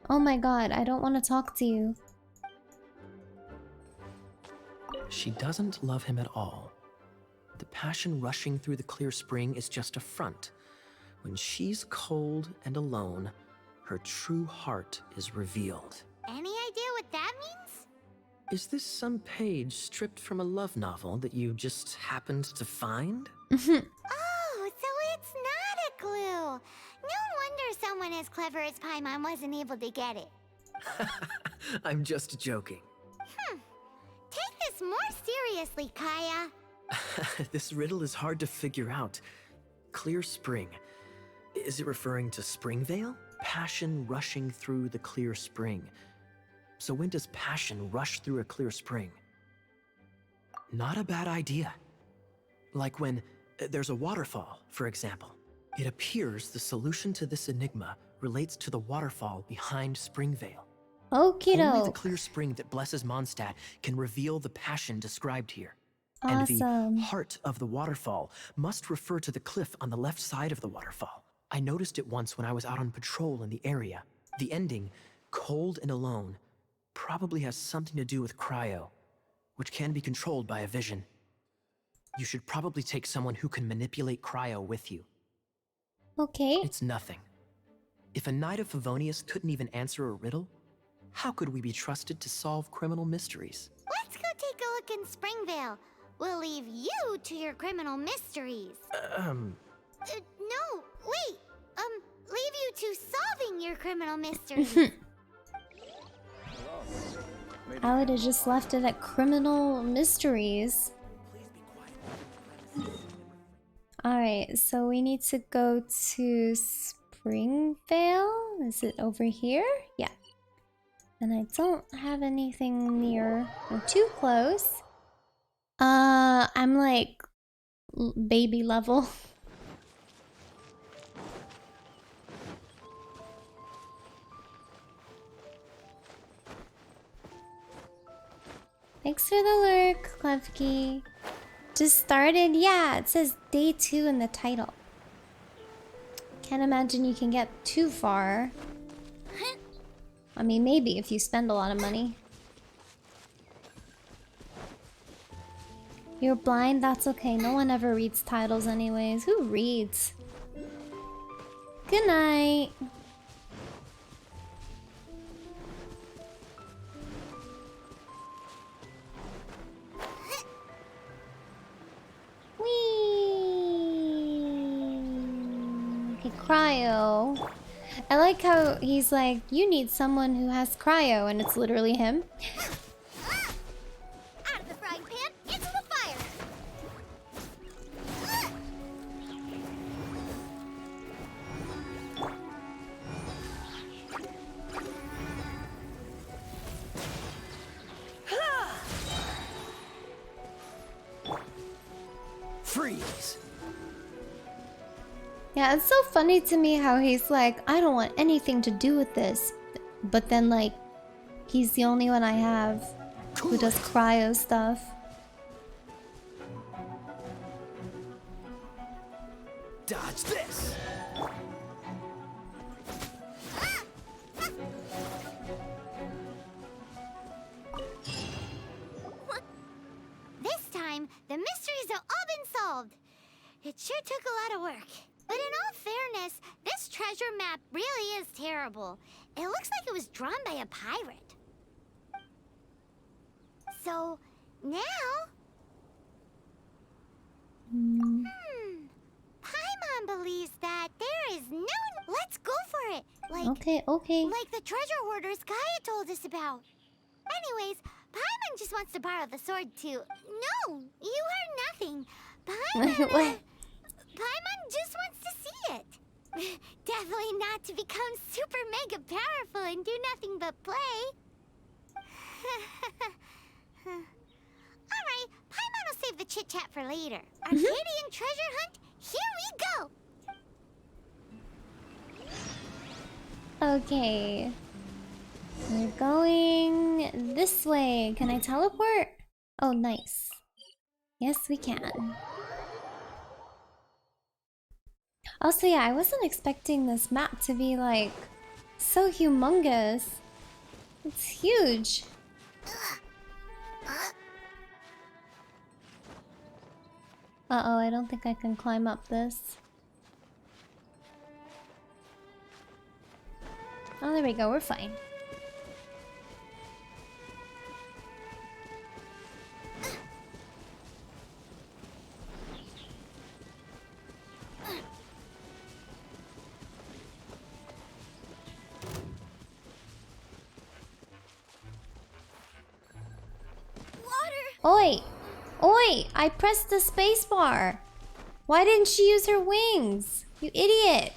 Oh my god, I don't want to talk to you.
She doesn't love him at all. The passion rushing through the clear spring is just a front. When she's cold and alone, her true heart is revealed.
Any idea what that means?
Is this some page stripped from a love novel that you just happened to find?
Oh, so it's not a clue. No wonder someone as clever as Paimon wasn't able to get it.
I'm just joking.
Take this more seriously, Kaya.
This riddle is hard to figure out. Clear spring. Is it referring to Springvale? Passion rushing through the clear spring. So when does passion rush through a clear spring? Not a bad idea. Like when there's a waterfall, for example. It appears the solution to this enigma relates to the waterfall behind Springvale.
Okie
Only the
doke.
clear spring that blesses Mondstadt can reveal the passion described here.
Awesome.
And the heart of the waterfall must refer to the cliff on the left side of the waterfall. I noticed it once when I was out on patrol in the area. The ending, cold and alone, probably has something to do with cryo, which can be controlled by a vision. You should probably take someone who can manipulate cryo with you.
Okay.
It's nothing. If a Knight of Favonius couldn't even answer a riddle, how could we be trusted to solve criminal mysteries?
Let's go take a look in Springvale. We'll leave you to your criminal mysteries. No, wait. Leave you to solving your criminal mysteries.
I would have just left it at criminal mysteries. Alright, so we need to go to Springvale. Is it over here? Yeah. And I don't have anything near. I'm too close. I'm like baby level. Thanks for the lurk, Klevki. Just started? Yeah, it says day 2 in the title. Can't imagine you can get too far. I mean, maybe if you spend a lot of money. You're blind? That's okay. No one ever reads titles anyways. Who reads? Good night. Okay, cryo. I like how he's like, you need someone who has cryo, and it's literally him.
Out of the frying pan, into the fire.
Freeze!
Yeah, it's so funny to me how he's like, I don't want anything to do with this. But then, like, he's the only one I have who does cryo stuff.
Dodge this!
This time, the mysteries have all been solved. It sure took a lot of work. But in all fairness, this treasure map really is terrible. It looks like it was drawn by a pirate. So, now... Paimon believes that there is no... Let's go for it! Like,
Okay.
like the treasure hoarders Gaia told us about. Anyways, Paimon just wants to borrow the sword too. No, you heard nothing. Paimon just wants to see it. Definitely not to become super mega powerful and do nothing but play. Alright, Paimon will save the chit-chat for later. Arcadian treasure hunt, here we go!
Okay. We're going this way. Can I teleport? Oh, nice. Yes, we can. Also, yeah, I wasn't expecting this map to be, like, so humongous. It's huge. Uh-oh, I don't think I can climb up this. Oh, there we go, we're fine. Oi! Oi! I pressed the spacebar! Why didn't she use her wings? You idiot!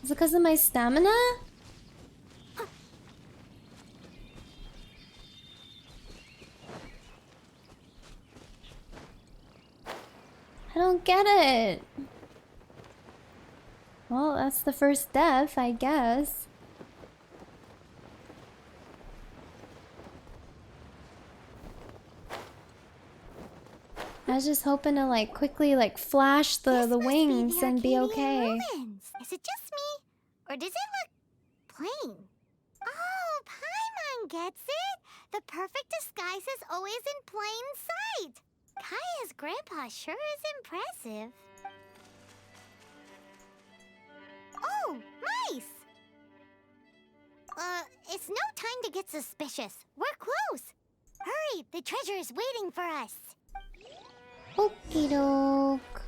Is it because of my stamina? I don't get it. Well, that's the first death, I guess. I was just hoping to like quickly like flash the wings and be okay.
Ruins. Is it just me? Or does it look plain? Oh, Paimon gets it. The perfect disguise is always in plain sight. Kaya's grandpa sure is impressive. Oh, mice! It's no time to get suspicious. We're close. Hurry, the treasure is waiting for us.
Okie doke.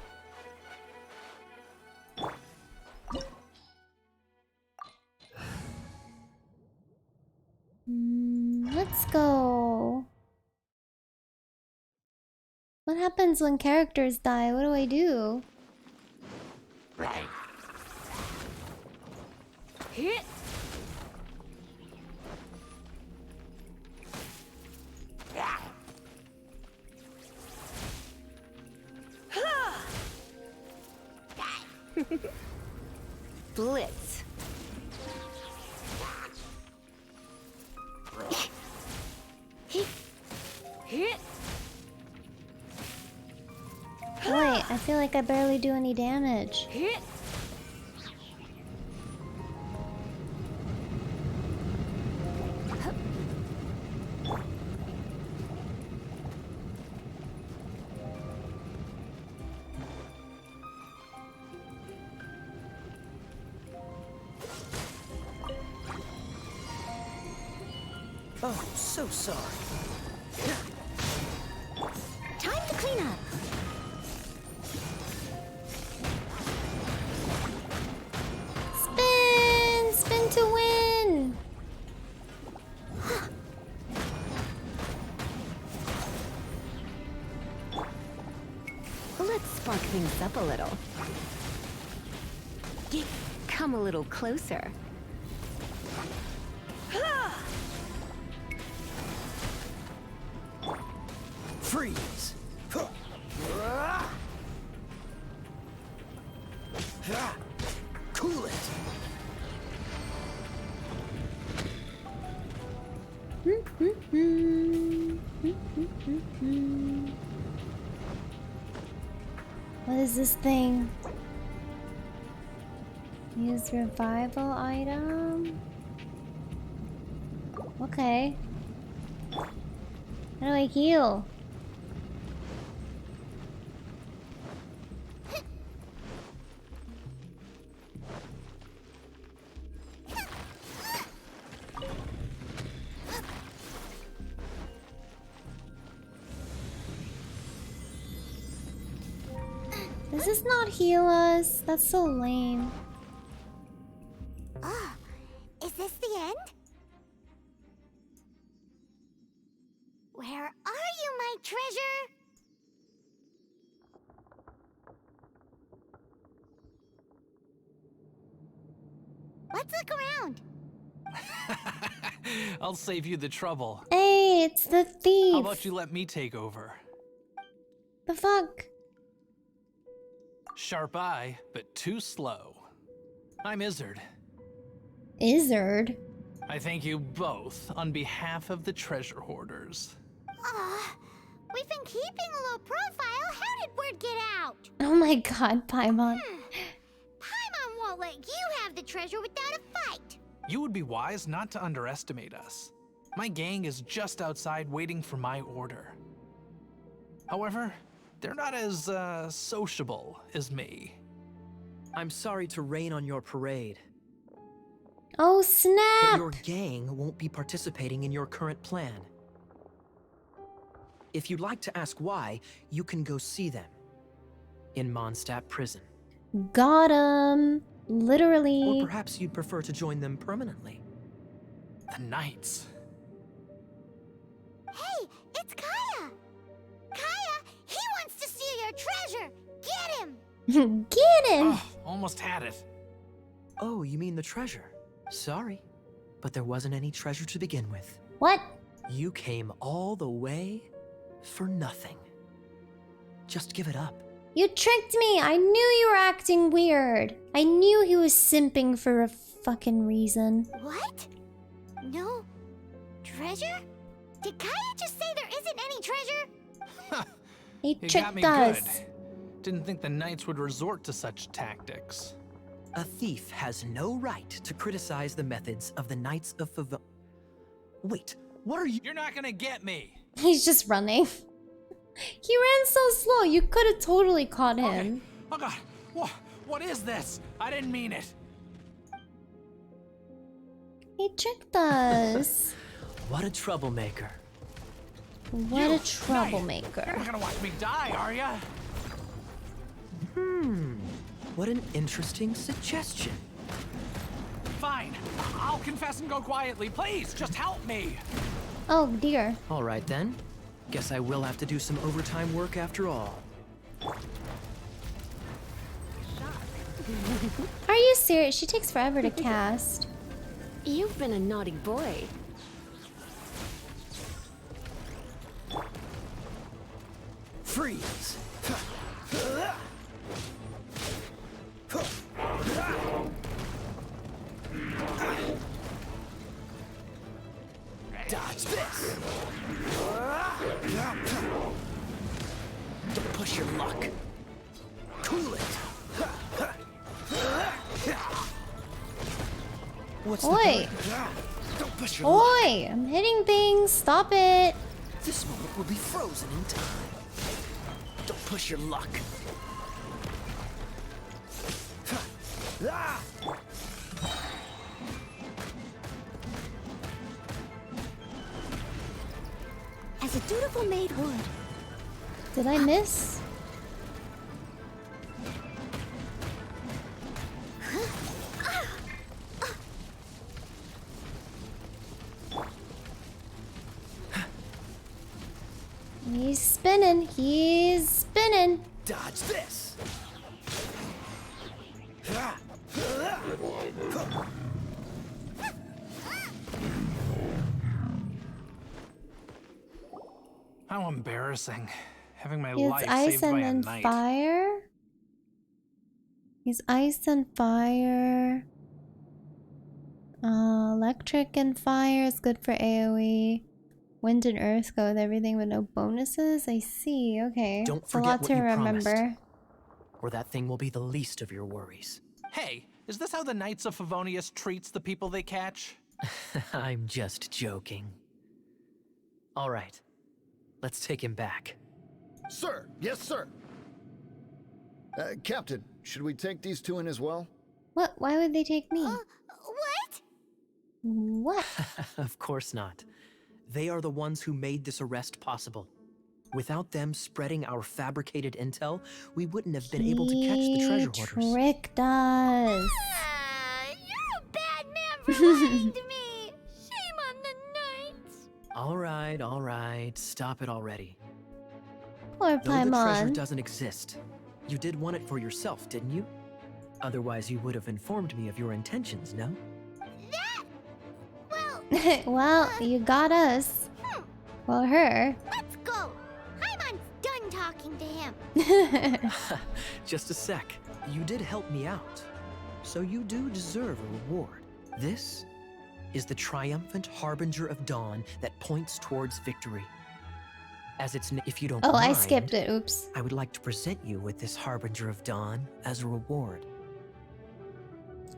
Let's go. What happens when characters die? What do I do?
Hit.
Blitz.
Hit.
Wait, I feel like I barely do any damage.
Hit.
Oh, so sorry.
Time to clean up.
Spin! Spin to win!
Let's spark things up a little. Come a little closer.
Freeze! Cool it!
What is this thing? Use revival item? Okay. How do I heal? Does this not heal us? That's so lame.
Ah, is this the end? Where are you, my treasure? Let's look around.
I'll save you the trouble.
Hey, it's the thief.
How about you let me take over?
The fuck?
Sharp eye, but too slow. I'm Izzard.
Izzard?
I thank you both on behalf of the treasure hoarders.
We've been keeping a low profile. How did word get out?
Oh my god, Paimon.
Paimon won't let you have the treasure without a fight.
You would be wise not to underestimate us. My gang is just outside waiting for my order. However, they're not as, sociable as me.
I'm sorry to rain on your parade,
Oh
but
snap!
your gang won't be participating in your current plan. If you'd like to ask why, you can go see them in Mondstadt prison.
Got him. Literally.
Or perhaps you'd prefer to join them permanently.
The Knights.
Hey, it's Kaya. Kaya, he wants to steal your treasure. Get him.
Get him.
Oh, almost had it.
Oh, you mean the treasure? Sorry, but there wasn't any treasure to begin with.
What?
You came all the way for nothing. Just give it up.
You tricked me! I knew you were acting weird! I knew he was simping for a fucking reason.
What? No treasure? Did Kaya just say there isn't any treasure?
He
You got
tricked
me
us.
good. Didn't think the knights would resort to such tactics.
A thief has no right to criticize the methods of the Knights of Favon. Wait, what are you?
You're not gonna get me.
He's just running. He ran so slow, you could have totally caught him.
Oh god, what is this? I didn't mean it.
He tricked us.
What a troublemaker.
What a troublemaker.
You're not gonna watch me die, are ya?
What an interesting suggestion.
Fine. I'll confess and go quietly. Please, just help me.
Oh dear.
All right then. Guess I will have to do some overtime work after all.
Are you serious? She takes forever to cast.
You've been a naughty boy.
Freeze! Dodge this! Don't push your luck. Cool it! What's the
Oi!
point? Don't push your luck.
Oi! I'm hitting things. Stop it.
This moment will be frozen in time. Don't push your luck.
As a dutiful maid would.
Did I miss? He's spinning. He's spinning.
Dodge this!
How embarrassing. Having my
He's
life
ice
saved by
and
a
then
knight.
fire. He's ice and fire. Electric and fire is good for AoE. Wind and earth go with everything with no bonuses. I see. Okay.
Don't
It's a lot
forget
to
what you
remember.
promised, or that thing will be the least of your worries.
Hey, is this how the Knights of Favonius treats the people they catch?
I'm just joking. All right, let's take him back.
Sir, yes, sir. Captain, should we take these two in as well?
What? Why would they take me?
What?
What?
Of course not. They are the ones who made this arrest possible. Without them spreading our fabricated intel, we wouldn't have been able to catch the treasure hoarders.
He tricked us.
You're a bad man for lying to me. Shame on the knights.
All right, stop it already.
Poor
Though the treasure
Paimon.
doesn't exist, you did want it for yourself, didn't you? Otherwise, you would have informed me of your intentions, no?
Well, you got us. Well, her.
Let's go. Paimon's done talking to him.
Just a sec. You did help me out. So you do deserve a reward. This is the triumphant harbinger of dawn that points towards victory. As its if you don't
Oh, I
mind,
skipped it. Oops.
I would like to present you with this harbinger of dawn as a reward.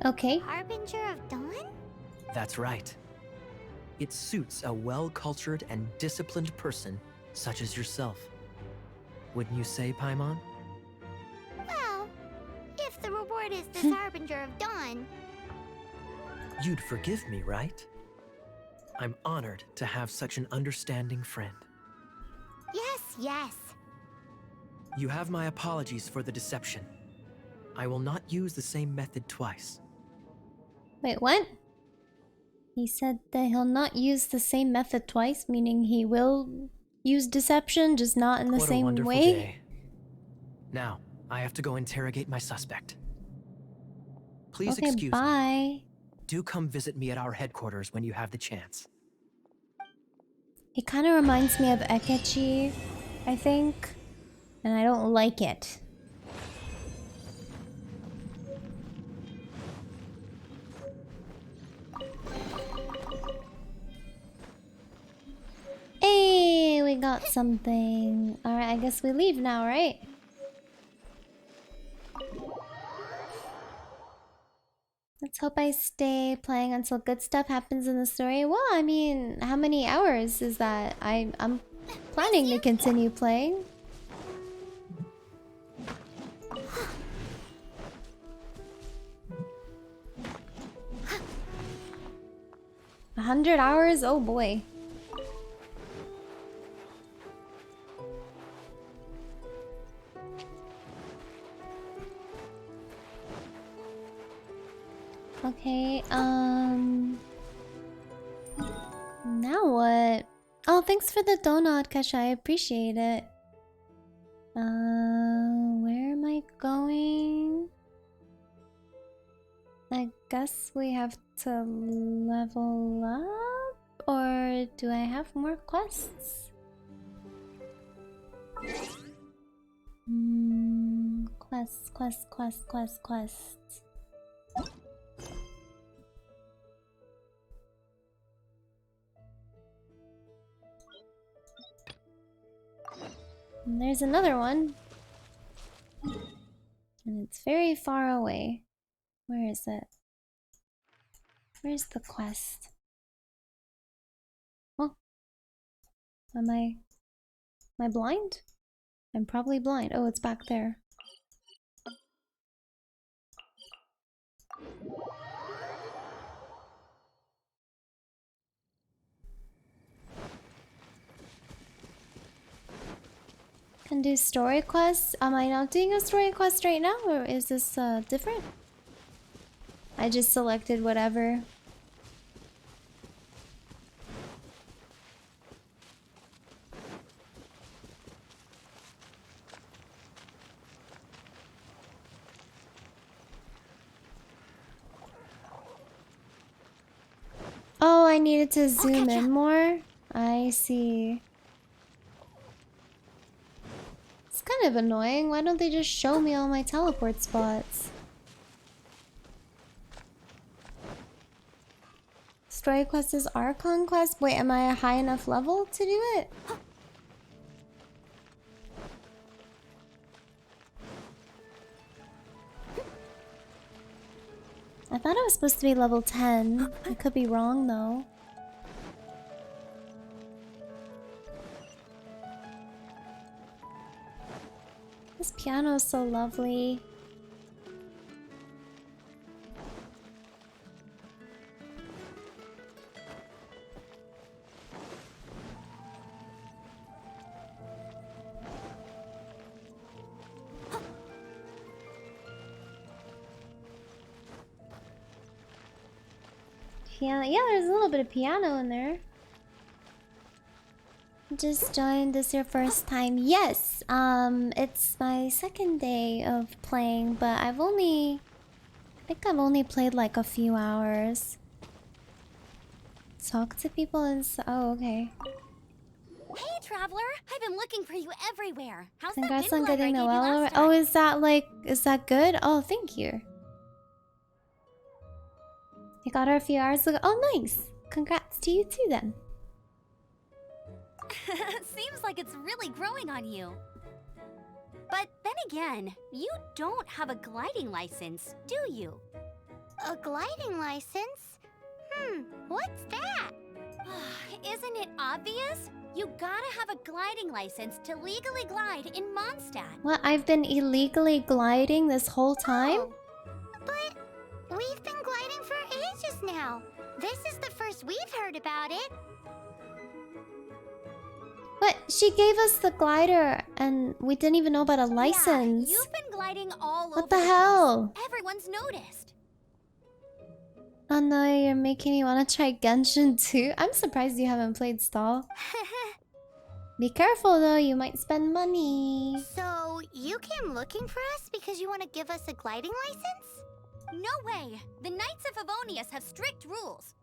Okay.
Harbinger of Dawn?
That's right. It suits a well-cultured and disciplined person such as yourself. Wouldn't you say, Paimon?
Well, if the reward is this Harbinger of Dawn.
You'd forgive me, right? I'm honored to have such an understanding friend.
Yes, yes.
You have my apologies for the deception. I will not use the same method twice.
Wait, what? He said that he'll not use the same method twice, meaning he will use deception, just not in the
What a
same
wonderful
way.
day. Now, I have to go interrogate my suspect. Please
Okay,
excuse me.
bye.
Do come visit me at our headquarters when you have the chance.
It kind of reminds me of Ekechi, I think, and I don't like it. got something. Alright, I guess we leave now, right? Let's hope I stay playing until good stuff happens in the story. Well, I mean, how many hours is that? I'm planning to continue playing. 100 hours? Oh boy. Okay, now what? Oh, thanks for the donut, Kasha. I appreciate it. Where am I going? I guess we have to level up? Or do I have more quests? Quests. And there's another one. And it's very far away. Where is it? Where's the quest? Oh. Am I blind? I'm probably blind. Oh, it's back there. Can do story quests. Am I not doing a story quest right now, or is this different? I just selected whatever. Oh, I needed to zoom in more? I see. It's kind of annoying. Why don't they just show me all my teleport spots? Story quest is Archon quest? Wait, am I a high enough level to do it? I thought I was supposed to be level 10. I could be wrong though. This piano is so lovely. Piano, yeah, there's a little bit of piano in there. Just joined. This your first time? Yes. It's my second day of playing, but I think I've only played like a few hours. Talk to people and oh, okay.
Hey, traveler! I've been looking for you everywhere. How's
Congrats
that
on
wind glider
getting
I
the
gave you
well.
last
Oh,
time?
is that good? Oh, thank you. You got her a few hours ago. Oh, nice. Congrats to you too then.
Seems like it's really growing on you. But then again, you don't have a gliding license, do you? A gliding license? What's that? Isn't it obvious? You gotta have a gliding license to legally glide in Mondstadt.
What? I've been illegally gliding this whole time?
Oh, but we've been gliding for ages now. This is the first we've heard about it.
But she gave us the glider and we didn't even know about a license.
Yeah, you've been gliding all over
What the hell?
place. Everyone's noticed.
Oh no, you're making me want to try Genshin too. I'm surprised you haven't played Stall. Be careful though, you might spend money.
So, you came looking for us because you want to give us a gliding license? No way! The Knights of Favonius have strict rules.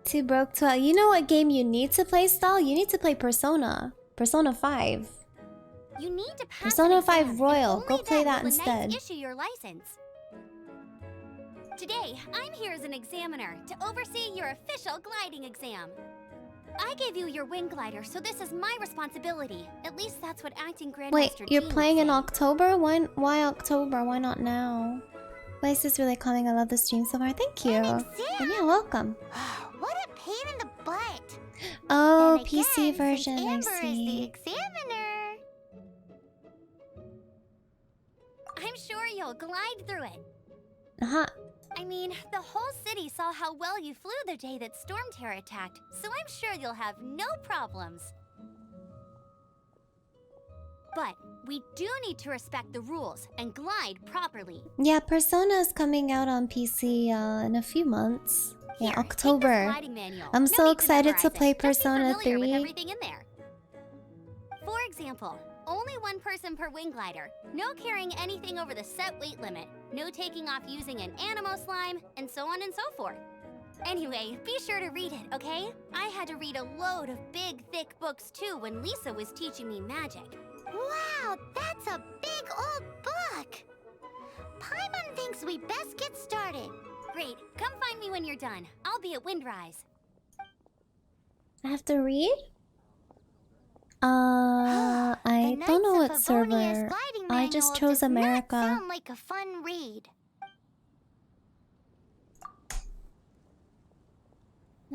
Too broke to... You know what game you need to play, Stall? You need to play Persona. Persona 5.
You need to pass
Persona
an
5
exam,
Royal.
and
Go
only
play
then
that
will the
instead.
Knights issue your license. Today, I'm here as an examiner to oversee your official gliding exam. I gave you your wing glider, so this is my responsibility. At least that's what acting Grandmaster
Wait, you're
Jean would
playing in
say.
October? Why October? Why not now? Vice is really calming. I love the stream so far. Thank you. And yeah, welcome.
What a pain in the butt.
Oh,
Then
PC
again,
version,
since
I
Amber is the
see.
examiner, I'm sure you'll glide through it.
Uh-huh.
I mean, the whole city saw how well you flew the day that Storm Terror attacked, so I'm sure you'll have no problems. But we do need to respect the rules and glide properly.
Yeah, Persona is coming out on PC in a few months. Yeah,
Here,
October.
Take this gliding manual.
I'm
No
so
need
excited to
memorize
play
it. Just be
Persona
familiar with
3.
everything in there. For example, only one person per wing glider, no carrying anything over the set weight limit, no taking off using an animo slime, and so on and so forth. Anyway, be sure to read it, okay? I had to read a load of big, thick books too when Lisa was teaching me magic.
Wow, that's a big old book! Paimon thinks we best get started.
Great, come find me when you're done. I'll be at Windrise.
I have to read? I don't know what server. I just chose America.
Sound like a fun read.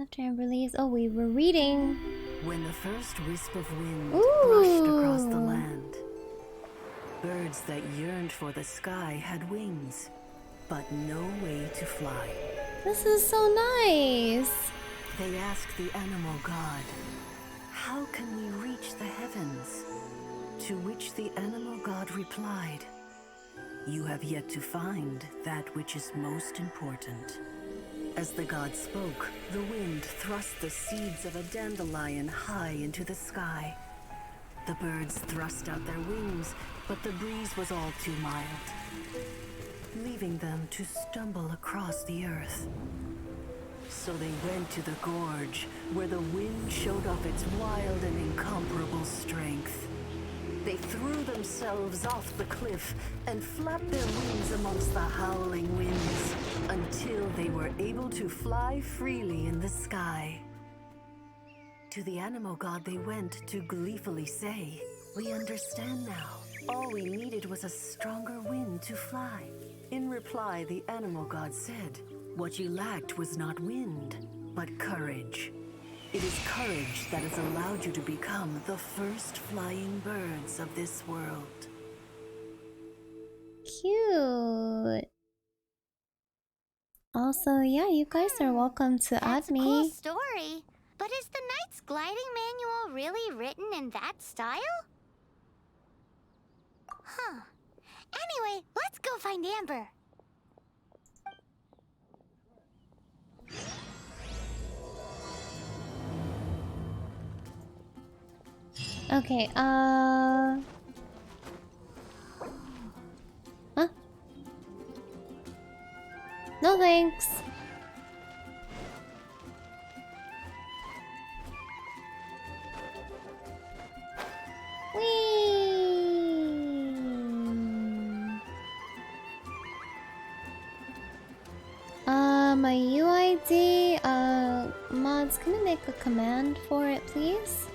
After Amber leaves. Oh, we were reading.
When the first wisp of wind
Ooh.
brushed across the land, birds that yearned for the sky had wings, but no way to fly.
This is so nice.
They asked the animal god, "How can we reach the heavens?" To which the animal god replied, "You have yet to find that which is most important." As the god spoke, the wind thrust the seeds of a dandelion high into the sky. The birds thrust out their wings, but the breeze was all too mild, leaving them to stumble across the earth. So they went to the gorge, where the wind showed off its wild and incomparable strength. They threw themselves off the cliff and flapped their wings amongst the howling winds until they were able to fly freely in the sky. To the animal god they went to gleefully say, "We understand now. All we needed was a stronger wind to fly." In reply, the animal god said, "What you lacked was not wind, but courage. It is courage that has allowed you to become the first flying birds of this world."
Cute. Also, yeah, you guys are welcome to add me.
Cool story. But is the Knight's gliding manual really written in that style? Huh. Anyway, let's go find Amber.
Okay, Huh? No thanks. My UID, mods, can you make a command for it, please?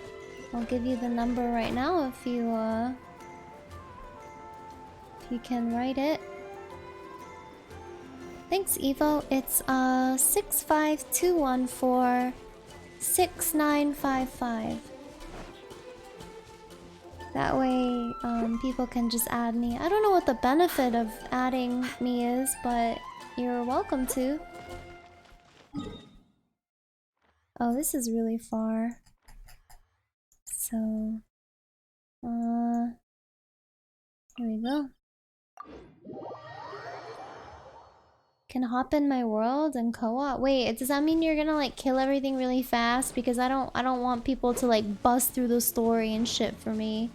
I'll give you the number right now if you can write it. Thanks, Evo. It's 65214-6955. That way, people can just add me. I don't know what the benefit of adding me is, but you're welcome to. Oh, this is really far. So, here we go. Can hop in my world and co-op. Wait, does that mean you're gonna like kill everything really fast? Because I don't want people to like bust through the story and shit for me.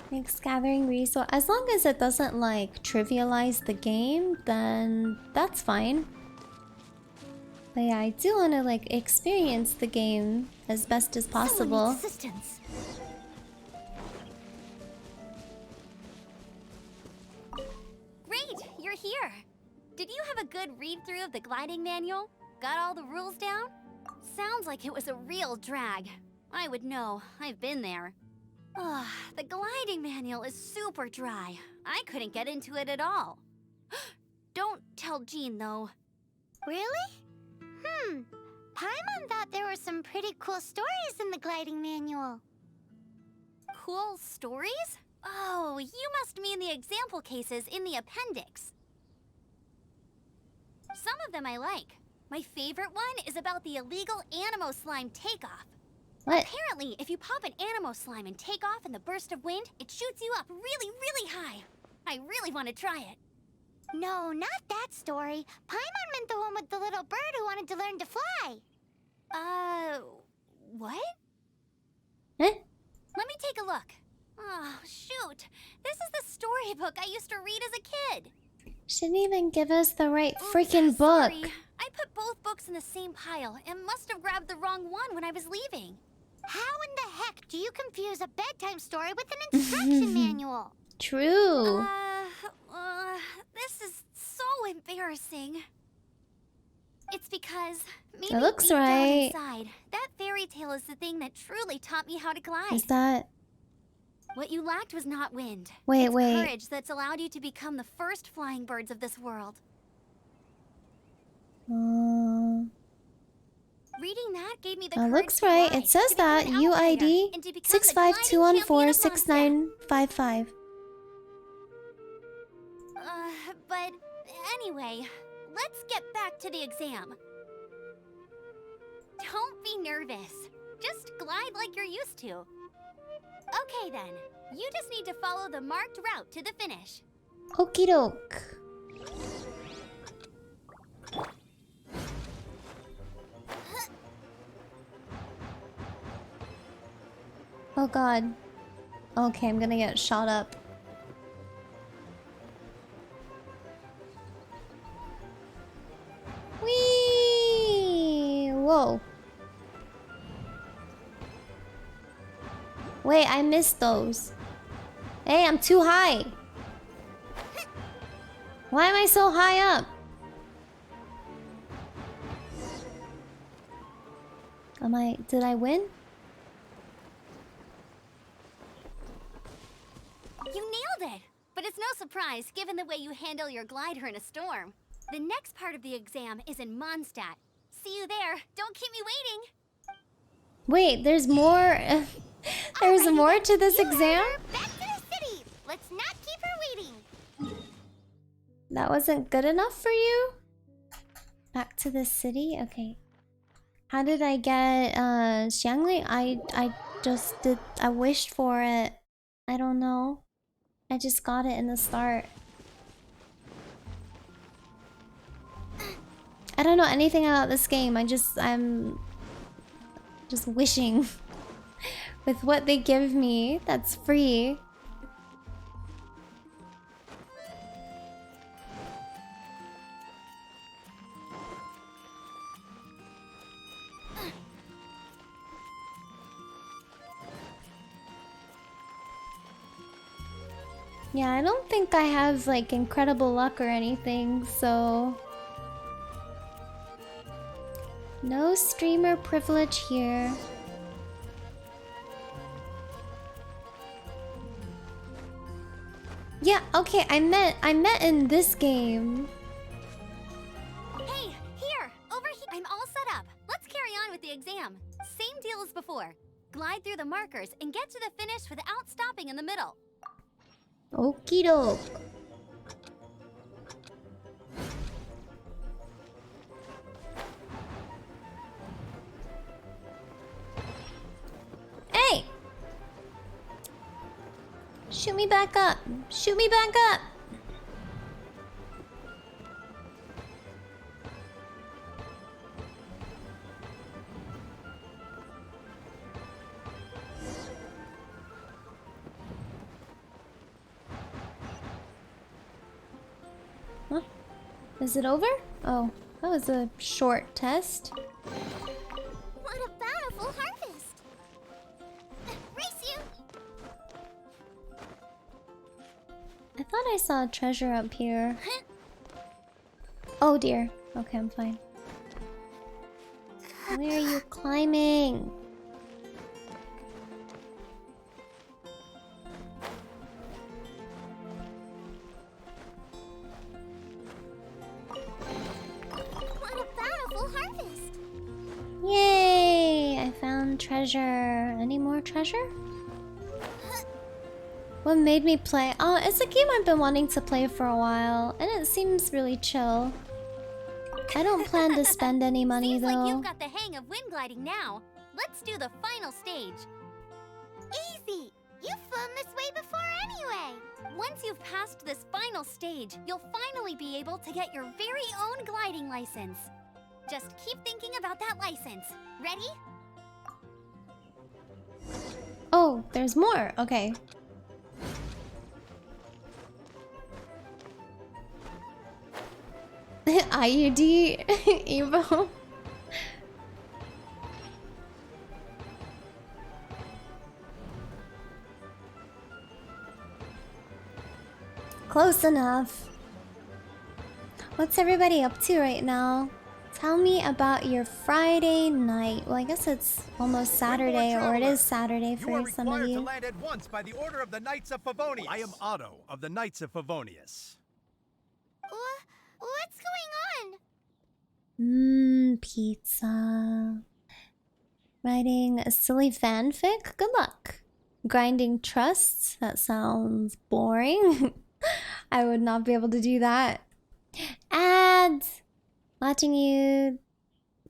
Thanks, gathering resource. As long as it doesn't like trivialize the game, then that's fine. But yeah, I do want to like experience the game as best as possible.
Someone needs assistance.
Great, you're here. Did you have a good read-through of the gliding manual? Got all the rules down? Sounds like it was a real drag. I would know. I've been there. Ugh, the gliding manual is super dry. I couldn't get into it at all. Don't tell Jean, though.
Really? Paimon thought there were some pretty cool stories in the gliding manual.
Cool stories? Oh, you must mean the example cases in the appendix. Some of them I like. My favorite one is about the illegal Animo slime takeoff.
What?
Apparently, if you pop an Animo slime and take off in the burst of wind, it shoots you up really, really high. I really want to try it.
No, not that story. Paimon meant the one with the little bird who wanted to learn to fly.
What?
Huh?
Let me take a look. Oh, shoot. This is the storybook I used to read as a kid.
Shouldn't even give us the right
Oops,
freaking book.
sorry. I put both books in the same pile and must have grabbed the wrong one when I was leaving.
How in the heck do you confuse a bedtime story with an instruction manual?
True.
This is so embarrassing. It's because maybe
It looks
deep down
right.
inside, that fairy tale is the thing that truly taught me how to glide.
Is that?
What you lacked was not wind.
Wait,
it's
wait.
courage that's allowed you to become the first flying birds of this world. Reading that gave me the courage
Looks
to
right.
fly,
It says
to become
that
an outrider,
UID
and to become the gliding champion of Mondstadt.
652146955.
But anyway, let's get back to the exam. Don't be nervous. Just glide like you're used to. Okay then, you just need to follow the marked route to the finish.
Okie doke. Oh god. Okay, I'm gonna get shot up. Whee! Whoa. Wait, I missed those. Hey, I'm too high. Why am I so high up? Did I win?
You nailed it! But it's no surprise, given the way you handle your glider in a storm. The next part of the exam is in Mondstadt. See you there. Don't keep me waiting.
Wait, there's more. There's more to this exam?
Back to the city. Let's not keep her waiting.
That wasn't good enough for you? Back to the city? Okay. How did I get Xiangli? I just did. I wished for it. I don't know. I just got it in the start. I don't know anything about this game. I'm just wishing with what they give me that's free. Yeah, I don't think I have like incredible luck or anything, so no streamer privilege here. Yeah, okay, I meant in this game.
Hey, here! Over here! I'm all set up. Let's carry on with the exam. Same deal as before. Glide through the markers and get to the finish without stopping in the middle.
Okie doke. Hey! Shoot me back up. Shoot me back up. Huh? Is it over? Oh. That was a short test.
What a bountiful harvest! Race you!
I thought I saw a treasure up here. Oh dear. Okay, I'm fine. Where are you climbing?
What a bountiful harvest!
Yay! I found treasure. Any more treasure? What made me play? Oh, it's a game I've been wanting to play for a while, and it seems really chill. I don't plan to spend any money
Seems
though.
like you've got the hang of wind gliding now. Let's do the final stage.
Easy! You've flown this way before anyway!
Once you've passed this final stage, you'll finally be able to get your very own gliding license. Just keep thinking about that license. Ready?
Oh, there's more. Okay. IUD Evo. Close enough. What's everybody up to right now? Tell me about your Friday night. Well, I guess it's almost Saturday, or it is Saturday for some of
to
you.
land at once by the order of the Knights of Favonius. I am Otto of the Knights of Favonius.
What's going on?
Pizza. Writing a silly fanfic? Good luck. Grinding trusts? That sounds boring. I would not be able to do that. Ads! Watching you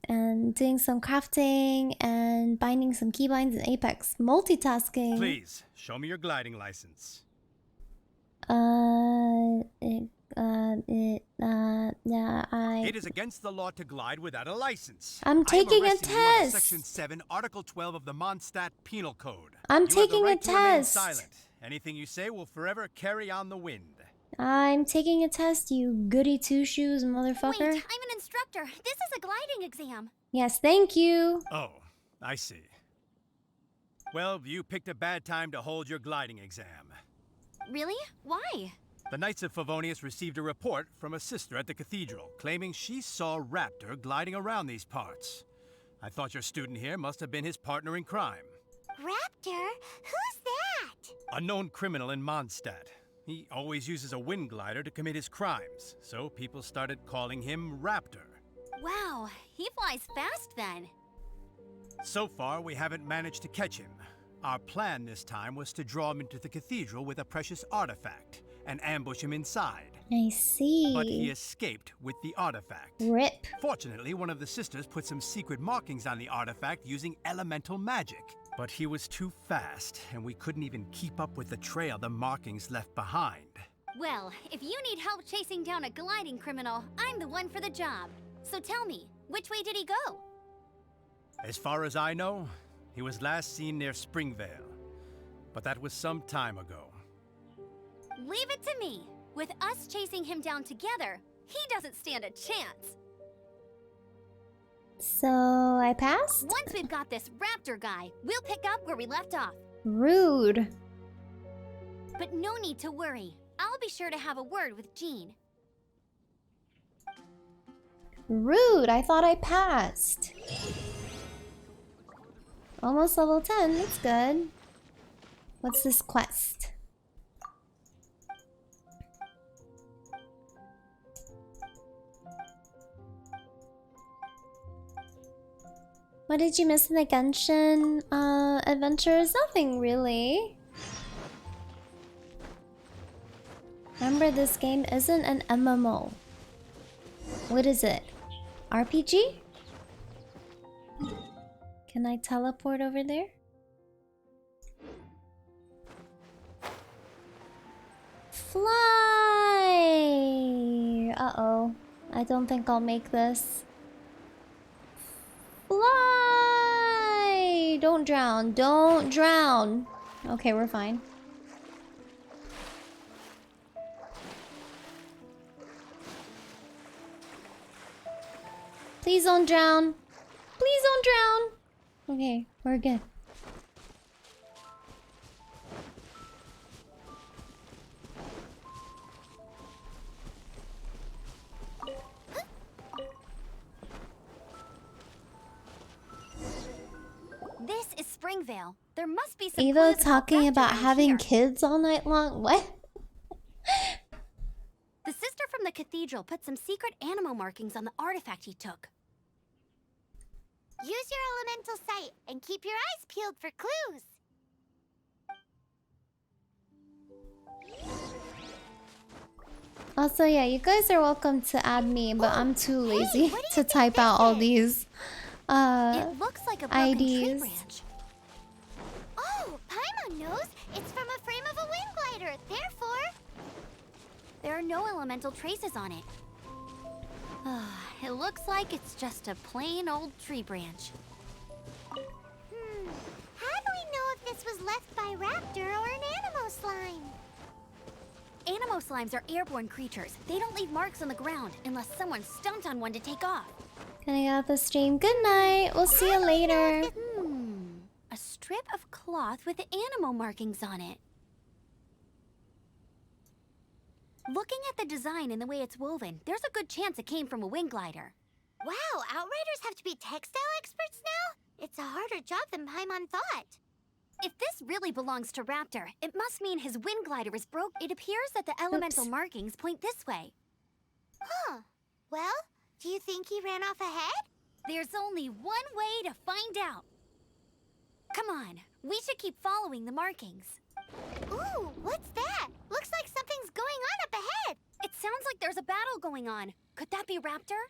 and doing some crafting and binding some keybinds in Apex. Multitasking.
Please, show me your gliding license. It is against the law to glide without a license.
I'm taking a
arresting you under
test.
Section 7, Article 12 of the Mondstadt Penal Code.
I'm
You have the
taking a
right to remain
test.
silent. Anything you say will forever carry on the wind.
I'm taking a test, you goody two-shoes
Wait,
motherfucker.
I'm an instructor. This is a gliding exam.
Yes, thank you.
Oh, I see. Well, you picked a bad time to hold your gliding exam.
Really? Why?
The Knights of Favonius received a report from a sister at the cathedral claiming she saw Raptor gliding around these parts. I thought your student here must have been his partner in crime.
Raptor? Who's that?
A known criminal in Mondstadt. He always uses a wind glider to commit his crimes, so people started calling him Raptor.
Wow, he flies fast then.
So far, we haven't managed to catch him. Our plan this time was to draw him into the cathedral with a precious artifact and ambush him inside.
I see.
But he escaped with the artifact.
Rip.
Fortunately, one of the sisters put some secret markings on the artifact using elemental magic. But he was too fast, and we couldn't even keep up with the trail the markings left behind.
Well, if you need help chasing down a gliding criminal, I'm the one for the job. So tell me, which way did he go?
As far as I know, he was last seen near Springvale. But that was some time ago.
Leave it to me. With us chasing him down together, he doesn't stand a chance.
So I passed?
Once we've got this Raptor guy, we'll pick up where we left off.
Rude.
But no need to worry. I'll be sure to have a word with Jean.
Rude. I thought I passed. Almost level 10. That's good. What's this quest? What did you miss in the Genshin adventures? Nothing really. Remember, this game isn't an MMO. What is it? RPG? Can I teleport over there? Fly! Uh-oh. I don't think I'll make this. Fly! Don't drown. Don't drown. Okay, we're fine. Please don't drown. Please don't drown. Okay, we're good.
This is Springvale. There must be some
Evo
clues
talking about
Raptor around
having
here.
kids all night long. What?
The sister from the cathedral put some secret animal markings on the artifact he took.
Use your elemental sight and keep your eyes peeled for clues.
Also, yeah, you guys are welcome to add me, but I'm too lazy to type out all these
It looks like a broken tree
IDs.
branch.
Oh, Paimon knows. It's from a frame of a wind glider. Therefore,
There are no elemental traces on it. It looks like it's just a plain old tree branch.
how do we know if this was left by Raptor or an Animo slime?
Animo slimes are airborne creatures. They don't leave marks on the ground unless someone stomped on one to take off.
Gonna get out the stream. Good night. We'll see you later.
A strip of cloth with Animo markings on it. Looking at the design and the way it's woven, there's a good chance it came from a wing glider.
Wow, Outriders have to be textile experts now? It's a harder job than Paimon thought.
If this really belongs to Raptor, it must mean his wind glider is broke. It appears that the elemental markings point this way.
Huh. Well, do you think he ran off ahead?
There's only one way to find out. Come on, we should keep following the markings.
Ooh, what's that? Looks like something's going on up ahead.
It sounds like there's a battle going on. Could that be Raptor?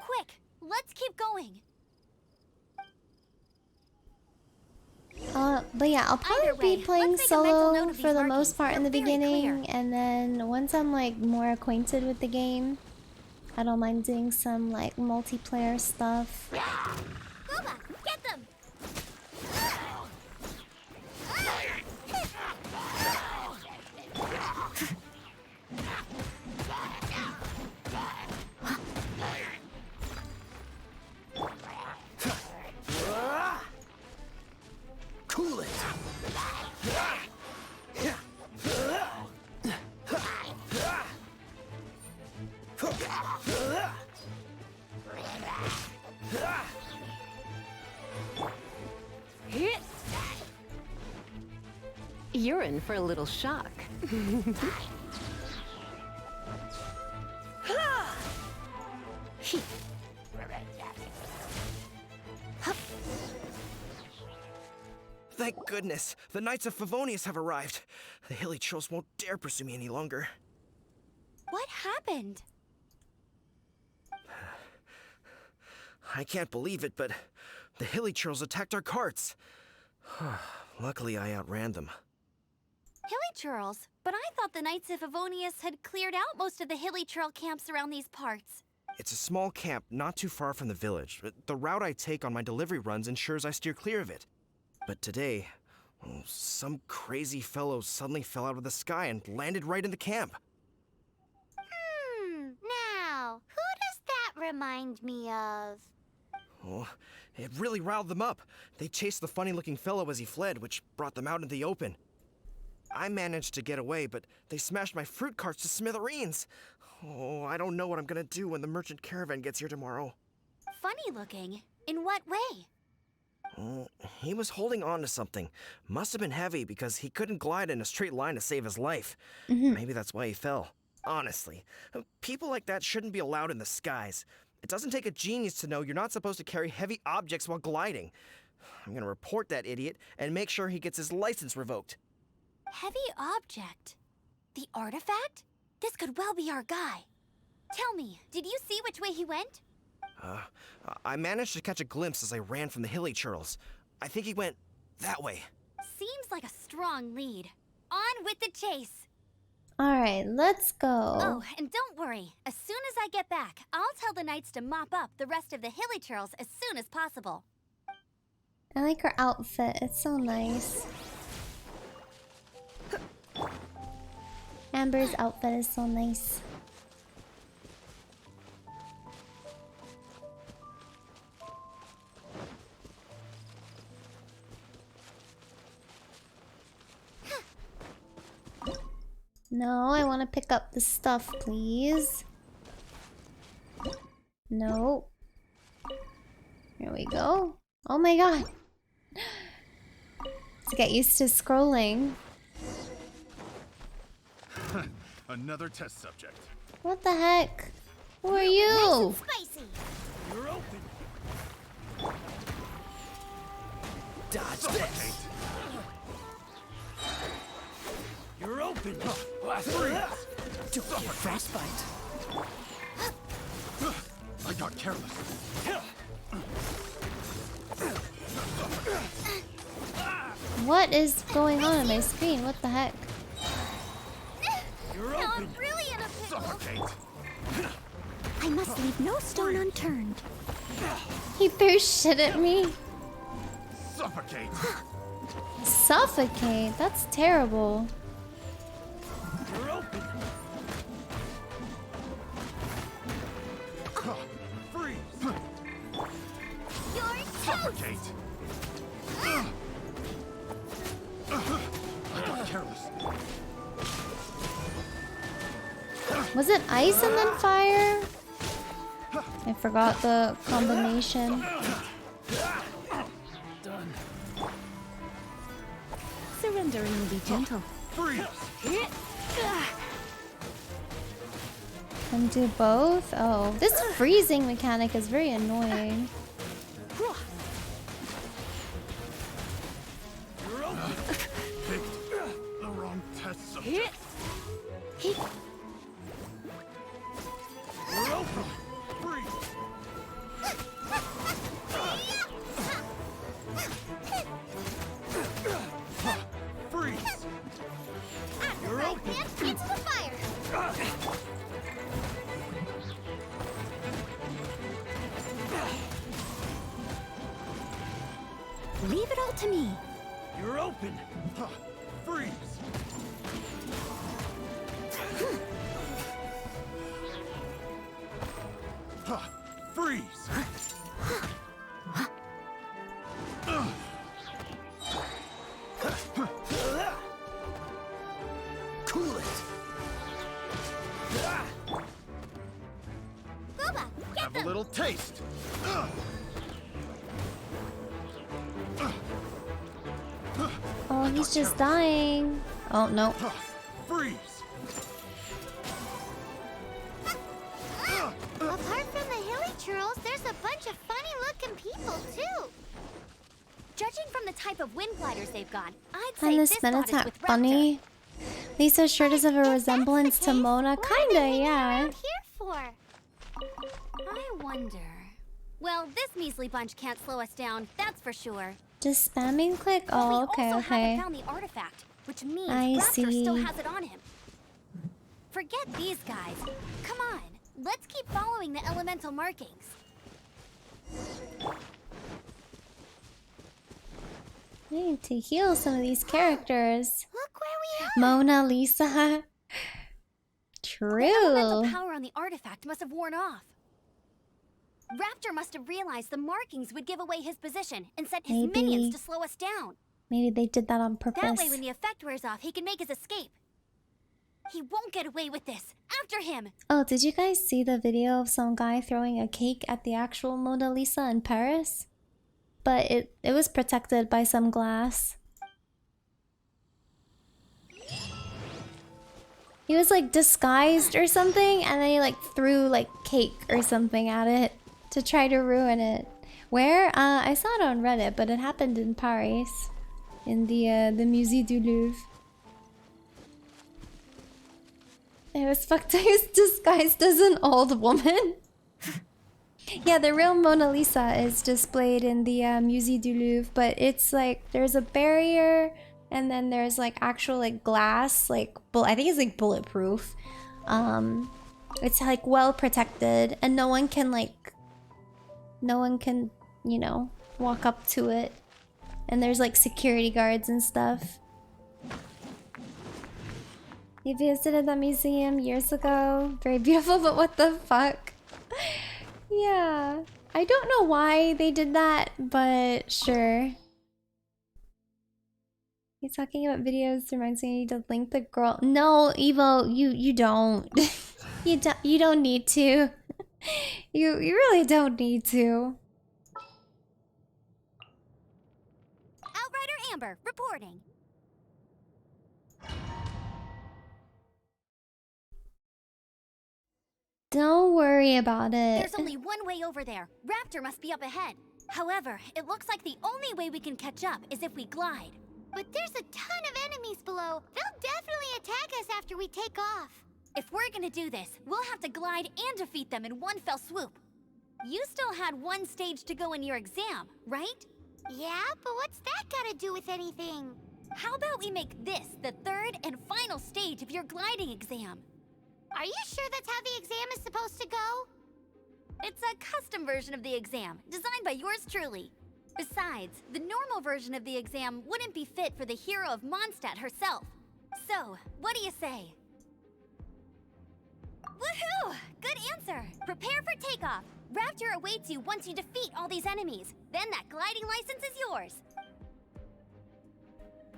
Quick, let's keep going.
But yeah, I'll probably
Either way,
be playing
let's make a mental note
solo
of
for
these
the
markings.
most part in the
They're very
beginning,
clear.
and then once I'm like more acquainted with the game, I don't mind doing some like multiplayer stuff.
Booba, get them!
Cool it.
You're in for a little shock.
Thank goodness, the Knights of Favonius have arrived. The hilly trolls won't dare pursue me any longer.
What happened?
I can't believe it, but the hilly trolls attacked our carts. Luckily, I outran them.
Hilly churls? But I thought the Knights of Favonius had cleared out most of the hilly churl camps around these parts.
It's a small camp not too far from the village. The route I take on my delivery runs ensures I steer clear of it. But today, some crazy fellow suddenly fell out of the sky and landed right in the camp.
Now, who does that remind me of?
Oh, it really riled them up. They chased the funny-looking fellow as he fled, which brought them out in the open. I managed to get away, but they smashed my fruit carts to smithereens. Oh, I don't know what I'm gonna do when the merchant caravan gets here tomorrow.
Funny looking? In what way?
Oh, he was holding on to something. Must have been heavy because he couldn't glide in a straight line to save his life. Maybe that's why he fell. Honestly, people like that shouldn't be allowed in the skies. It doesn't take a genius to know you're not supposed to carry heavy objects while gliding. I'm gonna report that idiot and make sure he gets his license revoked.
Heavy object? The artifact? This could well be our guy. Tell me, did you see which way he went?
I managed to catch a glimpse as I ran from the hilly churls. I think he went that way.
Seems like a strong lead. On with the chase.
Alright, let's go.
Oh, and don't worry. As soon as I get back, I'll tell the knights to mop up the rest of the hilly churls as soon as possible.
I like her outfit. It's so nice. Amber's outfit is so nice. No, I want to pick up the stuff, please. No. Here we go. Oh my god. To get used to scrolling.
Another test subject.
What the heck? Who are you?
Spicy.
You're open.
Dodge this.
You're open. Last
Don't get frostbite.
I got careless.
What is going on my screen? What the heck?
You're
Now
open.
I'm really in a pickle.
Suffocate.
I must leave no stone unturned.
He threw shit at me.
Suffocate.
Suffocate? That's terrible.
You're open. Freeze.
You're
Suffocate. I got careless.
Was it ice and then fire? I forgot the combination.
Done.
Surrendering will be gentle.
Freeze.
And do both? Oh, this freezing mechanic is very annoying.
You're open. Picked the wrong test subject. You're open. Freeze. Freeze. You're open.
Into the fire.
Leave it all to me.
You're open. Freeze. Freeze.
Cool it.
Boba, get
Have a
them.
little taste.
Oh, he's just dying. Oh, no.
Freeze.
Apart from the hilly churls, there's a bunch of funny-looking people too.
Judging from the type of wind gliders they've got, I'd say
And
this
this
spot is
Minotaur
with Raptor.
funny. Lisa's shirt is of a resemblance to Mona. Kinda, yeah.
Here for?
I wonder. Well, this measly bunch can't slow us down, that's for sure.
Just spamming click? Oh, okay,
Also
okay.
haven't found the artifact, which means
I
Raptor still
see.
has it on him. Forget these guys. Come on, let's keep following the elemental markings.
I need to heal some of these characters.
Look where we are.
Mona Lisa.
The
True.
elemental power on the artifact must have worn off. Raptor must have realized the markings would give away his position and sent his
Maybe.
minions to slow us down.
Maybe they did that on purpose.
That way, when the effect wears off, he can make his escape. He won't get away with this. After him!
Oh, did you guys see the video of some guy throwing a cake at the actual Mona Lisa in Paris? But it was protected by some glass. He was like disguised or something, and then he like threw like cake or something at it to try to ruin it. Where? I saw it on Reddit, but it happened in Paris, in the Musée du Louvre. It was fucked. He was disguised as an old woman. Yeah, the real Mona Lisa is displayed in the Musée du Louvre, but it's like there's a barrier, and then there's like actual like glass, like I think it's like bulletproof. It's like well protected, and no one can you know, walk up to it. And there's like security guards and stuff. You visited the museum years ago. Very beautiful, but what the fuck? Yeah. I don't know why they did that, but sure. He's talking about videos. Reminds me to link the girl. No, Evo, you don't. you don't need to. you really don't need to.
Outrider Amber, reporting.
Don't worry about it.
There's only one way over there. Raptor must be up ahead. However, it looks like the only way we can catch up is if we glide.
But there's a ton of enemies below. They'll definitely attack us after we take off.
If we're gonna do this, we'll have to glide and defeat them in one fell swoop. You still had one stage to go in your exam, right?
Yeah, but what's that gotta do with anything?
How about we make this the third and final stage of your gliding exam?
Are you sure that's how the exam is supposed to go?
It's a custom version of the exam, designed by yours truly. Besides, the normal version of the exam wouldn't be fit for the hero of Mondstadt herself. So, what do you say? Woohoo! Good answer! Prepare for takeoff. Raptor awaits you once you defeat all these enemies. Then that gliding license is yours.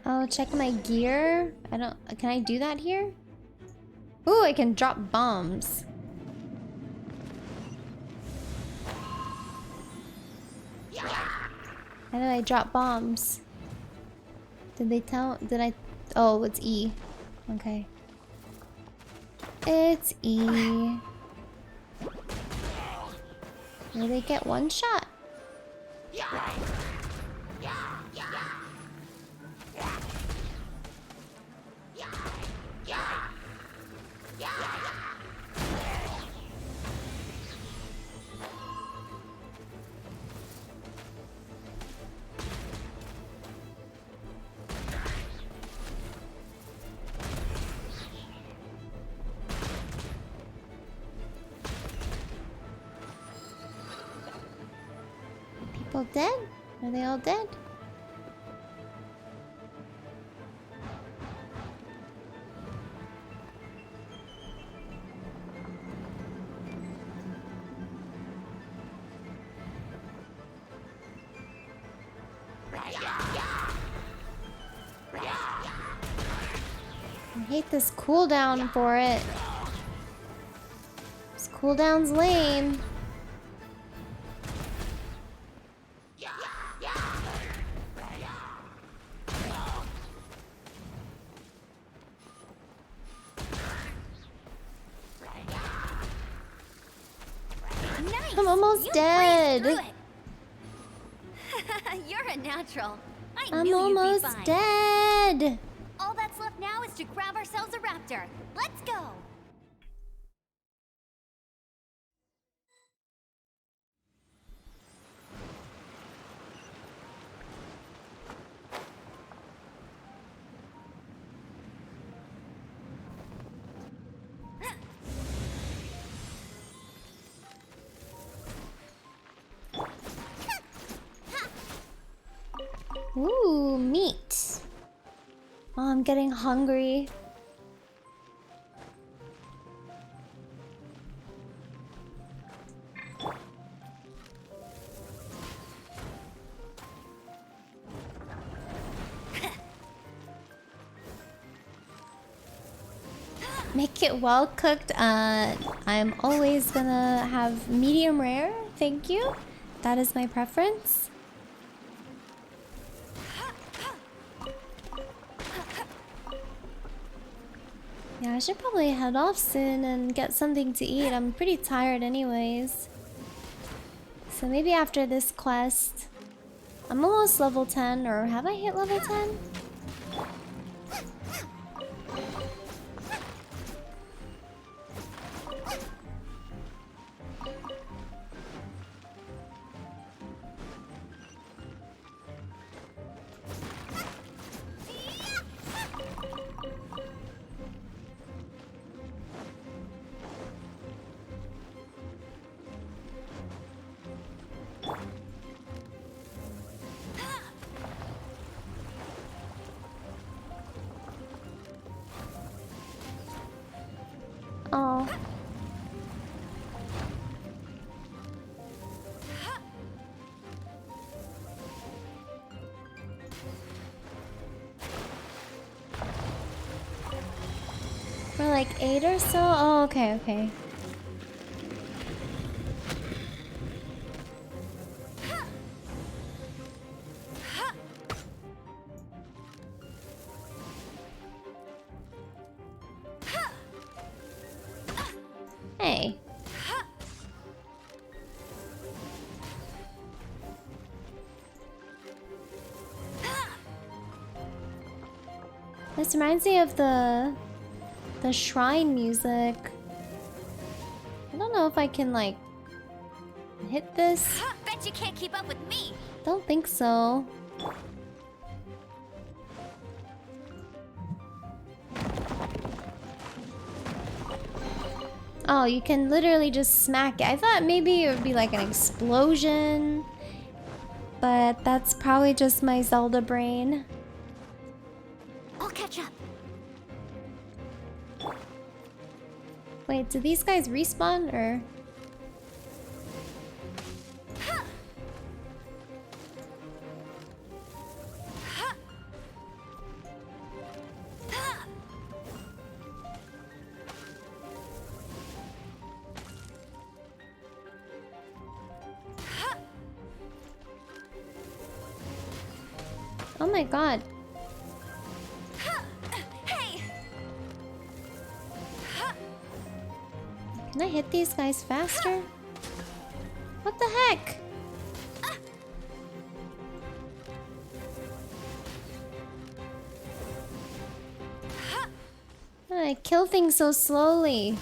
Oh, check my gear. Can I do that here? Ooh, I can drop bombs. How do I drop bombs? Did I? Oh, it's E. Okay. It's E. Will they get one shot? People dead? Are they all dead? I hate this cooldown for it. This cooldown's lame.
Nice!
I'm almost
You
dead.
breezed through it. You're a natural. I
I'm
knew
almost
you'd be fine.
dead.
All that's left now is to grab ourselves a raptor. Let's go!
Ooh, meat. Oh, I'm getting hungry. Make it well cooked. I'm always gonna have medium rare. Thank you. That is my preference. Yeah, I should probably head off soon and get something to eat. I'm pretty tired anyways. So maybe after this quest... I'm almost level 10, or have I hit level 10? like 8 or so? Oh, okay, okay. Hey. This reminds me of the shrine music. I don't know if I can like hit this.
Bet you can't keep up with me.
Don't think so. Oh, you can literally just smack it. I thought maybe it would be like an explosion, but that's probably just my Zelda brain.
I'll catch up.
Wait, do these guys respawn or? Oh my god.
Hey.
Can I hit these guys faster? What the heck? I kill things so slowly.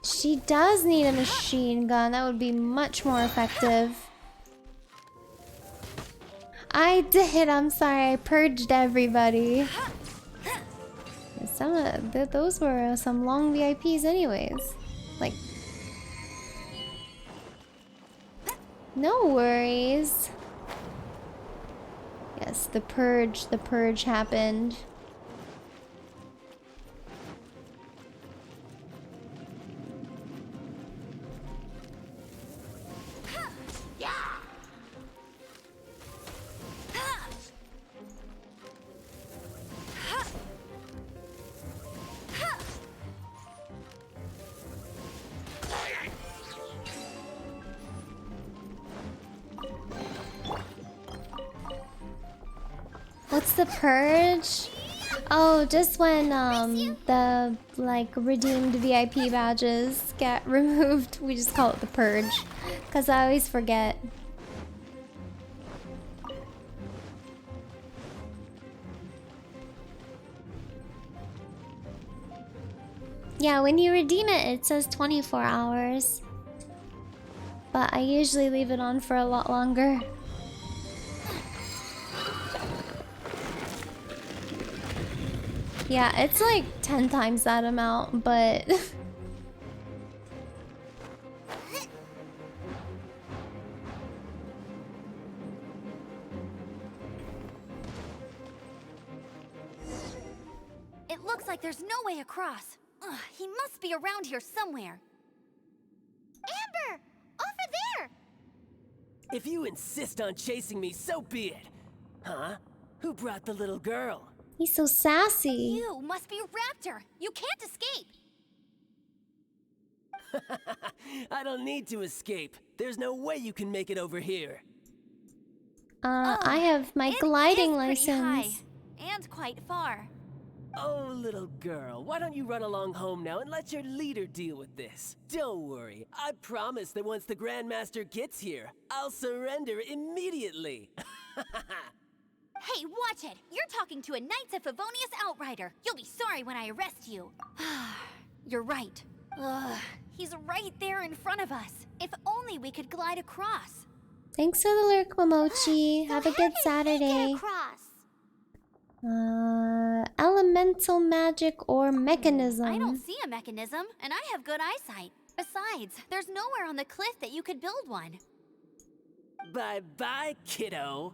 She does need a machine gun. That would be much more effective. I did. I'm sorry. I purged everybody. Those were some long VIPs anyways. Like, no worries. Yes, the purge happened. What's the purge? Oh, just when the like redeemed VIP badges get removed, we just call it the purge. 'Cause I always forget. Yeah, when you redeem it, it says 24 hours. But I usually leave it on for a lot longer. Yeah, it's like 10 times that amount, but...
It looks like there's no way across. Ugh, he must be around here somewhere.
Amber! Over there!
If you insist on chasing me, so be it. Huh? Who brought the little girl?
He's so sassy.
You must be Raptor. You can't escape.
I don't need to escape. There's no way you can make it over here.
I have my gliding
Pretty high,
license.
and quite far.
Oh, little girl, why don't you run along home now and let your leader deal with this? Don't worry, I promise that once the Grandmaster gets here, I'll surrender immediately.
Hey, watch it! You're talking to a Knights of Favonius outrider. You'll be sorry when I arrest you. You're right. Ugh, he's right there in front of us. If only we could glide across.
Thanks for the lurk, Momochi. Have a good Saturday. Elemental magic or mechanism?
I don't see a mechanism, and I have good eyesight. Besides, there's nowhere on the cliff that you could build one.
Bye-bye, kiddo.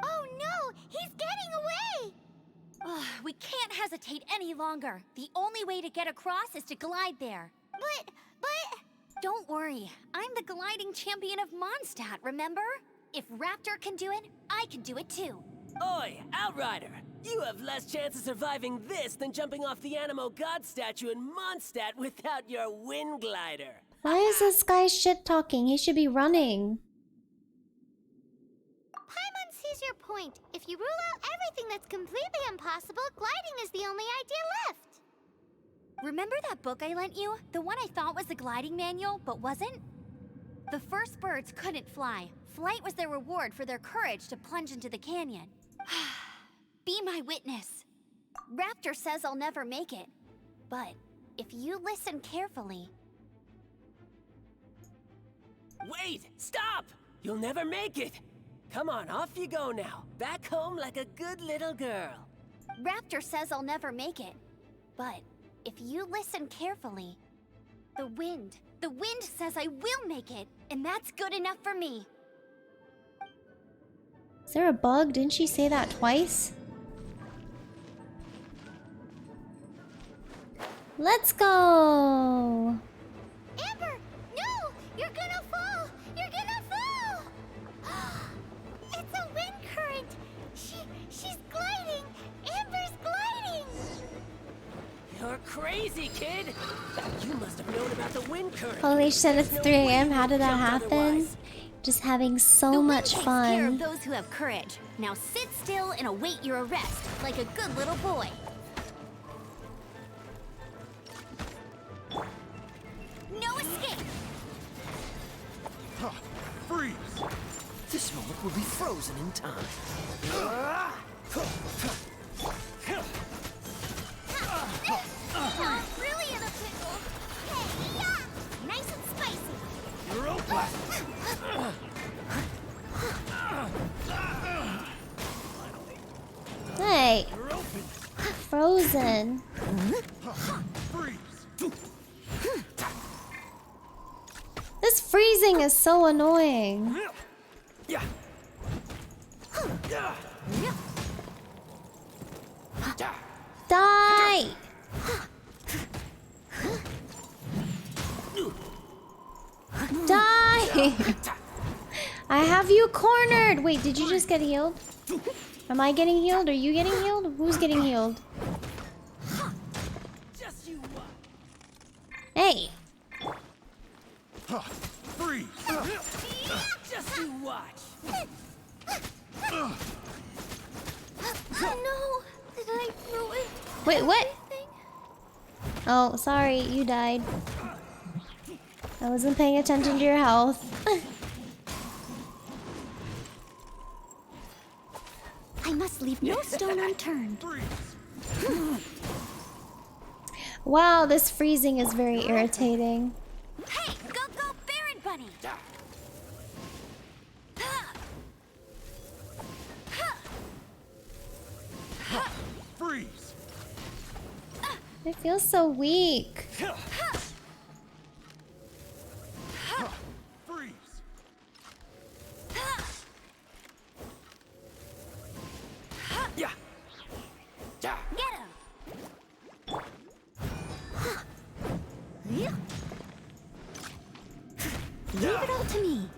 Oh no! He's getting away!
Ugh, we can't hesitate any longer. The only way to get across is to glide there.
But...
Don't worry. I'm the gliding champion of Mondstadt, remember? If Raptor can do it, I can do it too.
Oi, Outrider! You have less chance of surviving this than jumping off the Animo God statue in Mondstadt without your wind glider.
Why is this guy shit talking? He should be running.
Paimon sees your point. If you rule out everything that's completely impossible, gliding is the only idea left.
Remember that book I lent you? The one I thought was the gliding manual, but wasn't? The first birds couldn't fly. Flight was their reward for their courage to plunge into the canyon. Be my witness. Raptor says I'll never make it. But if you listen carefully...
Wait! Stop! You'll never make it! Come on, off you go now. Back home like a good little girl.
Raptor says I'll never make it. But if you listen carefully, the wind says I will make it, and that's good enough for me.
Is there a bug? Didn't she say that twice? Let's go!
Amber! No! You're gonna fall! You're gonna fall! It's a wind current! She's gliding! Amber's gliding!
You're crazy, kid! You must have known about the wind current.
Holy shit, it's 3 AM. How did that happen? Just having so much
Takes care of
fun.
those who have courage. Now sit still and await your arrest, like a good little boy. No escape!
Freeze! This moment will be frozen in time.
Oh, really in a pickle! Hey, yeah! Nice and spicy!
You're open!
Hey! Frozen. This freezing is so annoying. Die! Die! I have you cornered! Wait, did you just get healed? Am I getting healed? Are you getting healed? Who's getting healed? Hey!
Freeze! Just you watch!
Oh no! Did I ruin?
Wait, what? Oh, sorry, you died. I wasn't paying attention to your health.
I must leave no stone unturned.
Wow, this freezing is very irritating.
Hey, go, Baron Bunny!
Freeze!
I feel so weak.
Freeze!
Yeah!
Get him! Leave it all to me.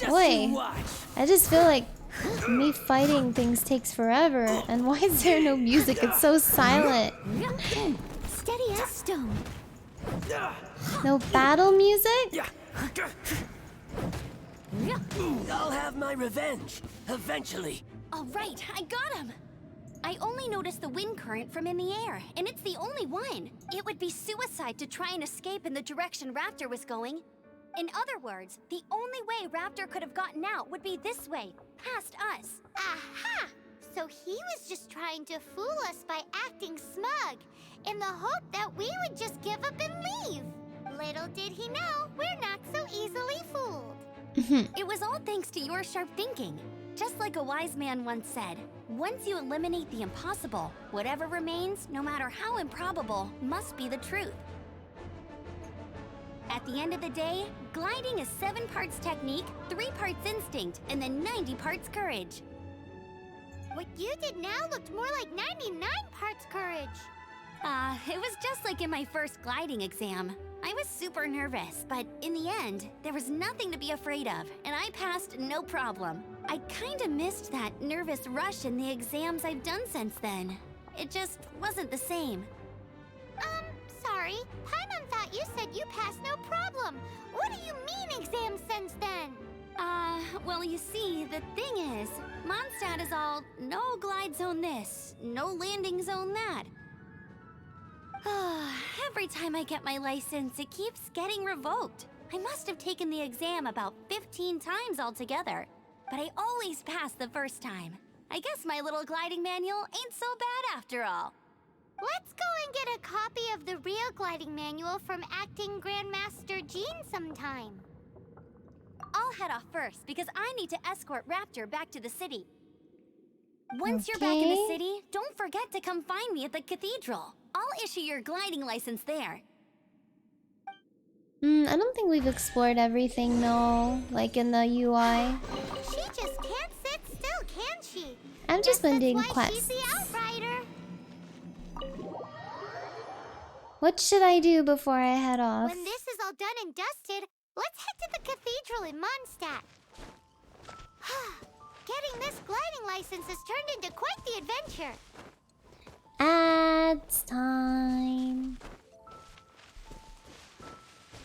Boy, I just feel like me fighting things takes forever. And why is there no music? It's so silent.
Steady as stone.
No battle music?
I'll have my revenge, eventually.
All right, I got him. I only noticed the wind current from in the air, and it's the only one. It would be suicide to try and escape in the direction Raptor was going. In other words, the only way Raptor could have gotten out would be this way, past us.
Aha! So he was just trying to fool us by acting smug, in the hope that we would just give up and leave. Little did he know, we're not so easily fooled.
It was all thanks to your sharp thinking. Just like a wise man once said, once you eliminate the impossible, whatever remains, no matter how improbable, must be the truth. At the end of the day, gliding is 7 parts technique, 3 parts instinct, and then 90 parts courage.
What you did now looked more like 99 parts courage.
It was just like in my first gliding exam. I was super nervous, but in the end, there was nothing to be afraid of, and I passed no problem. I kinda missed that nervous rush in the exams I've done since then. It just wasn't the same.
Sorry. Paimon thought you said you passed no problem. What do you mean exam since then?
Well, you see, the thing is, Mondstadt is all no glide zone this, no landing zone that. Every time I get my license, it keeps getting revoked. I must have taken the exam about 15 times altogether, but I always pass the first time. I guess my little gliding manual ain't so bad after all.
Let's go and get a copy of the real gliding manual from Acting Grandmaster Jean sometime.
I'll head off first because I need to escort Raptor back to the city. Once you're back in the city, don't forget to come find me at the cathedral. I'll issue your gliding license there.
I don't think we've explored everything though, like in the UI.
She just can't sit still, can she?
I've just been doing
That's why she's
quests.
the outrider.
What should I do before I head off?
When this is all done and dusted, let's head to the cathedral in Mondstadt. Getting this gliding license has turned into quite the adventure.
Ads time.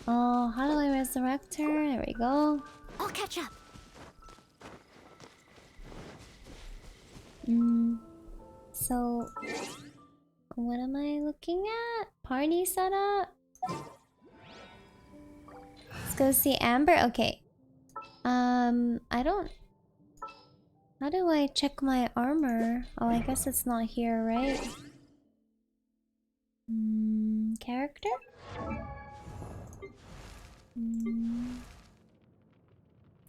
Oh, how do I resurrect her? There we go.
I'll catch up.
So, what am I looking at? Party setup? Let's go see Amber. Okay. I don't... How do I check my armor? Oh, I guess it's not here, right? Character?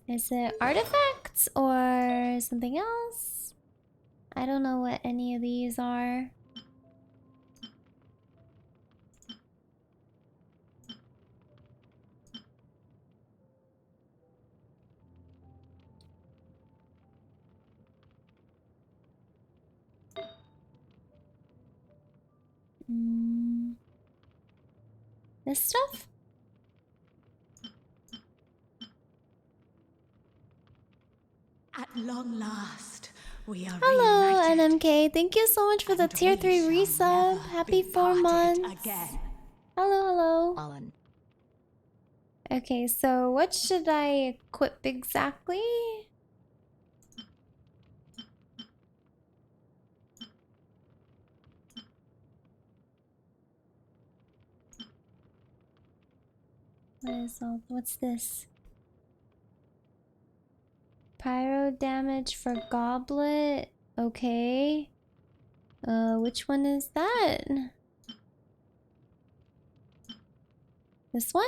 Is it artifacts or something else? I don't know what any of these are. This stuff?
At long last, we are
Hello,
reunited.
NMK. Thank you so much for the tier 3 resub. Happy 4 months.
Again.
Hello, hello. Okay, so what should I equip exactly? What's this? Pyro damage for goblet. Okay. Which one is that? This one?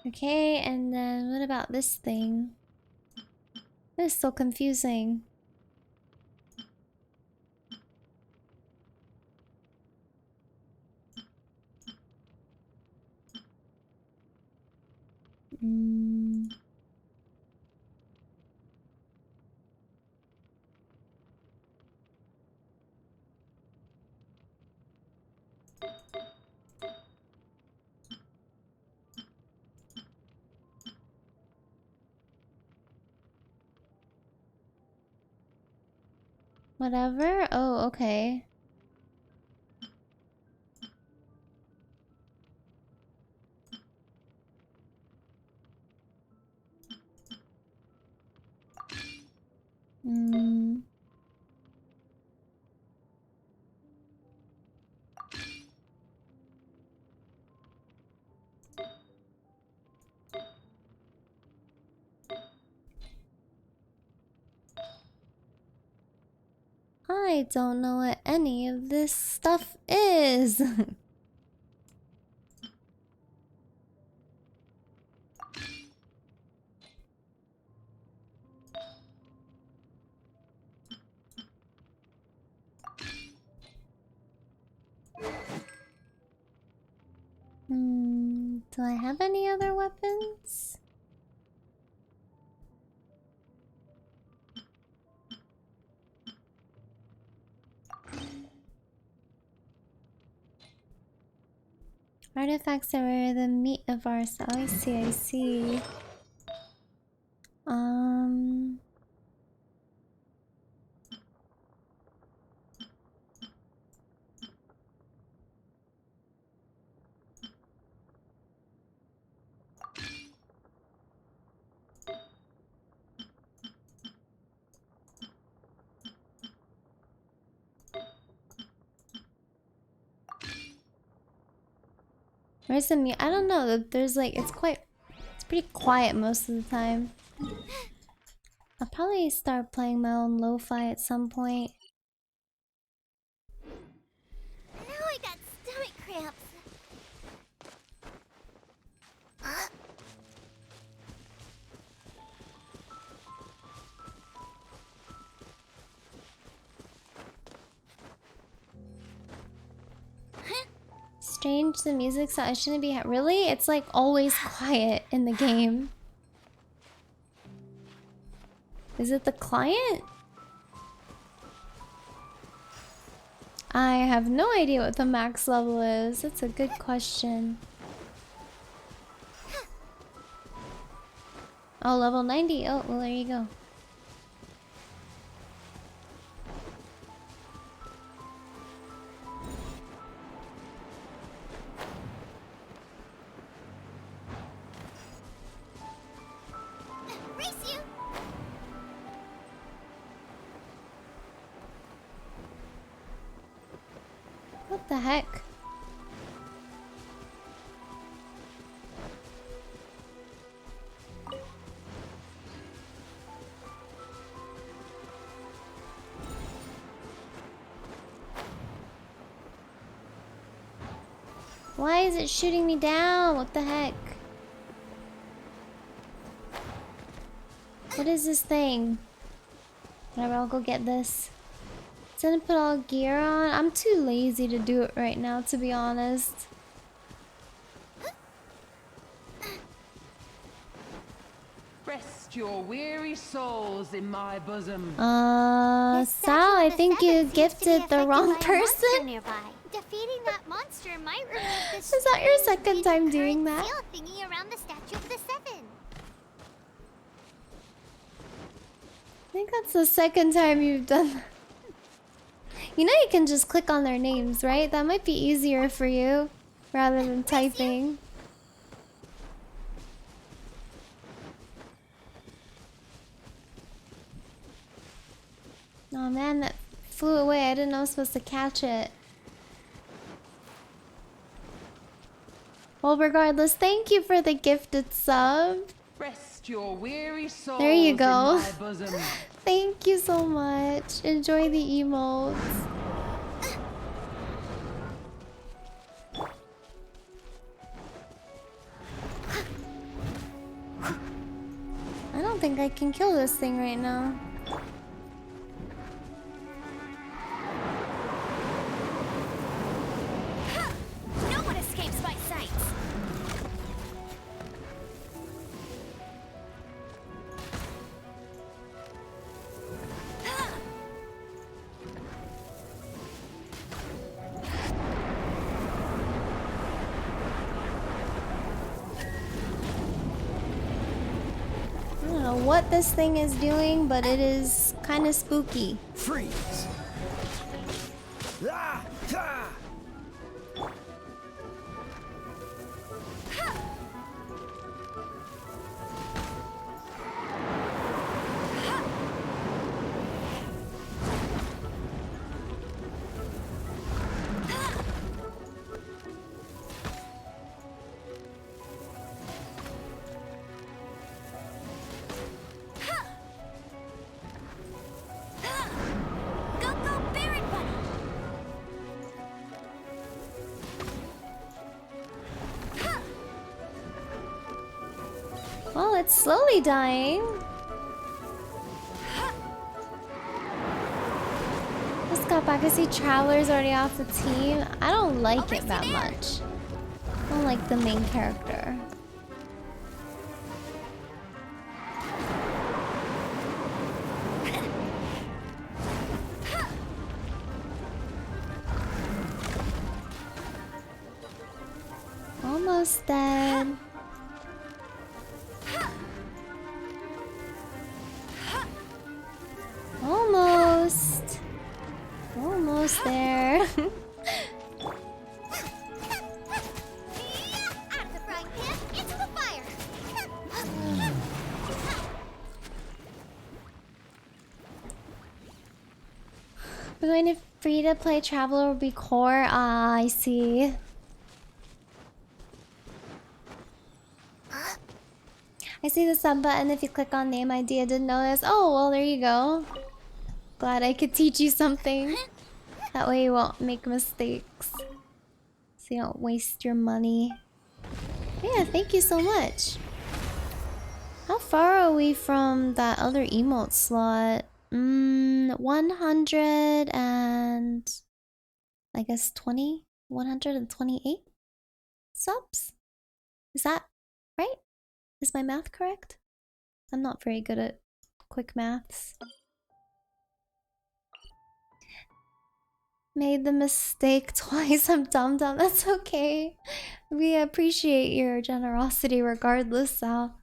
Okay, and then what about this thing? This is so confusing. Whatever? Oh, okay. I don't know what any of this stuff is. Do I have any other weapons? Artifacts that were the meat of our cell. I see, I see. Where's the mute? I don't know. There's like, it's pretty quiet most of the time. I'll probably start playing my own lo-fi at some point.
Now I got stomach cramps.
Strange, the music, so I shouldn't be. Really? It's like always quiet in the game. Is it the client? I have no idea what the max level is. That's a good question. Oh, level 90. Oh, well, there you go. What the heck? Why is it shooting me down? What the heck? What is this thing? Whatever, I'll go get this. Didn't put all gear on. I'm too lazy to do it right now, to be honest.
Rest your weary souls in my bosom.
Sal, I think you gifted the wrong person.
Defeating that monster might remove this.
Is that your second time doing that?
Seal thingy around the Statue of the Seven.
I think that's the second time you've done that. You know you can just click on their names, right? That might be easier for you rather than typing. Oh man, that flew away. I didn't know I was supposed to catch it. Well, regardless, thank you for the gifted sub.
Rest your weary souls
There you go.
in my bosom.
Thank you so much. Enjoy the emotes. I don't think I can kill this thing right now.
No one escapes my sight.
I don't know what this thing is doing, but it is kind of spooky.
Freeze! Ah! Ah!
Go, go, berry!
it's slowly dying. Just got back. I see Traveler's already off the team. I don't like it that much. I don't like the main character. Almost dead. Almost. Almost there. We're going to free to play Traveler will be core. Ah, I see. I see the sub button if you click on name ID. I didn't know this. Oh, well, there you go. Glad I could teach you something. That way you won't make mistakes. So you don't waste your money. Yeah, thank you so much. How far are we from that other emote slot? 100 and... I guess 20? 128 subs? Is that right? Is my math correct? I'm not very good at quick maths. Made the mistake twice. I'm dumb. That's okay. We appreciate your generosity regardless, Sal.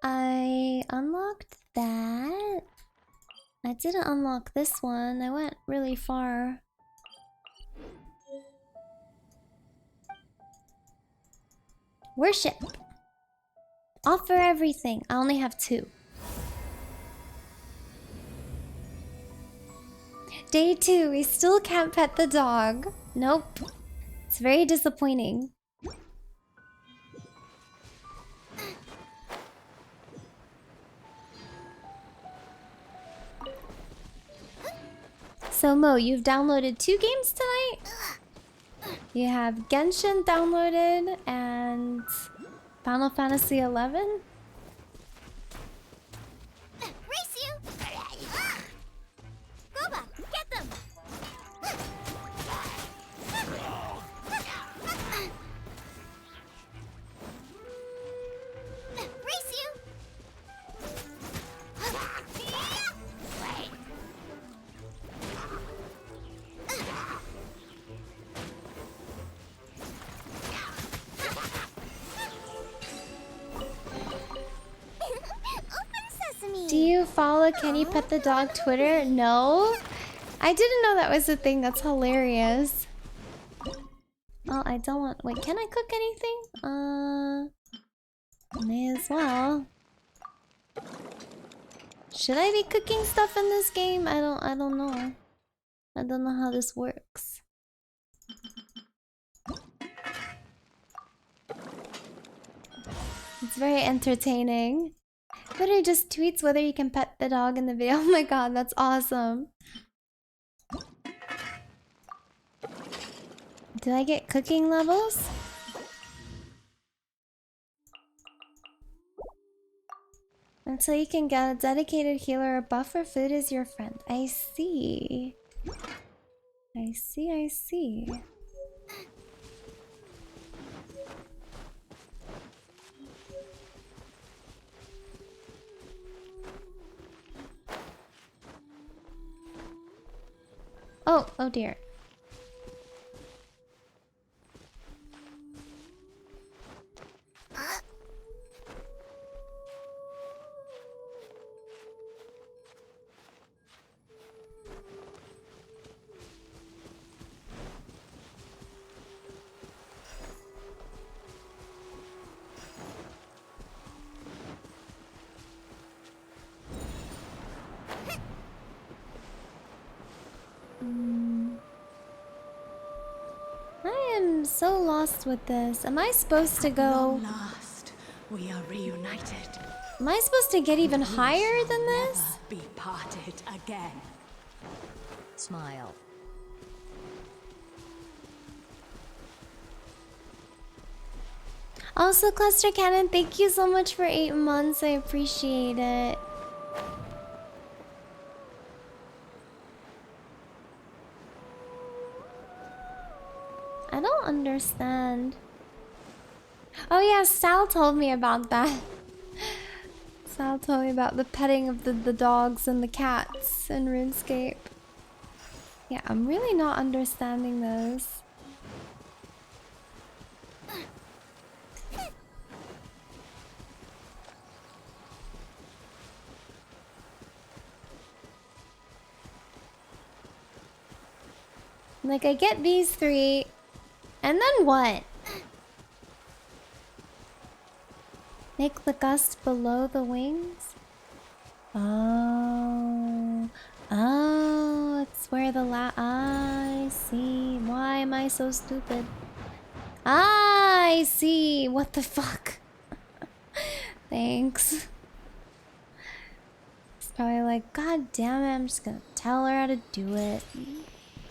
I unlocked that. I didn't unlock this one. I went really far. Worship. Offer everything. I only have 2. Day 2. We still can't pet the dog. Nope. It's very disappointing. So Mo, you've downloaded 2 games tonight? You have Genshin downloaded and Final Fantasy XI?
Race you! Boba, get them! Race you!
Do you follow Kenny Pet the Dog Twitter? No? I didn't know that was a thing. That's hilarious. Oh, I don't want... Wait, can I cook anything? May as well. Should I be cooking stuff in this game? I don't know. I don't know how this works. It's very entertaining. Literally just tweets whether you can pet the dog in the video. Oh my god, that's awesome. Do I get cooking levels? Until you can get a dedicated healer or buffer, food is your friend. I see. I see. Oh dear. I am so lost with this. Am I supposed to go...
Last, we are reunited.
Am I supposed to get even higher than this?
Be parted again.
Smile.
Also, Cluster Cannon, thank you so much for 8 months. I appreciate it. I don't understand. Oh yeah, Sal told me about that. Sal told me about the petting of the dogs and the cats in RuneScape. Yeah, I'm really not understanding those. Like, I get these 3, and then what? Make the gust below the wings? Oh. Oh, it's where the I see. Why am I so stupid? I see. What the fuck? Thanks. It's probably like, God damn it, I'm just gonna tell her how to do it.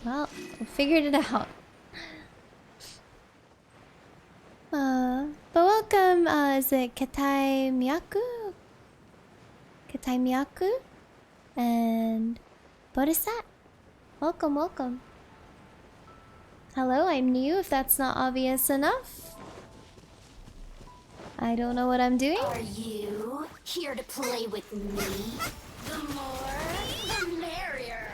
Well, we figured it out. But welcome, is it Ketai Miyaku? Ketai Miyaku? And Borisat? Welcome, welcome. Hello, I'm new, if that's not obvious enough. I don't know what I'm doing.
Are you here to play with me? The more, the merrier.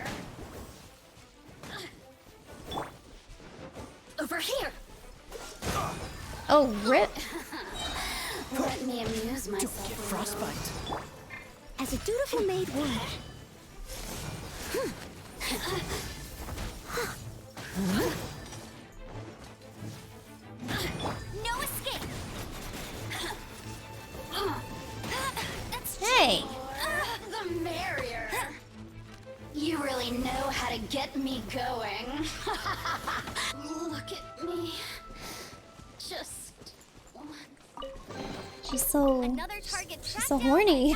Over here.
Oh, rip.
Let me amuse myself.
Don't get frostbite.
As a dutiful maid would. No escape.
Hey.
The merrier. You really know how to get me going. Look at me. Just
She's so horny.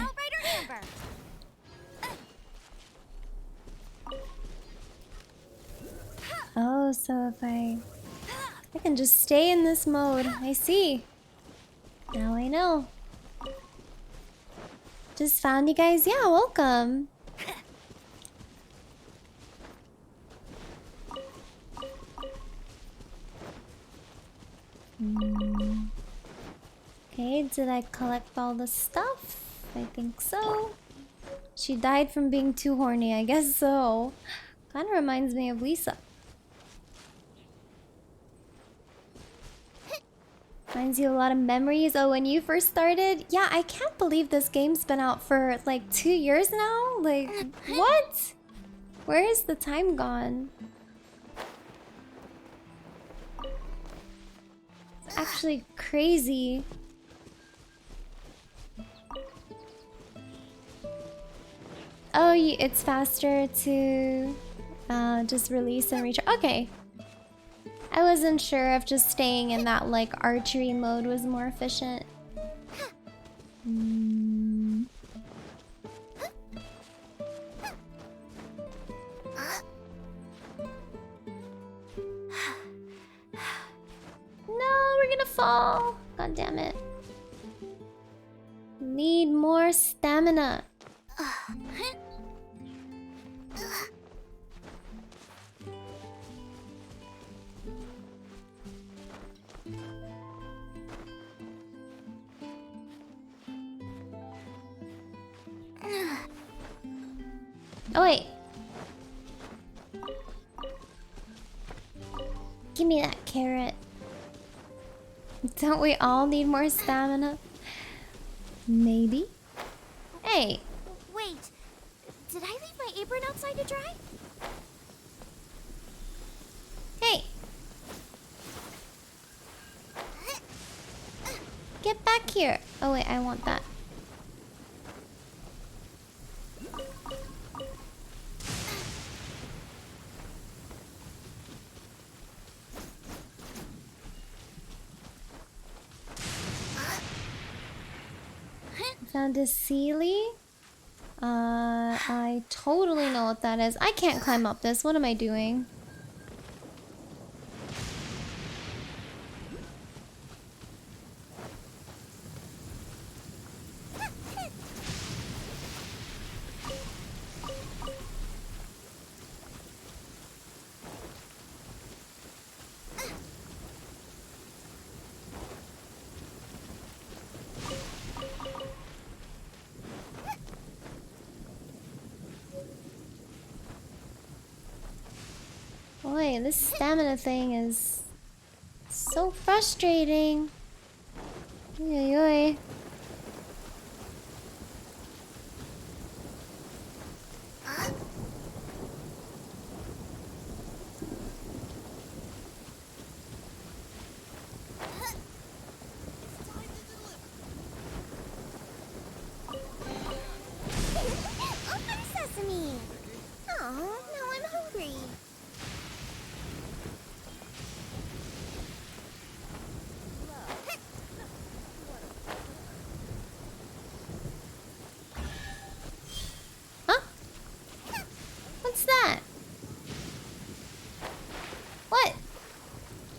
Oh, so if I can just stay in this mode. I see. Now I know. Just found you guys. Yeah, welcome. Okay, did I collect all the stuff? I think so. She died from being too horny, I guess so. Kind of reminds me of Lisa. Reminds you of a lot of memories. Oh, when you first started? Yeah, I can't believe this game's been out for like 2 years now. Like, what? Where is the time gone? It's actually crazy. Oh, it's faster to just release and recharge. Okay. I wasn't sure if just staying in that like archery mode was more efficient. No, we're gonna fall. God damn it. Need more stamina. Oh wait. Give me that carrot. Don't we all need more stamina? Maybe. Hey.
Wait, did I leave my apron outside to dry?
Hey. Get back here. Oh wait, I want that. Found a Sealy. I totally know what that is. I can't climb up this. What am I doing? this stamina thing is so frustrating. Oy, oy.
Open sesame! Oh, now I'm hungry.
Huh? What's that? What?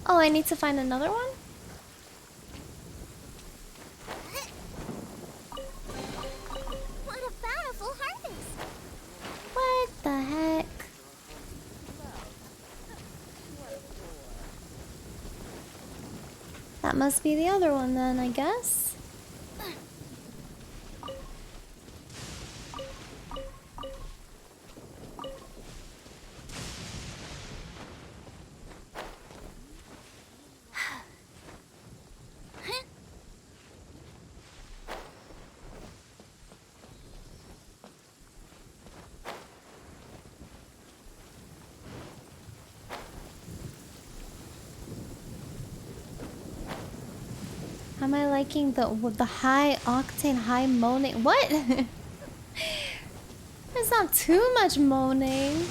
Oh, I need to find another one?
What a bountiful harvest!
What the heck? That must be the other one then, I guess. How am I liking the high octane, high moaning? What? There's not too much moaning.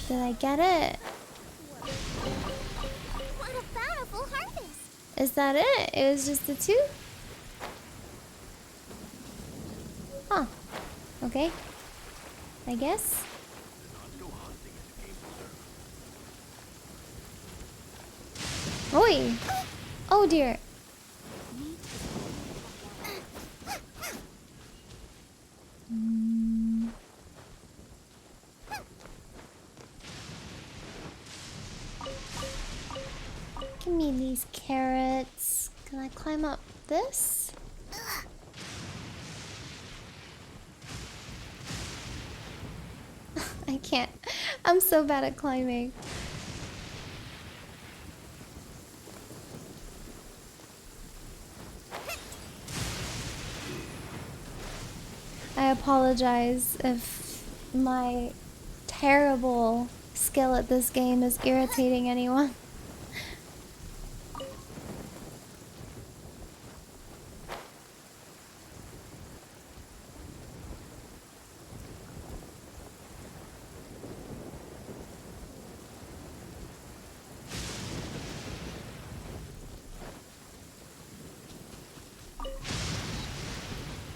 Did I get it?
What a bountiful harvest!
Is that it? It was just the two? Huh. Okay. I guess. Oi! Oh dear. Give me these carrots. Can I climb up this? I can't. I'm so bad at climbing. I apologize if my terrible skill at this game is irritating anyone.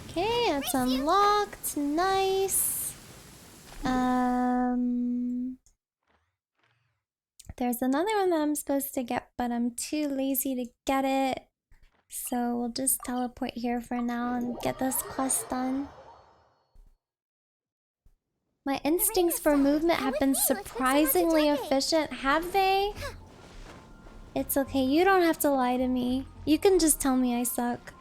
Okay, that's unlocked. Nice. There's another one that I'm supposed to get, but I'm too lazy to get it. So we'll just teleport here for now and get this quest done. My instincts for movement have been surprisingly efficient, have they? It's okay, you don't have to lie to me. You can just tell me I suck.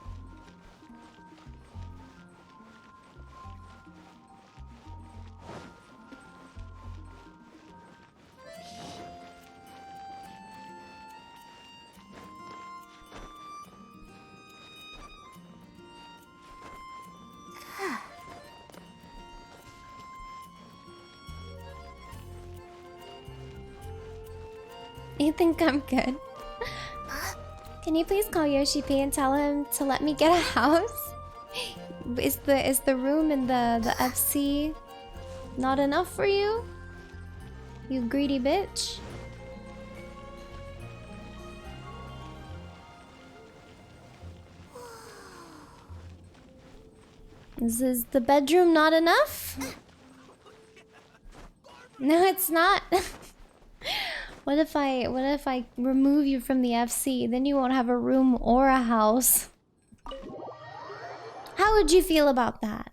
You think I'm good? Can you please call Yoshi P and tell him to let me get a house? Is the room in the FC not enough for you? You greedy bitch. Is the bedroom not enough? No, it's not. What if I remove you from the FC? Then you won't have a room or a house. How would you feel about that?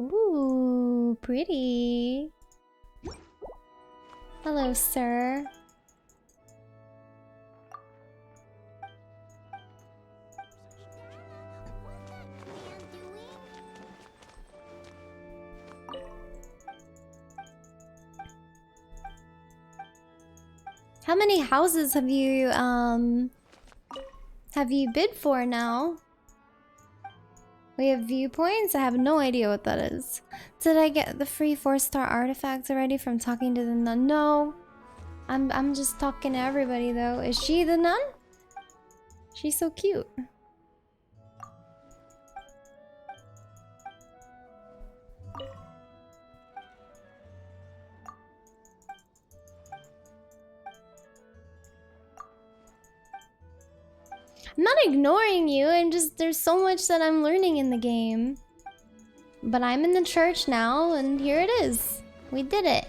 Ooh, pretty. Hello, sir. How many houses have you bid for now? We have viewpoints? I have no idea what that is. Did I get the free 4-star artifacts already from talking to the nun? No. I'm just talking to everybody though. Is she the nun? She's so cute. I'm not ignoring you, there's so much that I'm learning in the game. But I'm in the church now, and here it is. We did it.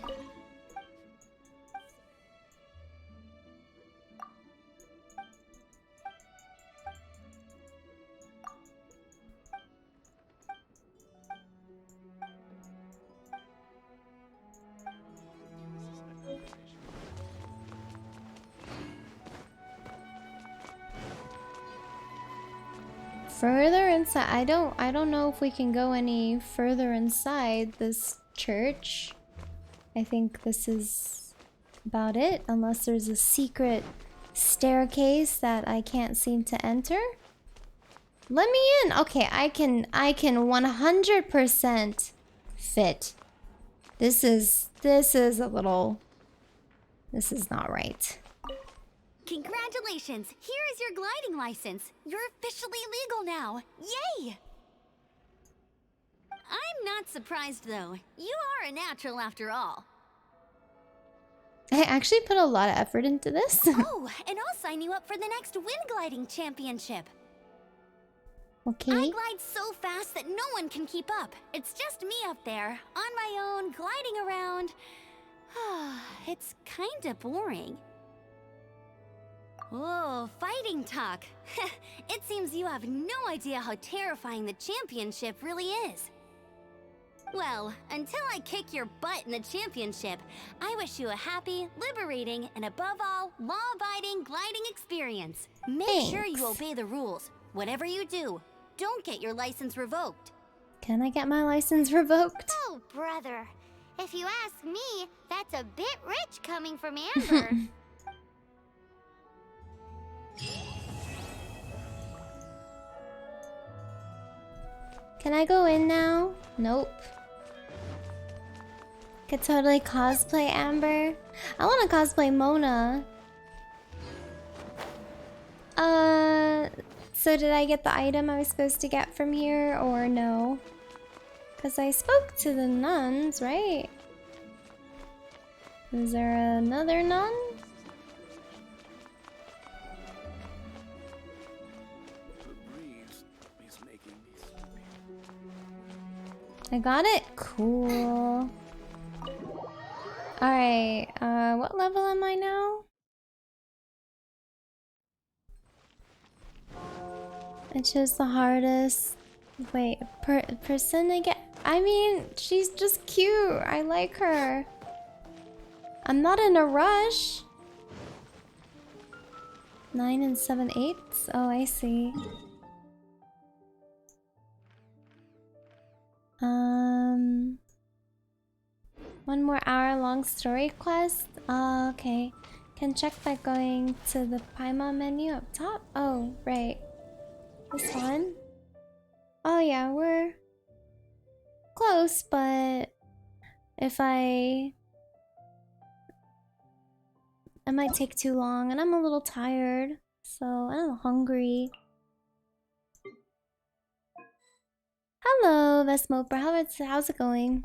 Further inside, I don't know if we can go any further inside this church. I think this is about it, unless there's a secret staircase that I can't seem to enter. Let me in. Okay, I can 100% fit. This is not right.
Congratulations! Here is your gliding license. You're officially legal now. Yay! I'm not surprised though. You are a natural after all.
I actually put a lot of effort into this.
Oh, and I'll sign you up for the next wind gliding championship.
Okay.
I glide so fast that no one can keep up. It's just me up there, on my own, gliding around. It's kinda boring. Oh, fighting talk. It seems you have no idea how terrifying the championship really is. Well, until I kick your butt in the championship, I wish you a happy, liberating, and above all, law-abiding gliding experience. Make sure you obey the rules. Whatever you do, don't get your license revoked.
Can I get my license revoked?
Oh, brother. If you ask me, that's a bit rich coming from Amber.
Can I go in now? Nope. Could totally cosplay Amber. I want to cosplay Mona. So did I get the item I was supposed to get from here or no? Because I spoke to the nuns, right? Is there another nun? I got it? Cool. Alright, what level am I now? I chose the hardest. Wait, person again? I mean, she's just cute. I like her. I'm not in a rush. 9 7/8? Oh, I see. One more hour-long story quest? Oh, okay. Can check by going to the Paimon menu up top? Oh, right. This one? Oh yeah, we're close, but if it might take too long, and I'm a little tired, so I'm hungry. Hello, Vesmoper. How's it going?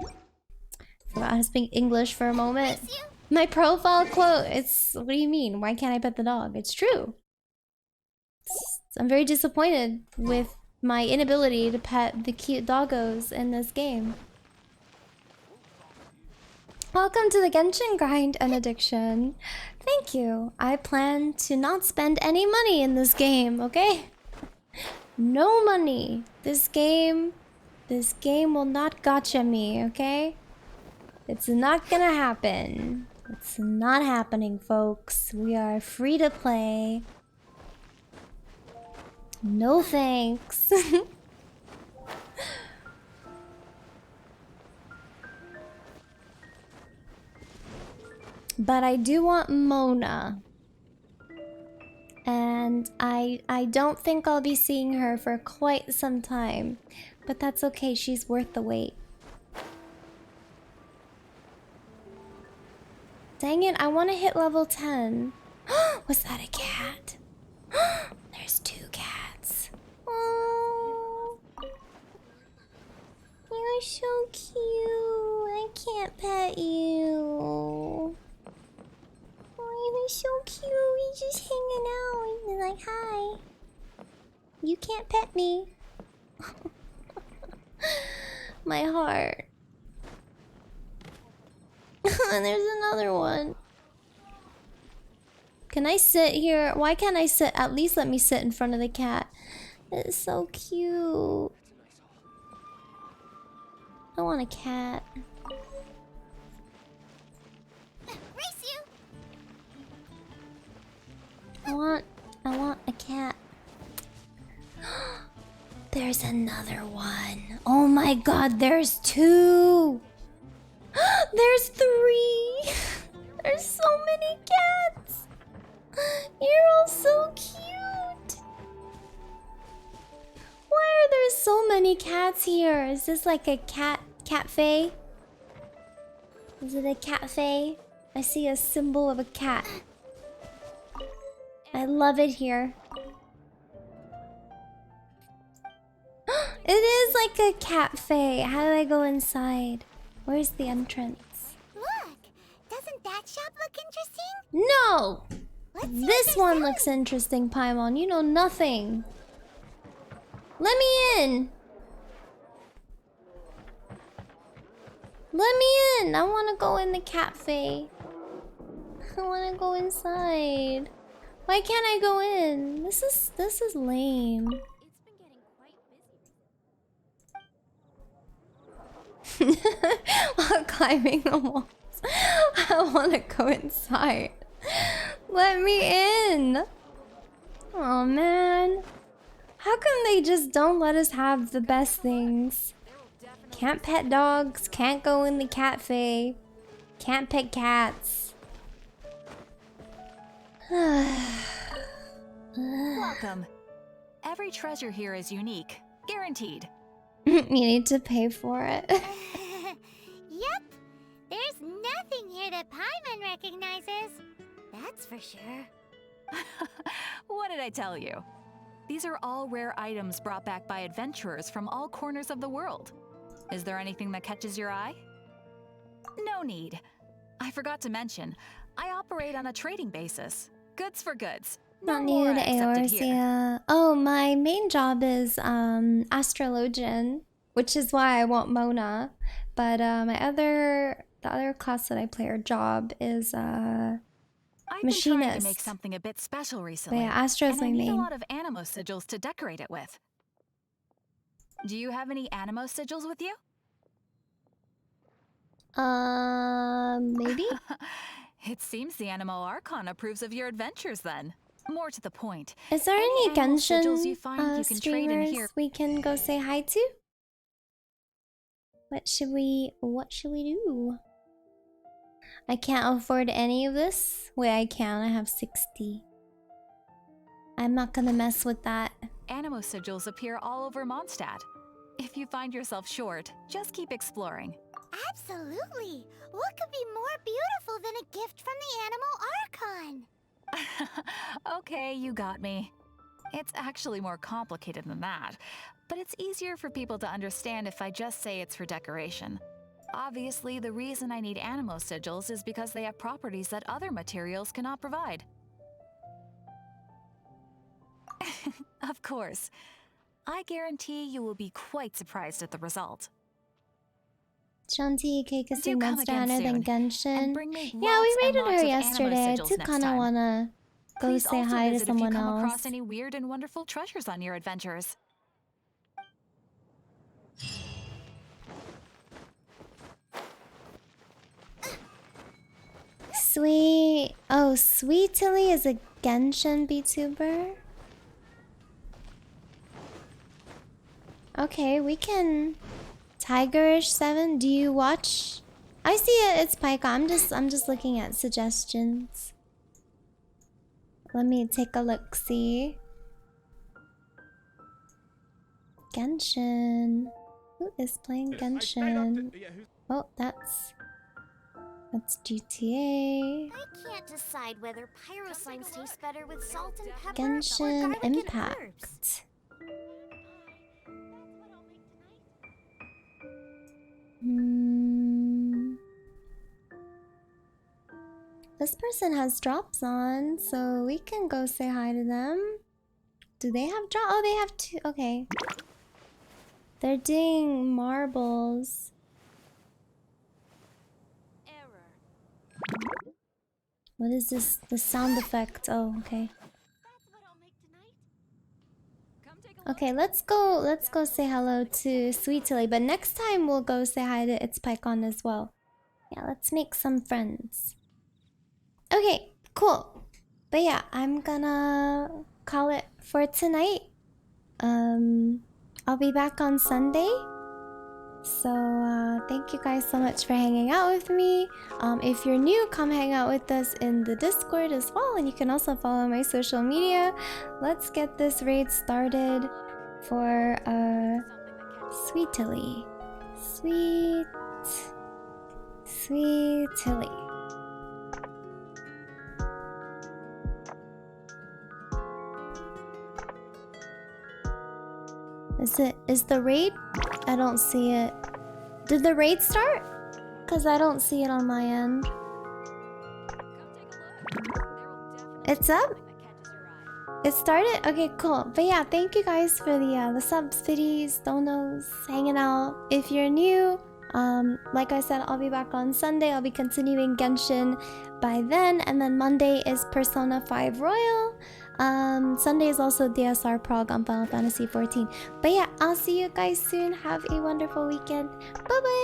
Forgot how to speak English for a moment. My profile quote. What do you mean? Why can't I pet the dog? It's true. I'm very disappointed with my inability to pet the cute doggos in this game. Welcome to the Genshin Grind and Addiction. Thank you. I plan to not spend any money in this game, okay? No money. This game will not gotcha me, okay? It's not gonna happen. It's not happening, folks. We are free to play. No thanks. But I do want Mona. And I don't think I'll be seeing her for quite some time. But that's okay, she's worth the wait. Dang it, I want to hit level 10. Was that a cat? There's 2 cats. Oh, you're so cute. I can't pet you. Oh, you're so cute. We're just hanging out. You're like, hi. You can't pet me. My heart. There's another one. Can I sit here? Why can't I sit? At least let me sit in front of the cat. It's so cute. I want a cat.
Race you.
I want a cat. There's another one. Oh my god, there's 2. There's 3. There's so many cats. You're all so cute. Why are there so many cats here? Is this like a cafe? Is it a cafe? I see a symbol of a cat. I love it here. It is like a cafe. How do I go inside? Where's the entrance?
Look, doesn't that shop look interesting?
No! This one
selling.
looks interesting, Paimon. You know nothing. Let me in! Let me in! I want to go in the cafe. I want to go inside. Why can't I go in? This is lame. While climbing the walls. I want to go inside. Let me in. Oh man. How come they just don't let us have the best things? Can't pet dogs, can't go in the cafe, can't pet cats.
Welcome. Every treasure here is unique, guaranteed.
You need to pay for it.
Yep. There's nothing here that Paimon recognizes. That's for sure.
What did I tell you? These are all rare items brought back by adventurers from all corners of the world. Is there anything that catches your eye? No need. I forgot to mention, I operate on a trading basis. Goods for goods.
Not
more
new to
accepted here.
Eorzea. Oh, my main job is astrologian, which is why I want Mona. But the other class that I play or job is
I've been trying to make
machinist.
something a bit special recently.
But yeah, Astro's
and I
my
need
main.
a lot of animo sigils to decorate it with. Do you have any animo sigils with you?
Maybe?
It seems the Animo Archon approves of your adventures then. More to the point.
Is there any
animo sigils you
Genshin
find you can trade in
streamers
here?
we can go say hi to? What should we do? I can't afford any of this. Wait, I can. I have 60. I'm not gonna mess with that.
Animo sigils appear all over Mondstadt. If you find yourself short, just keep exploring.
Absolutely. What could be more beautiful than a gift from the Animal Archon?
Okay, you got me. It's actually more complicated than that, but it's easier for people to understand if I just say it's for decoration. Obviously, the reason I need animo sigils is because they have properties that other materials cannot provide. Of course. I guarantee you will be quite surprised at the result.
Shanti Cake is
Do
a
come
monster
again
hunter than
soon,
Genshin.
and bring me
Yeah, we
lots and
raided
lots
her
of animo
yesterday. I
sigils
do
next
kind of
time.
want to go
Please
say
also
hi to
visit
someone
if you come
else.
across any weird and wonderful treasures on your adventures.
Sweet Tilly is a Genshin VTuber. Okay, we can. Tigerish7, do you watch? I see it. It's Pika. I'm just looking at suggestions. Let me take a look. See. Genshin. Who is playing Genshin? Oh, that's GTA.
I can't decide whether pyro slimes taste better with salt and pepper or
Genshin
garlic and
Impact.
herbs.
This person has drops on, so we can go say hi to them. Do they have drop? Oh, they have two. Okay. They're doing marbles. What is this? The sound effect. Oh, okay. Okay, let's go say hello to Sweet Tilly, but next time we'll go say hi to It's PyCon as well. Yeah, let's make some friends. Okay, cool. But yeah, I'm gonna call it for tonight. I'll be back on Sunday. So thank you guys so much for hanging out with me. If you're new, come hang out with us in the Discord as well, and you can also follow my social media. Let's get this raid started for Sweet Tilly. Sweet Tilly. Is the raid? I don't see it. Did the raid start? Cause I don't see it on my end. It's up? It started? Okay, cool. But yeah, thank you guys for the subs, biddies, donos, hanging out. If you're new, like I said, I'll be back on Sunday. I'll be continuing Genshin by then, and then Monday is Persona 5 Royal. Sunday is also DSR Prog on Final Fantasy XIV. But yeah, I'll see you guys soon. Have a wonderful weekend. Bye bye.